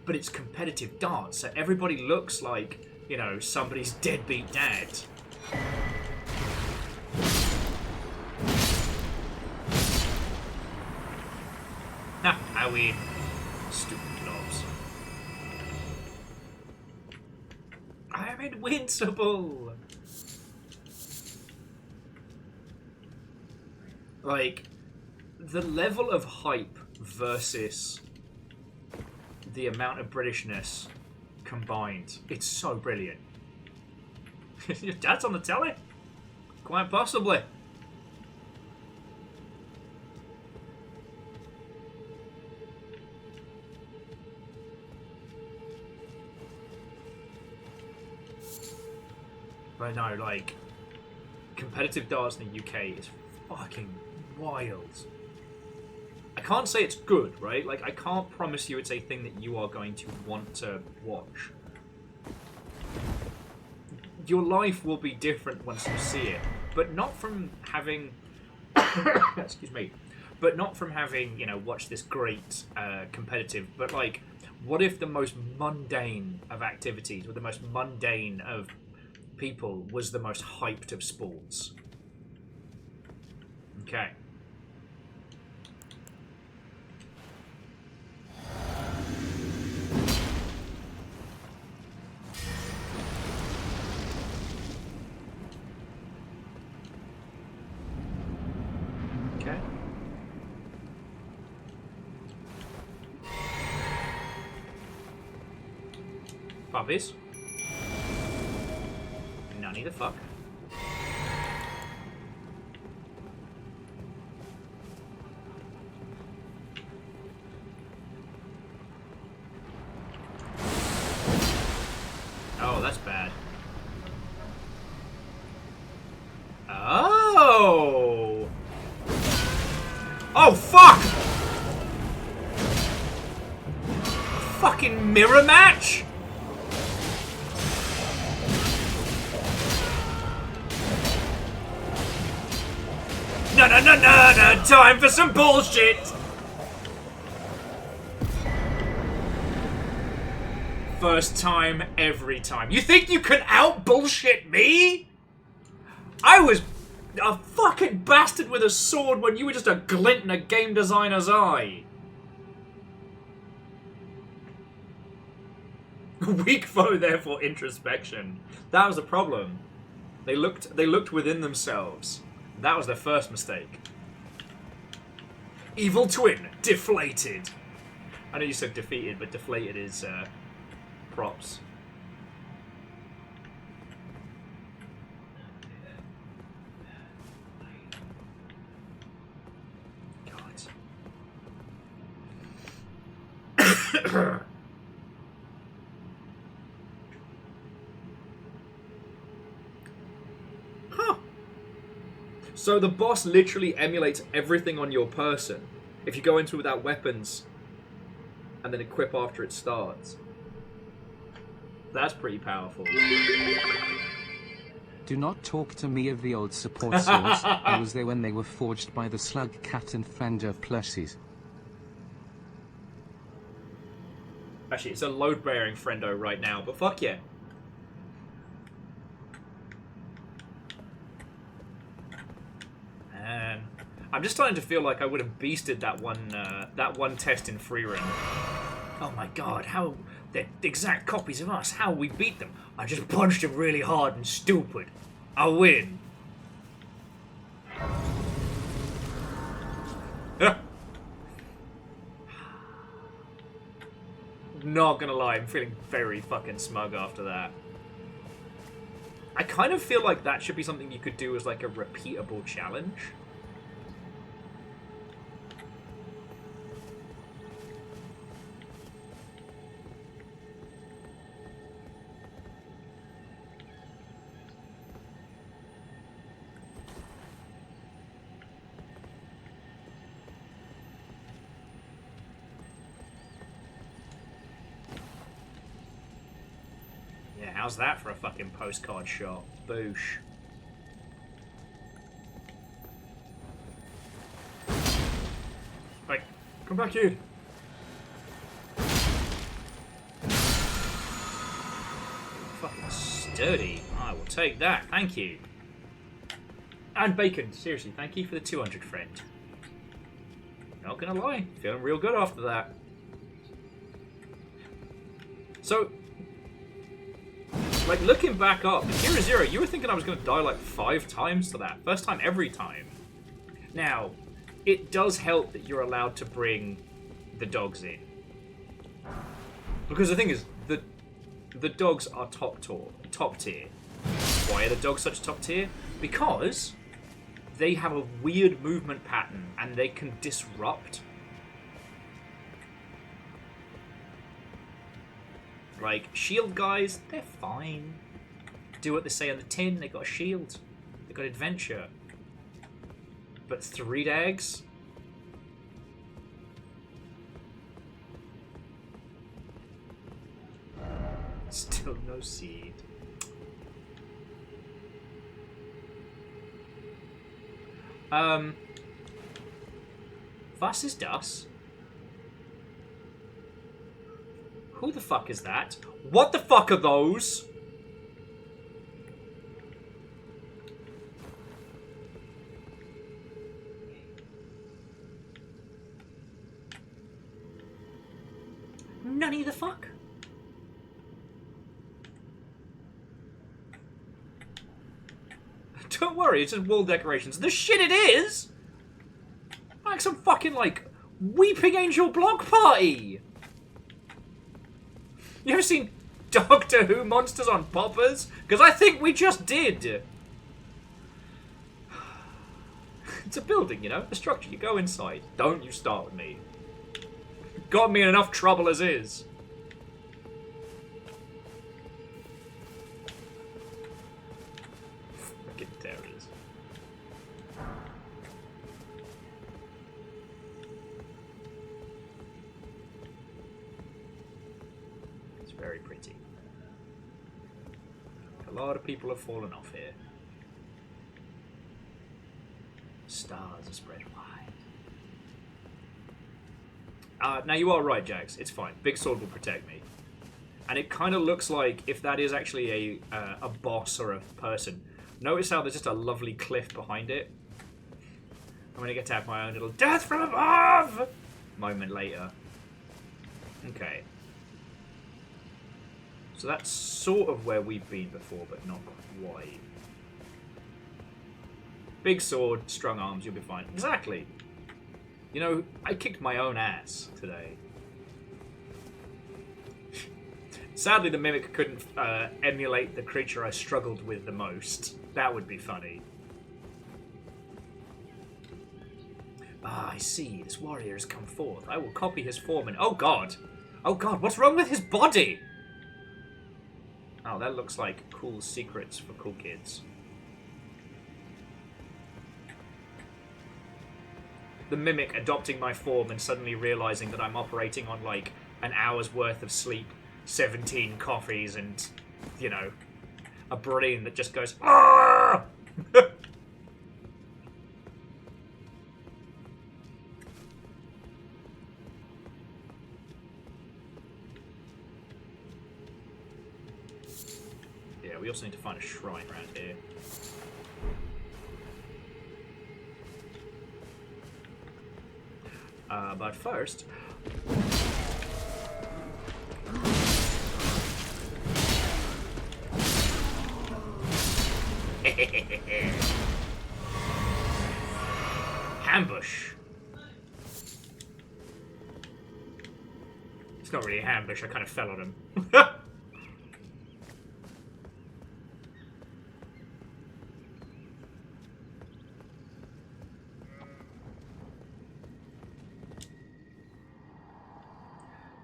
But it's competitive darts, so everybody looks like, you know, somebody's deadbeat dad. Ha, I win. Stupid globes. I am invincible! Like, the level of hype versus the amount of Britishness combined. It's so brilliant. Your dad's on the telly? Quite possibly. But no, like, competitive darts in the UK is fucking wild. I can't say it's good, right? Like, I can't promise you it's a thing that you are going to want to watch. Your life will be different once you see it, but not from having... excuse me. But not from having, you know, watched this great competitive, but, like, what if the most mundane of activities, or the most mundane of people, was the most hyped of sports? Okay. Okay. Puppies. None the fuck. Oh, that's bad. Oh! Oh, fuck! Fucking mirror match? No, no, no, no, no, time for some bullshit! First time, every time. You think you can out-bullshit me? I was a fucking bastard with a sword when you were just a glint in a game designer's eye. Weak foe, therefore introspection. That was the problem. They looked within themselves. That was their first mistake. Evil twin, deflated. I know you said defeated, but deflated is props. God. So the boss literally emulates everything on your person. If you go into it without weapons, and then equip after it starts. That's pretty powerful. Do not talk to me of the old support swords. I was there when they were forged by the Slug Cat and Fender plushies. Actually, it's a load-bearing friendo right now, but fuck yeah. I'm just starting to feel like I would have beasted that one test in free ring. Oh my god, how they're exact copies of us. How we beat them? I just punched them really hard and stupid. I win. Not gonna lie, I'm feeling very fucking smug after that. I kind of feel like that should be something you could do as like a repeatable challenge. How's that for a fucking postcard shot? Boosh. Right, come back here. Fucking sturdy. I will take that, thank you. And bacon, seriously, thank you for the 200, friend. Not gonna lie, feeling real good after that. So, like, looking back up, Hero Zero, you were thinking I was going to die like 5 times to that. First time every time. Now, it does help that you're allowed to bring the dogs in. Because the thing is, The dogs are top tier. Why are the dogs such top tier? Because they have a weird movement pattern and they can disrupt. Like, shield guys, they're fine. Do what they say on the tin, they got a shield. They got adventure. But 3 dags? Still no seed. Was ist das? Who the fuck is that? What the fuck are those? None the fuck? Don't worry, it's just wall decorations. The shit it is! Like some fucking, like, Weeping Angel block party! You ever seen Doctor Who Monsters on Poppers? Because I think we just did! It's a building, you know? A structure. You go inside. Don't you start with me. Got me in enough trouble as is. Fucking terrors. It's very pretty. A lot of people have fallen off here. Stars are spread wide. Now you are right, Jax. It's fine. Big sword will protect me. And it kind of looks like if that is actually a boss or a person. Notice how there's just a lovely cliff behind it. I'm going to get to have my own little death from above moment later. Okay. So that's sort of where we've been before, but not quite. Big sword, strong arms, you'll be fine. Exactly. You know, I kicked my own ass today. Sadly, the Mimic couldn't emulate the creature I struggled with the most. That would be funny. Ah, I see. This warrior has come forth. I will copy his form and... Oh, God! Oh, God, what's wrong with his body? Oh, that looks like cool secrets for cool kids. The Mimic adopting my form and suddenly realizing that I'm operating on, like, an hour's worth of sleep, 17 coffees, and, you know, a brain that just goes, ah! Yeah, we also need to find a shrine around here. But first... Ambush. It's not really an ambush, I kind of fell on him.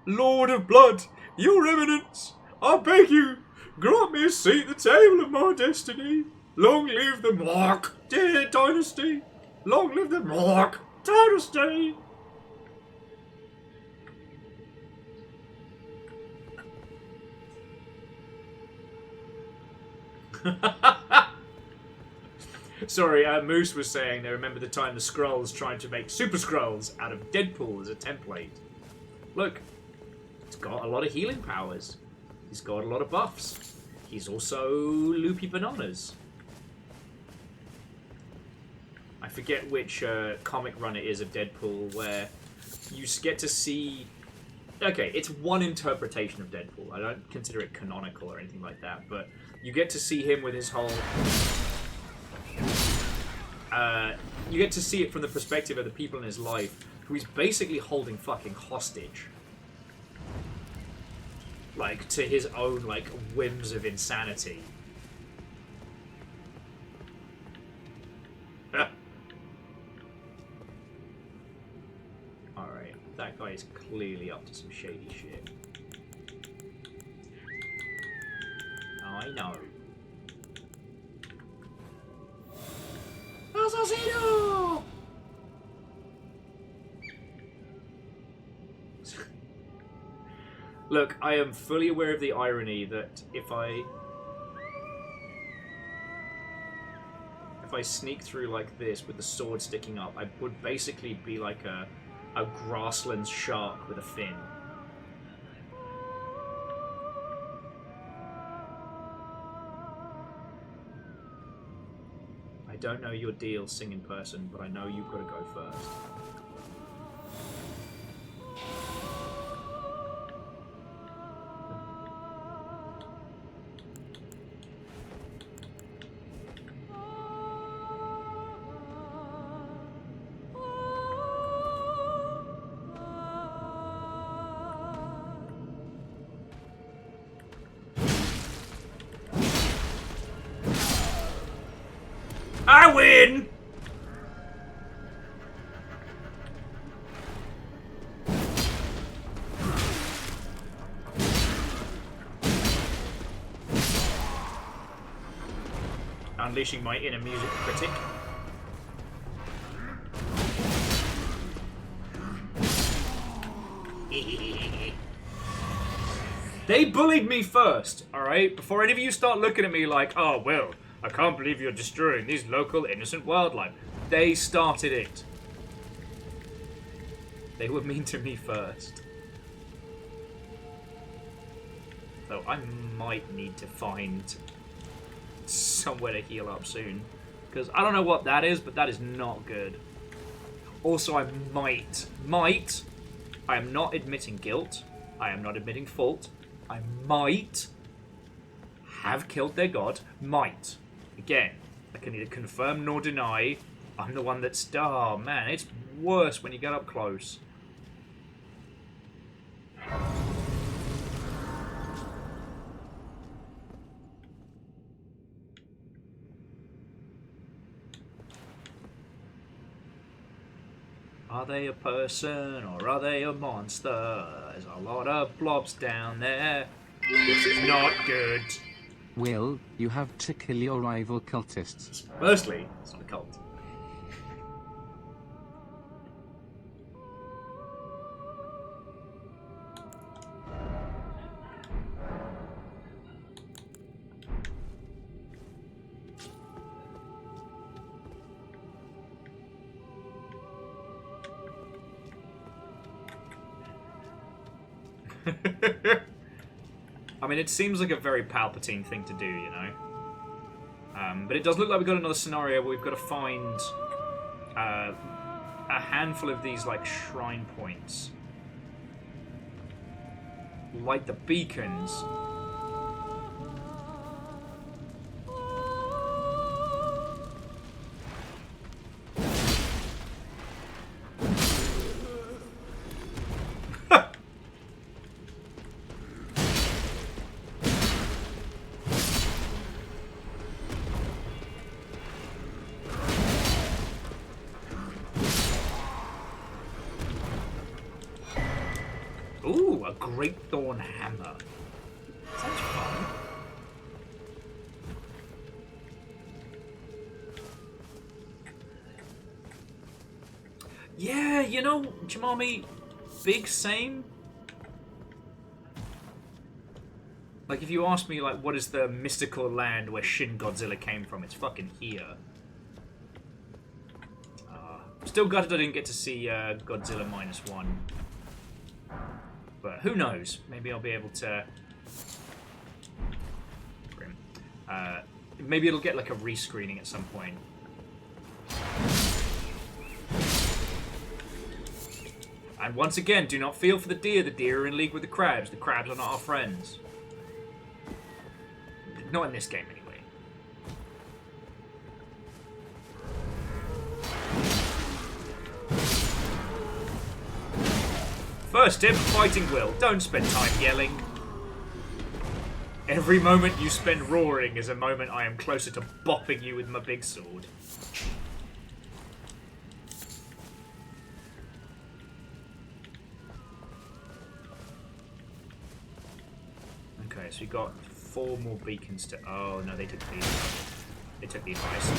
Lord of Blood, your eminence, I beg you, grant me a seat at the table of my destiny. Long live the Mark dynasty. Long live the Mark dynasty. Sorry, Moose was saying they remember the time the Skrulls tried to make Super Skrulls out of Deadpool as a template. Look. He's got a lot of healing powers. He's got a lot of buffs. He's also loopy bananas. I forget which comic run it is of Deadpool where you get to see... Okay, it's one interpretation of Deadpool. I don't consider it canonical or anything like that, but you get to see him with his whole... you get to see it from the perspective of the people in his life who he's basically holding fucking hostage. like, to his own, like, whims of insanity. Alright, that guy is clearly up to some shady shit. I know. Assassino! Look, I am fully aware of the irony that if I sneak through like this with the sword sticking up, I would basically be like a grassland shark with a fin. I don't know your deal, singing person, but I know you've got to go first. I win! Unleashing my inner music critic. They bullied me first, alright? Before any of you start looking at me like, oh, well, I can't believe you're destroying these local innocent wildlife. They started it. They were mean to me first. So I might need to find somewhere to heal up soon. Because I don't know what that is, but that is not good. Also, I am not admitting guilt. I am not admitting fault. I might have killed their god. Might. Again, I can neither confirm nor deny. I'm the one that's... Oh, man, it's worse when you get up close. Are they a person or are they a monster? There's a lot of blobs down there. This is not good. Will, you have to kill your rival cultists. Firstly, it's not a cult. I mean, it seems like a very Palpatine thing to do, you know? But it does look like we've got another scenario where we've got to find a handful of these, like, shrine points. Like the beacons. Ooh, a great thorn hammer. Sounds fun. Yeah, you know, Jamami, big same. Like, if you ask me, like, what is the mystical land where Shin Godzilla came from, it's fucking here. Still gutted I didn't get to see Godzilla -1. But who knows? Maybe I'll be able to... maybe it'll get like a rescreening at some point. And once again, do not feel for the deer. The deer are in league with the crabs. The crabs are not our friends. Not in this game, anyway. First tip, fighting Will. Don't spend time yelling. Every moment you spend roaring is a moment I am closer to bopping you with my big sword. Okay, so we got 4 more beacons to... Oh, no, they took the advice.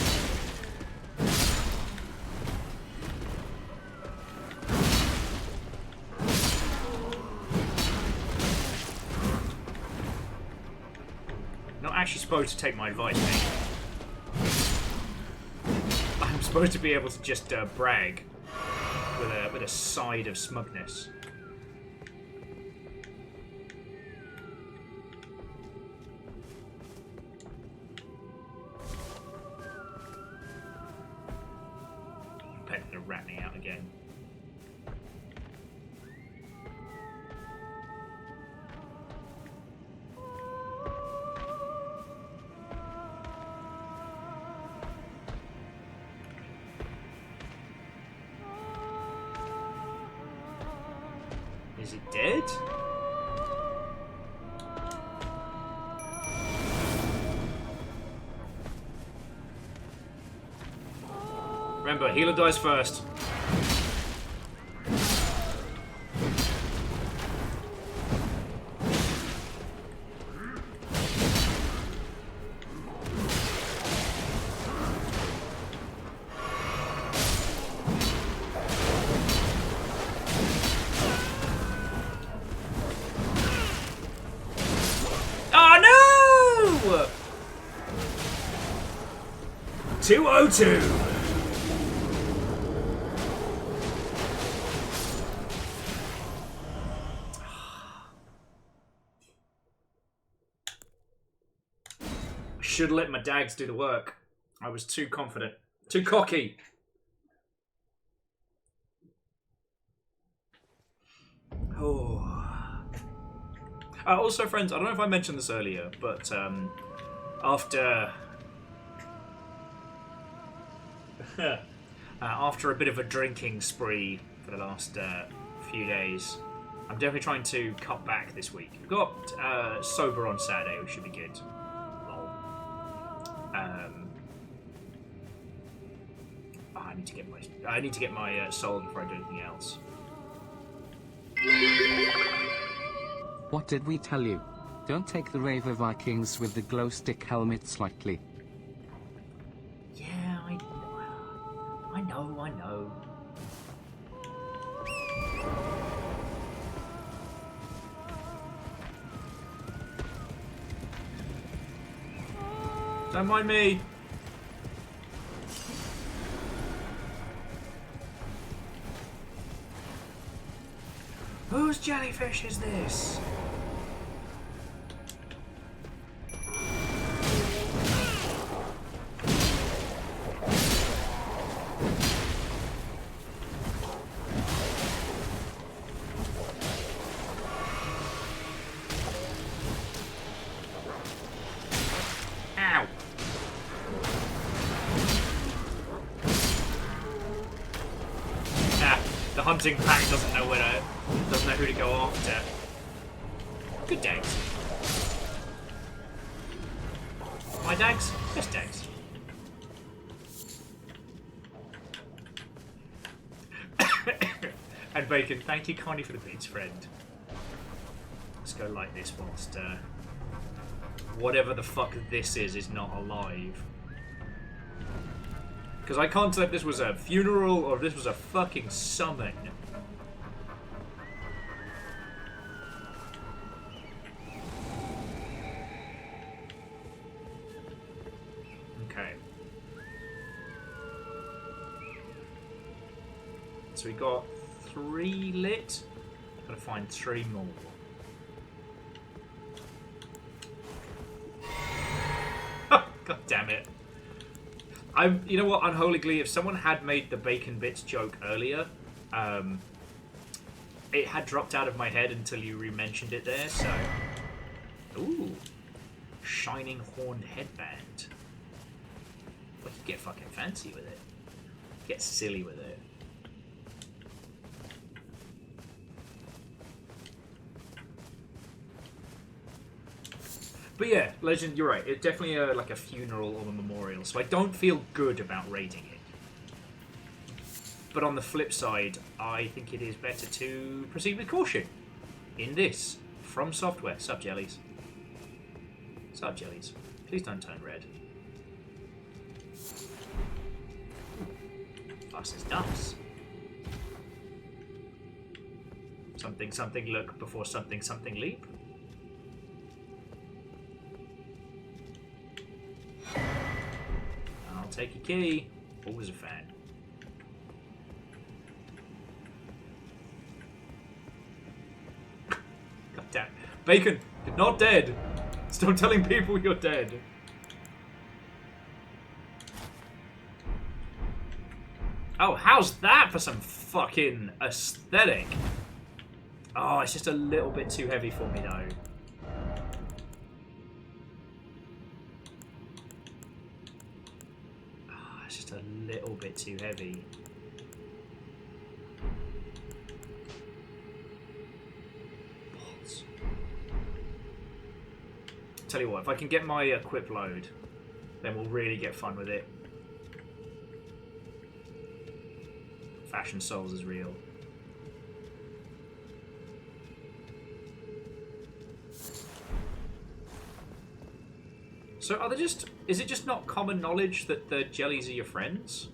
Not actually supposed to take my advice, mate. I'm supposed to be able to just brag with a side of smugness. Pet gonna rat me out again. Is it dead? Remember, healer dies first. Oh no! 202. Should have let my dags do the work. I was too confident. Too cocky. Oh. Also, friends, I don't know if I mentioned this earlier, but after after a bit of a drinking spree for the last few days, I'm definitely trying to cut back this week. We've got sober on Saturday, which should be good. I need to get my soul before I do anything else. What did we tell you? Don't take the Raver Vikings with the glow stick helmets lightly. Yeah, I know. Don't mind me. Whose jellyfish is this? Ow. The hunting pack doesn't know who to go after. Good dags. My dags? Best dags. And Bacon, thank you kindly for the bits, friend. Let's go like this whilst whatever the fuck this is not alive. Because I can't tell if this was a funeral or if this was a fucking summon. Okay. So we got 3 lit. Gotta find 3 more. God damn it. You know what, Unholy Glee, if someone had made the bacon bits joke earlier, it had dropped out of my head until you re-mentioned it there, so... Ooh. Shining horned headband. Well, you get fucking fancy with it. Get silly with it. But yeah, Legend, you're right. It's definitely like a funeral or a memorial, so I don't feel good about raiding it. But on the flip side, I think it is better to proceed with caution. In this, From Software, sub jellies. Sub jellies. Please don't turn red. Fast as dumps. Something something look before something something leap. I'll take your key. Always a fan. God damn. Bacon, you're not dead. Stop telling people you're dead. Oh, how's that for some fucking aesthetic? Oh, it's just a little bit too heavy for me though. Oh, it's just a little bit too heavy. Balls. Tell you what, if I can get my equip load, then we'll really get fun with it. Fashion Souls is real. So are they just... Is it just not common knowledge that the jellies are your friends?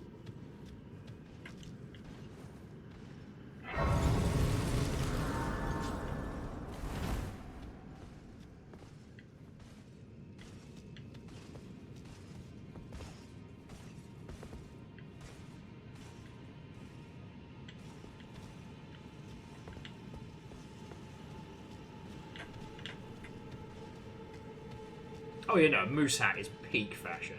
Oh, you know, moose hat is peak fashion.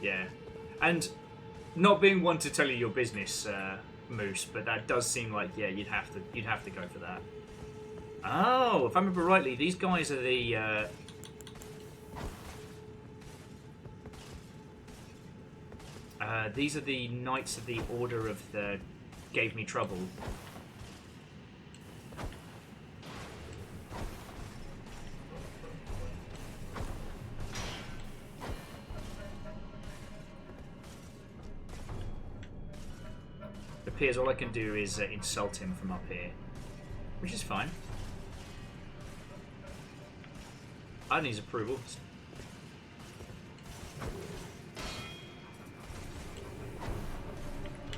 Yeah. And not being one to tell you your business, Moose, but that does seem like, yeah, you'd have to go for that. Oh, if I remember rightly, these guys are the these are the Knights of the Order of the Gave Me Trouble. Appears all I can do is insult him from up here, which is fine. I need his approval.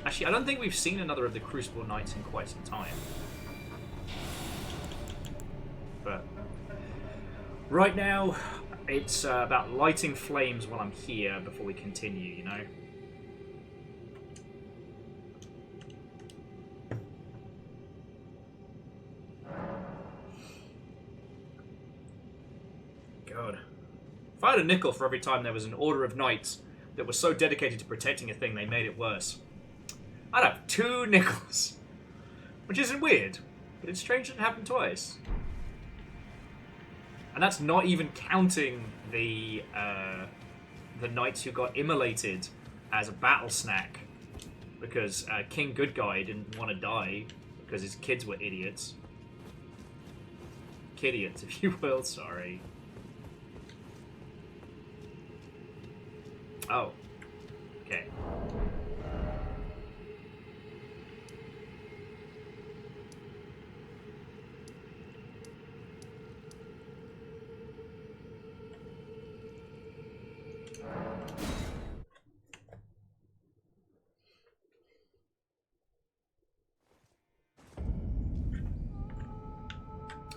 Actually, I don't think we've seen another of the Crucible Knights in quite some time. But right now, it's about lighting flames while I'm here before we continue, you know? God. If I had a nickel for every time there was an order of knights that was so dedicated to protecting a thing they made it worse, I'd have 2 nickels. Which isn't weird, but it's strange that it happened twice. And that's not even counting the knights who got immolated as a battle snack because King Good Guy didn't want to die because his kids were idiots. Kidiots, if you will, sorry. Oh. Okay.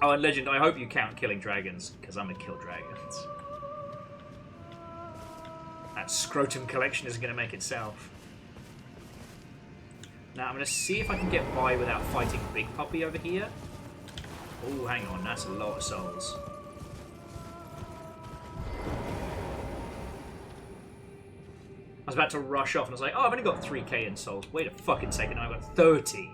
Oh, and Legend, I hope you count killing dragons, because I'm gonna kill dragons. That scrotum collection isn't gonna make itself. Now, I'm gonna see if I can get by without fighting Big Puppy over here. Oh, hang on, that's a lot of souls. I was about to rush off and I was like, oh, I've only got 3k in souls. Wait a fucking second, I've got 30.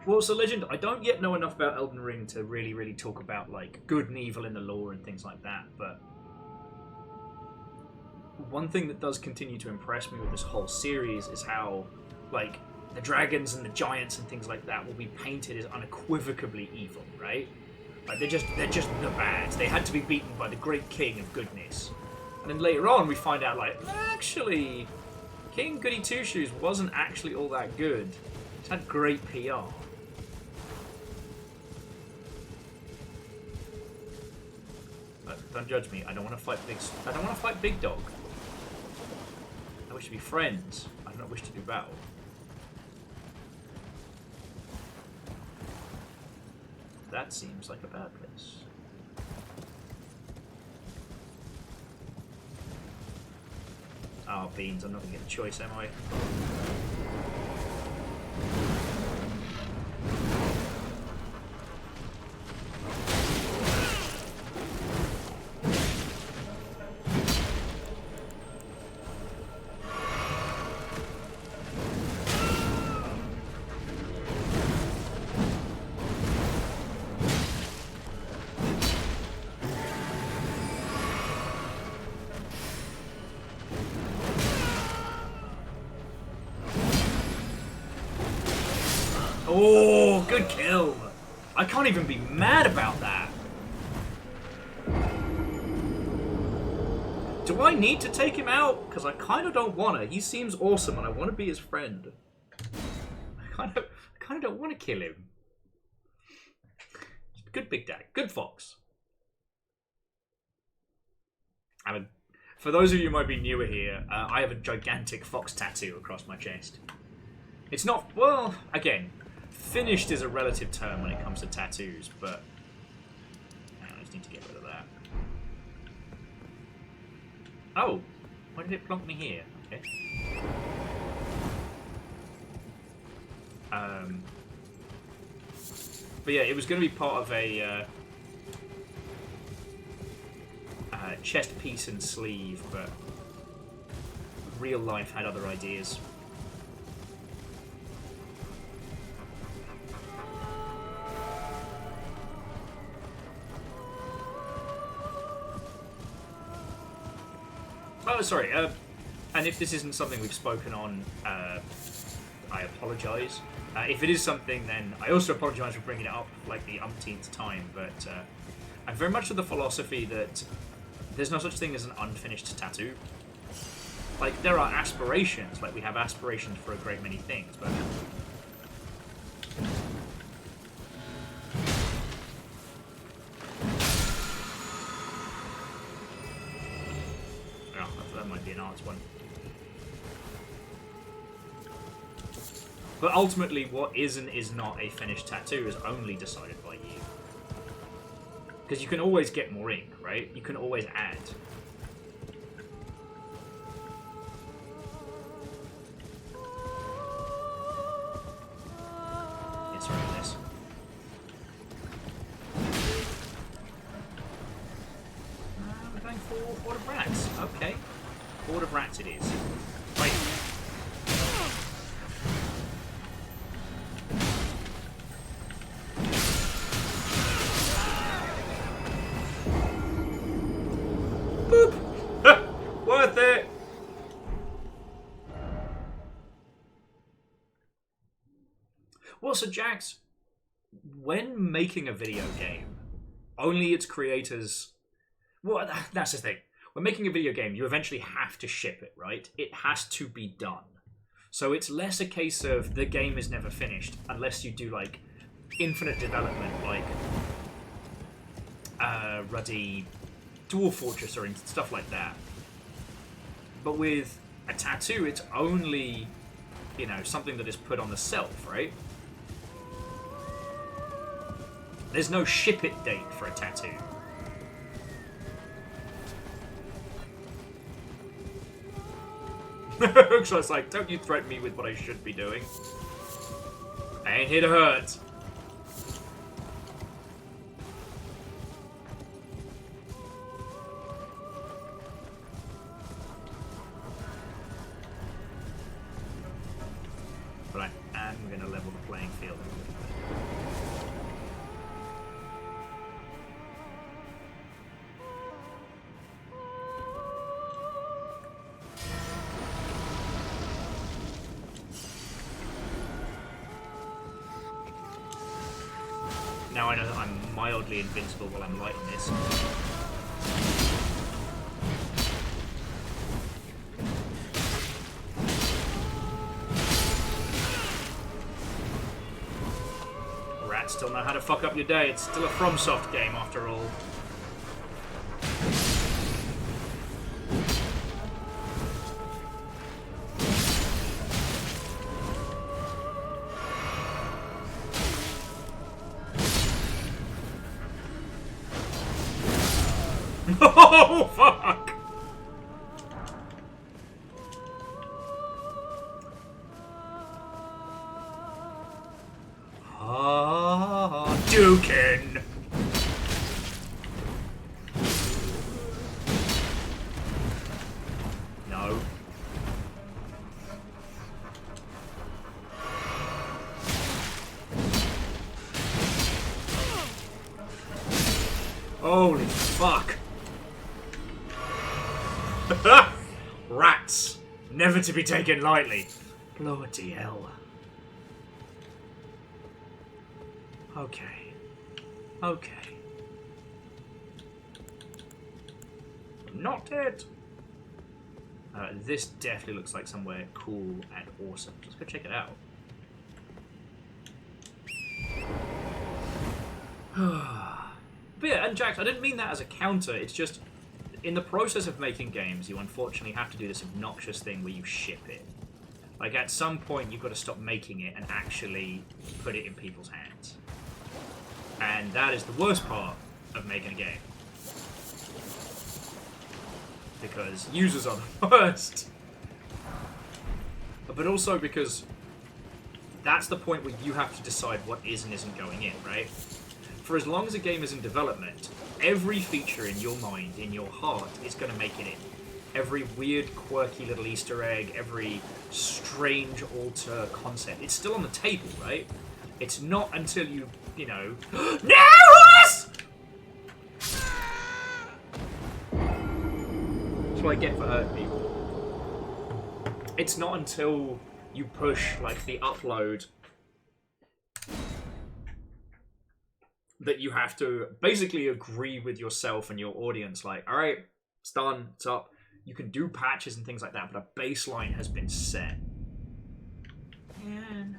Well, so Legend, I don't yet know enough about Elden Ring to really talk about like good and evil in the lore and things like that, but one thing that does continue to impress me with this whole series is how, like, the dragons and the giants and things like that will be painted as unequivocally evil, right? Like, they're just the bads. They had to be beaten by the great king of goodness. And then later on we find out, like, actually, King Goody Two-Shoes wasn't actually all that good. He's had great PR. Don't judge me. I don't want to fight Big Dog. I wish to be friends. I do not wish to do battle. That seems like a bad place. Oh, beans. I'm not going to get a choice, am I? Oh, good kill. I can't even be mad about that. Do I need to take him out? Because I kind of don't want to. He seems awesome and I want to be his friend. I kind of don't want to kill him. Good Big Dad. Good Fox. For those of you who might be newer here, I have a gigantic fox tattoo across my chest. It's not, well, again, finished is a relative term when it comes to tattoos, but I just need to get rid of that. Oh, why did it plonk me here? Okay. But yeah, it was going to be part of a chest piece and sleeve, but real life had other ideas. Oh, sorry. And if this isn't something we've spoken on, I apologise. If it is something, then I also apologise for bringing it up like the umpteenth time. But I'm very much of the philosophy that there's no such thing as an unfinished tattoo. Like, there are aspirations. Like, we have aspirations for a great many things, but that might be an arts one. But ultimately, what is and is not a finished tattoo is only decided by you. Because you can always get more ink, right? You can always add. Yes, right, this. We're going for Horde of Rats. Okay. Horde of Rats it is. Right. Worth it! Well, so Jax, when making a video game, only its creators... Well, that's the thing. When making a video game, you eventually have to ship it, right? It has to be done. So it's less a case of the game is never finished, unless you do, like, infinite development, like Ruddy Dwarf Fortress or stuff like that. But with a tattoo, it's only, you know, something that is put on the shelf, right? There's no ship it date for a tattoo. So it's like, don't you threaten me with what I should be doing. I ain't here to hurt. But I am going to level the playing field a little bit. Now I know that I'm mildly invincible while I'm lighting this. Rats still know how to fuck up your day. It's still a FromSoft game after all. Oh, fuck! Dukin! No. Holy fuck. Rats. Never to be taken lightly. Bloody hell. Okay. Okay. I'm not dead. This definitely looks like somewhere cool and awesome. Let's go check it out. But yeah, and Jax, I didn't mean that as a counter. It's just, in the process of making games, you unfortunately have to do this obnoxious thing where you ship it. Like, at some point, you've got to stop making it and actually put it in people's hands. And that is the worst part of making a game. Because users are the worst. But also because that's the point where you have to decide what is and isn't going in, right? For as long as a game is in development, every feature in your mind, in your heart, is going to make it in. Every weird, quirky little Easter egg, every strange alter concept, it's still on the table, right? It's not until you know... No, horse! That's what I get for hurting people. It's not until you push, like, the upload that you have to basically agree with yourself and your audience, like, alright, it's done, it's up. You can do patches and things like that, but a baseline has been set. Man.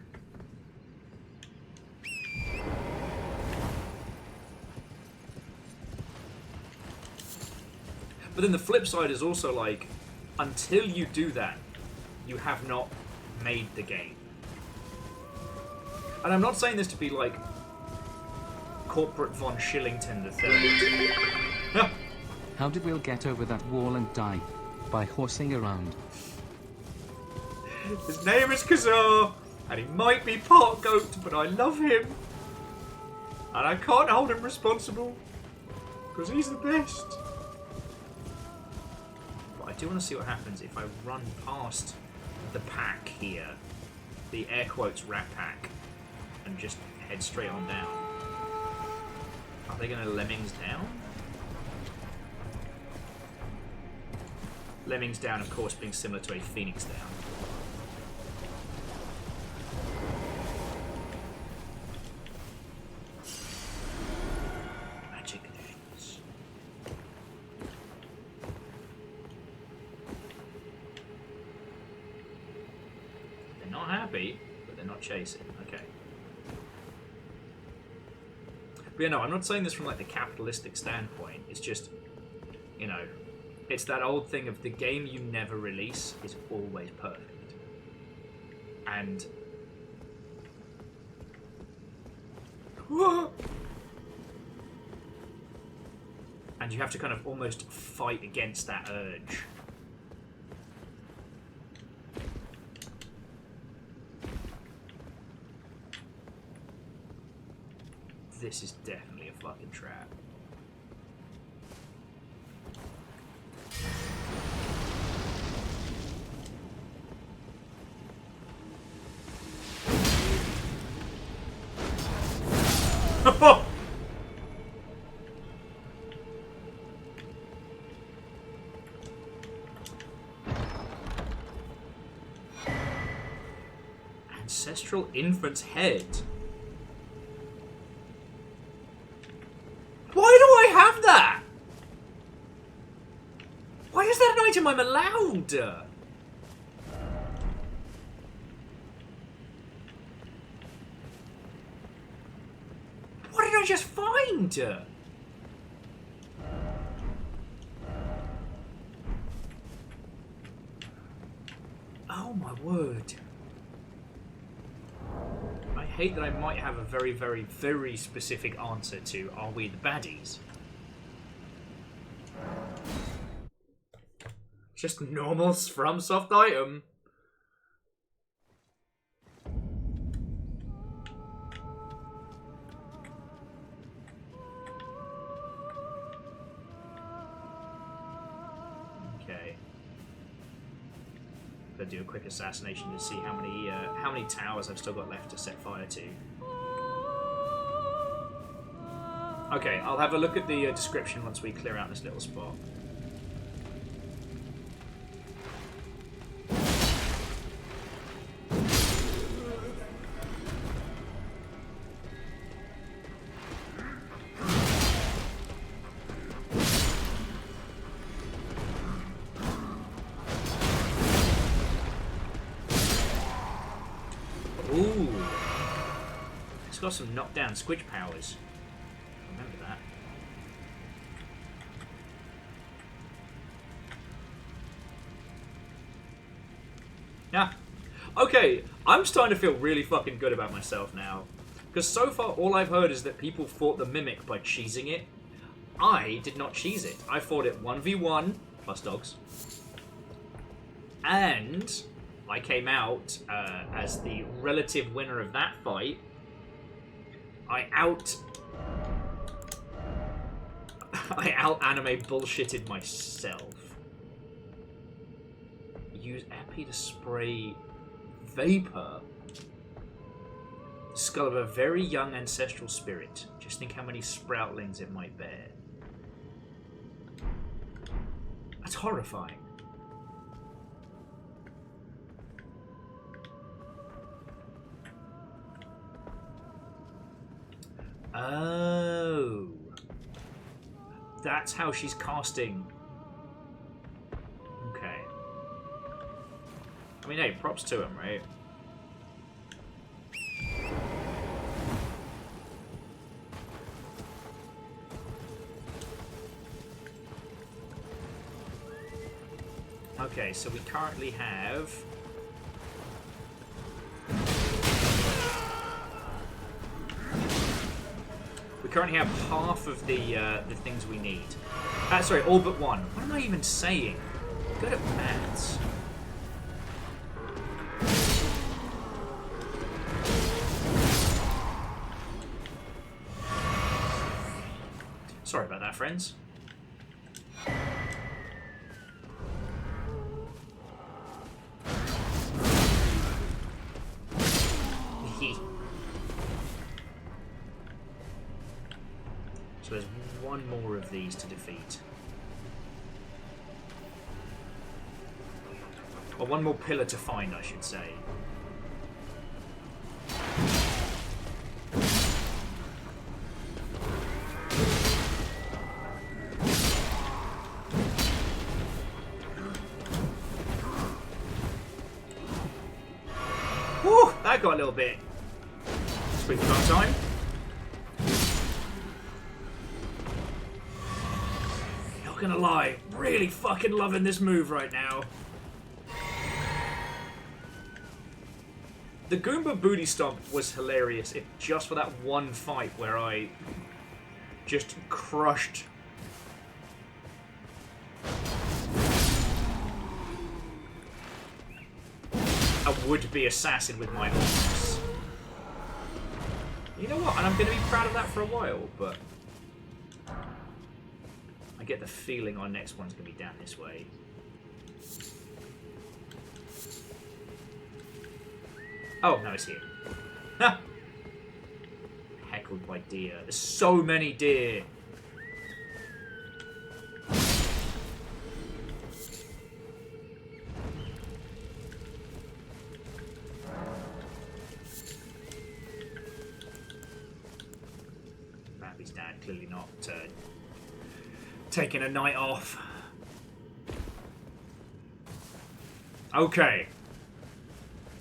But then the flip side is also like, until you do that, you have not made the game. And I'm not saying this to be like corporate von Shillington III. How did Will get over that wall and die? By horsing around. His name is Kazar, and he might be part goat, but I love him. And I can't hold him responsible, because he's the best. But I do want to see what happens if I run past the pack here, the air quotes rat pack, and just head straight on down. Are they going to lemmings down? Lemmings down, of course, being similar to a phoenix down. Magic things. They're not happy, but they're not chasing. Okay. But yeah, no, I'm not saying this from like the capitalistic standpoint. It's just, you know, it's that old thing of the game you never release is always perfect. And... and you have to kind of almost fight against that urge. This is definitely a fucking trap. Ancestral infant's head. him I'm allowed! What did I just find? Oh my word. I hate that I might have a very, very, very specific answer to are we the baddies? Just normal FromSoft item. Okay. Gonna do a quick assassination to see how many towers I've still got left to set fire to. Okay, I'll have a look at the description once we clear out this little spot. Ooh. It's got some knockdown squidge powers. Remember that. Yeah. Okay, I'm starting to feel really fucking good about myself now. Because so far, all I've heard is that people fought the Mimic by cheesing it. I did not cheese it. I fought it 1v1, plus dogs. And I came out as the relative winner of that fight. I out anime bullshitted myself. Use Epi to spray vapor. Skull of a very young ancestral spirit. Just think how many sproutlings it might bear. That's horrifying. Oh. That's how she's casting. Okay. I mean, hey, props to him, right? Okay, so we currently have... We currently have half of the things we need. Sorry, all but one. What am I even saying? Good at maths. Sorry about that, friends. So there's one more of these to defeat. Or one more pillar to find, I should say. Woo! That got a little bit sprinkled on time. Not gonna lie, really fucking loving this move right now. The Goomba Booty Stomp was hilarious, if just for that one fight where I just crushed a would-be assassin with my arms. You know what? And I'm going to be proud of that for a while, but I get the feeling our next one's going to be down this way. Oh, no, it's here. Ha! Heckled by deer. There's so many deer. Babby's dad clearly not taking a night off. Okay.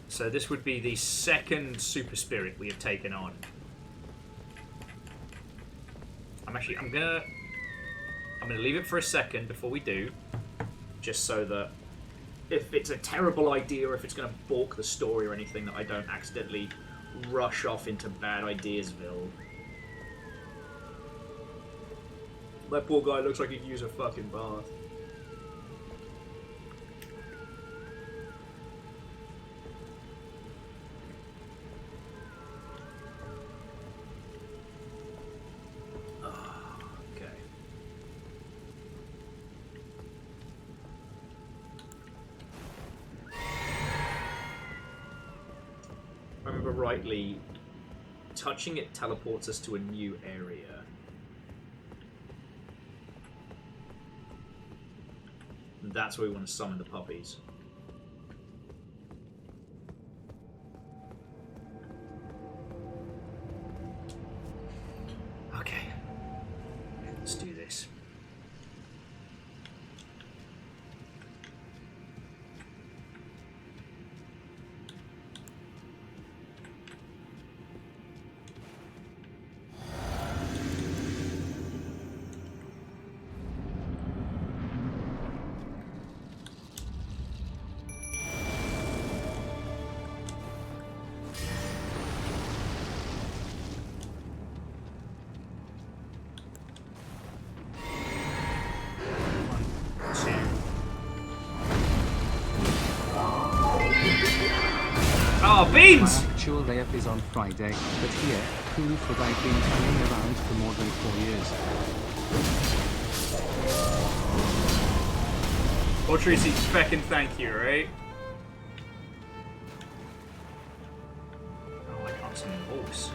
So this would be the second super spirit we have taken on. I'm gonna leave it for a second before we do, just so that if it's a terrible idea or if it's gonna balk the story or anything, that I don't accidentally rush off into bad ideasville. That poor guy looks like he could use a fucking bath. Rightly, touching it teleports us to a new area. And that's where we want to summon the puppies. Okay, let's do this. Oh, beans! My actual layup is on Friday, but here, proof that I've been hanging around for more than 4 years. Well, Tracy, feckin' thank you, right? Oh, I can't summon horse.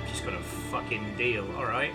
She's got a fucking deal, alright.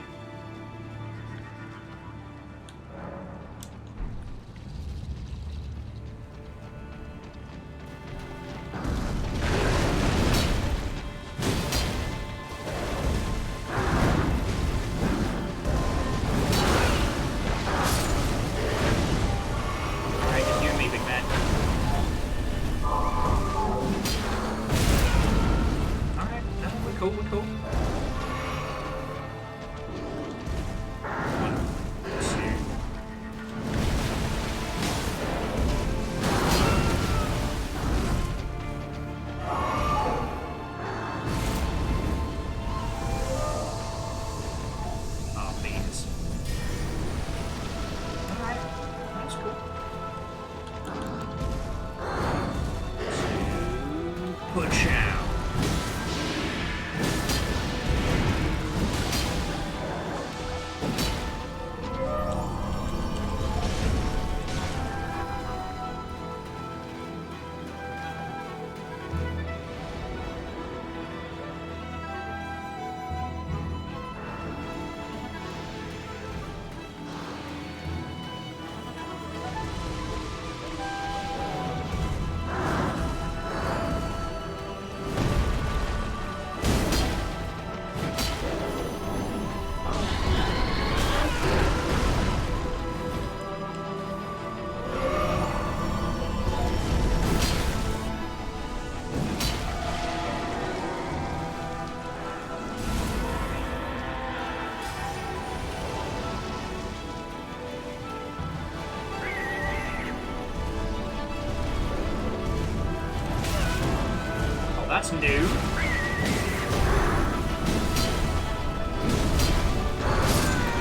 That's new.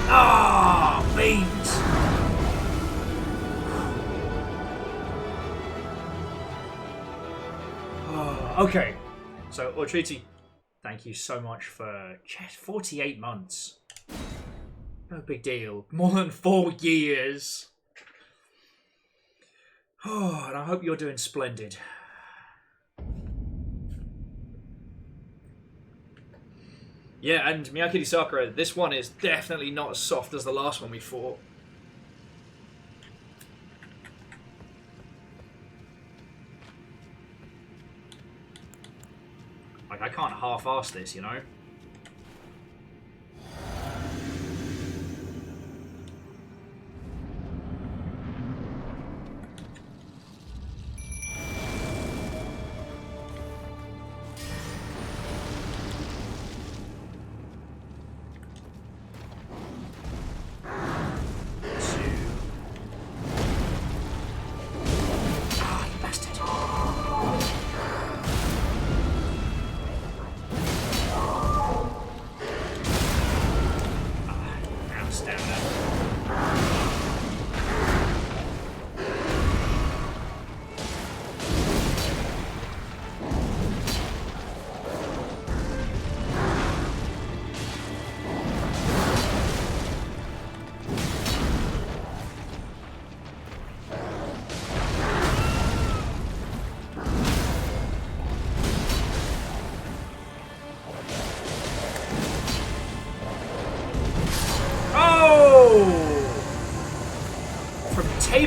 Ah, beans. Okay, so Ortriti, thank you so much for 48 months. No big deal. More than 4 years. Oh, and I hope you're doing splendid. Yeah, and Miyakiri Sakura, this one is definitely not as soft as the last one we fought. Like, I can't half-ass this, you know?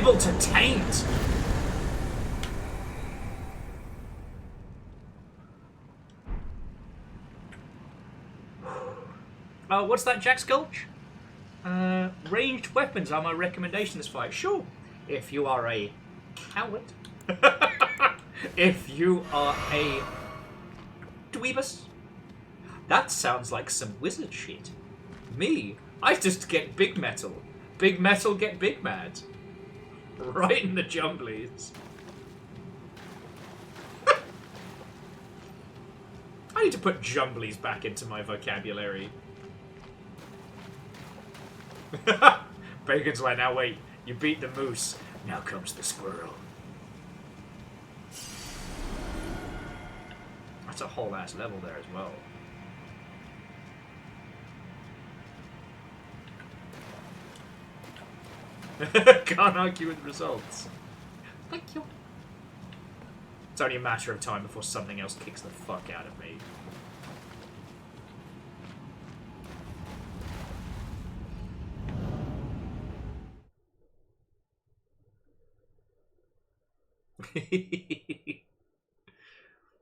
Unable to taint! What's that, Jack Skulch? Ranged weapons are my recommendation this fight. Sure, if you are a coward. If you are a dweebus. That sounds like some wizard shit. Me, I just get big metal. Big metal get big mad. Right in the jumblies. I need to put jumblies back into my vocabulary. Bacon's like, now wait, you beat the moose, now comes the squirrel. That's a whole ass level there as well. Can't argue with results. Thank you. It's only a matter of time before something else kicks the fuck out of me.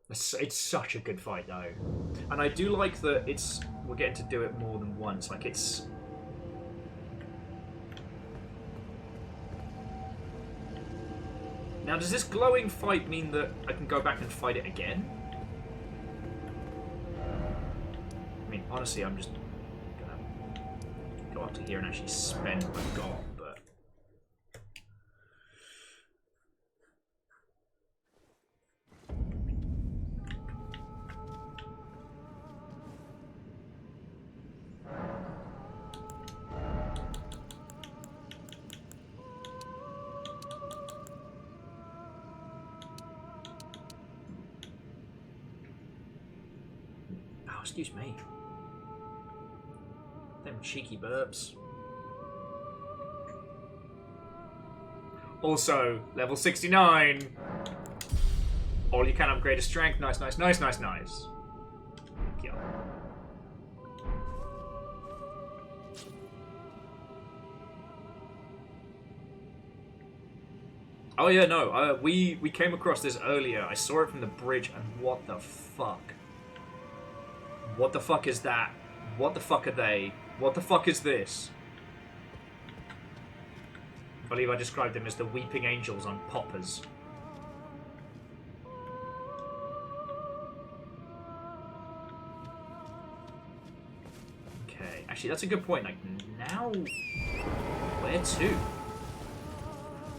It's such a good fight though, and I do like that we're getting to do it more than once. Like it's now. Does this glowing fight mean that I can go back and fight it again? I mean, honestly, I'm just gonna go up to here and actually spend what I've got, but. Excuse me. Them cheeky burps. Also, level 69. All you can upgrade is strength. Nice, nice, nice, nice, nice. Thank you. Oh yeah, no. We came across this earlier. I saw it from the bridge, and what the fuck? What the fuck is that? What the fuck are they? What the fuck is this? I believe I described them as the weeping angels on poppers. Okay, actually that's a good point. Like, now... where to?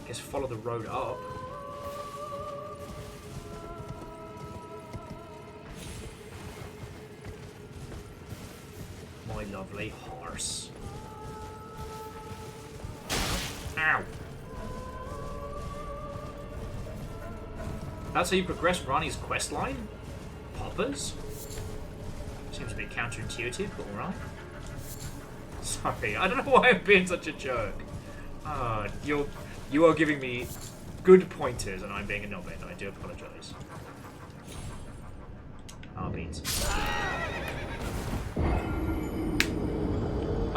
I guess follow the road up. My lovely horse. Ow! That's how you progress Ranni's questline? Poppers? Seems a bit counterintuitive, but alright. Sorry, I don't know why I'm being such a jerk. You are giving me good pointers and I'm being a knobhead. I do apologise. Beans.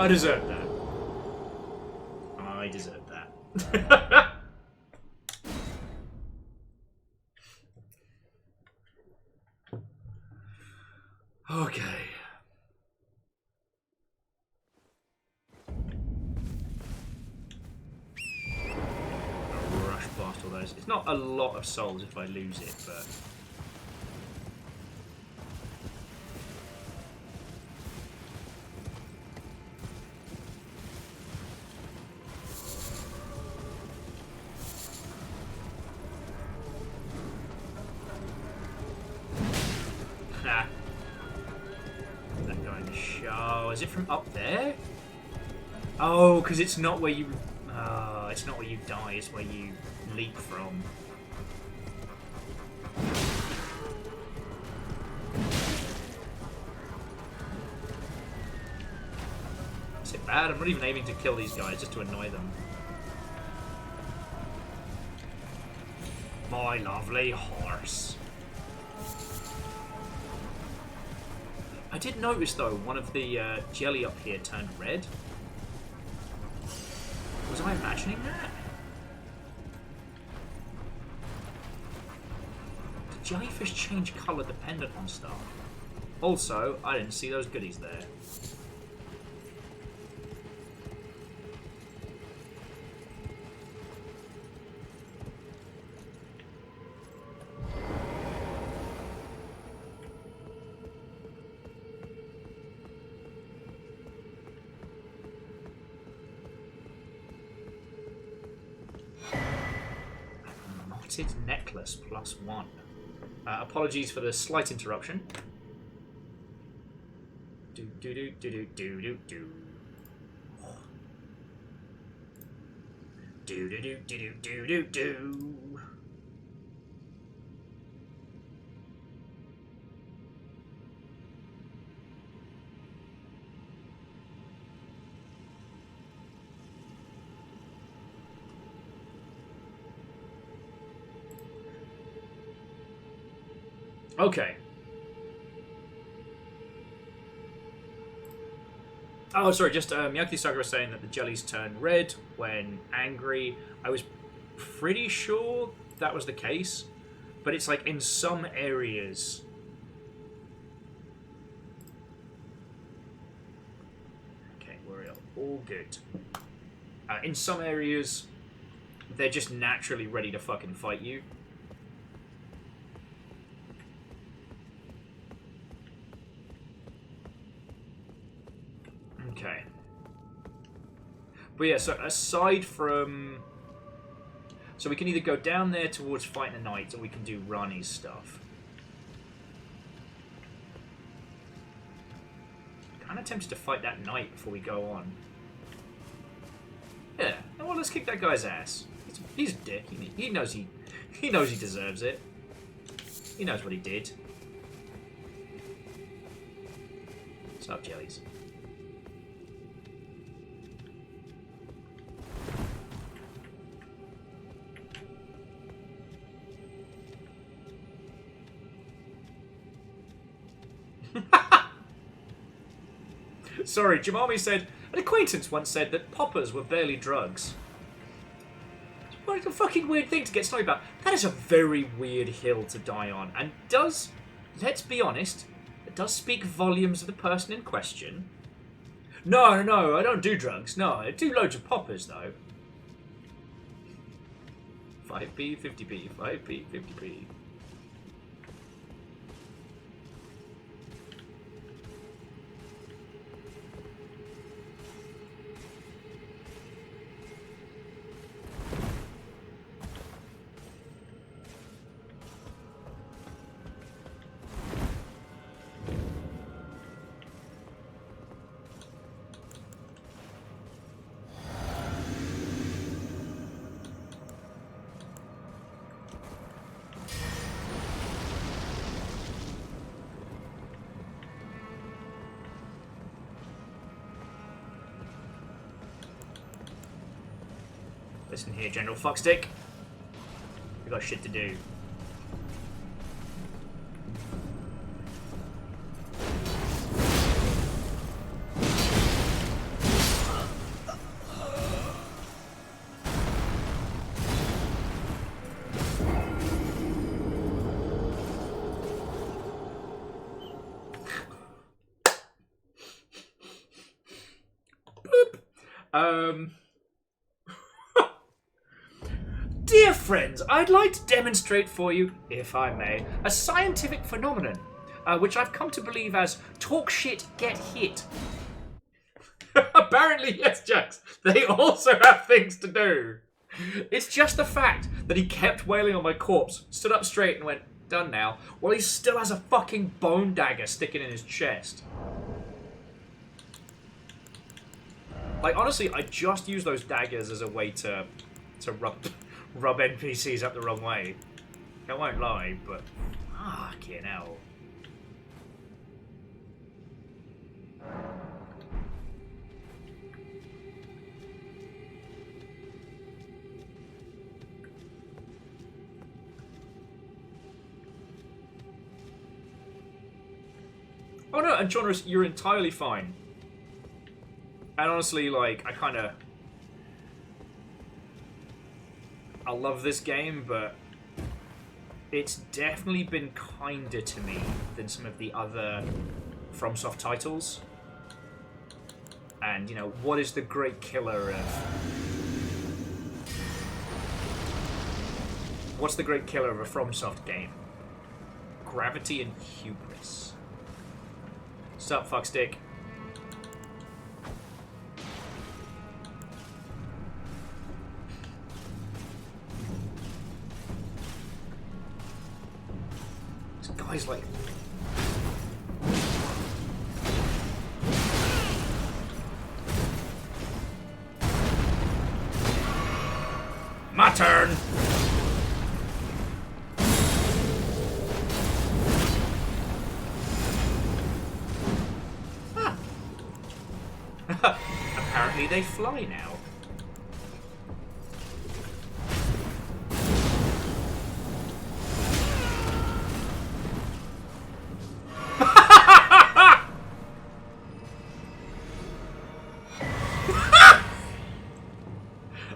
I deserve that. I deserve that. Okay. Rush past all those. It's not a lot of souls if I lose it, but... Is it from up there? Oh, because it's not where you... it's not where you die, it's where you leap from. Is it bad? I'm not even aiming to kill these guys, just to annoy them. My lovely horse. I did notice though, one of the jelly up here turned red. Was I imagining that? jellyfish change colour dependent on stuff? Also, I didn't see those goodies there. Necklace +1. Apologies for the slight interruption. Do do do do do do do do. Do do do do do do do. Okay. Oh, sorry, just Miyaki Saga was saying that the jellies turn red when angry. I was pretty sure that was the case, but it's like in some areas. Okay, we're all good. In some areas, they're just naturally ready to fucking fight you. Okay. But yeah, so aside from... So we can either go down there towards fighting the knights, or we can do Rani's stuff. Kinda tempted to fight that knight before we go on. Yeah, well, let's kick that guy's ass. He's a dick. He knows he deserves it. He knows what he did. What's up, jellies? Sorry, Jamami said, an acquaintance once said that poppers were barely drugs. What a fucking weird thing to get snowed about. That is a very weird hill to die on. And does, let's be honest, it does speak volumes of the person in question. No, I don't do drugs. No, I do loads of poppers, though. 5p, 50p, 5p, 50p. Listen here, General Fuckstick. We got shit to do. Dear friends, I'd like to demonstrate for you, if I may, a scientific phenomenon, which I've come to believe as talk shit, get hit. Apparently, yes, Jax, they also have things to do. It's just the fact that he kept wailing on my corpse, stood up straight and went, done now, while he still has a fucking bone dagger sticking in his chest. Like, honestly, I just use those daggers as a way to rub NPCs up the wrong way. I won't lie, but fucking hell. Oh no, and Jonas, you're entirely fine. And honestly, like, I love this game, but it's definitely been kinder to me than some of the other FromSoft titles. And, you know, what is the great killer of... What's the great killer of a FromSoft game? Gravity and hubris. Sup, fuckstick? This guy's like... My turn! Huh. Apparently they fly now.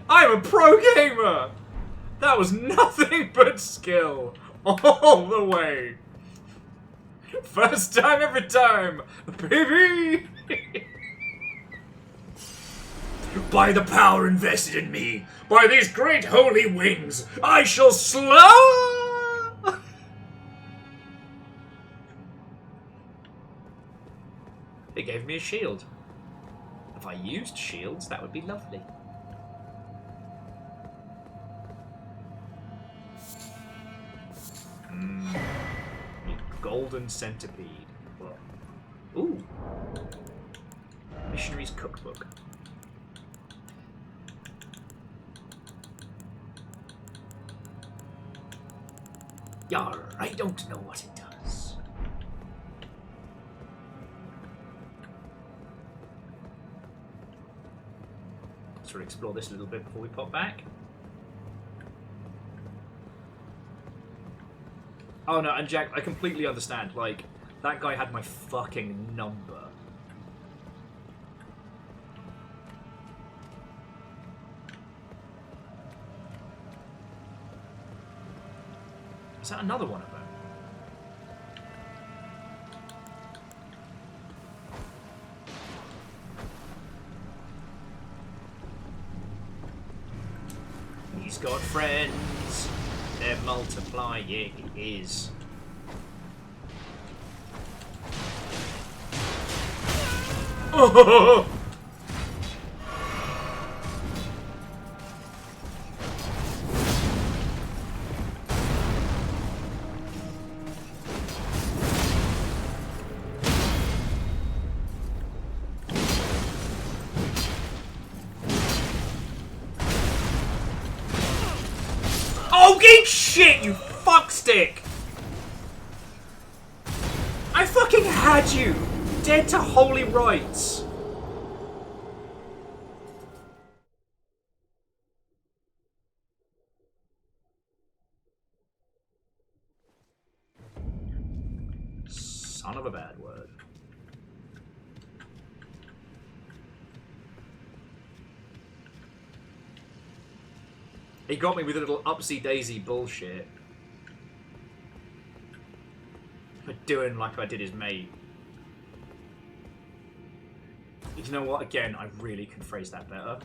I'm a pro gamer! That was nothing but skill. All the way. First time every time, baby! By the power invested in me, by these great holy wings, I shall slow! They gave me a shield. If I used shields, that would be lovely. Golden centipede. Well, ooh. Missionary's cookbook. Yar, I don't know what it does. Let's explore this a little bit before we pop back. Oh no, and Jack, I completely understand. Like, that guy had my fucking number. Is that another one of them? He's got friends. They're multiplying is. Oh! Oh, get shit, you fuckstick! I fucking had you! Dead to holy rights! Son of a bad word. He got me with a little upsy-daisy bullshit. For doing like I did his mate. You know what? Again, I really can phrase that better.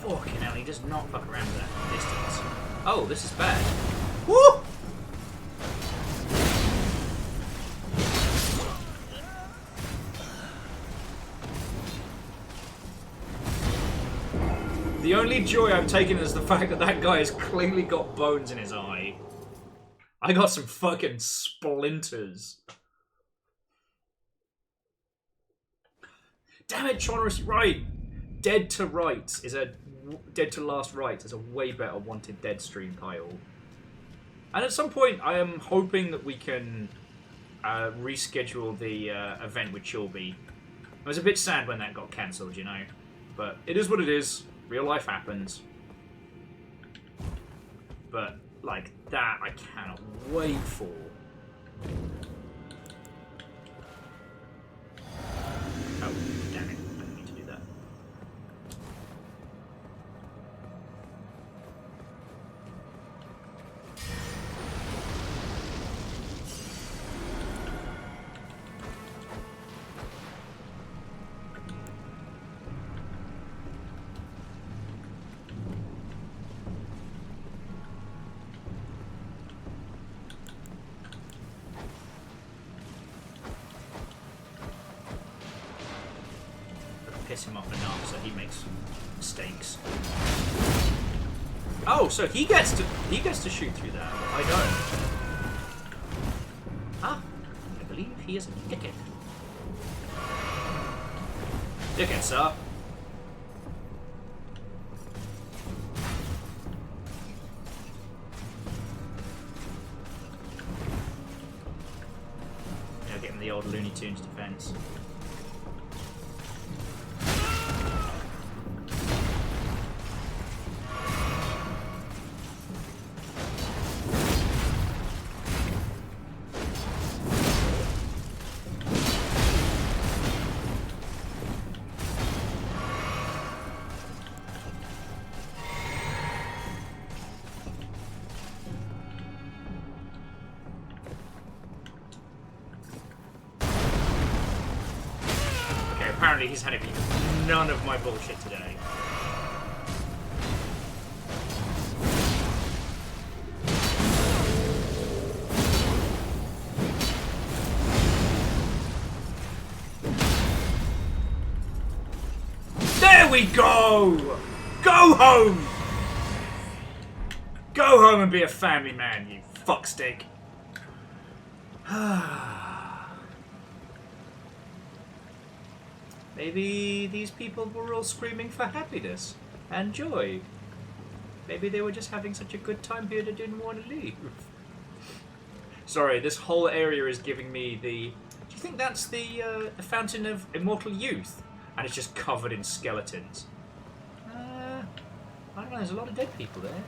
Fucking hell, he does not fuck around with that distance. Oh, this is bad. Woo! The only joy I'm taking is the fact that that guy has clearly got bones in his eye. I got some fucking splinters. Damn it, Chonrus, right. Dead to Rights is a Dead to Last Rites is a way better Wanted Dead stream title. And at some point, I am hoping that we can reschedule the event with Chilby. I was a bit sad when that got cancelled, you know. But it is what it is. Real life happens. But, like, that I cannot wait for. Oh, damn it. I didn't mean to do that. Piss him off enough so he makes mistakes. Oh, so he gets to shoot through that. I don't. Ah, I believe he is a dickhead. Dickhead, sir. Now get him the old Looney Tunes defense. Apparently he's had none of my bullshit today. There we go! Go home! Go home and be a family man, you fuckstick. Maybe these people were all screaming for happiness and joy. Maybe they were just having such a good time here they didn't want to leave. Sorry, this whole area is giving me the... Do you think that's the Fountain of Immortal Youth? And it's just covered in skeletons. I don't know, there's a lot of dead people there.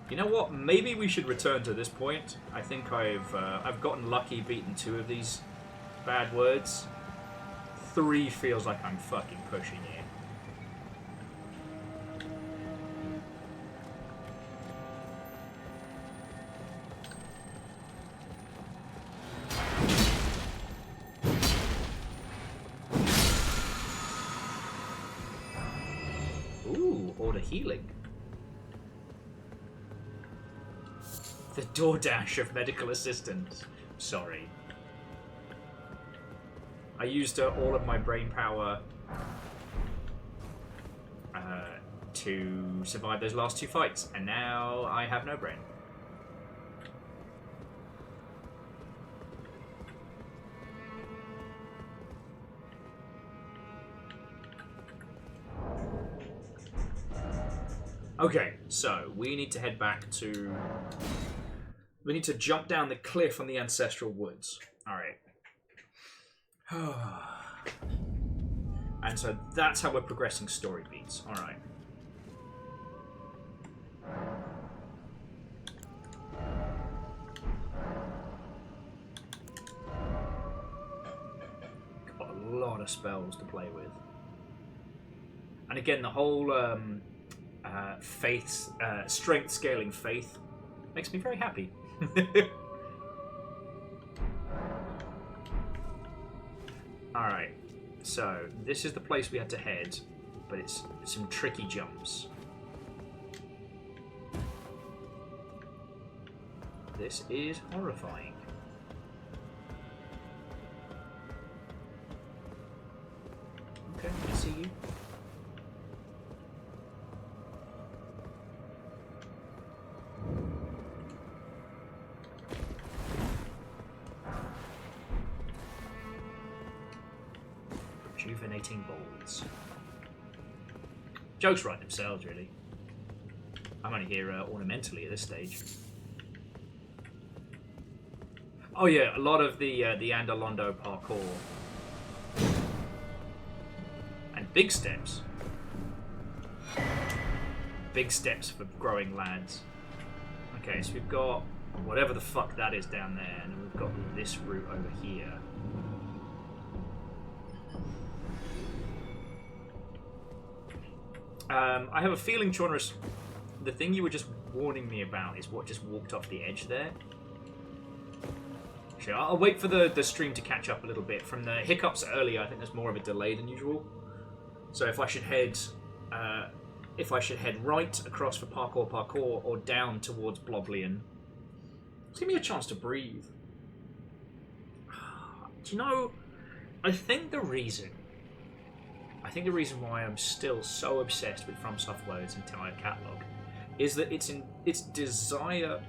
You know what? Maybe we should return to this point. I think I've gotten lucky beating 2 of these bad words. 3 feels like I'm fucking pushing it. Ooh, order healing. The DoorDash of medical assistance. Sorry. I used all of my brain power to survive those last 2 fights, and now I have no brain. Okay, so we need to head back to... We need to jump down the cliff on the Ancestral Woods. Alright. And so that's how we're progressing story beats. Alright. Got a lot of spells to play with. And again, the whole faith, strength scaling faith makes me very happy. Alright, so this is the place we had to head, but it's some tricky jumps. This is horrifying. Okay, I see you. Rejuvenating balls. Jokes write themselves, really. I'm only here ornamentally at this stage. Oh yeah, a lot of the Andalondo parkour. And big steps. Big steps for growing lads. Okay, so we've got whatever the fuck that is down there, and then we've got this route over here. I have a feeling, Chaunerus, the thing you were just warning me about is what just walked off the edge there. Actually, I'll wait for the stream to catch up a little bit. From the hiccups earlier, I think there's more of a delay than usual. So if I should head right across for parkour, or down towards Bloblian, just give me a chance to breathe. Do you know, I think the reason why I'm still so obsessed with FromSoftware's entire catalogue is that its desire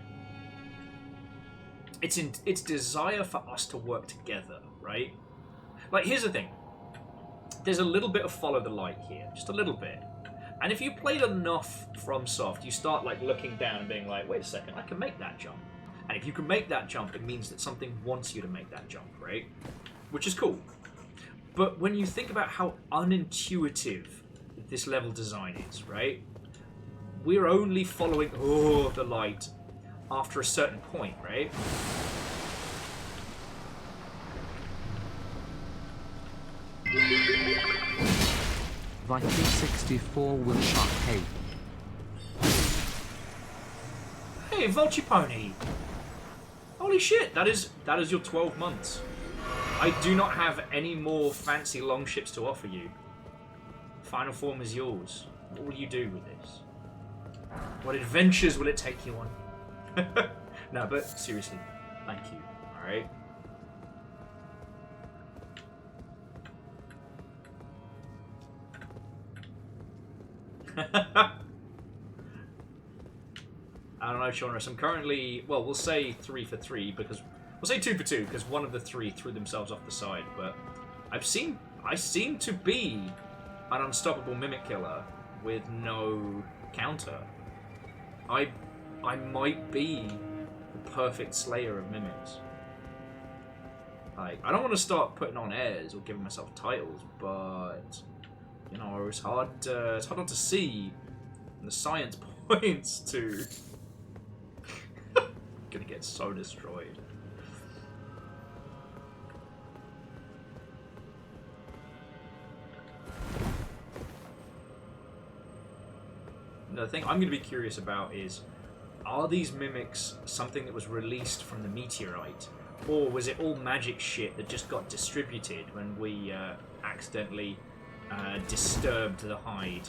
for us to work together, right? Like, here's the thing. There's a little bit of follow the light here, just a little bit. And if you played enough FromSoft, you start like looking down and being like, wait a second, I can make that jump. And if you can make that jump, it means that something wants you to make that jump, right? Which is cool. But when you think about how unintuitive this level design is, right? We're only following the light after a certain point, right? Viking 64 will shot hey. Hey, Volchipony! Holy shit, that is your 12 months. I do not have any more fancy longships to offer you. Final form is yours. What will you do with this? What adventures will it take you on? No, but seriously, thank you. Alright? I don't know, Shaunus. I'm currently, well, we'll say 3 for 3 because we'll say 2 for 2 because one of the 3 threw themselves off the side. But I seem to be an unstoppable mimic killer with no counter. I might be the perfect slayer of mimics. Like, I don't want to start putting on airs or giving myself titles, but you know, it's hard not to see. And the science points to gonna get so destroyed. The thing I'm going to be curious about is, are these mimics something that was released from the meteorite, or was it all magic shit that just got distributed when we accidentally disturbed the hide?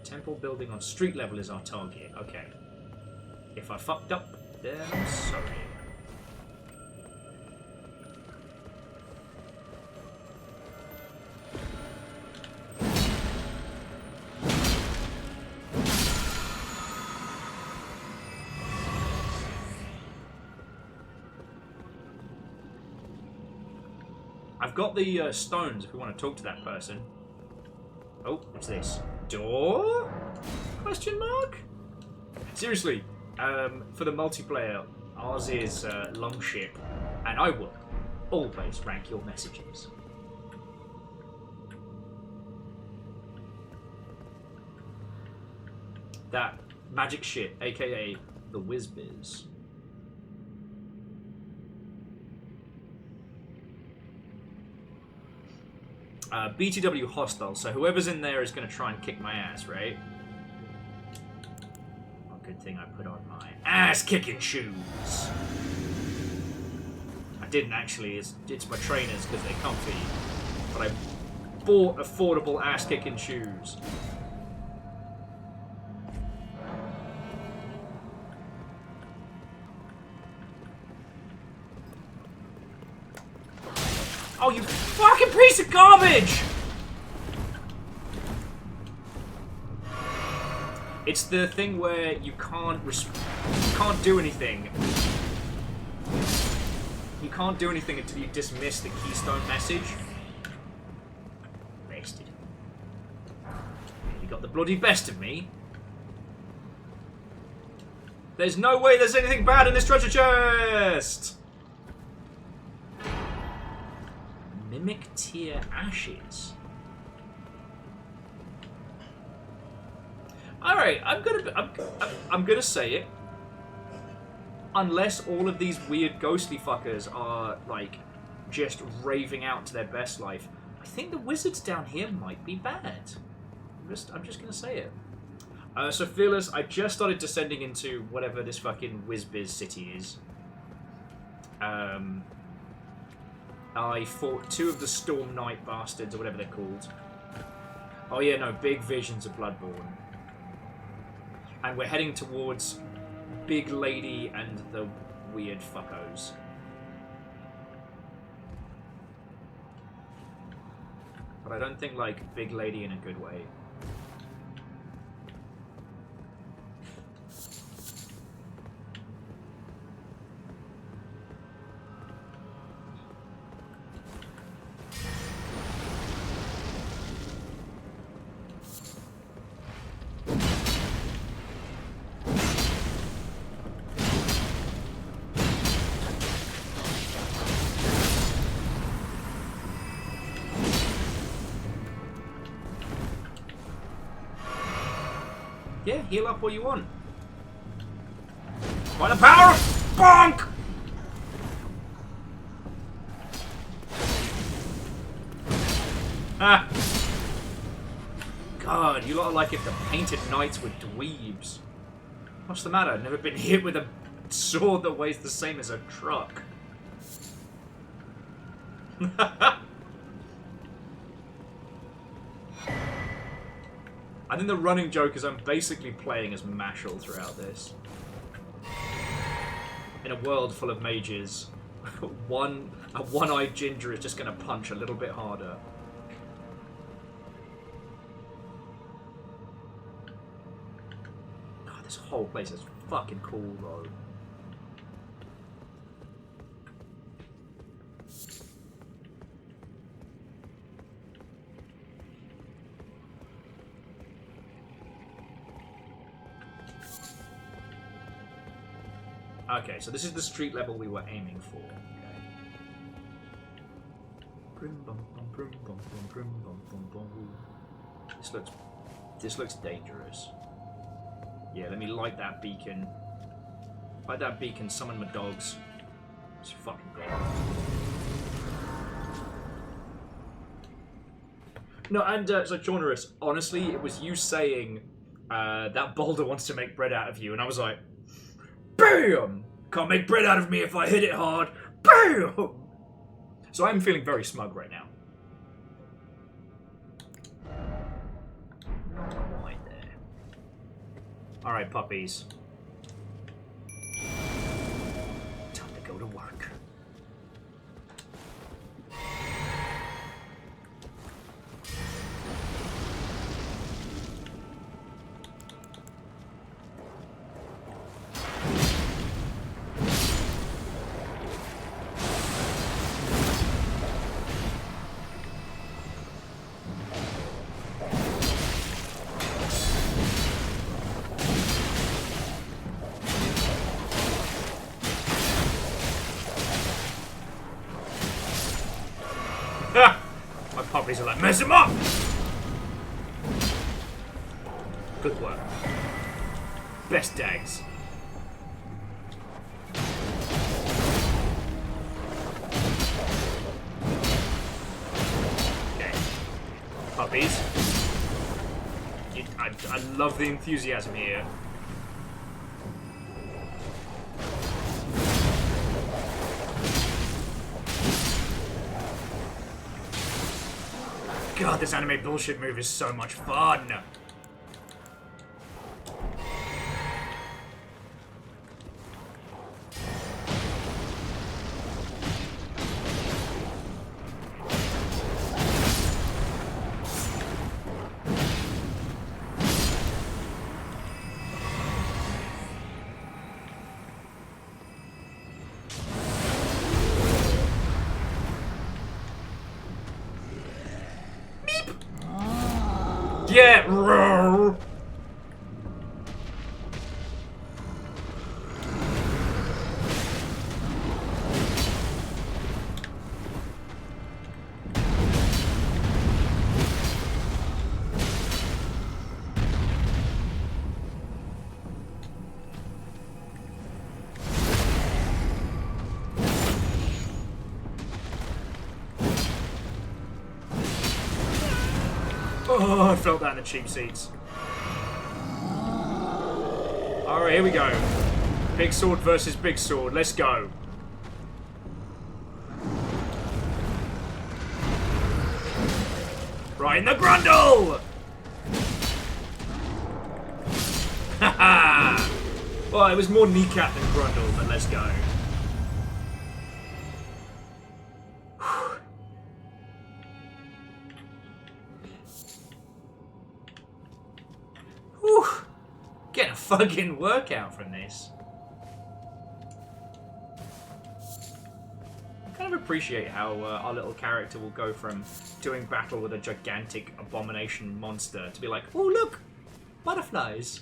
Temple building on street level is our target. Okay. If I fucked up, then I'm sorry. I've got the stones if we want to talk to that person. Oh, what's this? Door? Question mark? Seriously, for the multiplayer, ours is Longship, and I will always rank your messages. That magic shit, aka the Whizbiz. BTW hostile, so whoever's in there is going to try and kick my ass, right? Oh, good thing I put on my ass-kicking shoes. I didn't actually, it's my trainers because they're comfy, but I bought affordable ass-kicking shoes. Oh, you fucking piece of garbage! It's the thing where you can't do anything. You can't do anything until you dismiss the keystone message. Wasted. You got the bloody best of me. There's no way there's anything bad in this treasure chest! Mimic tier ashes. Alright, I'm gonna say it. Unless all of these weird ghostly fuckers are, like, just raving out to their best life, I think the wizards down here might be bad. I'm just gonna say it. So, Fearless, I just started descending into whatever this fucking whiz-biz city is. I fought 2 of the Storm Knight bastards, or whatever they're called. Oh yeah, no, big visions of Bloodborne. And we're heading towards Big Lady and the weird fuckos. But I don't think, like, Big Lady in a good way. Yeah, heal up all you want. By the power of bonk! Ah. God, you lot are like if the painted knights were dweebs. What's the matter? I've never been hit with a sword that weighs the same as a truck. I think the running joke is I'm basically playing as Mashal throughout this. In a world full of mages, a one-eyed ginger is just going to punch a little bit harder. God, this whole place is fucking cool, though. Okay, so this is the street level we were aiming for. Okay. This looks dangerous. Yeah, let me light that beacon. Light that beacon, summon my dogs. Let's fucking go. No, and so Chaunerus, honestly, it was you saying that boulder wants to make bread out of you, and I was like, BAM! Can't make bread out of me if I hit it hard. BAM! So I'm feeling very smug right now. Right there. Alright, puppies. Time to go to work. My puppies are like, mess him up! Good work. Best dags. Okay. Puppies. I love the enthusiasm here. God, this anime bullshit move is so much fun! Oh, I felt that in the cheap seats. Alright, here we go. Big sword versus big sword. Let's go. Right in the grundle! Haha! Well, it was more kneecap than grundle, but let's go. Whew. Get a fucking workout from this. I kind of appreciate how our little character will go from doing battle with a gigantic abomination monster to be like, oh look, butterflies.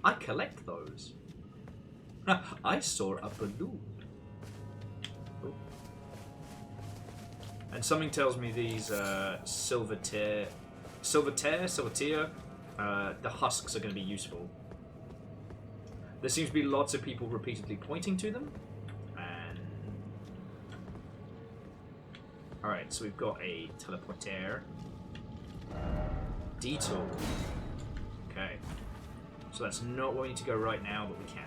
I collect those. I saw a balloon. Oh. And something tells me these Silvertear, the husks are going to be useful. There seems to be lots of people repeatedly pointing to them. And alright, so we've got a teleporter. Detour. Okay. So that's not where we need to go right now, but we can.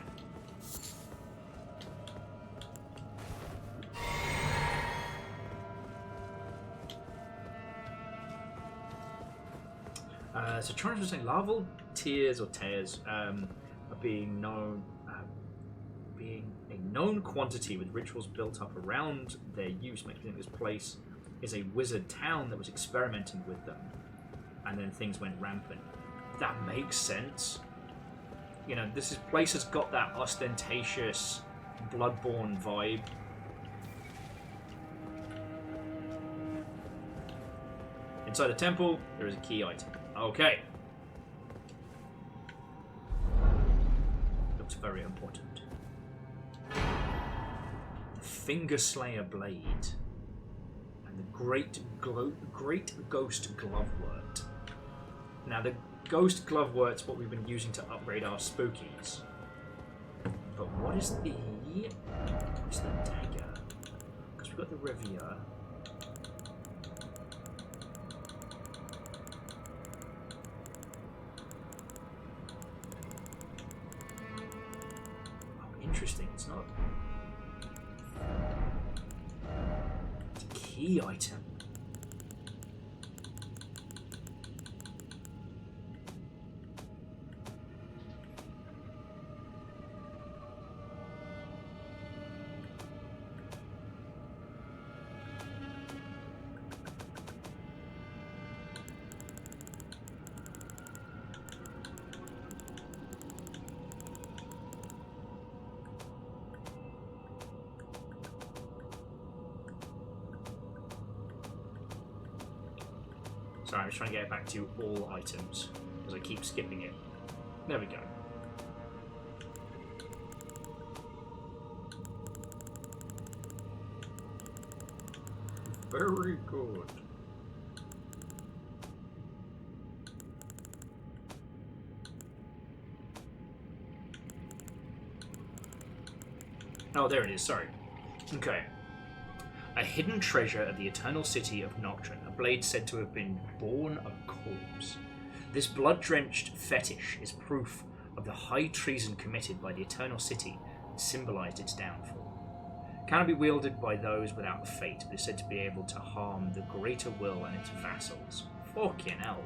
So trying to say larval tears or tears are being known, being a known quantity with rituals built up around their use, making this place is a wizard town that was experimenting with them, and then things went rampant. That makes sense. You know, this place has got that ostentatious, bloodborne vibe. Inside the temple, there is a key item. Okay. Looks very important. Finger Slayer Blade. And the Great Ghost Glovewort. Now, the Ghost Glovewort's what we've been using to upgrade our spookies. But what is the dagger? Because we've got the Riviera. Interesting, it's not. It's a key item. Sorry, I'm just trying to get it back to all items, because I keep skipping it. There we go. Very good. Oh, there it is, sorry. Okay. A hidden treasure of the eternal city of Nocturne, a blade said to have been born of corpse. This blood-drenched fetish is proof of the high treason committed by the eternal city and symbolized its downfall. Cannot be wielded by those without fate, but is said to be able to harm the greater will and its vassals. Fucking hell.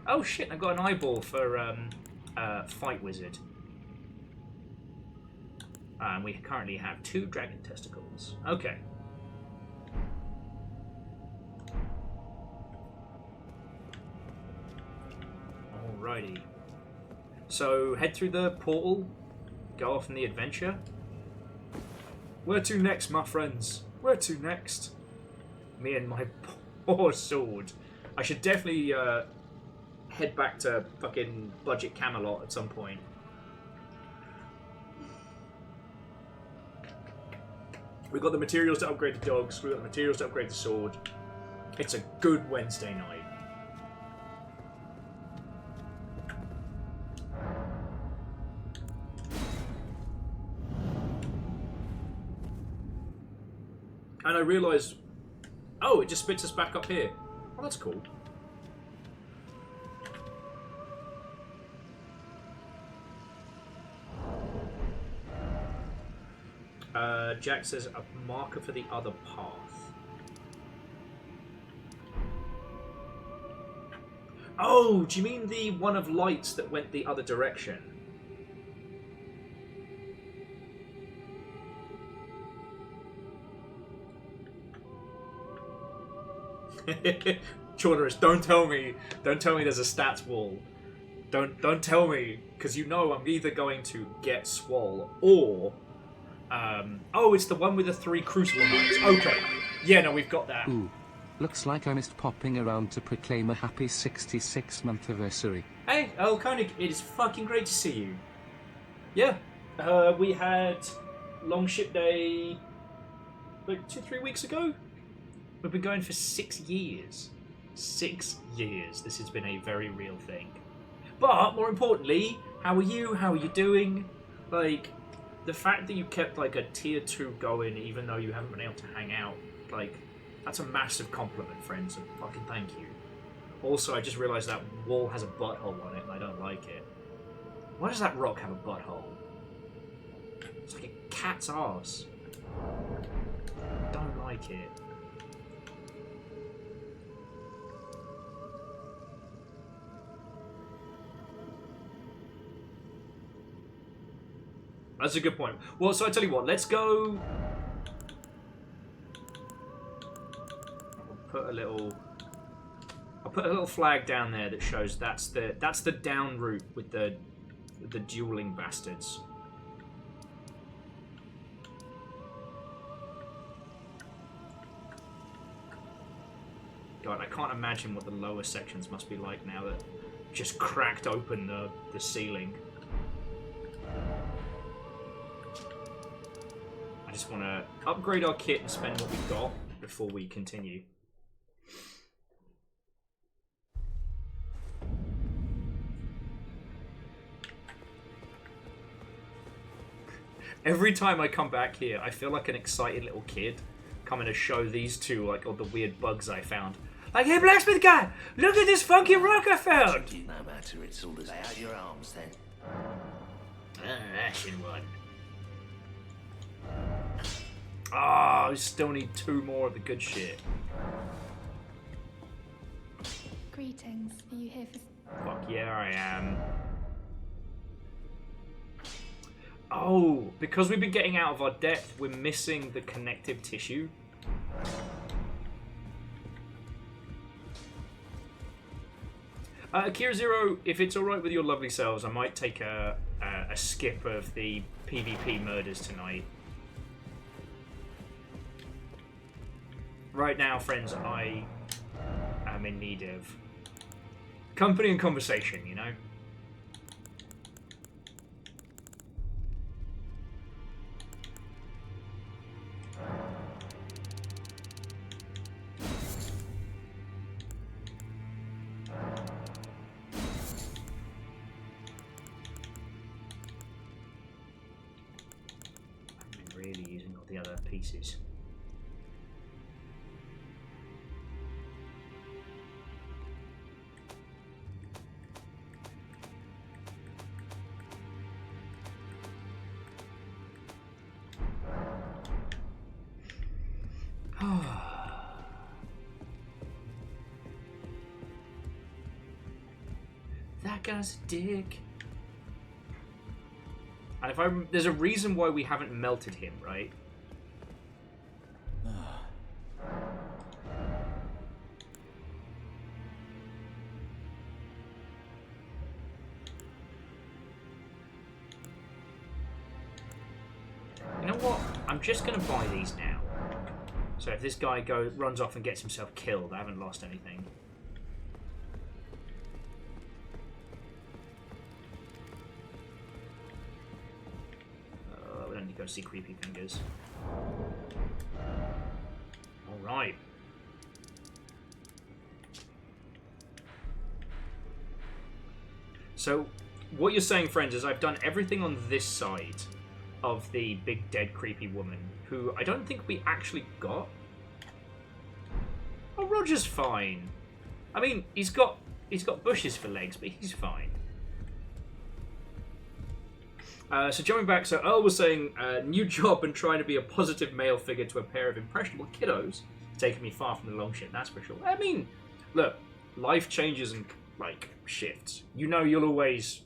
Oh shit, I've got an eyeball for Fight Wizard. And we currently have 2 dragon testicles. Okay. Alrighty. So, head through the portal. Go off on the adventure. Where to next, my friends? Where to next? Me and my poor sword. I should definitely head back to fucking Budget Camelot at some point. We've got the materials to upgrade the dogs. We've got the materials to upgrade the sword. It's a good Wednesday night. And I realised Oh, it just spits us back up here. Oh, that's cool. Jack says a marker for the other path. Oh, do you mean the one of lights that went the other direction? Chornerus, don't tell me there's a stats wall. Don't tell me, because you know I'm either going to get Swole or oh, it's the one with the 3 crucible knights. Okay. Yeah, no, we've got that. Ooh. Looks like I missed popping around to proclaim a happy 66th anniversary. Hey, El Koenig, it is fucking great to see you. Yeah. We had Long Ship Day like 2-3 weeks ago. We've been going for 6 years. 6 years. This has been a very real thing. But, more importantly, how are you? How are you doing? Like, the fact that you kept, like, a tier 2 going even though you haven't been able to hang out, like, that's a massive compliment, friends, and fucking thank you. Also, I just realised that wall has a butthole on it, and I don't like it. Why does that rock have a butthole? It's like a cat's arse. I don't like it. That's a good point. Well, so I tell you what, let's go. I'll put a little flag down there that shows that's the down route with the dueling bastards. God, I can't imagine what the lower sections must be like now that just cracked open the ceiling. I just want to upgrade our kit and spend what we've got before we continue. Every time I come back here, I feel like an excited little kid coming to show these two like all the weird bugs I found. Like, hey, blacksmith guy, look at this funky rock I found! No matter, it's all as lay out your arms then. Ashen one. Ah, we still need 2 more of the good shit. Greetings. Are you here for... Fuck yeah, I am. Oh, because we've been getting out of our depth, we're missing the connective tissue. Akira Zero, if it's alright with your lovely selves, I might take a skip of the PvP murders tonight. Right now, friends, I am in need of company and conversation, you know? I'm really using all the other pieces. That guy's a dick. And if there's a reason why we haven't melted him, right? You know what? I'm just gonna buy these now. So if this guy runs off and gets himself killed, I haven't lost anything. We don't need to go see creepy fingers. Alright. So, what you're saying, friends, is I've done everything on this side of the big dead creepy woman, who I don't think we actually got. Oh, Roger's fine. I mean, he's got bushes for legs, but he's fine. So jumping back, so Earl was saying, new job and trying to be a positive male figure to a pair of impressionable kiddos, taking me far from the longship, that's for sure. I mean, look, life changes and, like, shifts. You know you've always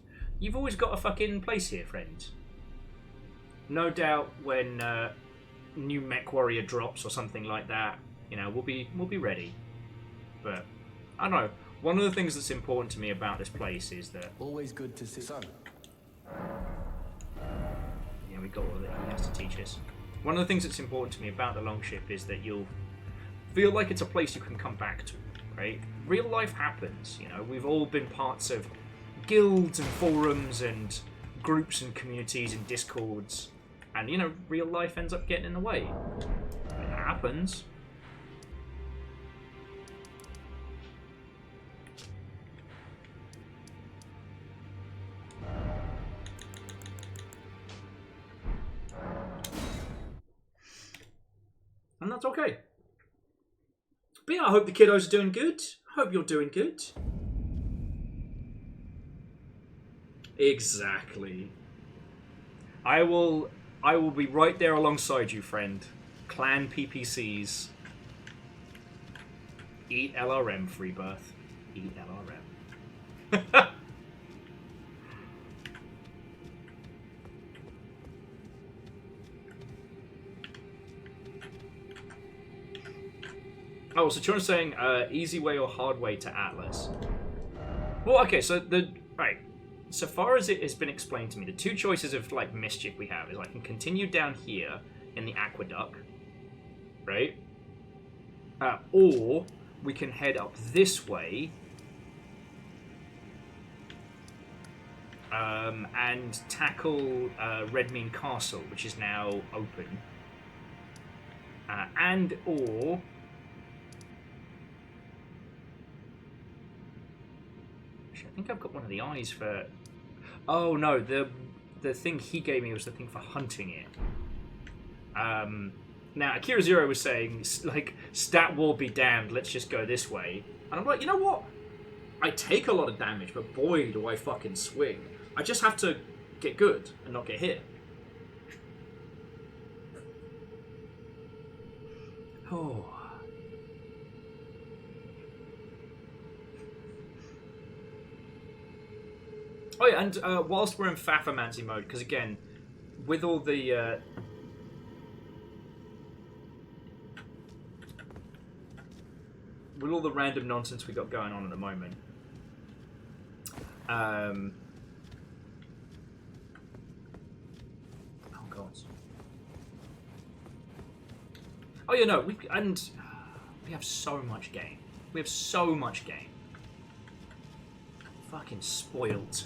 got a fucking place here, friend. No doubt when new mech warrior drops or something like that, you know, we'll be ready. But I don't know. One of the things that's important to me about this place is that always good to see. Son. Yeah, we got all that he has to teach us. One of the things that's important to me about the longship is that you'll feel like it's a place you can come back to, right? Real life happens, you know. We've all been parts of guilds and forums and groups and communities and discords, and you know, real life ends up getting in the way. It happens. And that's okay. But yeah, I hope the kiddos are doing good. I hope you're doing good. Exactly. I will be right there alongside you, friend. Clan PPCs. Eat LRM, Freebirth. Eat LRM. Oh, so Chon's saying easy way or hard way to Atlas. Well, okay, so right. So far as it has been explained to me, the two choices of like mischief we have is I can continue down here in the aqueduct, right? Or we can head up this way and tackle Redmean Castle, which is now open, or I think I've got one of the eyes for. Oh no, the thing he gave me was the thing for hunting it. Now Akira Zero was saying like stat war be damned, let's just go this way. And I'm like, you know what? I take a lot of damage, but boy do I fucking swing. I just have to get good and not get hit. Oh. Oh yeah, and whilst we're in Fafamancy mode, because again, with all the random nonsense we got going on at the moment, oh god. Oh yeah, no, we have so much game. We have so much game. Fucking spoiled.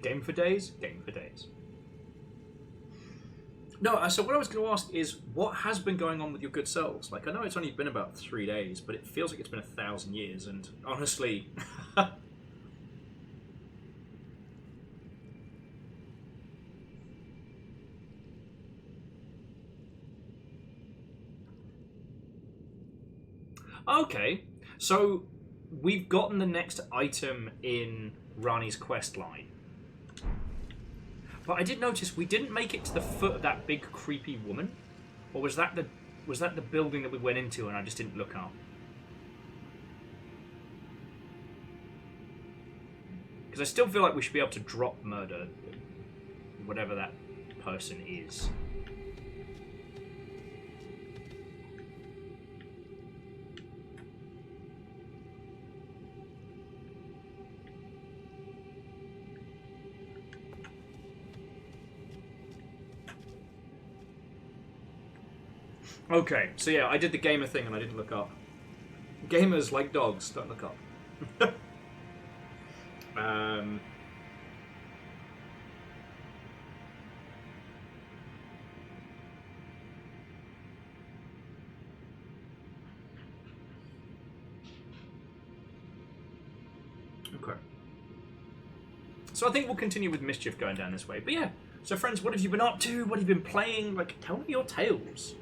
Game for days? Game for days. No, so what I was going to ask is, what has been going on with your good selves? Like, I know it's only been about 3 days, but it feels like it's been 1,000 years, and honestly... Okay, so we've gotten the next item in Rani's quest line. But I did notice we didn't make it to the foot of that big creepy woman, or was that the building that we went into and I just didn't look up? Because I still feel like we should be able to drop murder, whatever that person is. Okay, so yeah, I did the gamer thing and I didn't look up. Gamers, like dogs, don't look up. So I think we'll continue with Mischief going down this way. But yeah, so friends, what have you been up to? What have you been playing? Like, tell me your tales.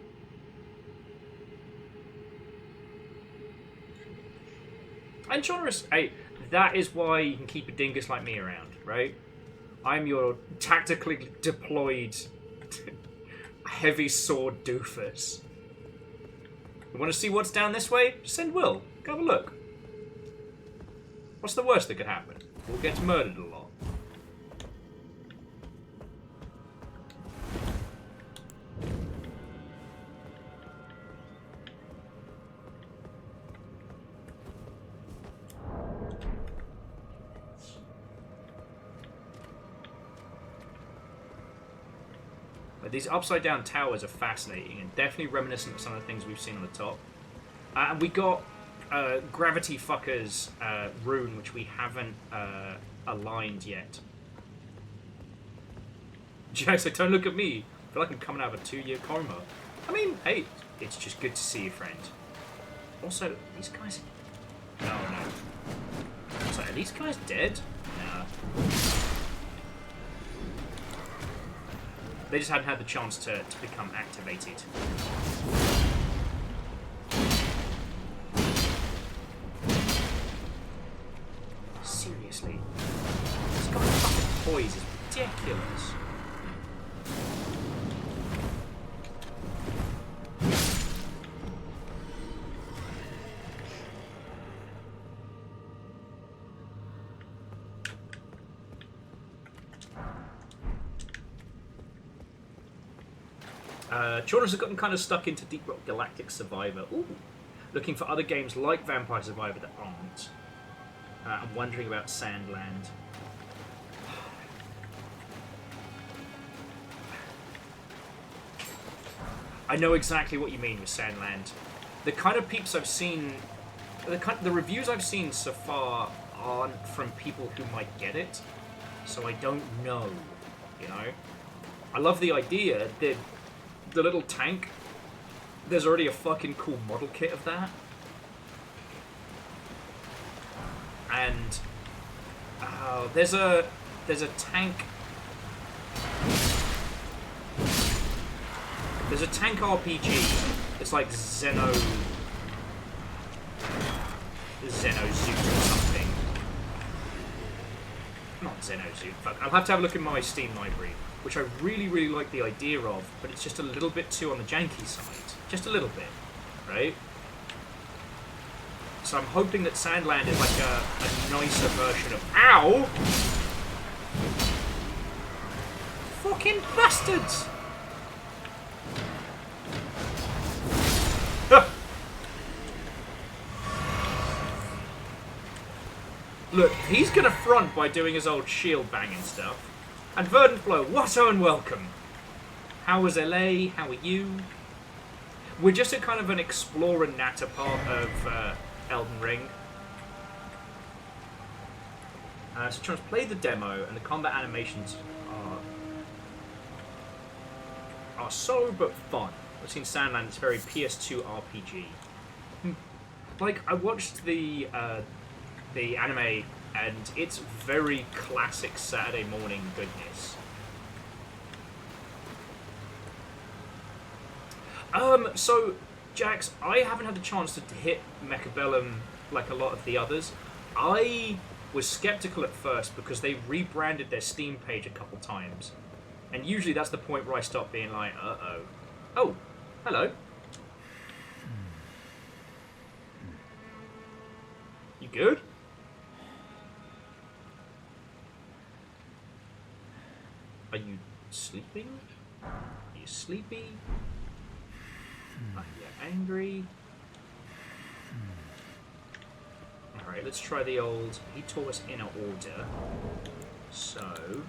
And Jonas, hey, that is why you can keep a dingus like me around, right? I'm your tactically deployed heavy sword doofus. You want to see what's down this way? Send Will. Go have a look. What's the worst that could happen? Will gets murdered a lot. But these upside down towers are fascinating and definitely reminiscent of some of the things we've seen on the top. And we got Gravity Fucker's rune, which we haven't aligned yet. Jack said, don't look at me. I feel like I'm coming out of a 2-year coma. I mean, hey, it's just good to see you, friend. Also, these guys... No. So, are these guys dead? Nah. They just hadn't had the chance to become activated. Seriously. This guy's fucking poise is ridiculous. Children have gotten kind of stuck into Deep Rock Galactic Survivor. Ooh. Looking for other games like Vampire Survivor that aren't. I'm wondering about Sandland. I know exactly what you mean with Sandland. The kind of peeps I've seen... The reviews I've seen so far aren't from people who might get it. So I don't know, you know? I love the idea that the little tank, there's already a fucking cool model kit of that. And there's a tank. There's a tank RPG. It's like Xenosuit or something. Not Xenosuit. Fuck. I'll have to have a look in my Steam library, which I really like the idea of, but it's just a little bit too on the janky side. Just a little bit, right? So I'm hoping that Sandland is like a nicer version of... Ow! Fucking bastards! Look, he's gonna front by doing his old shield banging stuff. And Verdant Flow, what on welcome! How was LA? How are you? We're just at kind of an explorer natter part of Elden Ring. So trying to play the demo, and the combat animations are so but fun. I've seen Sandland, it's very PS2 RPG. Like, I watched the anime, and it's very classic Saturday morning goodness. So, Jax, I haven't had the chance to hit Mechabellum like a lot of the others. I was skeptical at first because they rebranded their Steam page a couple times. And usually that's the point where I stop being like, uh-oh. Oh, hello. You good? Are you sleeping? Are you sleepy? Are you angry? Alright, let's try the old... He taught us Inner Order. So...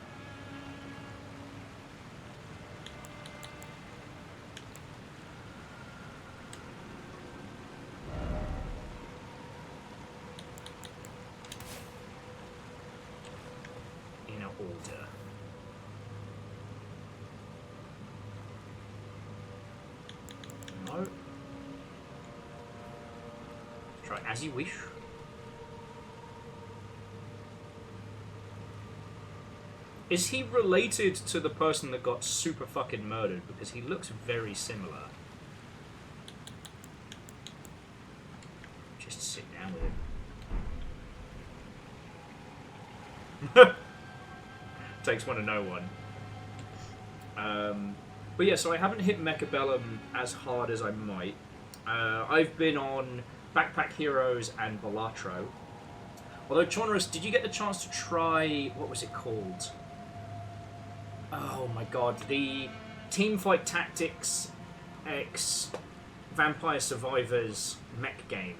Inner Order. No. Try As You Wish. Is he related to the person that got super fucking murdered? Because he looks very similar. Just sit down with him. Takes one to know one. But yeah, so I haven't hit Mechabellum as hard as I might. I've been on Backpack Heroes and Balatro. Although, Chonrus, did you get the chance to try... what was it called? Oh my god, the Teamfight Tactics X Vampire Survivors mech game.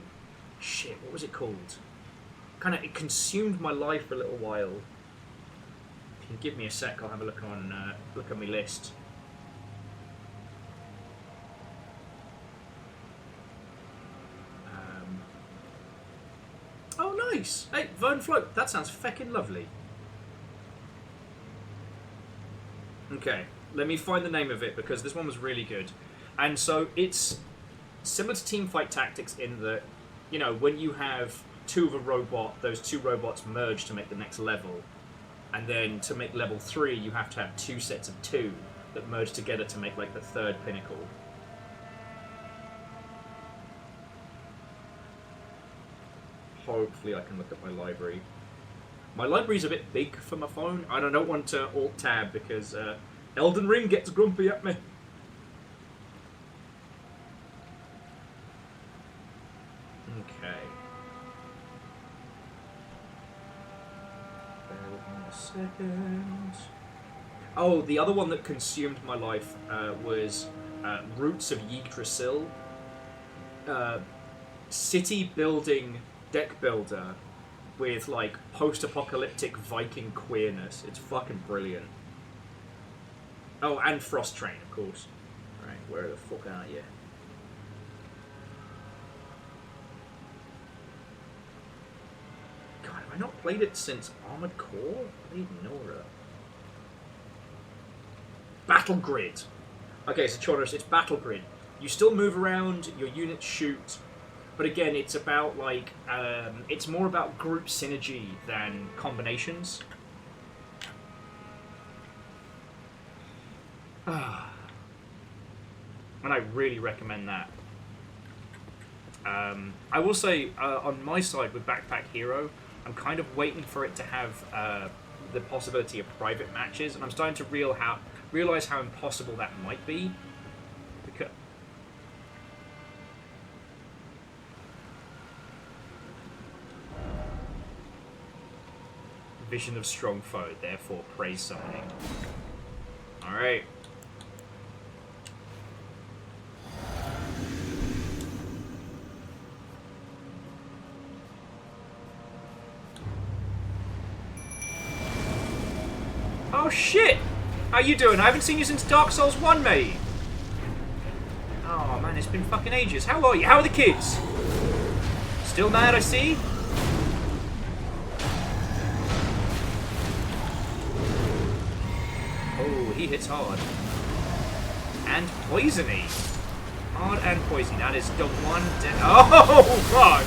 Shit, what was it called? It consumed my life for a little while. If you can give me a sec, I'll have a look on my list. Oh, nice! Hey, Vern Float, that sounds feckin' lovely. Okay, let me find the name of it because this one was really good. And so it's similar to Teamfight Tactics in that, you know, when you have two of a robot, those two robots merge to make the next level. And then to make level 3, you have to have two sets of two that merge together to make like the third pinnacle. Hopefully I can look at my library. My library's a bit big for my phone. I don't want to alt-tab because Elden Ring gets grumpy at me. Okay. Bear with me a second. Oh, the other one that consumed my life was Roots of Yggdrasil. City building deck builder with like post-apocalyptic Viking queerness. It's fucking brilliant. Oh, and Frost Train, of course. Right, where the fuck are you? God, have I not played it since Armored Core? Played Nora. Battle Grid. Okay, so Chorus, it's Battle Grid. You still move around, your units shoot, but again, it's about like, it's more about group synergy than combinations. And I really recommend that. I will say, on my side with Backpack Hero, I'm kind of waiting for it to have the possibility of private matches, and I'm starting to realize how impossible that might be. Because Vision of strong foe, therefore praise summoning. Alright. Oh shit! How you doing? I haven't seen you since Dark Souls 1, mate! Oh man, it's been fucking ages. How are you? How are the kids? Still mad, I see? Oh, he hits hard. And poisony. Hard and poisony. That is the one oh, fuck!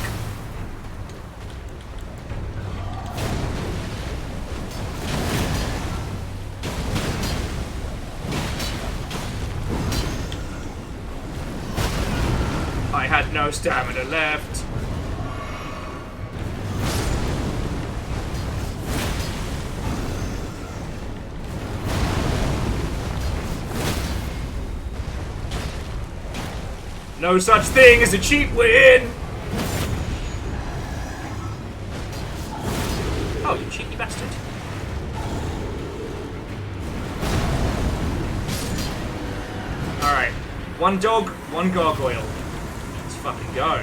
I had no stamina left. No such thing as a cheap win! Oh, you cheeky bastard. Alright. One dog, one gargoyle. Let's fucking go.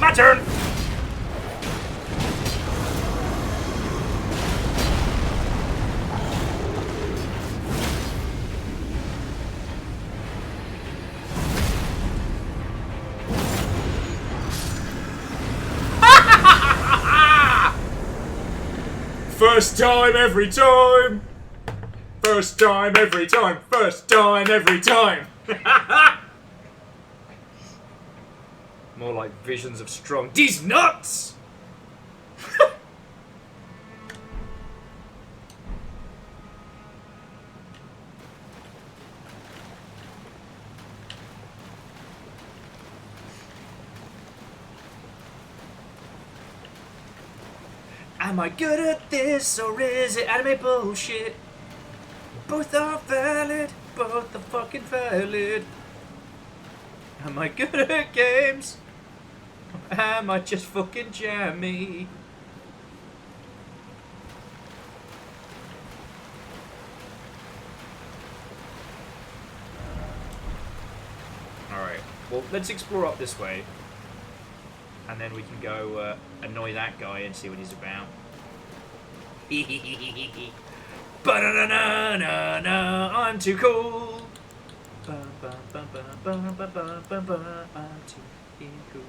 My turn! First time every time. First time every time. First time every time. More like visions of strong. These nuts! Am I good at this or is it anime bullshit? Both are valid, both are fucking valid. Am I good at games? Or am I just fucking jammy? Alright, well, let's explore up this way. And then we can go annoy that guy and see what he's about. Ba-da-da-na-na-na, I'm too cool. Ba-ba-ba-ba-ba-ba-ba-ba, I'm too cool.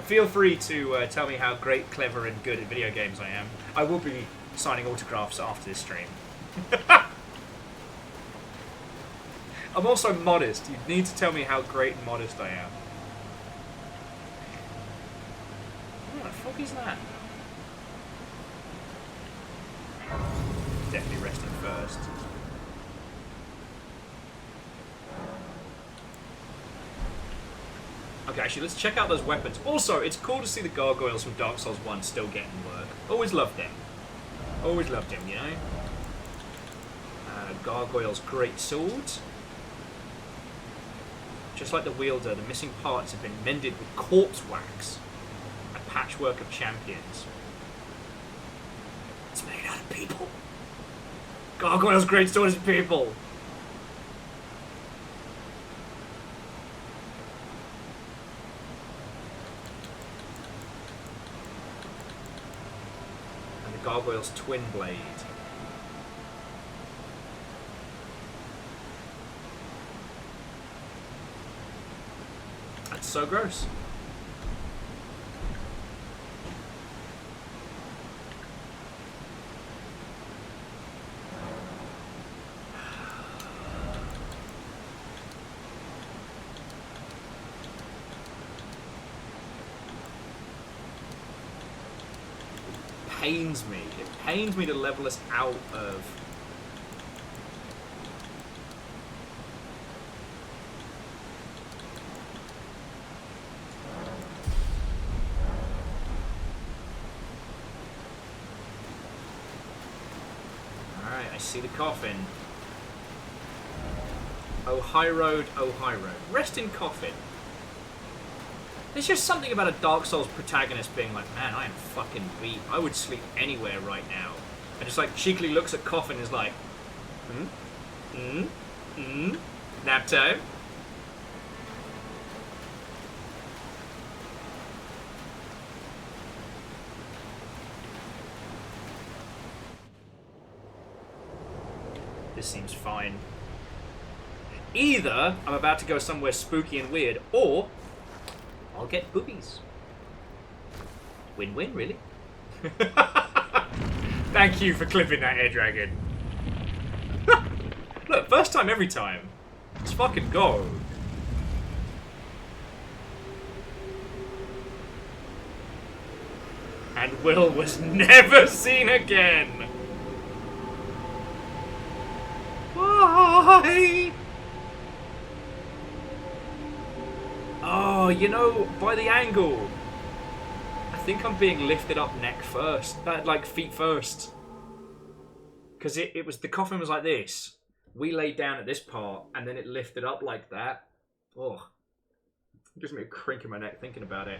Feel free to tell me how great, clever, and good at video games I am. I will be signing autographs after this stream. I'm also modest. You need to tell me how great and modest I am. What the fuck is that? Definitely resting first. Okay, actually, let's check out those weapons. Also, it's cool to see the gargoyles from Dark Souls 1 still getting work. Always loved them. Always loved him, you know? Gargoyle's great sword. Just like the wielder, the missing parts have been mended with corpse wax. A patchwork of champions. It's made out of people. Gargoyle's great sword is people. And the gargoyle's twin blade. That's so gross. Pains me. It pains me to level us out of. Alright, I see the coffin. Oh, high road, oh, high road. Rest in coffin. There's just something about a Dark Souls protagonist being like, man, I am fucking beat. I would sleep anywhere right now. And just like cheekily looks at coffin and is like, nap time? This seems fine. Either I'm about to go somewhere spooky and weird, or I'll get boobies. Win-win, really. Thank you for clipping that, Air Dragon. Look, first time every time. Let's fucking go. And Will was never seen again. Why? Oh, you know, by the angle, I think I'm being lifted up neck first, like feet first. Because it was, the coffin was like this. We laid down at this part, and then it lifted up like that. Oh, it gives me a crink in my neck thinking about it.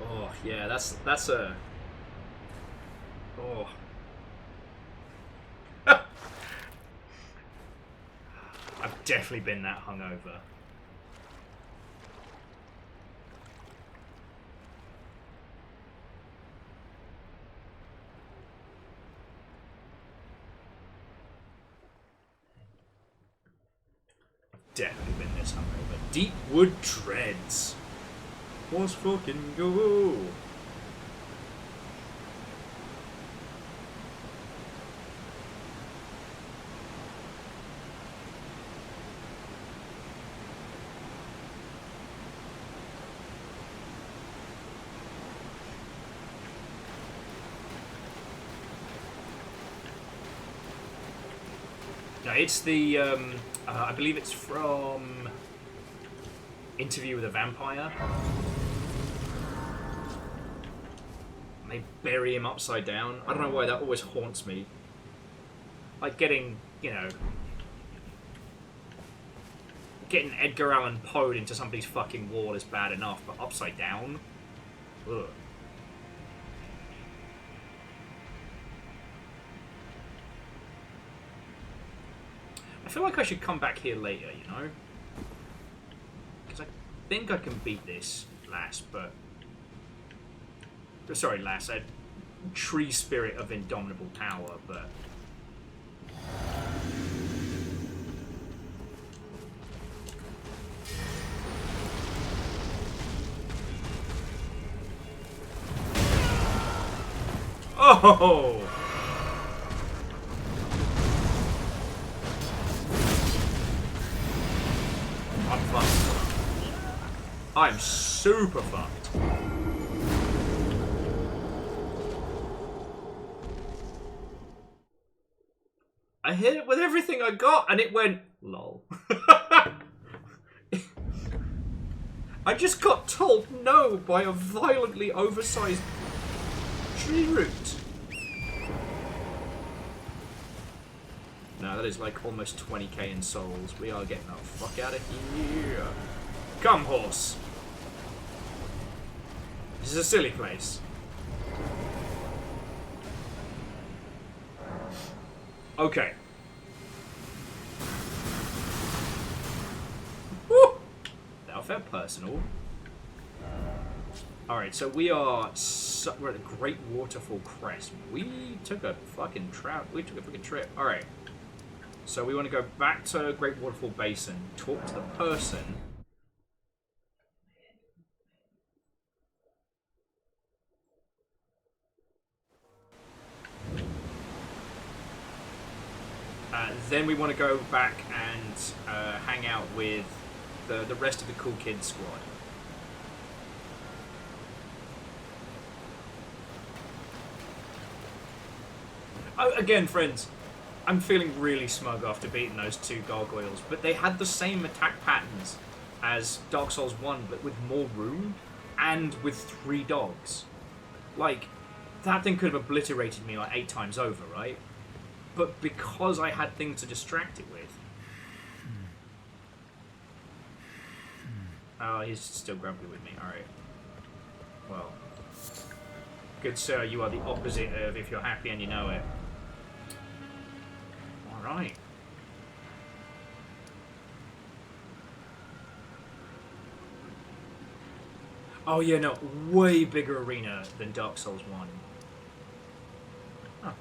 Oh yeah, that's a. Oh. definitely been that hungover. Definitely been this hungover. Deepwood Treads. Let's fucking go. No, it's the, I believe it's from Interview with a Vampire. And they bury him upside down. I don't know why that always haunts me. Like getting, you know, getting Edgar Allan Poe'd into somebody's fucking wall is bad enough, but upside down? Ugh. I feel like I should come back here later, you know? Because I think I can beat this lass, but... Sorry, lass. Tree Spirit of Indomitable Power, but... Oh! I'm fucked. I'm super fucked. I hit it with everything I got and it went, lol. I just got told no by a violently oversized tree root. No, that is like almost 20k in souls. We are getting the fuck out of here. Come, horse. This is a silly place. Okay. Woo! That felt personal. Alright, so we're at the Great Waterfall Crest. We took a fucking trip. Alright. So we want to go back to Great Waterfall Basin, talk to the person. Then we want to go back and hang out with the rest of the Cool Kids squad. Oh, again, friends, I'm feeling really smug after beating those two gargoyles, but they had the same attack patterns as Dark Souls 1, but with more room and with 3 dogs. Like, that thing could have obliterated me like 8 times over, right? But because I had things to distract it with. Oh, he's still grumpy with me. Alright. Well. Good sir, you are the opposite of if you're happy and you know it. Alright. Oh yeah, no. Way bigger arena than Dark Souls 1. Huh.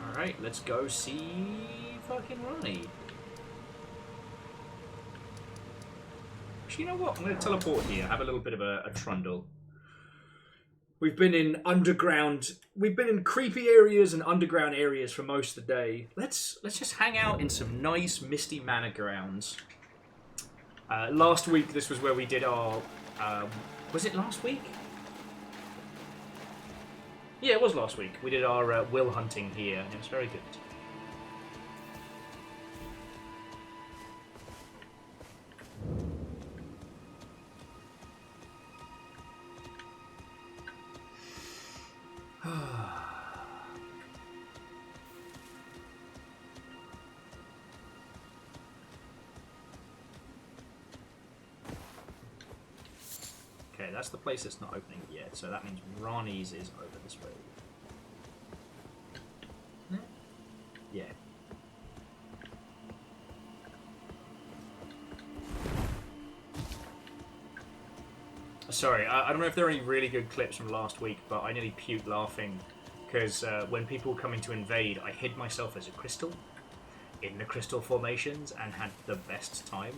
Alright, let's go see fucking Ronnie. Actually, you know what? I'm going to teleport here, have a little bit of a trundle. We've been in creepy areas and underground areas for most of the day. Let's just hang out in some nice misty manor grounds. Last week, this was where we did our... was it last week? Yeah, it was last week. We did our will hunting here, and it was very good. Okay, that's the place that's not opening yet, so that means Ronnie's is over this way. Yeah. Sorry, I don't know if there are any really good clips from last week, but I nearly puked laughing because when people were coming to invade, I hid myself as a crystal in the crystal formations and had the best time.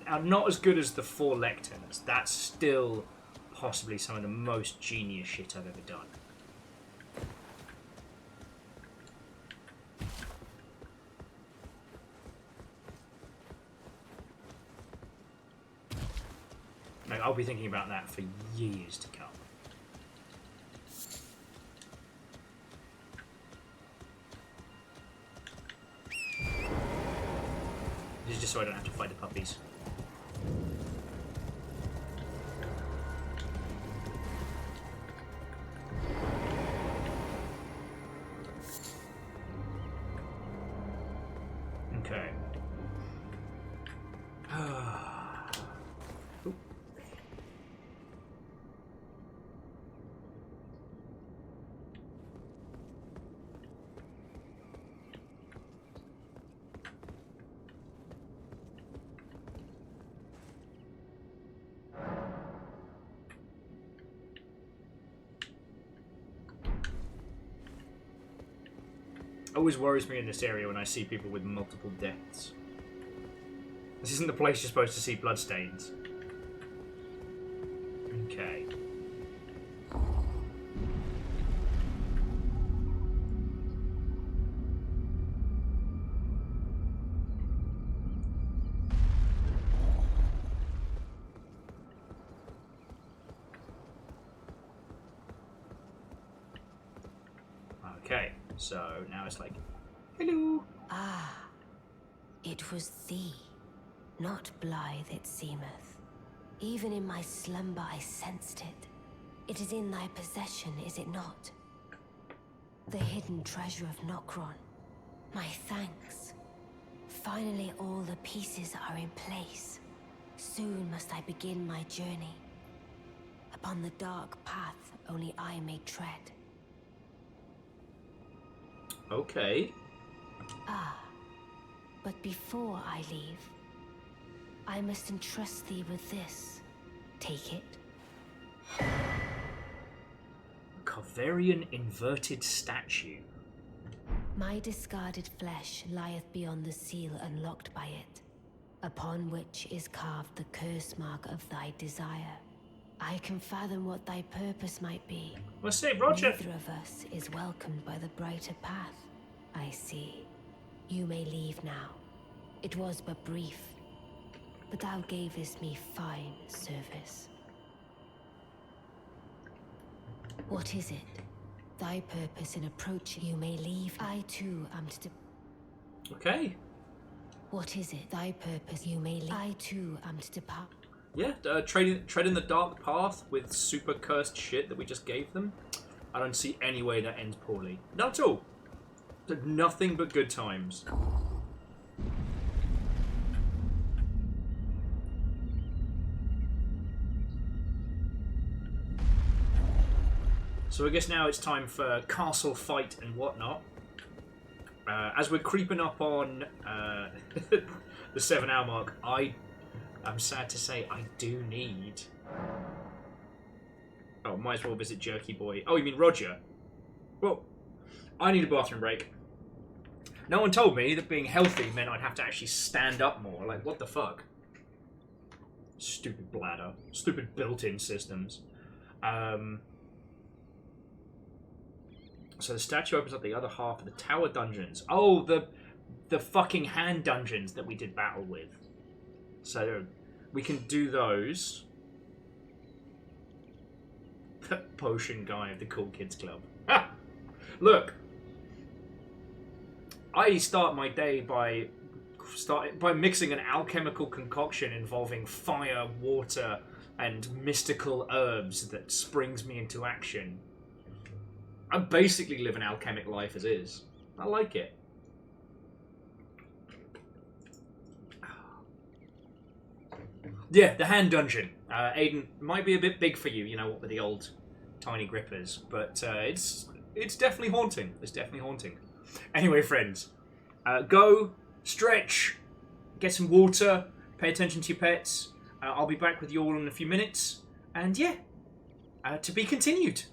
Now, not as good as the 4 lecterns. That's still possibly some of the most genius shit I've ever done. Like, I'll be thinking about that for years to come. This is just so I don't have to fight the puppies. Okay. Oop. Always worries me in this area when I see people with multiple deaths. This isn't the place you're supposed to see bloodstains. Okay. Okay, so now it's like, hello. Ah, it was thee, not Blythe it seemeth. Even in my slumber I sensed it. It is in thy possession, is it not? The hidden treasure of Nokron. My thanks. Finally all the pieces are in place. Soon must I begin my journey. Upon the dark path only I may tread. Okay. Ah, but before I leave, I must entrust thee with this. Take it. Kaverian inverted statue. My discarded flesh lieth beyond the seal unlocked by it, upon which is carved the curse mark of thy desire. I can fathom what thy purpose might be. What's it, Roger? Neither of us is welcomed by the brighter path. I see. You may leave now. It was but brief, but thou gavest me fine service. What is it? Thy purpose in approaching you may leave. I too am to Okay. What is it? Thy purpose you may leave. I too am to depart. Yeah, treading the dark path with super cursed shit that we just gave them. I don't see any way that ends poorly. Not at all. Nothing but good times. So I guess now it's time for castle fight and whatnot. As we're creeping up on the 7-hour mark, I'm sad to say I do need... Oh, might as well visit Jerky Boy. Oh, you mean Roger? Well, I need a bathroom break. No one told me that being healthy meant I'd have to actually stand up more. Like, what the fuck? Stupid bladder. Stupid built-in systems. So the statue opens up the other half of the tower dungeons. Oh, the fucking hand dungeons that we did battle with. So we can do those. Potion guy of the Cool Kids Club. Ha! Look, I start my day by mixing an alchemical concoction involving fire, water, and mystical herbs that springs me into action. I basically live an alchemic life as is. I like it. Yeah, the hand dungeon. Aiden, might be a bit big for you, you know, what with the old tiny grippers, but it's It's definitely haunting. It's definitely haunting. Anyway, friends, go, stretch, get some water, pay attention to your pets. I'll be back with you all in a few minutes. And yeah, to be continued.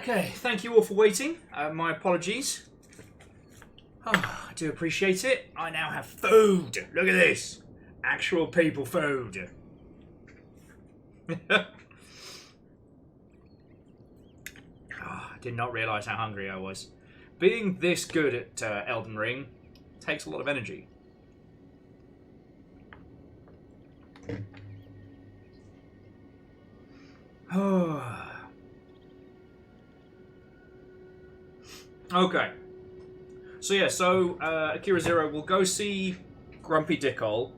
Okay, thank you all for waiting. My apologies. Oh, I do appreciate it. I now have food. Look at this. Actual people food. Oh, I did not realise how hungry I was. Being this good at Elden Ring takes a lot of energy. Okay. So yeah, Akira Zero will go see Grumpy Dickhole,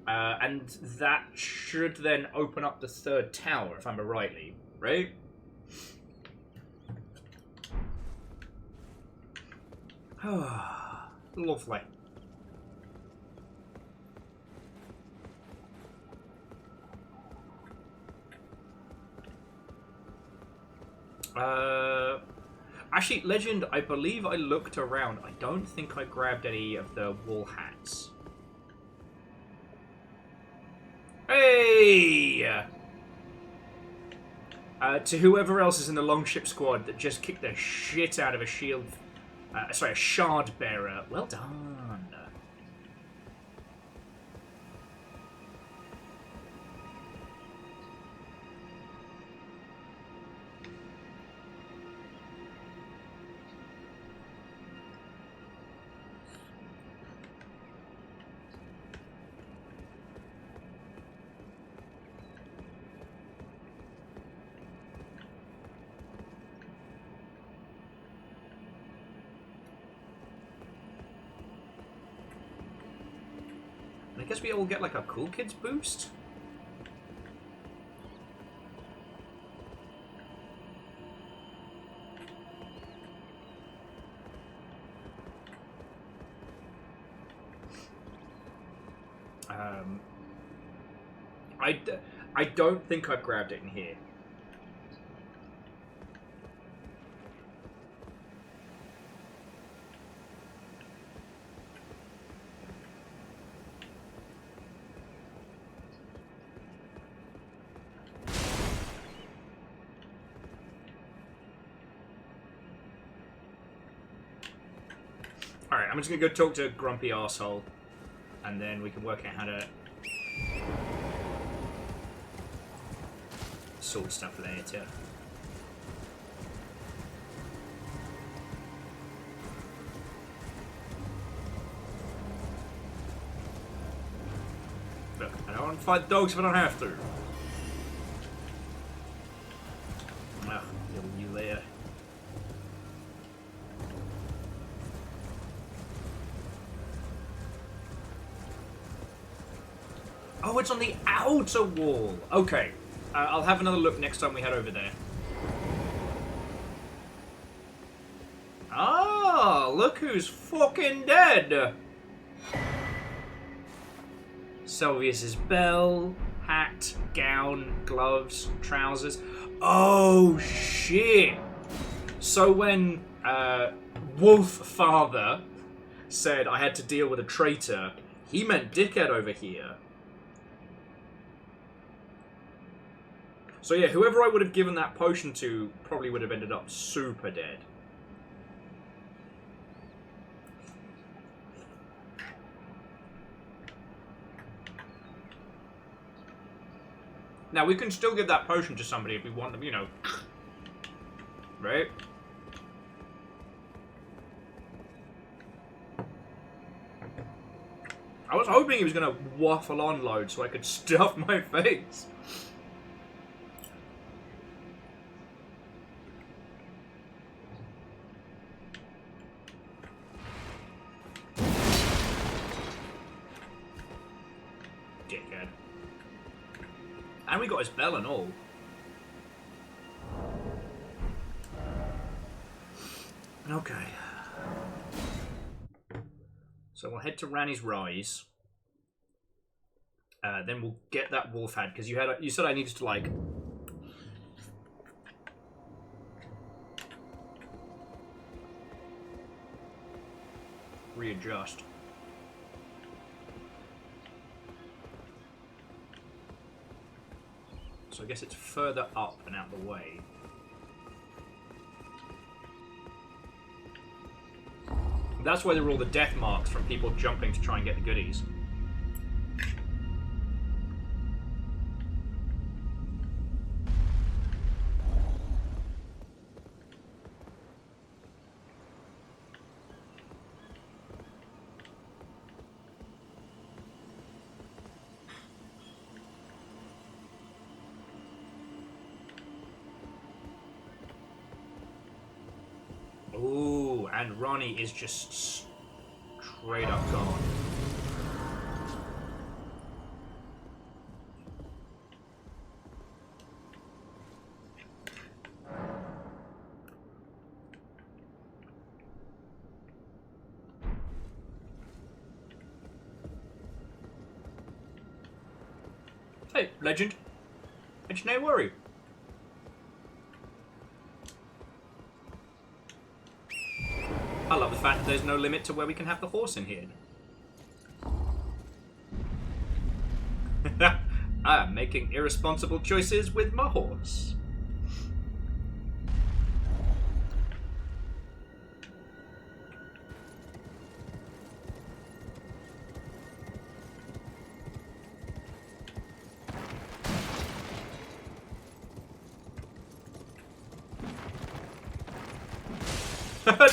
and that should then open up the third tower, if I remember rightly, right? Lovely. Actually, Legend, I believe I looked around. I don't think I grabbed any of the wool hats. Hey! To whoever else is in the Longship squad that just kicked the shit out of a shield... a shard bearer. Well done. I guess we all get like a Cool Kids boost? I don't think I've grabbed it in here. Alright, I'm just gonna go talk to Grumpy Arsehole, and then we can work out how to sort stuff later. Look, I don't want to fight dogs if I don't have to. Ugh, you later. Oh, it's on the outer wall. Okay. I'll have another look next time we head over there. Ah, look who's fucking dead. Sylvius's bell, hat, gown, gloves, trousers. Oh, shit. So when Wolf Father said I had to deal with a traitor, he meant dickhead over here. So yeah, whoever I would have given that potion to probably would have ended up super dead. Now, we can still give that potion to somebody if we want them, you know. Right? I was hoping he was going to waffle on loads so I could stuff my face. And we got his bell and all. Okay. So we'll head to Ranni's Rise. Then we'll get that wolf hat because you said I needed to like readjust. So I guess it's further up and out the way. That's why there were all the death marks from people jumping to try and get the goodies. Ooh, and Ronnie is just straight up gone. Hey, legend. It's no worry. I love the fact that there's no limit to where we can have the horse in here. I'm making irresponsible choices with my horse.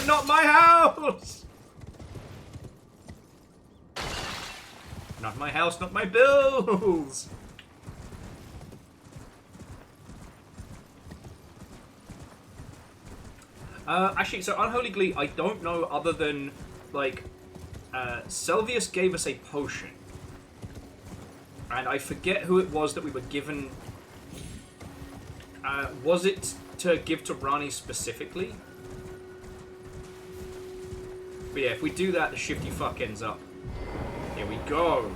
Not my house! Not my house, not my bills! Actually, so Unholy Glee, I don't know other than, like, Selvius gave us a potion. And I forget who it was that we were given. Was it to give to Rani specifically? But yeah, if we do that, the shifty fuck ends up. Here we go.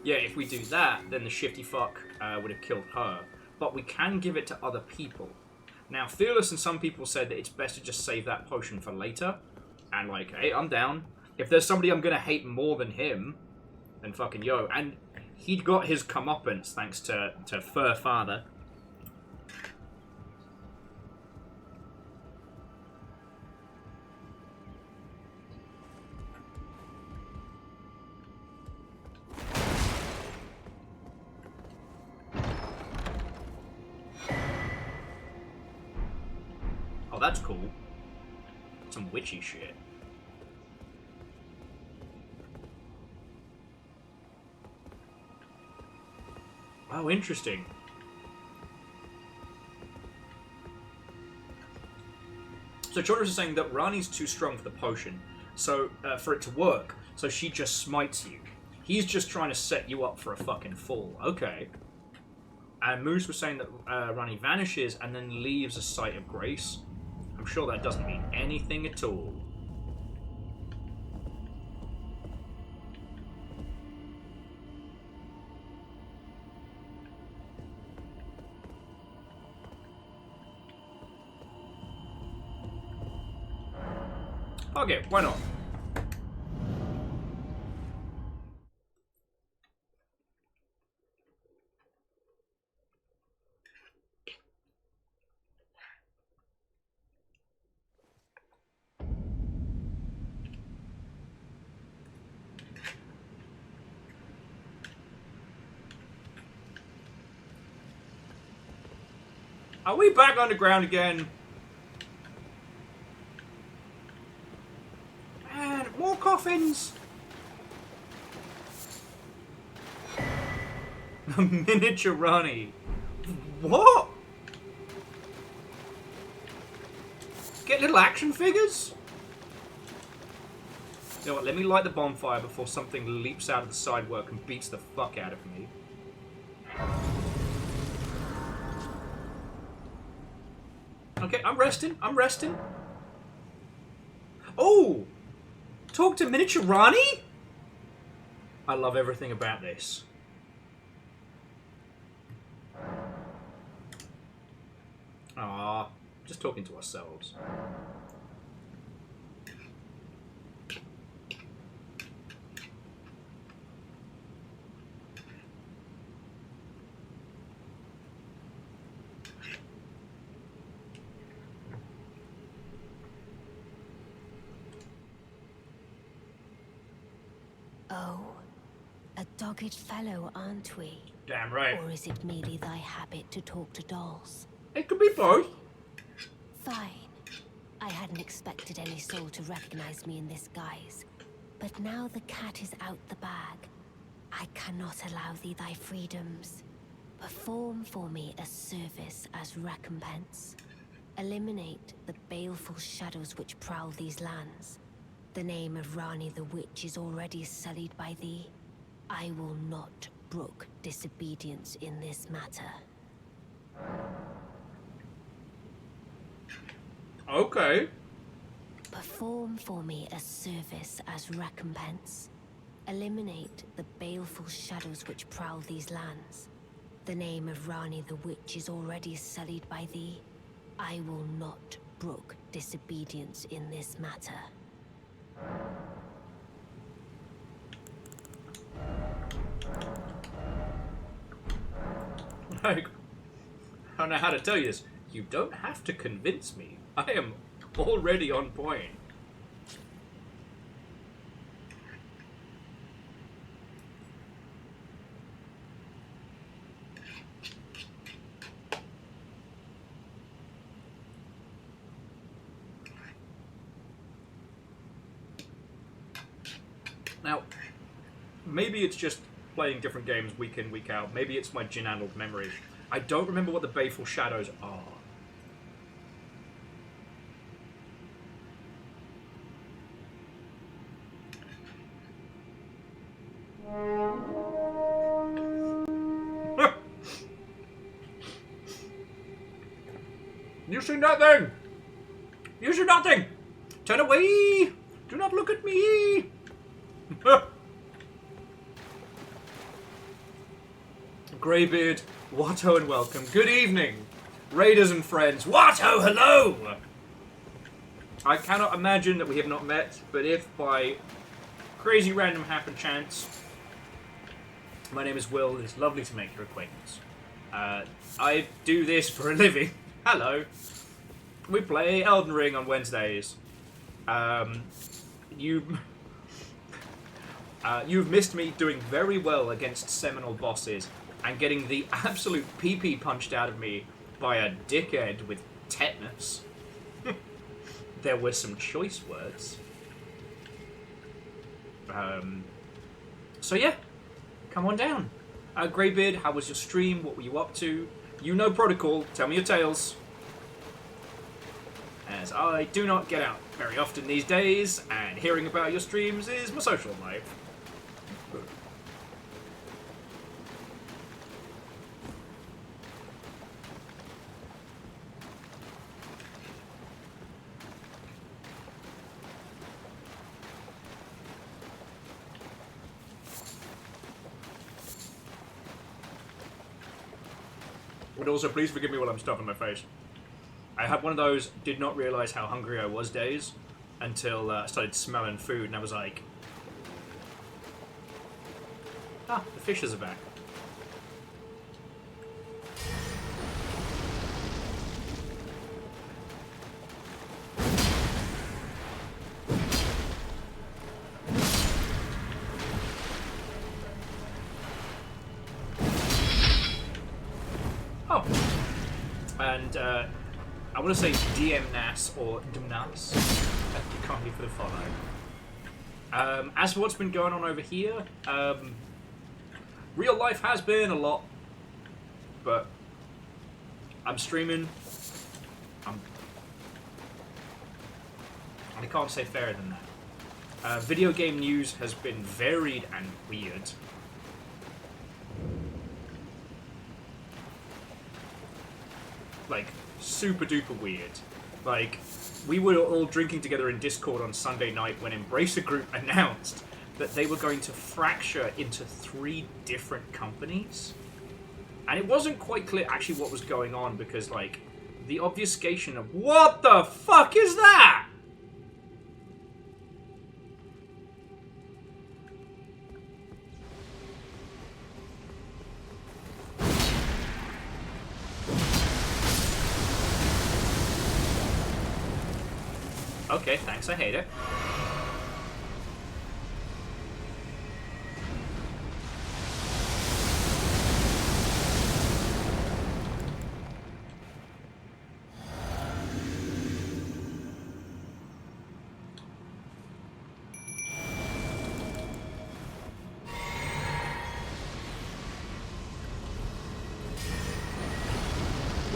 Yeah, if we do that, then the shifty fuck would have killed her. But we can give it to other people. Now, Fearless and some people said that it's best to just save that potion for later. And like, hey, I'm down. If there's somebody I'm gonna hate more than him, then fucking yo. And he'd got his comeuppance thanks to Fur Father. Oh, that's cool. Some witchy shit. Oh, interesting. So Chondros is saying that Rani's too strong for the potion, so for it to work, so she just smites you. He's just trying to set you up for a fucking fall. Okay. And Moose was saying that Rani vanishes and then leaves a site of grace. I'm sure that doesn't mean anything at all. Okay, why not? Are we back underground again? Man, more coffins! A miniature Rani. What? Get little action figures? You know what, let me light the bonfire before something leaps out of the sidework and beats the fuck out of me. Okay, I'm resting. I'm resting. Oh! Talk to miniature Rani? I love everything about this. Ah, just talking to ourselves. Oh, a dogged fellow, aren't we? Damn right. Or is it merely thy habit to talk to dolls? It could be both. Fine. I hadn't expected any soul to recognize me in this guise. But now the cat is out the bag, I cannot allow thee thy freedoms. Perform for me a service as recompense. Eliminate the baleful shadows which prowl these lands. The name of Rani the Witch is already sullied by thee. I will not brook disobedience in this matter. Okay. Perform for me a service as recompense. Eliminate the baleful shadows which prowl these lands. The name of Rani the Witch is already sullied by thee. I will not brook disobedience in this matter. Like, I don't know how to tell you this. You don't have to convince me. I am already on point. Now, maybe it's just playing different games week in, week out. Maybe it's my gin-addled memory. I don't remember what the baleful shadows are. You see nothing! You see nothing! Turn away! Do not look at me! Greybeard, Watto and welcome. Good evening, raiders and friends. Watto, hello! I cannot imagine that we have not met, but if by crazy random happen chance, my name is Will. It's lovely to make your acquaintance. I do this for a living. Hello. We play Elden Ring on Wednesdays. You've missed me doing very well against seminal bosses and getting the absolute pee-pee punched out of me by a dickhead with tetanus. There were some choice words. So yeah, come on down. Greybeard, how was your stream? What were you up to? You know protocol. Tell me your tales. As I do not get out very often these days, and hearing about your streams is my social life. But also, please forgive me while I'm stuffing my face. I had one of those did not realise how hungry I was days until I started smelling food, and I was like, ah, the fishes are back. Oh. And, I want to say DM Nas or Dumnas. Kindly for the follow. As for what's been going on over here, real life has been a lot, but I'm streaming. I can't say fairer than that. Video game news has been varied and weird. Like, super duper weird. Like, we were all drinking together in Discord on Sunday night when Embracer Group announced that they were going to fracture into 3 different companies. And it wasn't quite clear actually what was going on because, like, the obfuscation of what the fuck is that? Okay, thanks, I hate it.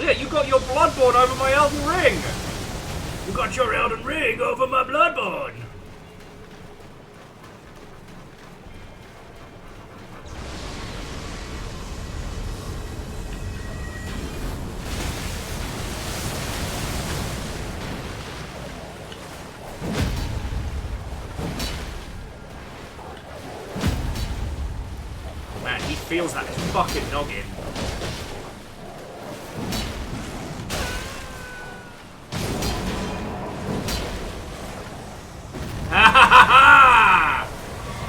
Yeah, you got your Bloodborne over my Elden Ring! You got your Elden Ring over my Bloodborne! Man, he feels that his fucking noggin.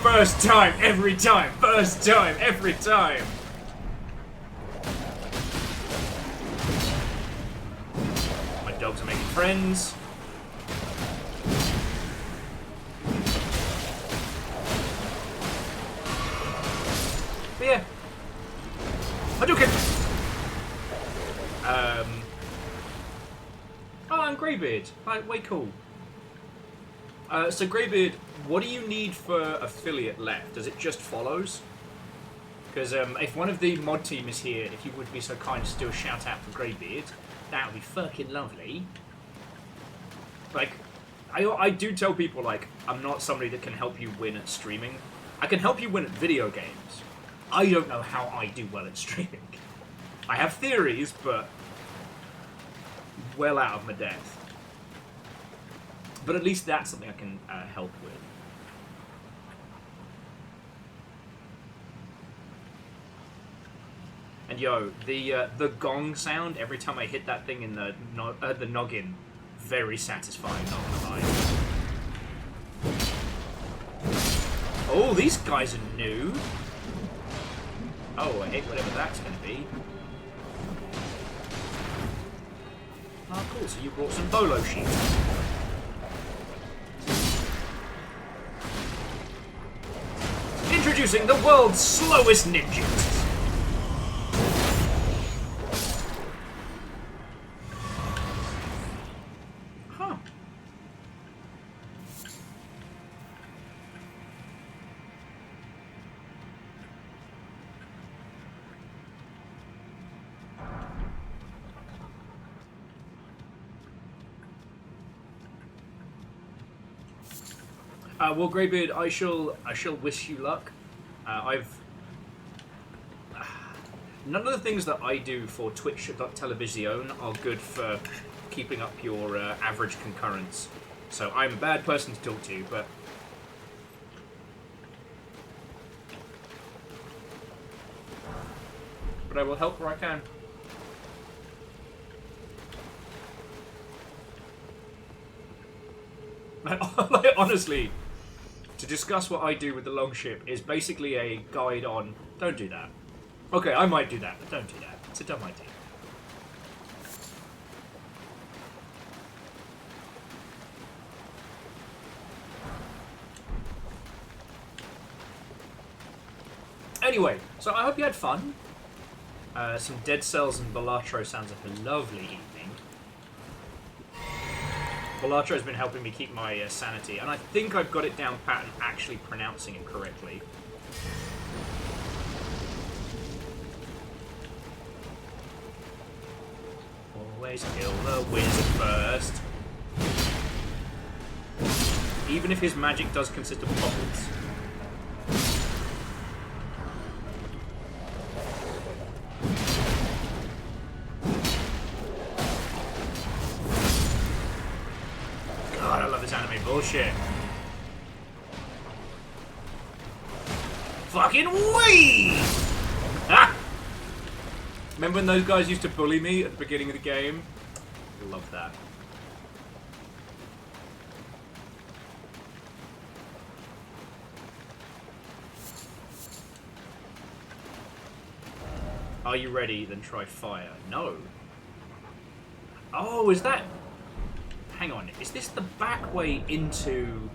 First time, every time. First time, every time. My dogs are making friends. But yeah. Hadouken! Oh, I'm Greybeard. Like, way cool. So Greybeard, what do you need for affiliate left? Does it just follows? Because if one of the mod team is here, if you would be so kind as to do a shout out for Greybeard, that would be fucking lovely. Like, I do tell people, like, I'm not somebody that can help you win at streaming. I can help you win at video games. I don't know how I do well at streaming. I have theories, but well out of my depth. But at least that's something I can help with. And yo, the gong sound every time I hit that thing in the noggin, very satisfying, not gonna lie. Oh, these guys are new. Oh, I hate whatever that's gonna be. Oh, cool. So you brought some bolo sheep. Introducing the world's slowest ninjas. Huh. Well, Greybeard, I shall wish you luck. None of the things that I do for Twitch.television are good for keeping up your average concurrence. So I'm a bad person to talk to, but I will help where I can. Like, honestly, to discuss what I do with the Longship is basically a guide on don't do that. Okay, I might do that, but don't do that. It's a dumb idea. Anyway, so I hope you had fun. Some Dead Cells and Balatro sounds like a lovely evening. Balatro's been helping me keep my sanity, and I think I've got it down pat and actually pronouncing it correctly. Always kill the wizard first. Even if his magic does consist of bubbles. God, I love this anime bullshit. Fucking wee! Ah! Remember when those guys used to bully me at the beginning of the game? Love that. Are you ready? Then try fire. No. Oh, is that... Hang on. Is this the back way into...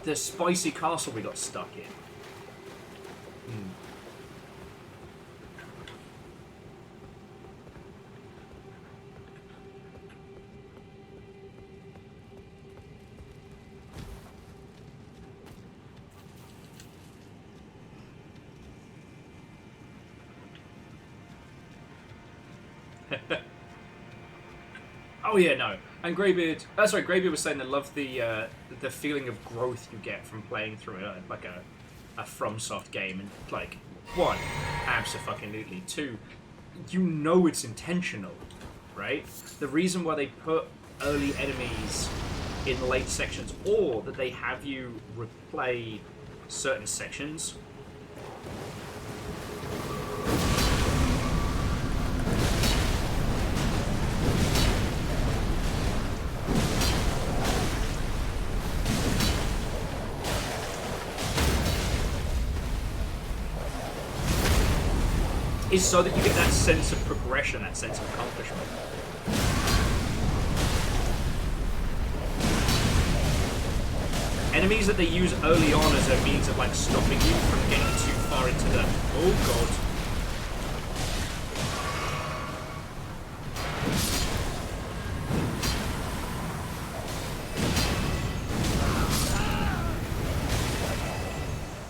the spicy castle we got stuck in? Oh yeah, no. And Greybeard, Greybeard was saying they love the feeling of growth you get from playing through like a FromSoft game, and like, one, abso-fucking-lutely. Two, you know it's intentional, right? The reason why they put early enemies in late sections, or that they have you replay certain sections, is so that you get that sense of progression, that sense of accomplishment. Enemies that they use early on as a means of like stopping you from getting too far into the... Oh god.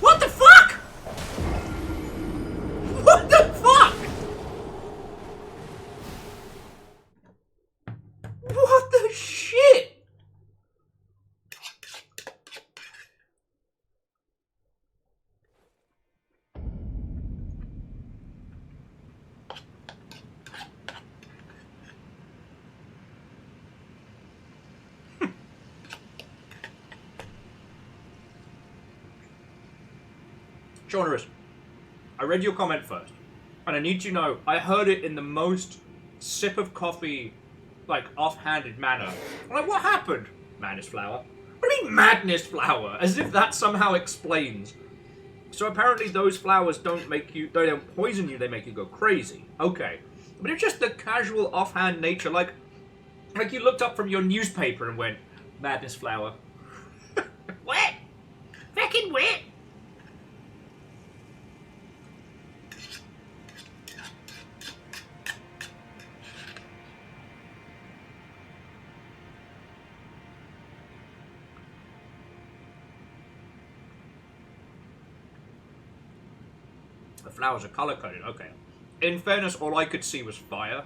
What the fuck? What the fuck? What the shit? Journalist, I read your comment first, and I need to know, I heard it in the most sip of coffee, like, offhanded manner. I'm like, what happened? Madness flower. What do you mean madness flower? As if that somehow explains. So apparently those flowers don't make you, they don't poison you, they make you go crazy. Okay. But it's just the casual offhand nature, like you looked up from your newspaper and went, madness flower. Wet! Fucking wet! The flowers are color-coded, okay. In fairness, all I could see was fire.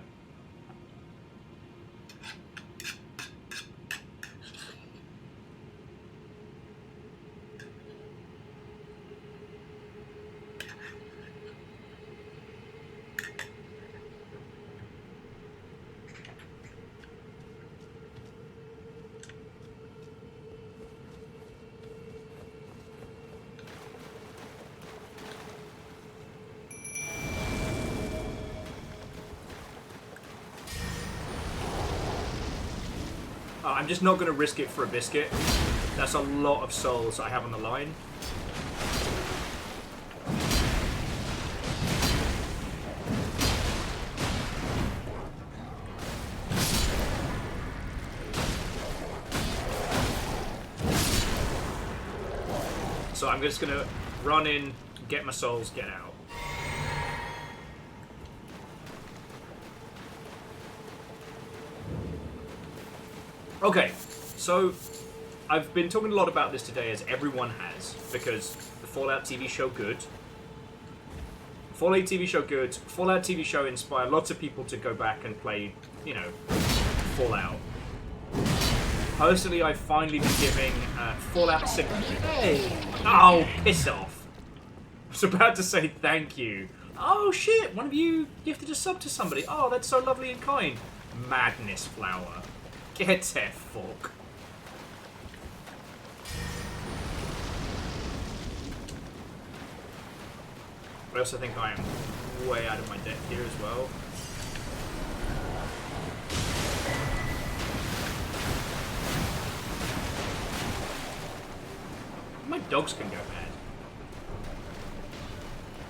I'm just not going to risk it for a biscuit. That's a lot of souls I have on the line. So I'm just going to run in, get my souls, get out. Okay, so I've been talking a lot about this today, as everyone has, because the Fallout TV show good. Fallout TV show good. Fallout TV show inspired lots of people to go back and play, you know, Fallout. Personally, I've finally been giving Fallout 6... Hey! Oh, piss off! I was about to say thank you. Oh shit, one of you gifted a sub to somebody. Oh, that's so lovely and kind. Madness flower. Get that fuck. I also think I am way out of my depth here as well. My dogs can go mad.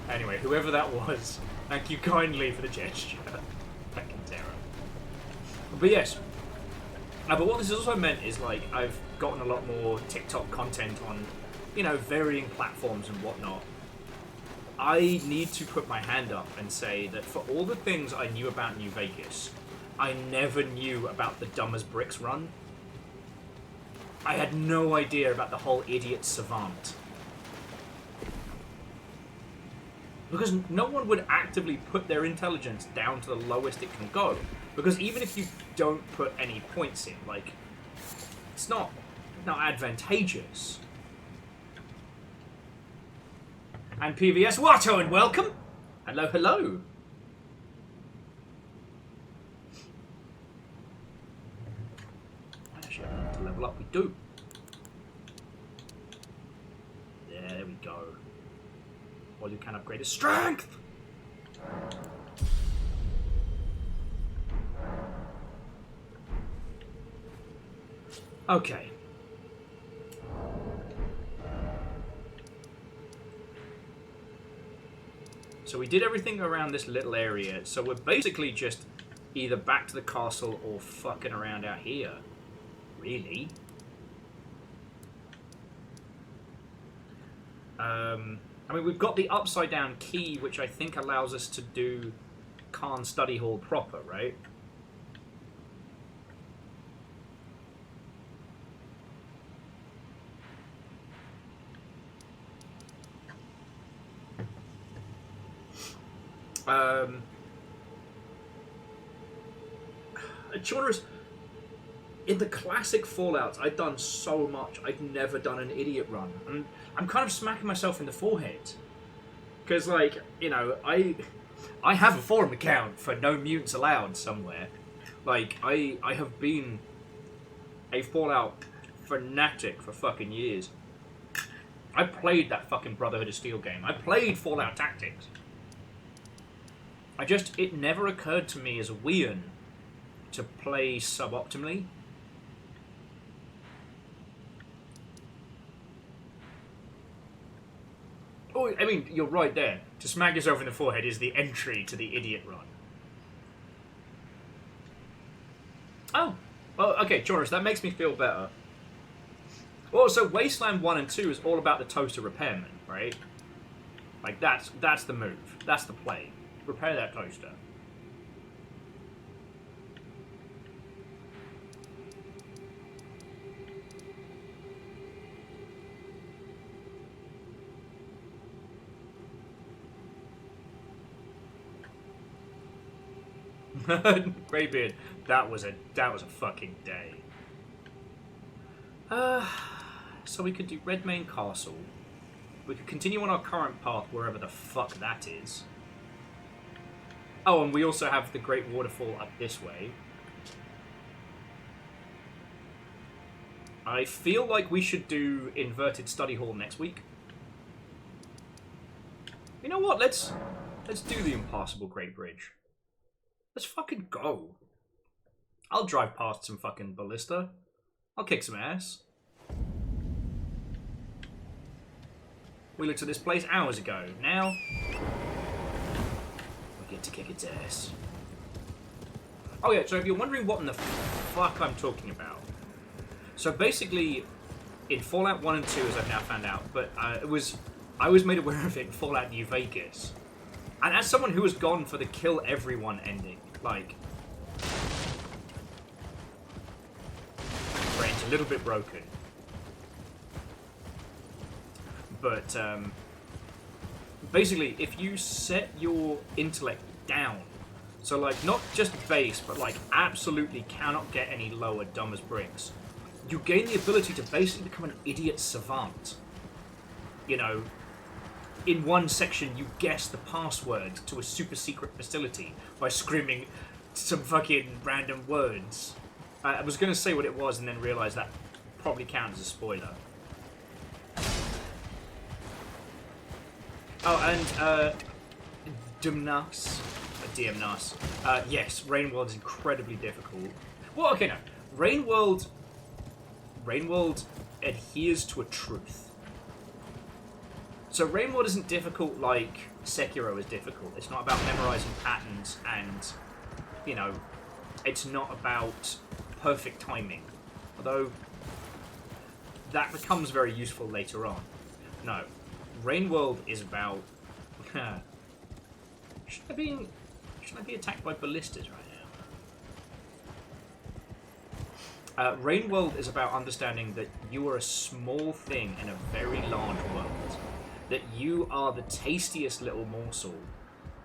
Anyway, whoever that was, thank you kindly for the gesture. Fucking terror. But yes. But what this also meant is, like, I've gotten a lot more TikTok content on, you know, varying platforms and whatnot. I need to put my hand up and say that for all the things I knew about New Vegas, I never knew about the Dumb as Bricks run. I had no idea about the whole Idiot Savant. Because no one would actively put their intelligence down to the lowest it can go. Because even if you don't put any points in, like, it's not advantageous. And PVS Watto, and welcome! Hello, hello! Actually, I need to level up. We do. Yeah, there we go. All you can upgrade is strength! Okay. So we did everything around this little area, so we're basically just either back to the castle or fucking around out here. Really? I mean, we've got the upside down key, which I think allows us to do Khan Study Hall proper, right? Children's, in the classic Fallouts, I'd done so much. I'd never done an idiot run. And I'm kind of smacking myself in the forehead. Because, like, you know, I have a forum account for No Mutants Allowed somewhere. Like, I have been a Fallout fanatic for fucking years. I played that fucking Brotherhood of Steel game. I played Fallout Tactics. It never occurred to me as a Weean to play suboptimally. Oh, I mean, you're right there. To smack yourself in the forehead is the entry to the idiot run. Oh, well, okay, Joris, that makes me feel better. Well, so Wasteland 1 and 2 is all about the toaster repairman, right? Like, that's the move. That's the play. Repair that toaster. Greybeard, that was a fucking day. So we could do Redmane Castle. We could continue on our current path wherever the fuck that is. Oh, and we also have the Great Waterfall up this way. I feel like we should do Inverted Study Hall next week. You know what? Let's do the Impassable Great Bridge. Let's fucking go. I'll drive past some fucking ballista. I'll kick some ass. We looked at this place hours ago. Now, we get to kick its ass. Oh yeah, so if you're wondering what in the fuck I'm talking about. So basically, in Fallout 1 and 2, as I've now found out, but I was made aware of it in Fallout New Vegas. And as someone who has gone for the kill everyone ending, like, brain's a little bit broken. But basically, if you set your intellect down, so like not just base, but like absolutely cannot get any lower, dumb as bricks, you gain the ability to basically become an idiot savant. You know, in one section you guess the password to a super secret facility by screaming some fucking random words. I was going to say what it was and then realised that probably counts as a spoiler. Oh, and Dumnas, DMNAS. Yes, Rainworld is incredibly difficult. Well, okay, no. Rainworld adheres to a truth. So Rainworld isn't difficult like Sekiro is difficult. It's not about memorizing patterns and, you know, it's not about perfect timing. Although that becomes very useful later on. No. Rainworld is about... Should I be attacked by ballistas right now? Rainworld is about understanding that you are a small thing in a very large world. that you are the tastiest little morsel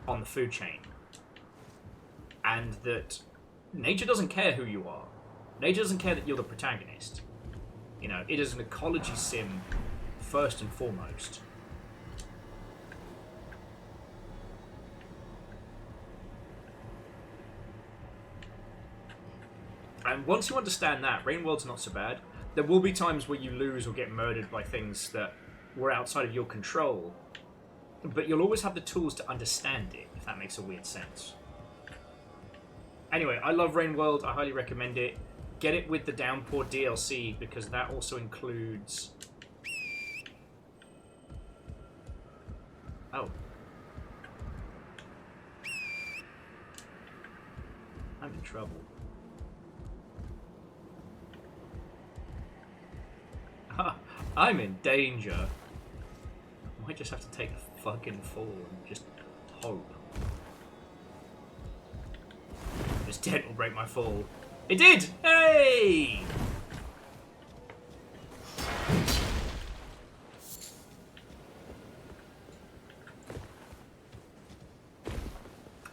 on the food chain. And that nature doesn't care who you are. Nature doesn't care that you're the protagonist. You know, it is an ecology sim first and foremost. And once you understand that, Rainworld's not so bad. There will be times where you lose or get murdered by things that were outside of your control, but you'll always have the tools to understand it, if that makes a weird sense. Anyway, I love Rainworld. I highly recommend it. Get it with the Downpour DLC, because that also includes... Oh. I'm in trouble. I'm in danger. I might just have to take a fucking fall and just hope. This tent will break my fall. It did! Hey!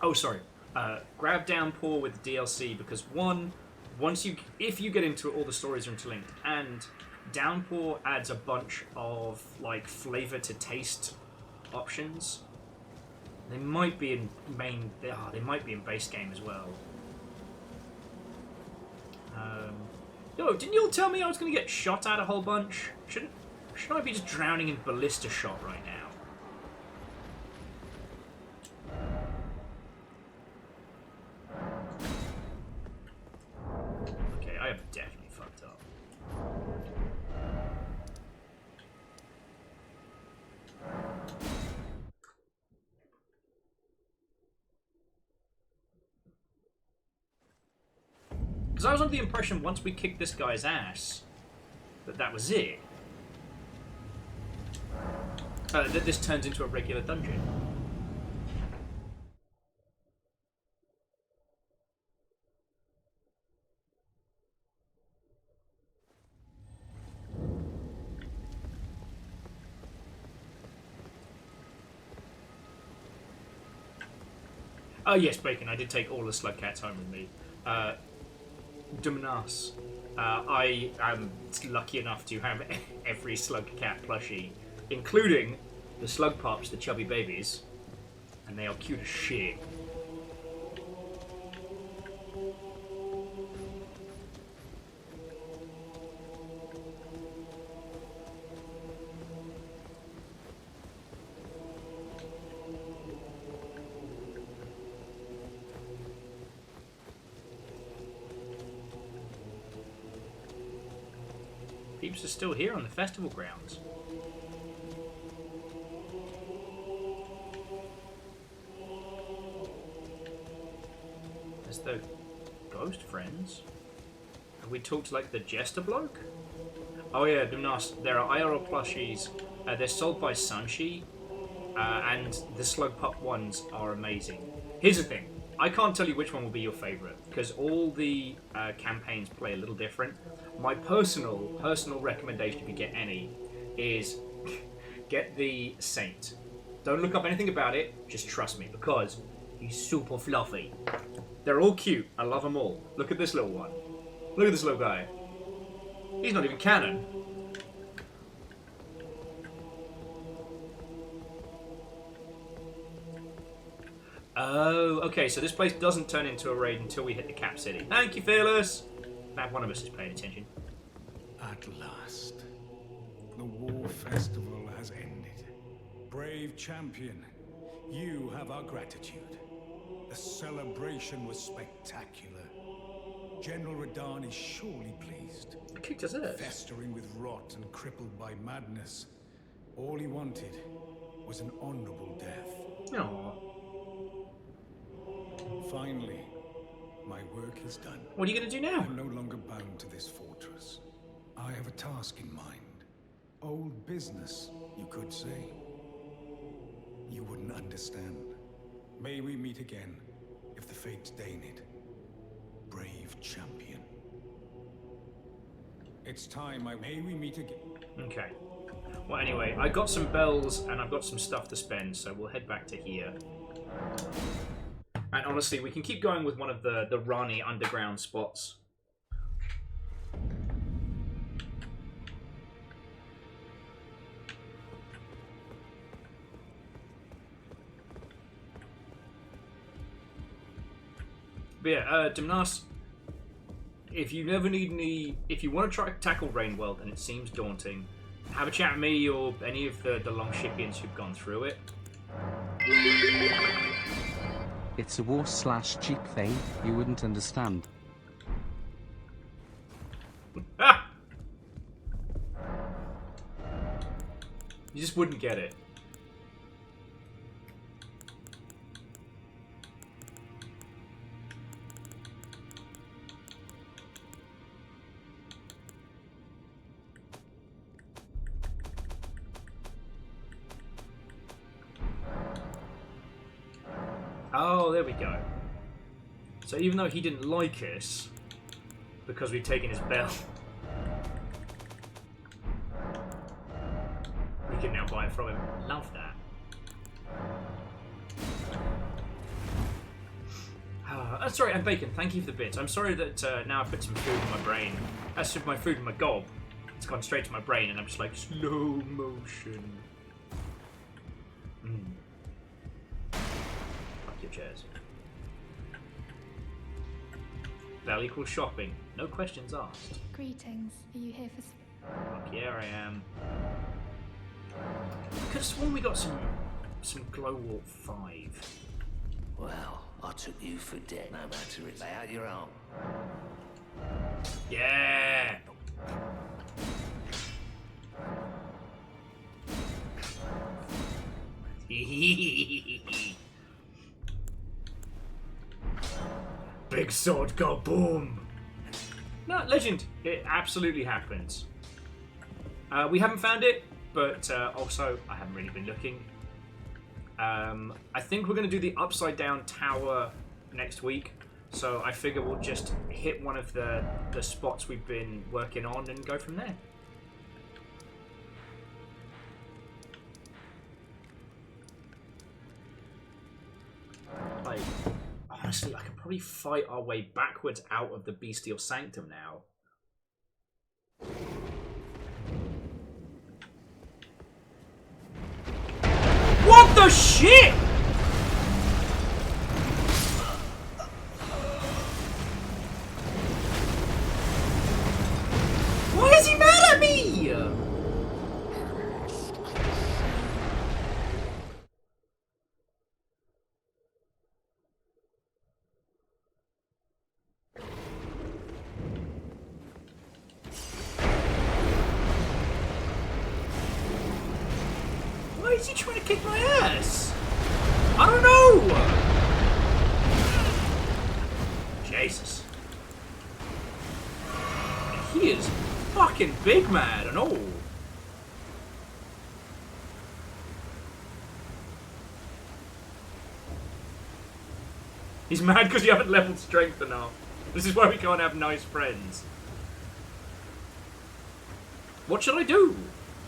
Oh, sorry. Grab Downpour with the DLC because if you get into it, all the stories are interlinked, and Downpour adds a bunch of like flavor to taste options. They might be in they might be in base game as well. Yo, didn't you all tell me I was going to get shot at a whole bunch? Should I be just drowning in ballista shot right now? Okay, I have definitely fucked up. Because I was under the impression once we kicked this guy's ass, that was it. That this turns into a regular dungeon. Oh yes, Bacon, I did take all the slug cats home with me. Dumnas. I am lucky enough to have every slug cat plushie, including the slug pups, the chubby babies, and they are cute as shit. Peeps are still here on the festival grounds. There's the ghost friends. Have we talked to like the jester bloke? Oh yeah, there are IRL plushies. They're sold by Sunshi, and the slug pup ones are amazing. Here's the thing. I can't tell you which one will be your favourite, because all the campaigns play a little different. My personal recommendation, if you get any, is get the Saint. Don't look up anything about it, just trust me, because he's super fluffy. They're all cute, I love them all. Look at this little one. Look at this little guy. He's not even canon. Oh, okay, so this place doesn't turn into a raid until we hit the cap city. Thank you, Fearless! Glad one of us is paying attention. At last, the war festival has ended. Brave champion, you have our gratitude. The celebration was spectacular. General Radahn is surely pleased. I kicked his ass. Festering with rot and crippled by madness, all he wanted was an honorable death. Aww. Finally, my work is done. What are you going to do now? I'm no longer bound to this fortress. I have a task in mind. Old business, you could say. You wouldn't understand. May we meet again, if the fates deign it. Brave champion. It's time may we meet again. Okay. Well, anyway, I got some bells and I've got some stuff to spend, so we'll head back to here. And honestly, we can keep going with one of the Rani underground spots. But yeah, Dimnas, if you ever need any, if you want to try to tackle Rainworld and it seems daunting, have a chat with me or any of the Longshipians who've gone through it. It's a war/cheap thing, you wouldn't understand. Ah! You just wouldn't get it. Oh, there we go. So even though he didn't like us, because we've taken his bell, we can now buy it from him. Love that. Sorry, and Bacon, thank you for the bits. I'm sorry that now I've put some food in my brain. That's just my food in my gob. It's gone straight to my brain and I'm just like, slow motion. Your chairs. That equals shopping. No questions asked. Greetings. Are you here for... Fuck yeah, I am. I could have sworn we got some Glow Warp 5. Well, I took you for dead, no matter it. Lay out your arm. Yeah! Big sword go boom! No, legend. It absolutely happens. We haven't found it, but also I haven't really been looking. I think we're going to do the upside down tower next week, so I figure we'll just hit one of the spots we've been working on and go from there. Like, honestly, I could probably fight our way backwards out of the Bestial Sanctum now. What the shit?! Why is he mad at me?! Why is he trying to kick my ass? I don't know! Jesus. He is fucking big mad and all. He's mad because you haven't leveled strength enough. This is why we can't have nice friends. What should I do?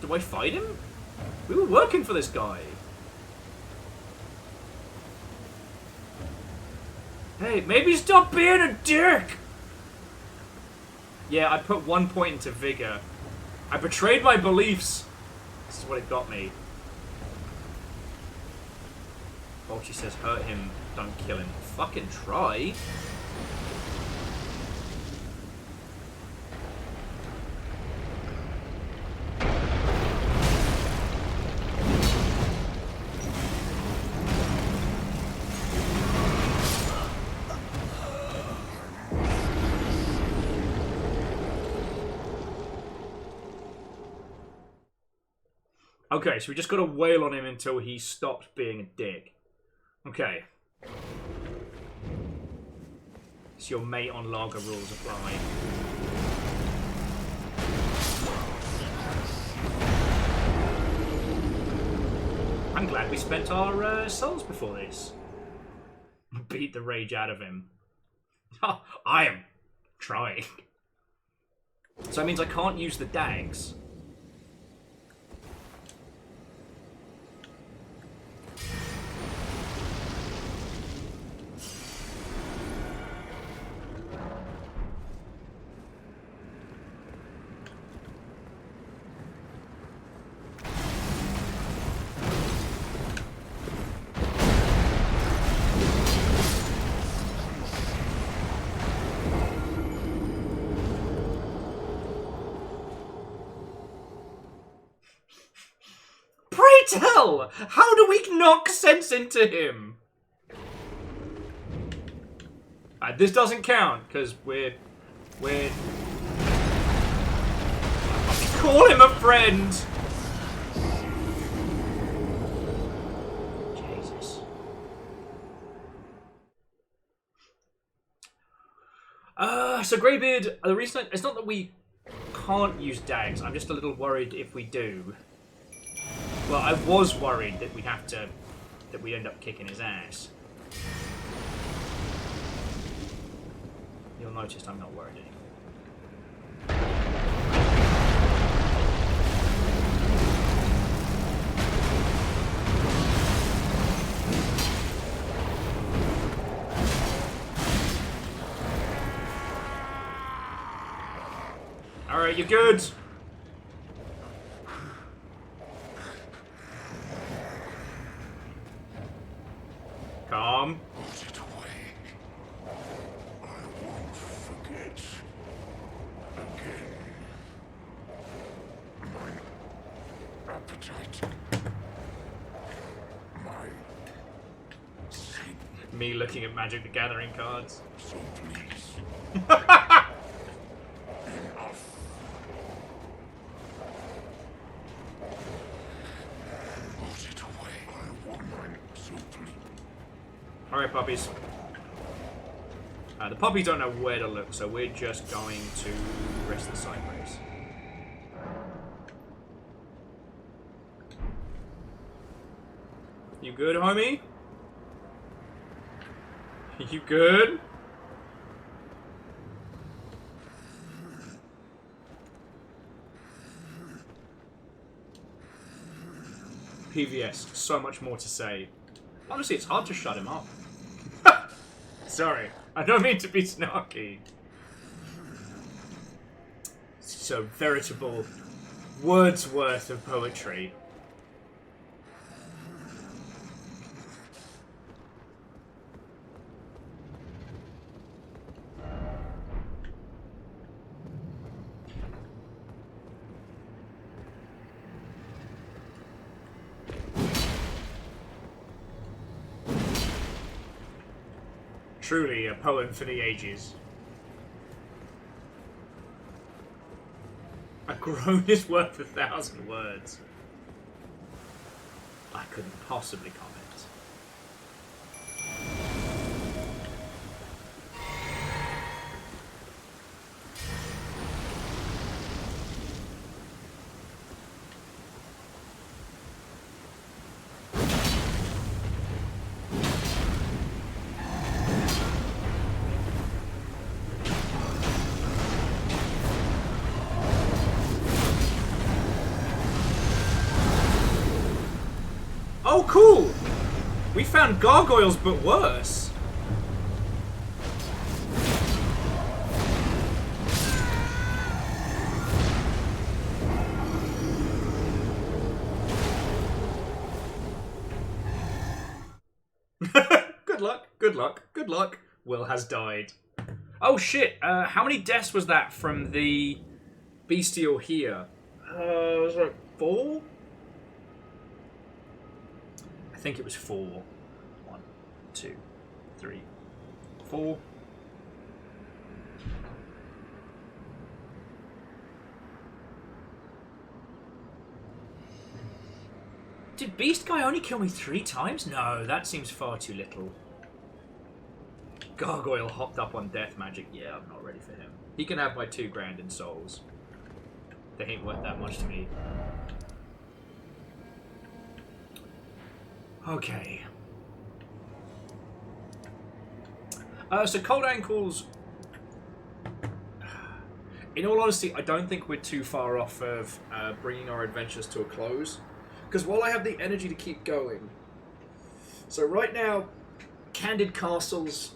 Do I fight him? We were working for this guy. Hey, maybe stop being a dick! Yeah, I put 1 point into vigor. I betrayed my beliefs. This is what it got me. Bolchi says, hurt him, don't kill him. Fucking try. Okay, so we just got to wail on him until he stops being a dick. Okay. So your mate on lager rules apply. I'm glad we spent our souls before this. Beat the rage out of him. I am trying. So that means I can't use the dags. tell? How do we knock sense into him? This doesn't count, because we're... Call him a friend! Jesus. So Greybeard, the reason it's not that we can't use dags, I'm just a little worried if we do. Well, I was worried that we'd end up kicking his ass. You'll notice I'm not worried anymore. Alright, you're good. Calm. Put it away. I won't forget. Again. My appetite. My sin. Me looking at Magic the Gathering cards. So please. Alright, puppies. The puppies don't know where to look, so we're just going to rest the sideways. You good, homie? You good? PVS, so much more to say. Honestly, it's hard to shut him up. Sorry, I don't mean to be snarky. So veritable Wordsworth of poetry. Truly a poem for the ages. A groan is worth 1,000 words. I couldn't possibly comment. Oh, cool! We found gargoyles, but worse. Good luck, good luck, good luck. Will has died. Oh shit, how many deaths was that from the bestial here? Was it 4? I think it was 4. 1, 2, 3, 4. Did Beast Guy only kill me 3 times? No, that seems far too little. Gargoyle hopped up on death magic. Yeah, I'm not ready for him. He can have my 2 grand in souls. They ain't worth that much to me. Okay. So Cold Ankles... In all honesty, I don't think we're too far off of bringing our adventures to a close. Because while I have the energy to keep going... So right now, Candid Castles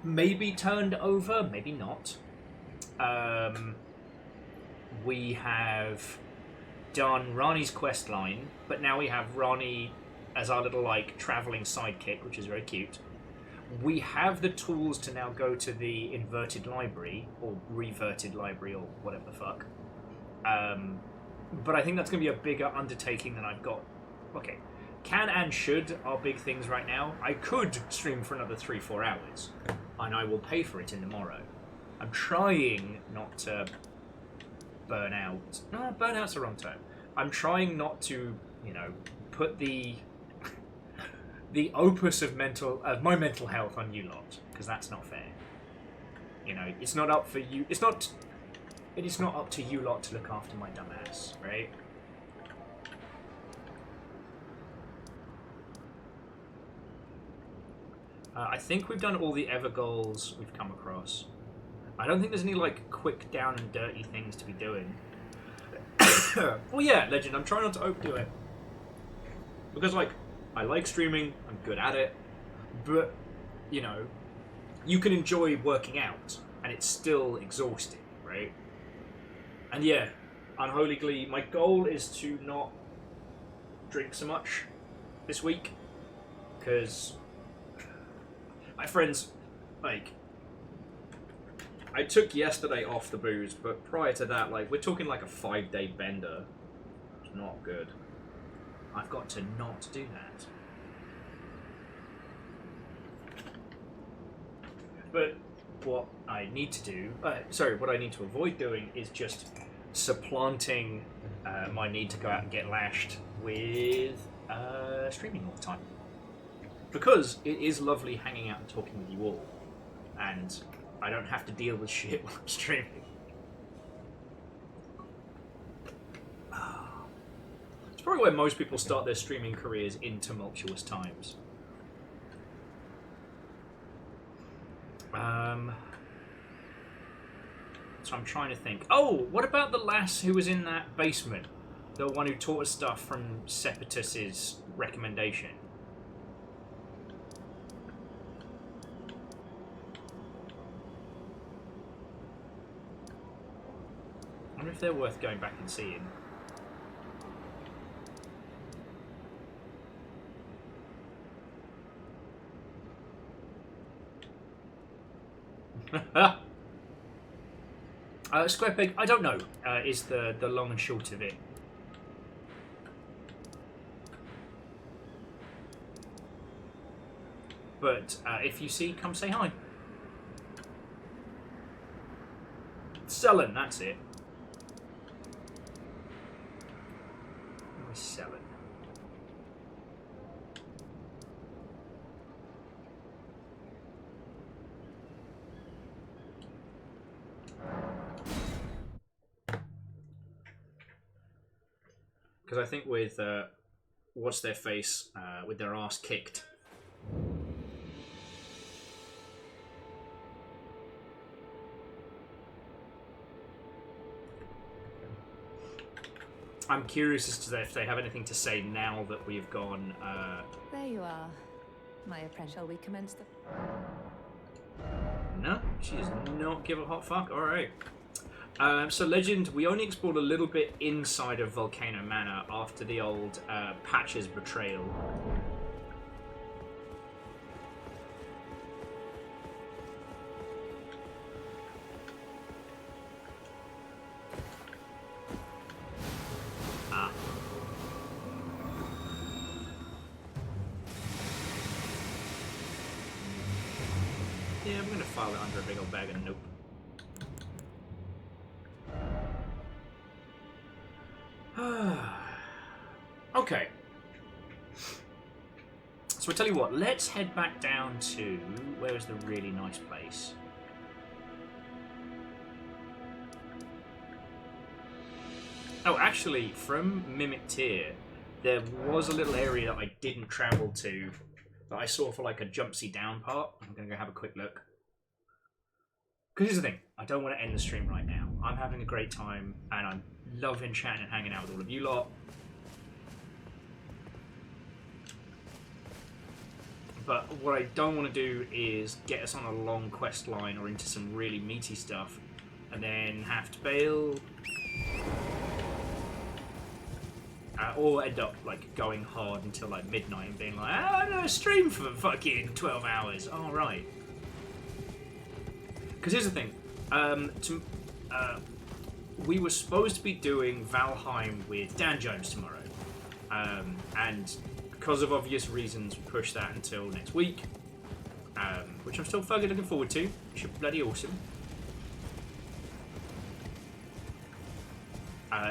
may be turned over, maybe not. We have done Rani's quest line, but now we have Rani as our little, like, travelling sidekick, which is very cute. We have the tools to now go to the inverted library, or reverted library, or whatever the fuck. But I think that's going to be a bigger undertaking than I've got okay, can and should are big things right now. I could stream for another 3-4 hours, and I will pay for it in tomorrow. I'm trying not to burn out. No, burnout's the wrong term. I'm trying not to, you know, put the opus of my mental health on you lot, because that's not fair. You know, it's not up for you. It is not up to you lot to look after my dumb ass, right? I think we've done all the Ever goals we've come across. I don't think there's any, like, quick down and dirty things to be doing. Well, yeah, Legend, I'm trying not to overdo it. Because, like, I like streaming, I'm good at it, but, you know, you can enjoy working out, and it's still exhausting, right? And yeah, Unholy Glee, my goal is to not drink so much this week, because my friends, like, I took yesterday off the booze, but prior to that, like, we're talking like a 5-day bender. It's not good. I've got to not do that. But what I need to do, what I need to avoid doing is just supplanting my need to go out and get lashed with streaming all the time. Because it is lovely hanging out and talking with you all, and I don't have to deal with shit while I'm streaming. It's probably where most people start their streaming careers in tumultuous times. So I'm trying to think. Oh, what about the lass who was in that basement? The one who taught us stuff from Sepetus's recommendation. I wonder if they're worth going back and seeing. Square peg, I don't know, is the long and short of it. But if you see, come say hi. Sullen, that's it. Sullen. Because I think with what's their face with their ass kicked. I'm curious as to if they have anything to say now that we've gone. There you are, my apprentice. Shall we commence the? No, she does not give a hot fuck. All right. So, Legend, we only explored a little bit inside of Volcano Manor after the old Patch's betrayal. Ah. Yeah, I'm going to file it under a big old bag of nope. Okay. So I tell you what, let's head back down to where is the really nice place. Oh, actually, from Mimic Tier, there was a little area that I didn't travel to that I saw for like a jumpsy down part. I'm gonna go have a quick look. Because here's the thing, I don't want to end the stream right now. I'm having a great time, and I'm loving chatting and hanging out with all of you lot. But what I don't want to do is get us on a long quest line or into some really meaty stuff, and then have to bail. Or end up like going hard until like midnight and being like, I'm gonna stream for fucking 12 hours. All right. Because here's the thing, we were supposed to be doing Valheim with Dan Jones tomorrow, and because of obvious reasons, push that until next week, which I'm still fucking looking forward to. It should be bloody awesome.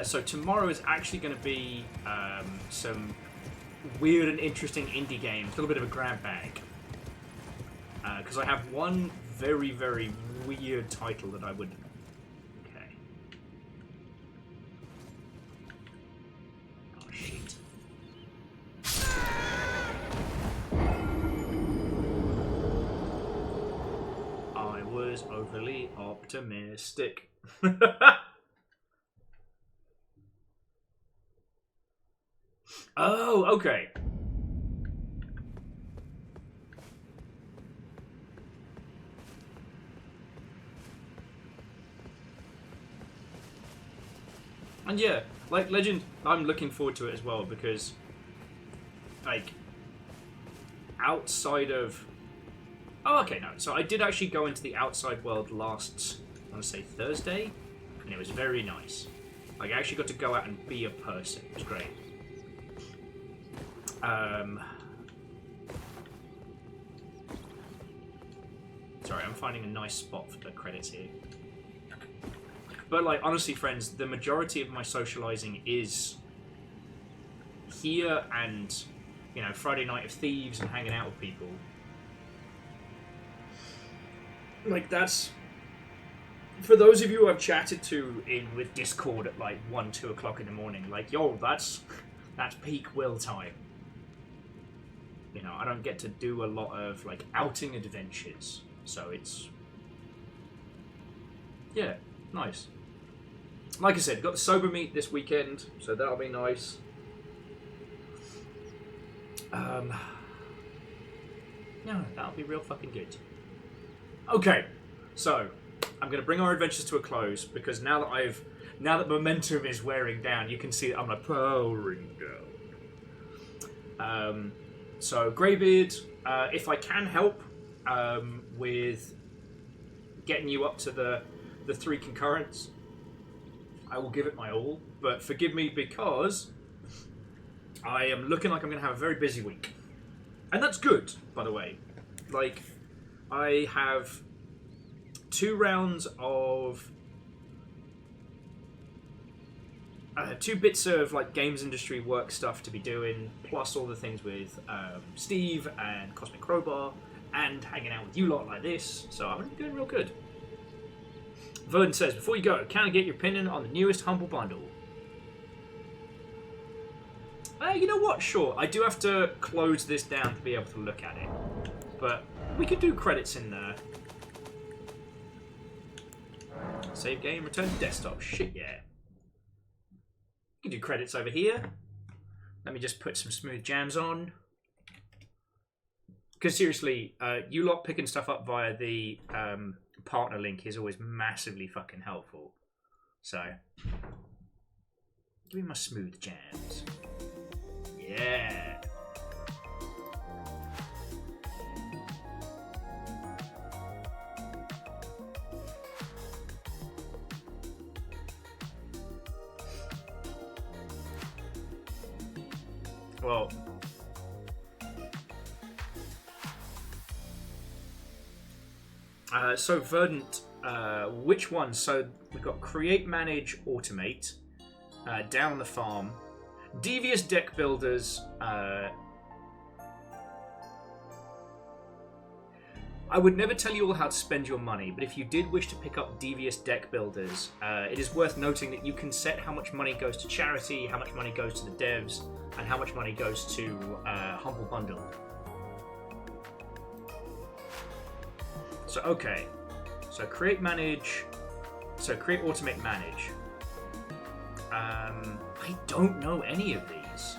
So tomorrow is actually going to be some weird and interesting indie games, a little bit of a grab bag. Because I have one very, very weird title that I would... Okay. Oh, shit. I was overly optimistic. Oh, okay. And yeah, like Legend, I'm looking forward to it as well because, like, outside of... Oh, okay, no. So I did actually go into the outside world last, I want to say Thursday, and it was very nice. Like, I actually got to go out and be a person. It was great. Sorry, I'm finding a nice spot for the credits here. But, like, honestly, friends, the majority of my socializing is here and, you know, Friday Night of Thieves and hanging out with people. Like, that's... For those of you who I've chatted to with Discord at, like, 1, 2 o'clock in the morning, like, yo, that's peak will time. You know, I don't get to do a lot of, like, outing adventures. So it's... Yeah, nice. Like I said, got the sober meet this weekend, so that'll be nice. No, that'll be real fucking good. Okay, so I'm going to bring our adventures to a close because now that momentum is wearing down, you can see that I'm like powering down. So Greybeard, if I can help with getting you up to the 3 concurrents, I will give it my all, but forgive me because I am looking like I'm going to have a very busy week. And that's good, by the way. Like, I have 2 rounds of... 2 bits of, like, games industry work stuff to be doing, plus all the things with Steve and Cosmic Crowbar, and hanging out with you lot like this, so I'm going to be doing real good. Verdon says, before you go, can I get your opinion on the newest Humble Bundle? You know what? Sure. I do have to close this down to be able to look at it. But we could do credits in there. Save game, return to desktop. Shit, yeah. We can do credits over here. Let me just put some smooth jams on. Because seriously, you lot picking stuff up via the... partner link is always massively fucking helpful. So, give me my smooth jams. Yeah. Well, so Verdant, which one? So we've got Create, Manage, Automate, Down on the Farm, Devious Deck Builders. I would never tell you all how to spend your money, but if you did wish to pick up Devious Deck Builders, it is worth noting that you can set how much money goes to charity, how much money goes to the devs, and how much money goes to Humble Bundle. So, okay. So, create, manage. So, create, automate, manage. I don't know any of these.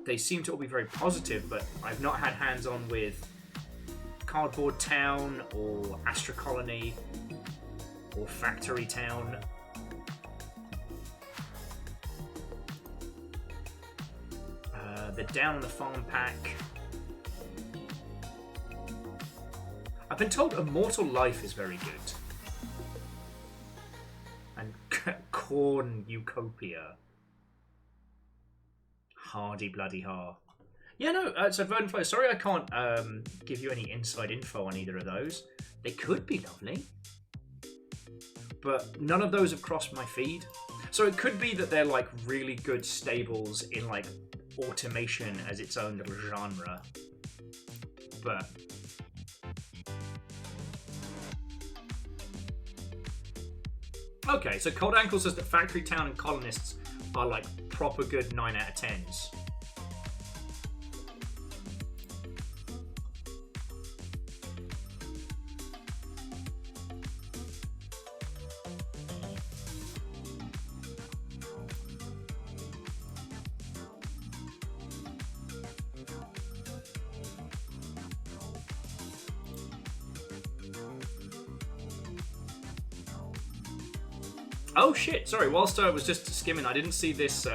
They seem to all be very positive, but I've not had hands-on with Cardboard Town, or Astra Colony, or Factory Town. The Down on the Farm pack. I've been told Immortal Life is very good. And Corn Utopia. Hardy bloody har. Yeah, no, so Verdant Flow, sorry I can't give you any inside info on either of those. They could be lovely, but none of those have crossed my feed. So it could be that they're like really good stables in like automation as its own little genre. But okay, so Cold Ankle says that Factory Town and Colonists are like proper good 9 out of 10s. Oh shit! Sorry, whilst I was just skimming, I didn't see this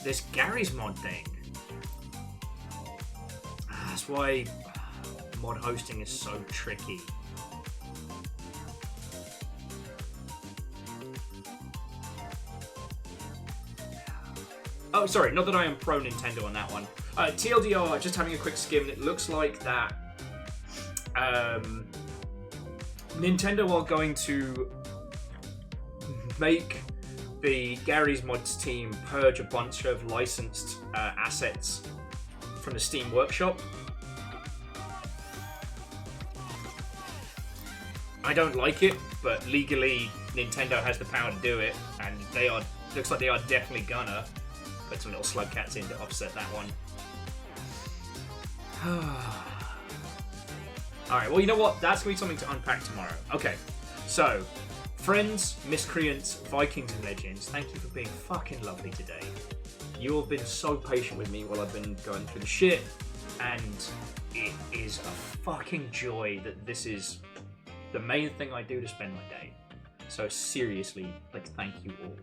this Gary's mod thing. That's why mod hosting is so tricky. Oh, sorry, not that I am pro Nintendo on that one. TLDR, just having a quick skim. It looks like that Nintendo are going to make the Gary's Mods team purge a bunch of licensed assets from the Steam Workshop. I don't like it, but legally Nintendo has the power to do it, and they are. Looks like they are definitely gonna put some little slug cats in to offset that one. Alright, well, you know what? That's gonna be something to unpack tomorrow. Okay, so friends, miscreants, Vikings and legends, thank you for being fucking lovely today. You have been so patient with me while I've been going through the shit, and it is a fucking joy that this is the main thing I do to spend my day. So seriously, like, thank you all,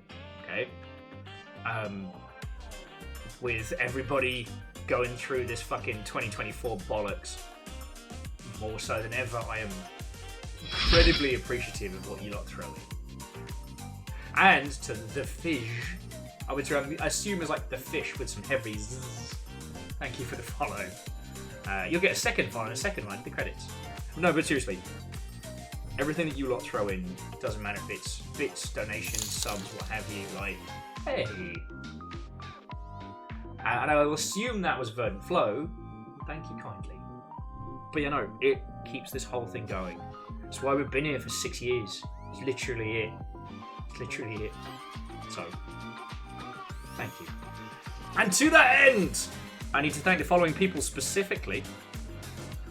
okay? With everybody going through this fucking 2024 bollocks, more so than ever, I am incredibly appreciative of what you lot throw in. And to the fish, I would assume is like the fish with some heavy zzz. Thank you for the follow. You'll get a second follow and a second one, the credits. No, but seriously, everything that you lot throw in, doesn't matter if it's bits, donations, subs, what have you, like, hey. And I will assume that was Verdant Flow. Thank you kindly. But you know, it keeps this whole thing going. That's why we've been here for 6 years. It's literally it. It's literally it. So, thank you. And to that end, I need to thank the following people specifically,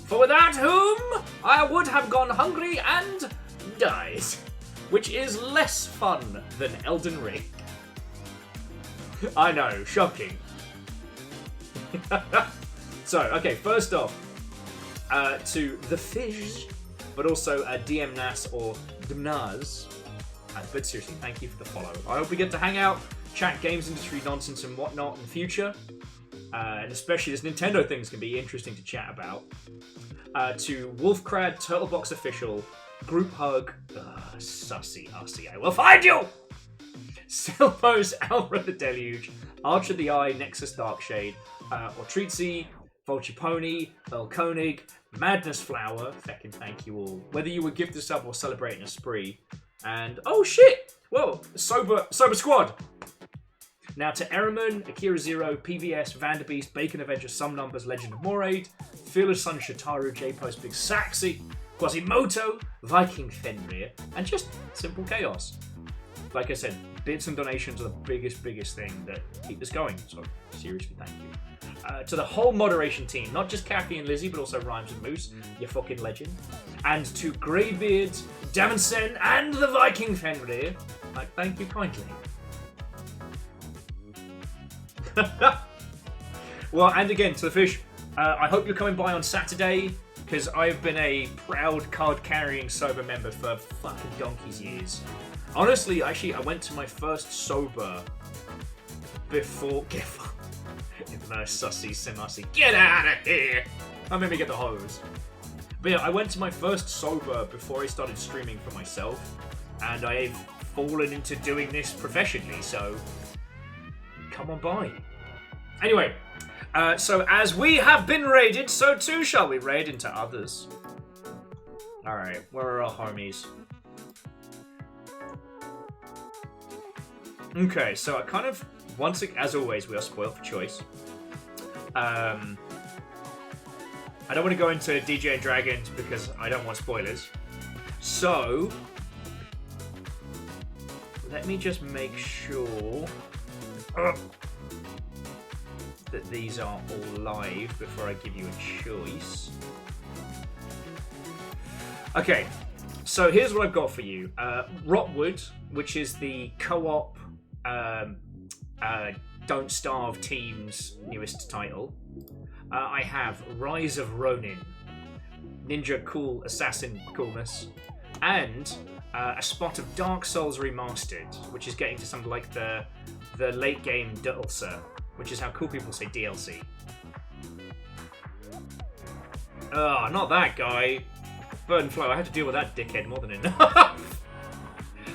for without whom I would have gone hungry and died, which is less fun than Elden Ring. I know, shocking. So, okay, first off, to the fish, but also DM Nas or Dmnaz. But seriously, thank you for the follow. I hope we get to hang out, chat games industry nonsense and whatnot in the future. And especially this Nintendo thing's going to be interesting to chat about. To Wolfcrad, Turtlebox Official, Group Hug, Sussy, I will find you! Silvos, Alra the Deluge, Archer the Eye, Nexus Darkshade, Ortrizzi, Vulture Pony, Earl Koenig, Madness Flower, feckin' thank you all. Whether you were gifted sub or celebrating a spree. And, oh shit! Well, Sober Squad! Now to Ehrman, Akira Zero, PVS, Vanderbeest, Bacon Avenger, Some Numbers, Legend of Moraid, Fearless Sun, Shitaru, J-Post, Big Saxy, Quasimoto, Viking Fenrir, and just Simple Chaos. Like I said, bits and donations are the biggest thing that keep this going, so seriously thank you. To the whole moderation team, not just Kathy and Lizzie, but also Rhymes and Moose, you fucking legend. And to Greybeard, Damonsen, and the Viking Fenrir, like, thank you kindly. Well, and again, to the fish, I hope you're coming by on Saturday, because I've been a proud card-carrying sober member for fucking donkey's years. Honestly, actually, I went to my first sober before... Sussy, Simassy, get out of here! That made me get the hose. But yeah, I went to my first sober before I started streaming for myself, and I've fallen into doing this professionally, so come on by. Anyway, so as we have been raided, so too shall we raid into others. Alright, where are our homies? Okay, so I kind of, as always, we are spoiled for choice. I don't want to go into DJ and Dragons because I don't want spoilers. So, let me just make sure that these are all live before I give you a choice. Okay, so here's what I've got for you. Rotwood, which is the co-op Don't Starve team's newest title. I have Rise of Ronin, Ninja Cool Assassin Coolness, and a spot of Dark Souls Remastered, which is getting to something like the late game DLC, which is how cool people say DLC. Oh, not that guy. Bird and Flow, I had to deal with that dickhead more than enough.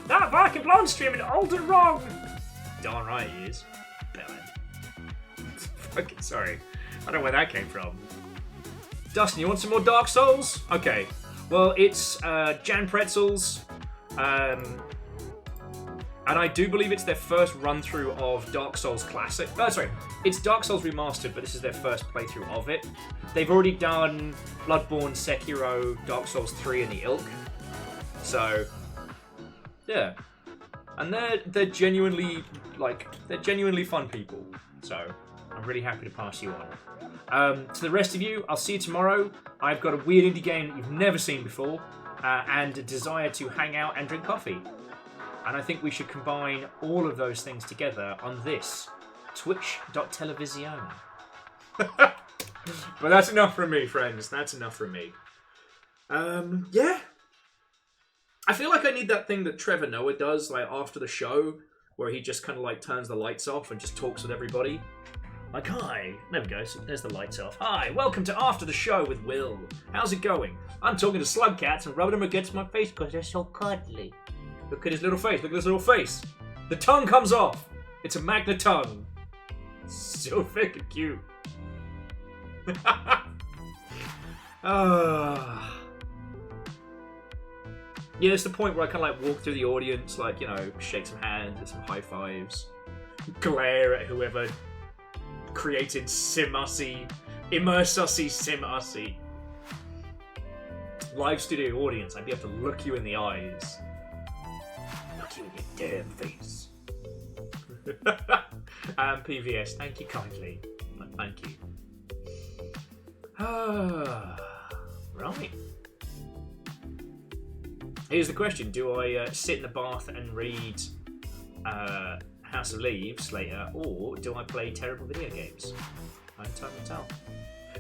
That Viking blonde streaming old and wrong. Darn right he is. Fucking sorry. I don't know where that came from. Dustin, you want some more Dark Souls? Okay. Well, it's Jan Pretzels. And I do believe it's their first run-through of Dark Souls Classic. Oh, sorry. It's Dark Souls Remastered, but this is their first playthrough of it. They've already done Bloodborne, Sekiro, Dark Souls 3, and the Ilk. So, yeah. And they're genuinely, they're genuinely fun people. So, I'm really happy to pass you on. To the rest of you, I'll see you tomorrow. I've got a weird indie game that you've never seen before, and a desire to hang out and drink coffee. And I think we should combine all of those things together on this twitch.television. But that's enough from me, friends. That's enough from me. Yeah. I feel like I need that thing that Trevor Noah does, after the show, where he just kind of turns the lights off and just talks with everybody. Hi. There we go. So there's the lights off. Hi, welcome to After the Show with Will. How's it going? I'm talking to slug cats and rubbing them against my face because they're so cuddly. Look at his little face. Look at his little face. The tongue comes off. It's a magna tongue. So freaking cute. Yeah, it's the point where I kind of walk through the audience, shake some hands, get some high fives, glare at whoever created Simussi, Immersussi Simussi. Live studio audience, I'd be able to look you in the eyes. Look you in your damn face. PVS, thank you kindly. Thank you. Right. Here's the question. Do I sit in the bath and read House of Leaves later, or do I play terrible video games? Time will tell.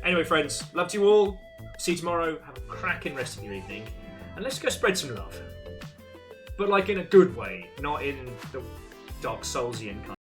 Anyway, friends, love to you all. See you tomorrow. Have a cracking rest of your evening. And let's go spread some love. But in a good way, not in the Dark Soulsian kind